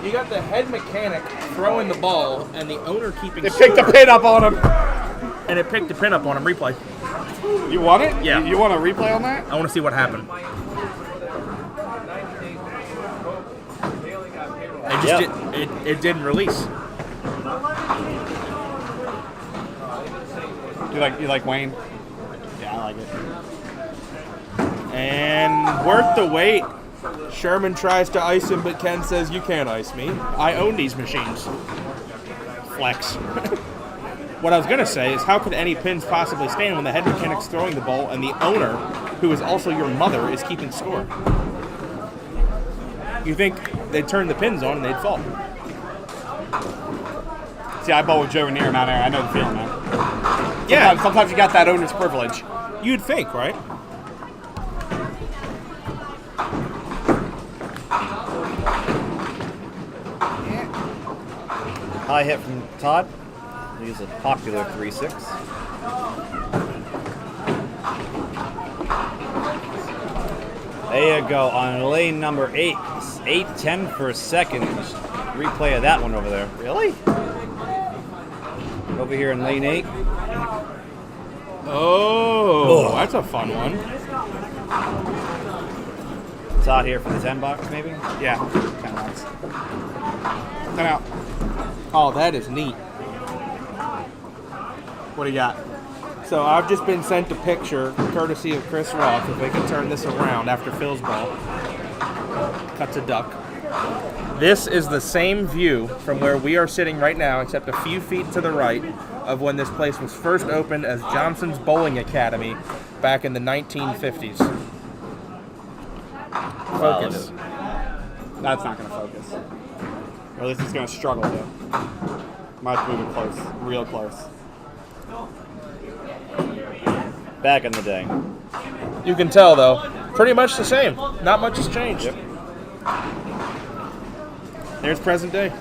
you got the head mechanic throwing the ball and the owner keeping They picked the score. pin up on him. And it picked the pin up on him. Replay. You want it? Yeah. You want a replay on that? I want to see what happened. It just it didn't release. You like Wayne? Yeah, I like it. And worth the wait. Sherman tries to ice him, but Ken says, you can't ice me. I own these machines. Flex. What I was going to say is, how could any pins possibly stand when the head mechanic's throwing the ball and the owner, who is also your mother, is keeping score? You think they'd turn the pins on and they'd fall. See, I bowl with Joe Ranier down there. I know the feeling, man. Yeah. Sometimes you got that owner's privilege. You'd think, right? High hit from Todd. He's a popular 3-6. There you go, on lane number 8. 8-10 for a second. Replay of that one over there. Really? Over here in lane 8. Oh, that's a fun one. Todd here for the 10 box, maybe? Yeah. 10 rounds. 10 out. Oh, that is neat. What do you got? So I've just been sent a picture, courtesy of Chris Roth, if they can turn this around after Phil's ball. Cuts a duck. This is the same view from where we are sitting right now, except a few feet to the right of when this place was first opened as Johnson's Bowling Academy back in the 1950s. Focus. That's not going to focus. Or at least it's going to struggle to. Might have to move it close, real close. Back in the day. You can tell, though, pretty much the same. Not much has changed. Yep. There's present day.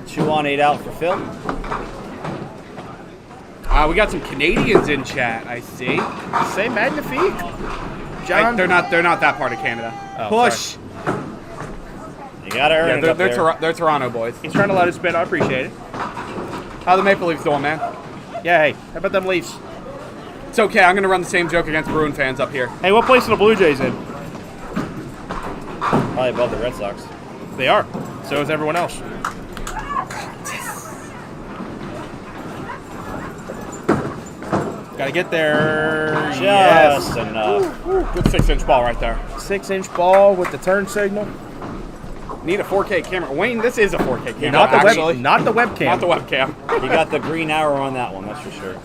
2 on, 8 out for Phil. We got some Canadians in chat, I see. Say magnifique. John. They're not that part of Canada. Oh, Push. You gotta earn it up there. They're Toronto boys. He's trying to let us spin. I appreciate it. How the Maple Leafs doing, man? Yeah, hey, how about them Leafs? It's okay. I'm going to run the same joke against Bruin fans up here. Hey, what place are the Blue Jays in? Probably above the Red Sox. They are. So is everyone else. Gotta get there. Just enough. Good 6-inch ball right there. 6-inch ball with the turn signal. Need a 4K camera. Wayne, this is a 4K camera. Not the actually. not the webcam. Not the webcam. You got the green arrow on that one, that's for sure.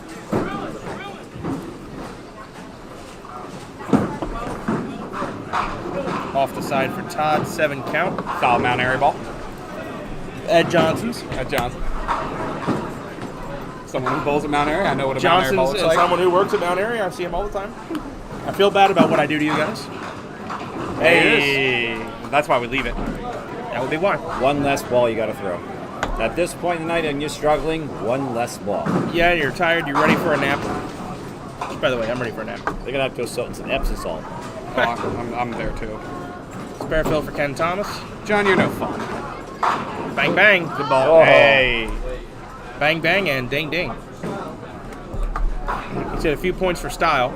Off the side for Todd, 7 count. Solid Mount Airy ball. Ed Johnson's. Ed Johnson. Someone who bowls at Mount Airy. I know what a Mount Airy ball Johnson's looks and like. someone who works at Mount Airy. I see him all the time. I feel bad about what I do to you guys. Hey, that's why we leave it. That would be why. One less ball you gotta throw. At this point in the night and you're struggling, one less ball. Yeah, you're tired. You're ready for a nap. Which, by the way, I'm ready for a nap. They're gonna have to go soak in some Epsom salt. Oh, I'm there too. Spare fill for Ken Thomas. John, you're no fun. Bang, bang. Good ball. Oh. Hey. Bang, bang, and ding, ding. He's got a few points for style.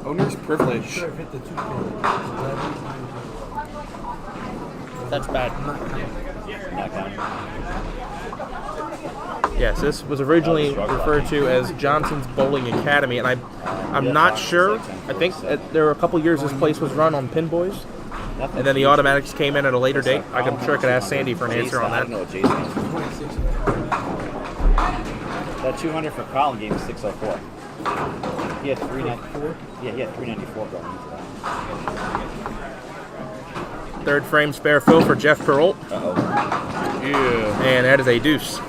Owner's privilege. That's bad. Not counting. Yes, this was originally referred to as Johnson's Bowling Academy, and I'm not sure. I think there were a couple years this place was run on Pinboys, and then the automatics came in at a later date. I'm sure I could ask Sandy for an answer on I don't know what Jason is. That 200 for Colin gave me 604. He had 394. Yeah, he had 394 going into that. Third frame spare fill for Jeff Perrault. Uh-oh. Yeah. And that is a deuce.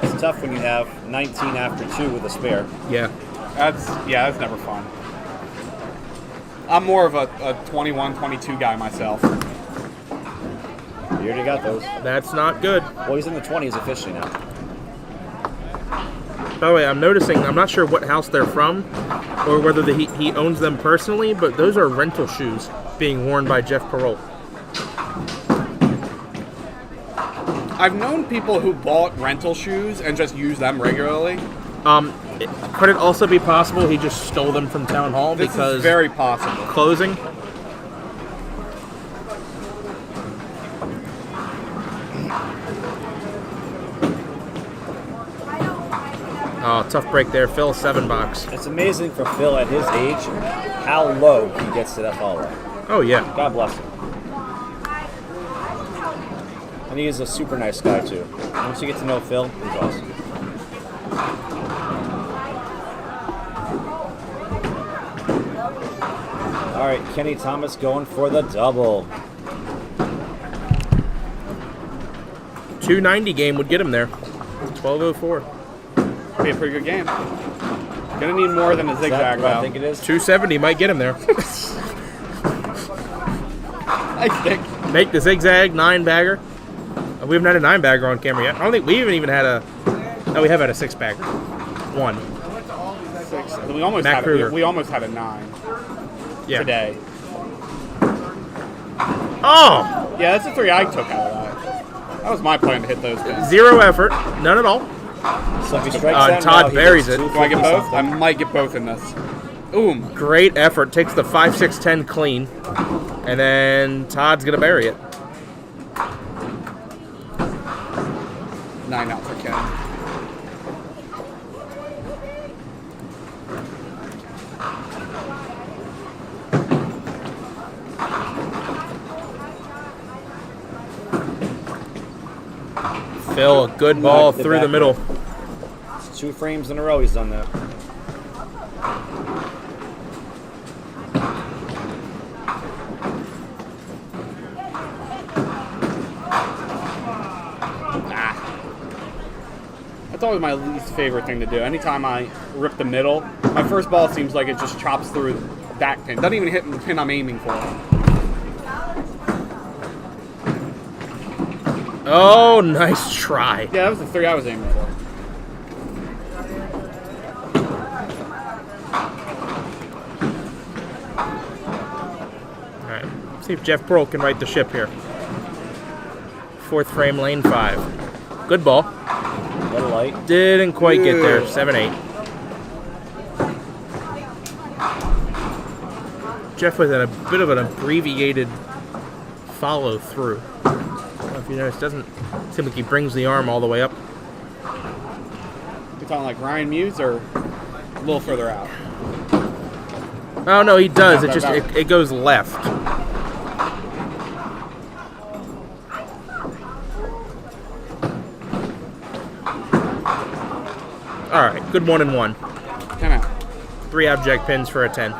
It's tough when you have 19 after 2 with a spare. Yeah. That's never fun. I'm more of a 21, 22 guy myself. You already got those. That's not good. Well, he's in the 20s officially now. By the way, I'm noticing, I'm not sure what house they're from or whether he owns them personally, but those are rental shoes being worn by Jeff Perrault. I've known people who bought rental shoes and just use them regularly. Could it also be possible he just stole them from Town Hall This because is very possible. closing? Oh, tough break there. Phil, $7. It's amazing for Phil at his age how low he gets to that follow. Oh, yeah. God bless him. And he is a super nice guy, too. Once you get to know Phil, he's awesome. All right, Kenny Thomas going for the double. 290 game would get him there. 12:04. Be a pretty good game. Gonna need more than a Is that zigzag, what I though. think it is? 270 might get him there. I think. Make the zigzag 9-bagger. We haven't had a 9-bagger on camera yet. I don't think we even had a. No, we have had a 6-bagger. One. We almost Matt had Kruger. we almost had a 9 Yeah. today. Oh! Yeah, that's the 3 I took out of that. That was my plan to hit those guys. 0 effort. None at all. So if he strikes out Todd now, he buries gets it. Do I get both? 250 I might get both in this. Oom. Great effort. Takes the 5-6-10 clean. And then Todd's going to bury it. 9 out for Ken. Phil, a good ball Back to through the back middle. right. It's 2 frames in a row he's done that. That's always my least favorite thing to do. Anytime I rip the middle, my first ball seems like it just chops through the back pin. Doesn't even hit the pin I'm aiming for. Oh, nice try. Yeah, that was the 3 I was aiming for. All right, see if Jeff Pearl can right the ship here. 4th frame, lane 5. Good ball. Little light. Didn't quite get there. 7-8. Jeff with a bit of an abbreviated follow through. I don't know if you notice, doesn't seem like he brings the arm all the way up. You talking like Ryan Muse or a little further out? Oh no, he does. It just it goes left. All right, good 1 and 1. 10 out. 3 object pins for a 10.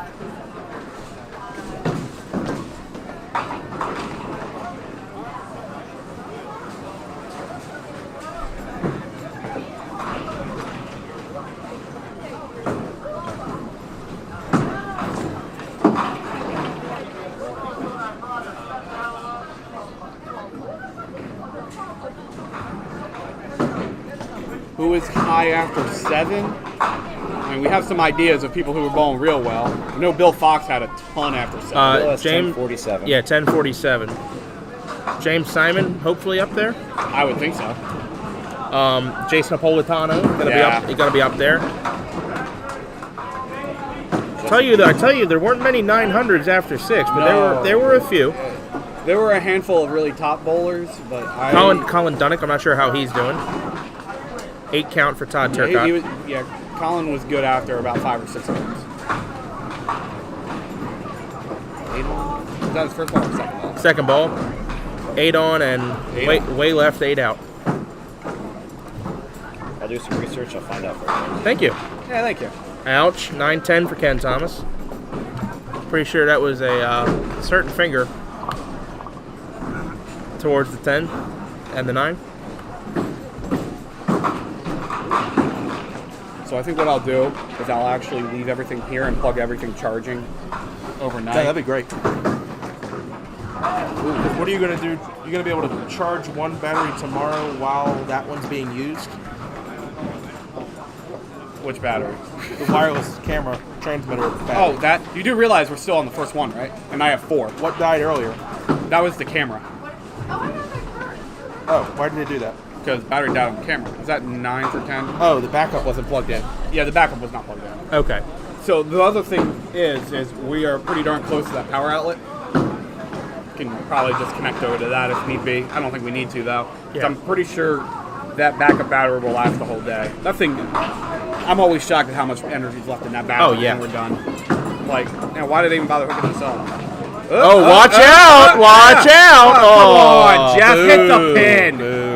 Who is high after 7? I mean, we have some ideas of people who were bowling real well. I know Bill Fox had a ton after 7. James 1047. Yeah, 1047. James Simon, hopefully up there. I would think so. Jason Napolitano, gonna be up there. I tell you, there weren't many 900s after 6, but No. there were a few. There were a handful of really top bowlers, but Colin Dunnick, I'm not sure how he's doing. 8 count for Todd Turcotte. Colin was good after about 5 or 6 games. 8 on. Was that his first ball or second ball? Second ball. 8 on and way left, 8 out. I'll do some research. I'll find out for you. Thank you. Yeah, thank you. Ouch. 9-10 for Ken Thomas. Pretty sure that was a certain finger towards the 10 and the 9. So I think what I'll do is I'll actually leave everything here and plug everything charging overnight. Yeah, that'd be great. What are you going to do? You're going to be able to charge one battery tomorrow while that one's being used? Which battery? The wireless camera transmitter battery. Oh, that you do realize we're still on the first one, right? And I have 4. What died earlier? That was the camera. Oh, why did they do that? Because battery died on the camera. Was that 9 or 10? Oh, the backup wasn't plugged in. Yeah, the backup was not plugged in. Okay. So the other thing is we are pretty darn close to that power outlet. Can probably just connect over to that if need be. I don't think we need to though. 'Cause I'm pretty sure that backup battery will last the whole day. That thing, I'm always shocked at how much energy is left in that battery when we're done. Like, why did they even bother hooking this up? Watch out! Watch out! Come on, Jeff, hit the pin. Boo.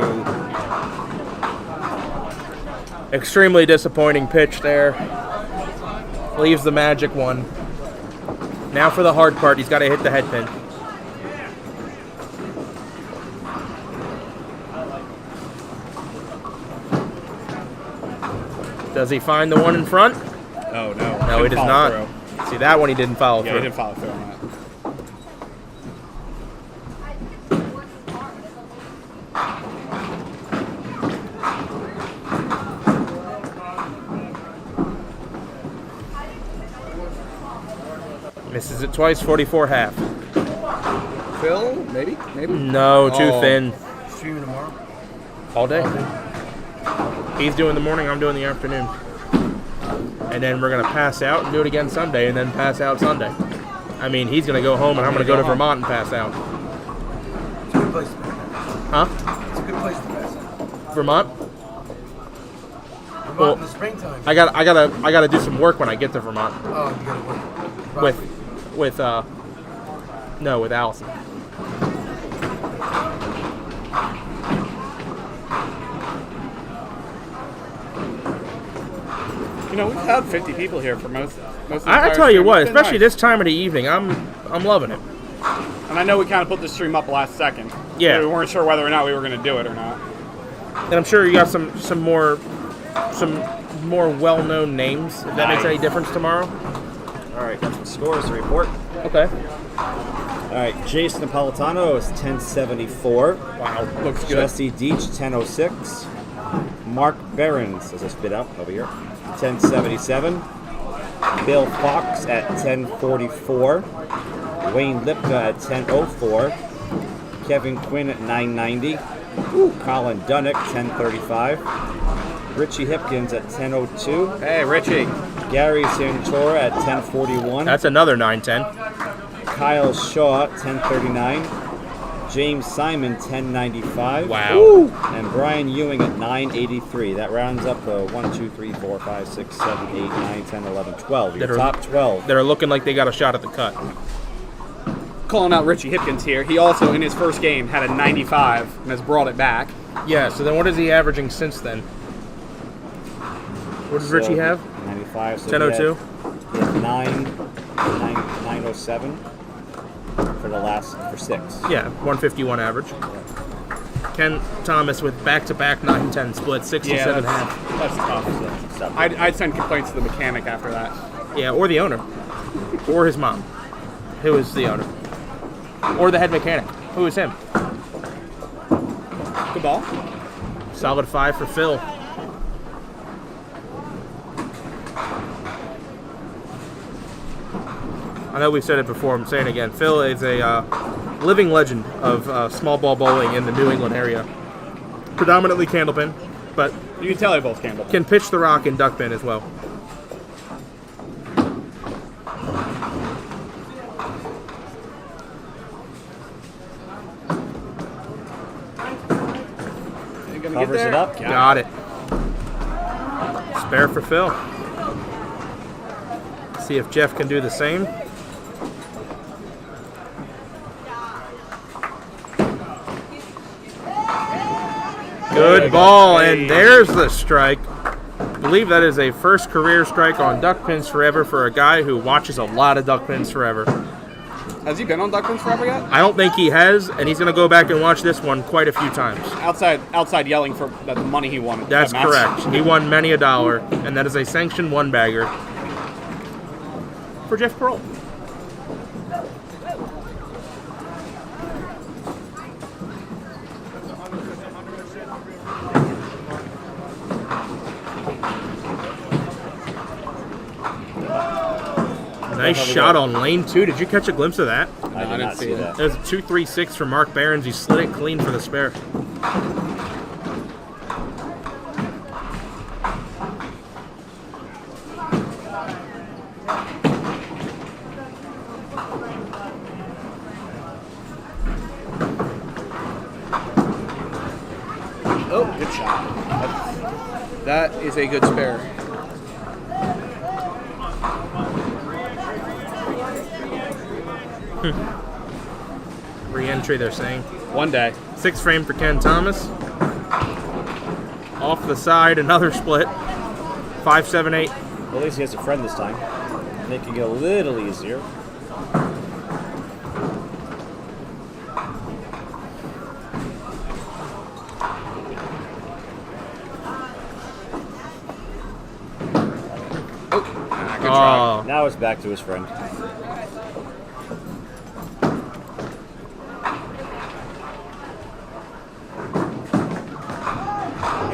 Extremely disappointing pitch there. Leaves the magic one. Now for the hard part, he's got to hit the head pin. Does he find the one in front? Oh, no. No, he does not. See, that one he didn't follow through. Yeah, he didn't follow through on that. Misses it twice, 44 half. Phil, maybe? No, too thin. Streaming tomorrow? All day. He's doing the morning, I'm doing the afternoon. And then we're going to pass out and do it again Sunday, and then pass out Sunday. I mean, he's going to go home, and I'm going to go to Vermont and pass out. It's a good place to pass out. Huh? It's a good place to pass out. Vermont? Vermont in the springtime. I gotta do some work when I get to Vermont. Oh, you gotta work. With Allison. You know, we've had 50 people here for most of the I entire tell you stream. what, It's been especially nice. this time of the evening, I'm loving it. And I know we kind of put the stream up last second. Yeah. We weren't sure whether or not we were going to do it or not. And I'm sure you got some more well-known names. If that makes Nice. any difference tomorrow. All right, got some scores to report. Okay. All right, Jason Napolitano is 1074. Wow, looks good. Jesse Deach, 1006. Mark Behrens, as I spit out over here, 1077. Bill Fox at 1044. Wayne Lipka at 1004. Kevin Quinn at 990. Colin Dunnick, 1035. Richie Hipkins at 1002. Hey, Richie. Gary Santora at 1041. That's another 910. Kyle Shaw, 1039. James Simon, 1095. Wow. Woo! And Brian Ewing at 983. That rounds up to 1, 2, 3, 4, 5, 6, 7, 8, 9, 10, 11, 12. Your top 12. That are looking like they got a shot at the cut. Calling out Richie Hipkins here. He also, in his first game, had a 95 and has brought it back. Yeah, so then what is he averaging since then? What does Richie have? 95. So 1002? He had 907 for 6. Yeah, 151 average. Ken Thomas with back-to-back 9-10 split, 67 half. That's tough. I'd send complaints to the mechanic after that. Yeah, or the owner. Or his mom. Who is the owner? Or the head mechanic. Who is him? Good ball. Solid 5 for Phil. I know we've said it before, I'm saying it again. Phil is a living legend of small ball bowling in the New England area. Predominantly candlepin, but you can tell they both candlepin. Can pitch the rock in duckpin as well. Covers it up. Got it. Spare for Phil. See if Jeff can do the same. Good ball, and there's the strike. I believe that is a first career strike on Duck Pins Forever for a guy who watches a lot of Duck Pins Forever. Has he been on Duck Pins Forever yet? I don't think he has, and he's going to go back and watch this one quite a few times. Outside yelling for the money he wanted. That's correct. He won many a dollar, and that is a sanctioned one-bagger for Jeff Pearl. Nice shot on lane 2. Did you catch a glimpse of that? I did not see that. There's a 2-3-6 for Mark Behrens. He slid it clean for the spare. Oh, good shot. That is a good spare. Re-entry, they're saying. One day. 6 frame for Ken Thomas. Off the side, another split. 5-7-8. Well, at least he has a friend this time, making it a little easier. Good try. Now it's back to his friend.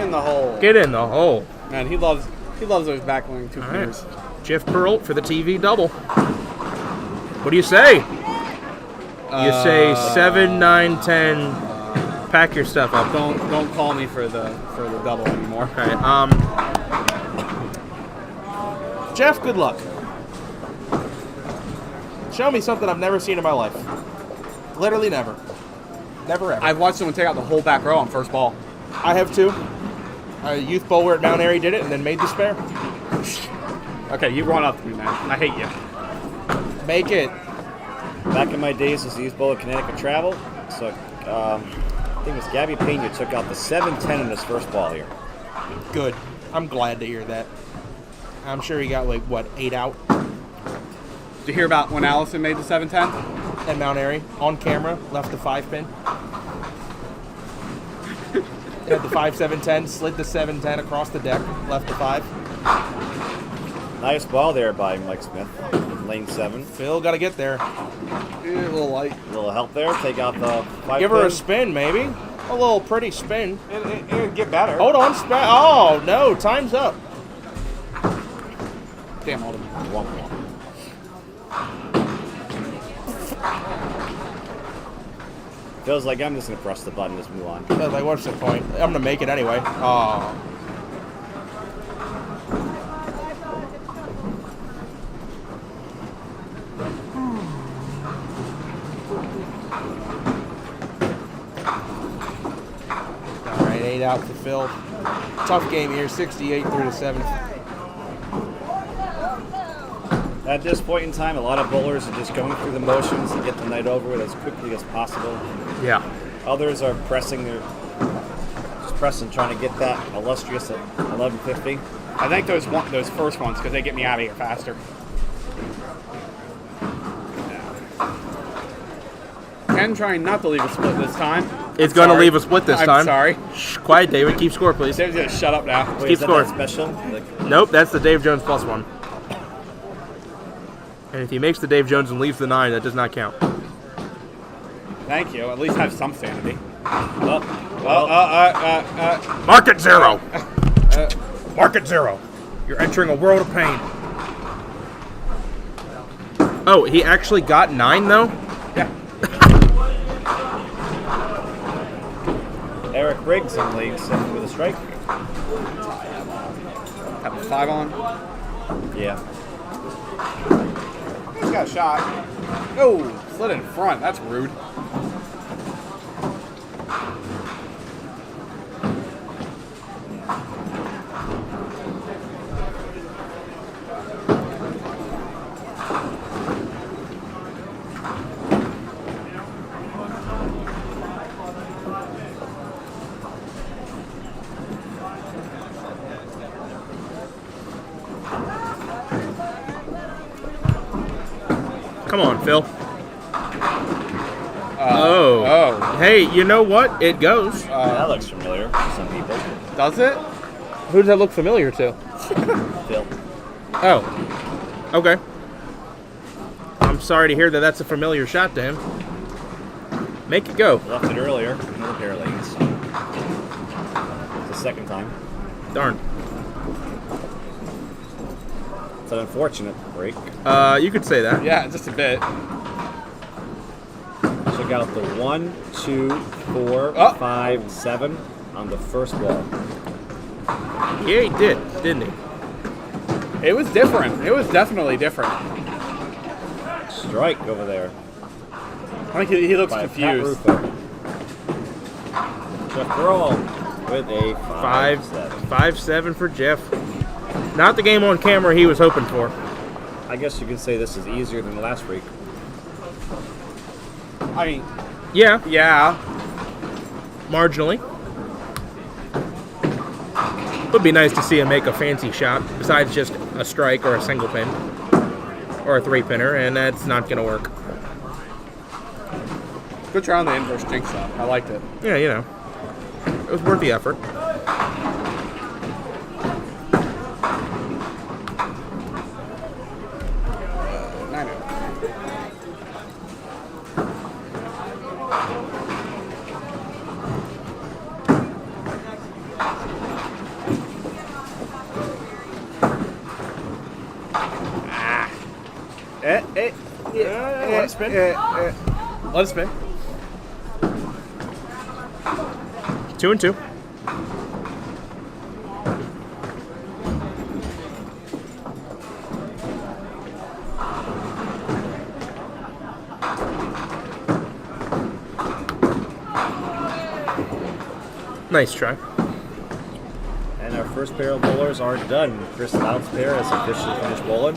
In the hole. Get in the hole. Man, he loves those backline two All pointers. right. Jeff Peralt for the TV double. What do you say? You say 7, 9, 10. Pack your stuff up. Don't call me for the double anymore. Okay. Jeff, good luck. Show me something I've never seen in my life. Literally never. Never ever. I've watched someone take out the whole back row on first ball. I have too. A youth bowler at Mount Airy did it and then made the spare. Okay, you run up to me, man. I hate you. Make it. Back in my days as a youth bowler at Connecticut Travel, so I think it was Gabby Pena took out the 7-10 in his first ball here. Good. I'm glad to hear that. I'm sure he got like, what, 8 out Did you hear about when Allison made the 710? at Mount Airy on camera, left the 5-pin. Had the 5-7-10, slid the 710 across the deck, left the 5. Nice ball there by Mike Smith. Lane 7. Phil got to get there. A little light. A little help there. Take out the 5 Give her a pin. spin, maybe. A little pretty spin. It would get better. Hold on, spin. Oh, no, time's up. Damn, hold him. Feels like I'm just going to press the button, just move on. I was like, what's the point? I'm going to make it anyway. Oh. All right, 8 out to Phil. Tough game here, 68 through the 7th. At this point in time, a lot of bowlers are just going through the motions to get the night over with as quickly as possible. Yeah. Others are pressing trying to get that illustrious 1150. I think those first ones, because they get me out of here faster. Ken trying not to leave a split this time. It's going to leave a split this time. I'm sorry. Shh, quiet, David. Keep score, please. David's going to shut up now. Wait, Keep is that score. that special? Nope, that's the Dave Jones +1. And if he makes the Dave Jones and leaves the 9, that does not count. Thank you. At least have some sanity. Mark it 0. Mark it 0. You're entering a world of pain. Oh, he actually got 9 though? Yeah. Eric Briggs in lane 7 with a strike. Have a 5 on. Yeah. He's got a shot. Oh, slid in front. That's rude. Come on, Phil. Oh. Hey, you know what? It goes. That looks familiar to some people. Does it? Who does that look familiar to? Phil. Oh. Okay. I'm sorry to hear that that's a familiar shot to him. Make it go. Left it earlier. Another pair of lanes. It's the second time. Darn. It's an unfortunate break. You could say that. Yeah, just a bit. Check out the 1, 2, 4, Oh. 5, 7 on the first ball. Yeah, he did, didn't he? It was different. It was definitely different. Strike over there. I think he looks by confused. Pat Rufo. Jeff Grohl with a 5-7. 5-7 for Jeff. Not the game on camera he was hoping for. I guess you could say this is easier than last week. I mean, Yeah, yeah. marginally. Would be nice to see him make a fancy shot besides just a strike or a single pin or a 3-pinner, and that's not going to work. Good try on the inverse jinx up. I liked it. Yeah, you know, it was worth the effort. Let it spin. Let it spin. 2 and 2. Nice try. And our first pair of bowlers are done. Chris Loud's pair has officially finished bowling.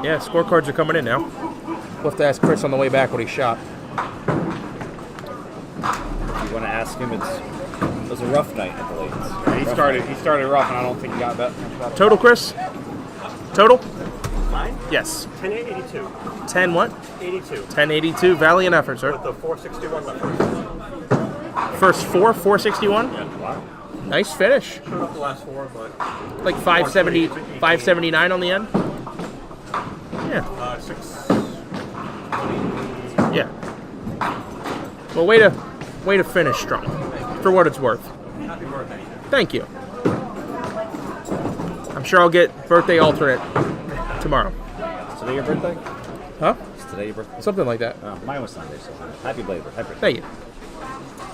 Yeah, scorecards are coming in now. We'll have to ask Chris on the way back what he shot. If you want to ask him, it was a rough night at the Lakes. He started rough, and I don't think he got that much better. Total, Chris? Total? Mine? Yes. 1082. 10 what? 82. 1082. Valiant effort, sir. With the 461 left. First 461? Yeah. Wow. Nice finish. Showed up the last 4, but Like 570, 579 on the end? Yeah. 6. Yeah. Well, way to finish strong, for what it's worth. Happy birthday. Thank you. I'm sure I'll get birthday alternate tomorrow. Is today your birthday? Huh? Is today your birthday? Something like that. Oh, mine was Sunday, so happy belated. Happy birthday. Thank you.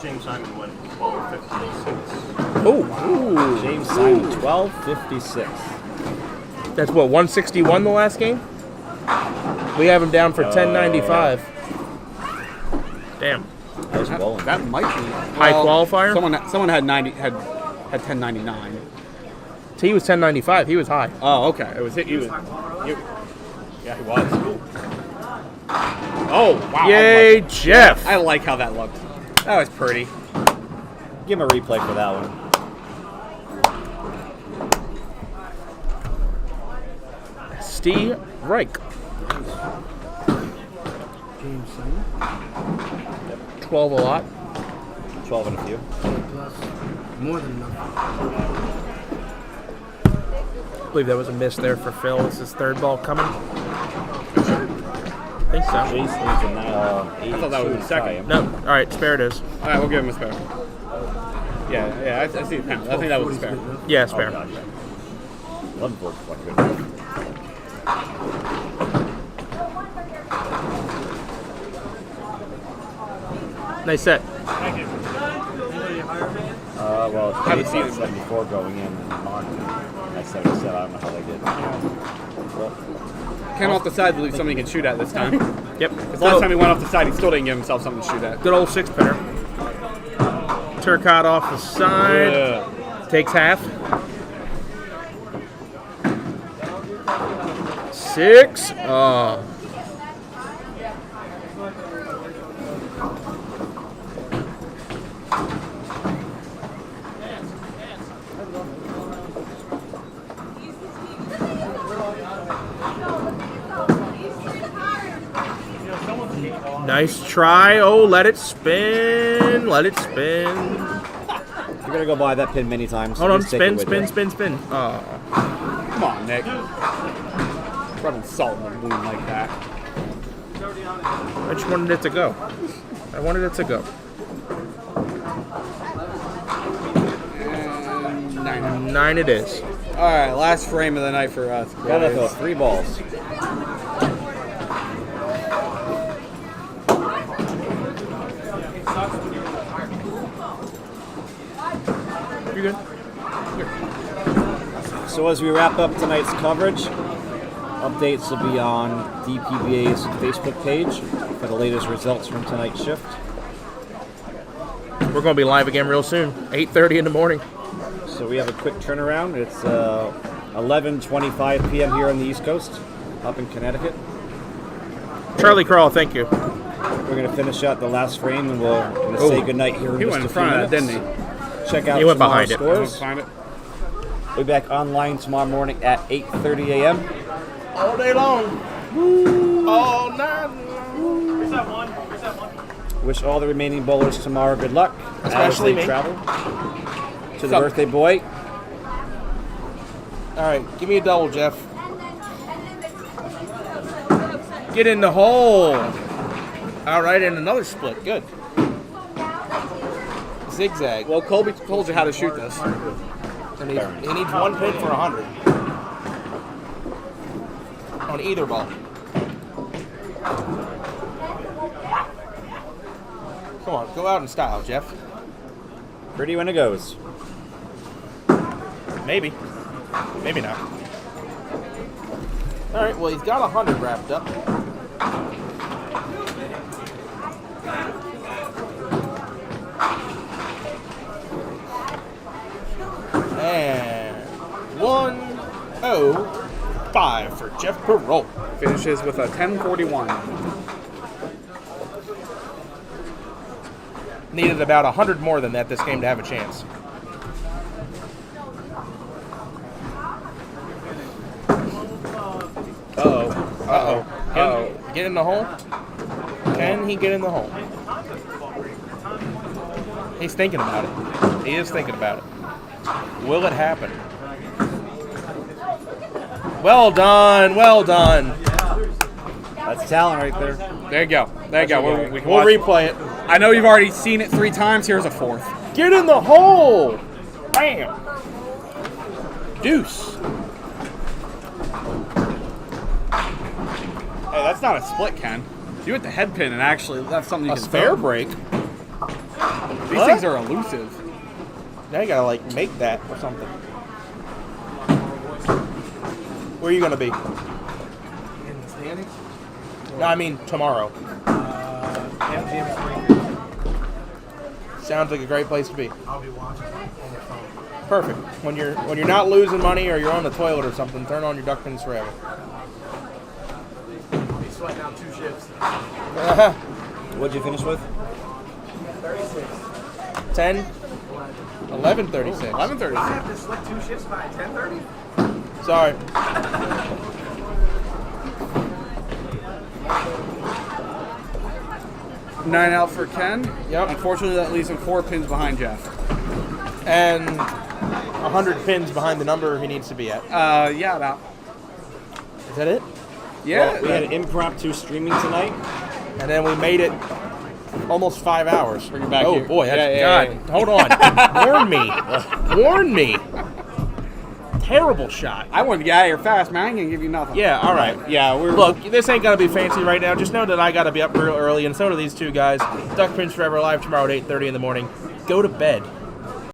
James Simon went 1256. Oh. James Simon, 1256. That's what, 161 the last game? We have him down for 1095. Damn. Nice bowling. That might be High qualifier? Someone had 1099. He was 1095. He was high. Oh, okay. It was he was. Yeah, he was. Oh wow! Yay, Jeff! I like how that looked. That was pretty. Give him a replay for that one. Steve Reich. James Simon. 12 a lot. 12 and a few. Plus. More than enough. I believe that was a miss there for Phil. It's his third ball coming. I think so. Jason's a I thought that was the second. No. All right, spare it is. All right, we'll give him a spare. Yeah, I see the count. I think that was a spare. Yeah, spare. Oh, God, yeah. 11 volts, what good. Nice set. Well, Haven't seen Jason it. said before going in and Mark at 77. I don't know how they did. Well, Came off the side to leave something he can shoot at this time. Yep. Because last time he went off the side, he still didn't give himself something to shoot at. Good old six pinner. Turcotte off the side. Yeah. Takes half. 6. Oh. Nice try. Oh, let it spin. Let it spin. you're going to go by that pin many times. Hold on. Just take it Spin, with spin, you. spin, spin. Oh. Come on, Nick. Rubbing salt in the wound like that. I just wanted it to go. I wanted it to go. And 9 it is. All right, last frame of the night for us. Gotta throw 3 balls. You good? So as we wrap up tonight's coverage, updates will be on DPBA's Facebook page for the latest results from tonight's shift. We're going to be live again real soon. 8:30 in the morning. So we have a quick turnaround. It's 11:25 p.m. here on the East Coast, up in Connecticut. Charlie Crawl, thank you. We're going to finish out the last frame, and we're going to say goodnight here in He just went a in front few of that, minutes. didn't he? Check out He went tomorrow's behind it. scores. Find it. We'll be back online tomorrow morning at 8:30 a.m. All day long. All night long. Wish all the remaining bowlers tomorrow good luck Especially as they me. travel to the birthday boy. All right, give me a double, Jeff. Get in the hole. All right, and another split. Good. Zigzag. Well, Colby told you how to shoot this. And he needs 1 pin for 100 on either ball. Come on, go out in style, Jeff. Pretty when it goes. Maybe. Maybe not. All right, well, he's got 100 wrapped up. And 105 for Jeff Perot. Finishes with a 1041. Needed about 100 more than that this game to have a chance. Get in the hole? Can he get in the hole? He's thinking about it. He is thinking about it. Will it happen? Well done. Well done. That's talent right there. There you go. There you go. We can We'll watch. replay it. I know you've already seen it 3 times. Here's a 4th. Get in the hole! Bam! Deuce. Hey, that's not a split, Ken. You hit the head pin, and actually, that's something you A can spare throw. break? These What? things are elusive. Now you gotta, like, make that or something. Where are you gonna be? In the standings? No, I mean tomorrow. MGM Spring. Sounds like a great place to be. I'll be watching on the phone. Perfect. When you're not losing money or you're on the toilet or something, turn on your duck pins forever. I'll be sweating out 2 shifts. What'd you finish with? 36. 10, 11:36. 11:36. I have to sweat 2 shifts by 10:30? Sorry. Nine out for Ken. Yep. Unfortunately, that leaves him 4 pins behind Jeff. And 100 pins behind the number he needs to be at. Yeah, about. Is that it? Yeah. Well, we had impromptu streaming tonight. And then we made it almost 5 hours. Bring it back oh here. boy, that's, Yeah, God, hold on. Warn me. Warn me. Terrible shot. I wanted to get out of here fast, man. I ain't gonna give you nothing. Yeah, all right. Yeah, we're Look, this ain't gonna be fancy right now. Just know that I gotta be up real early, and so do these 2 guys. Duck Pins Forever live tomorrow at 8:30 in the morning. Go to bed.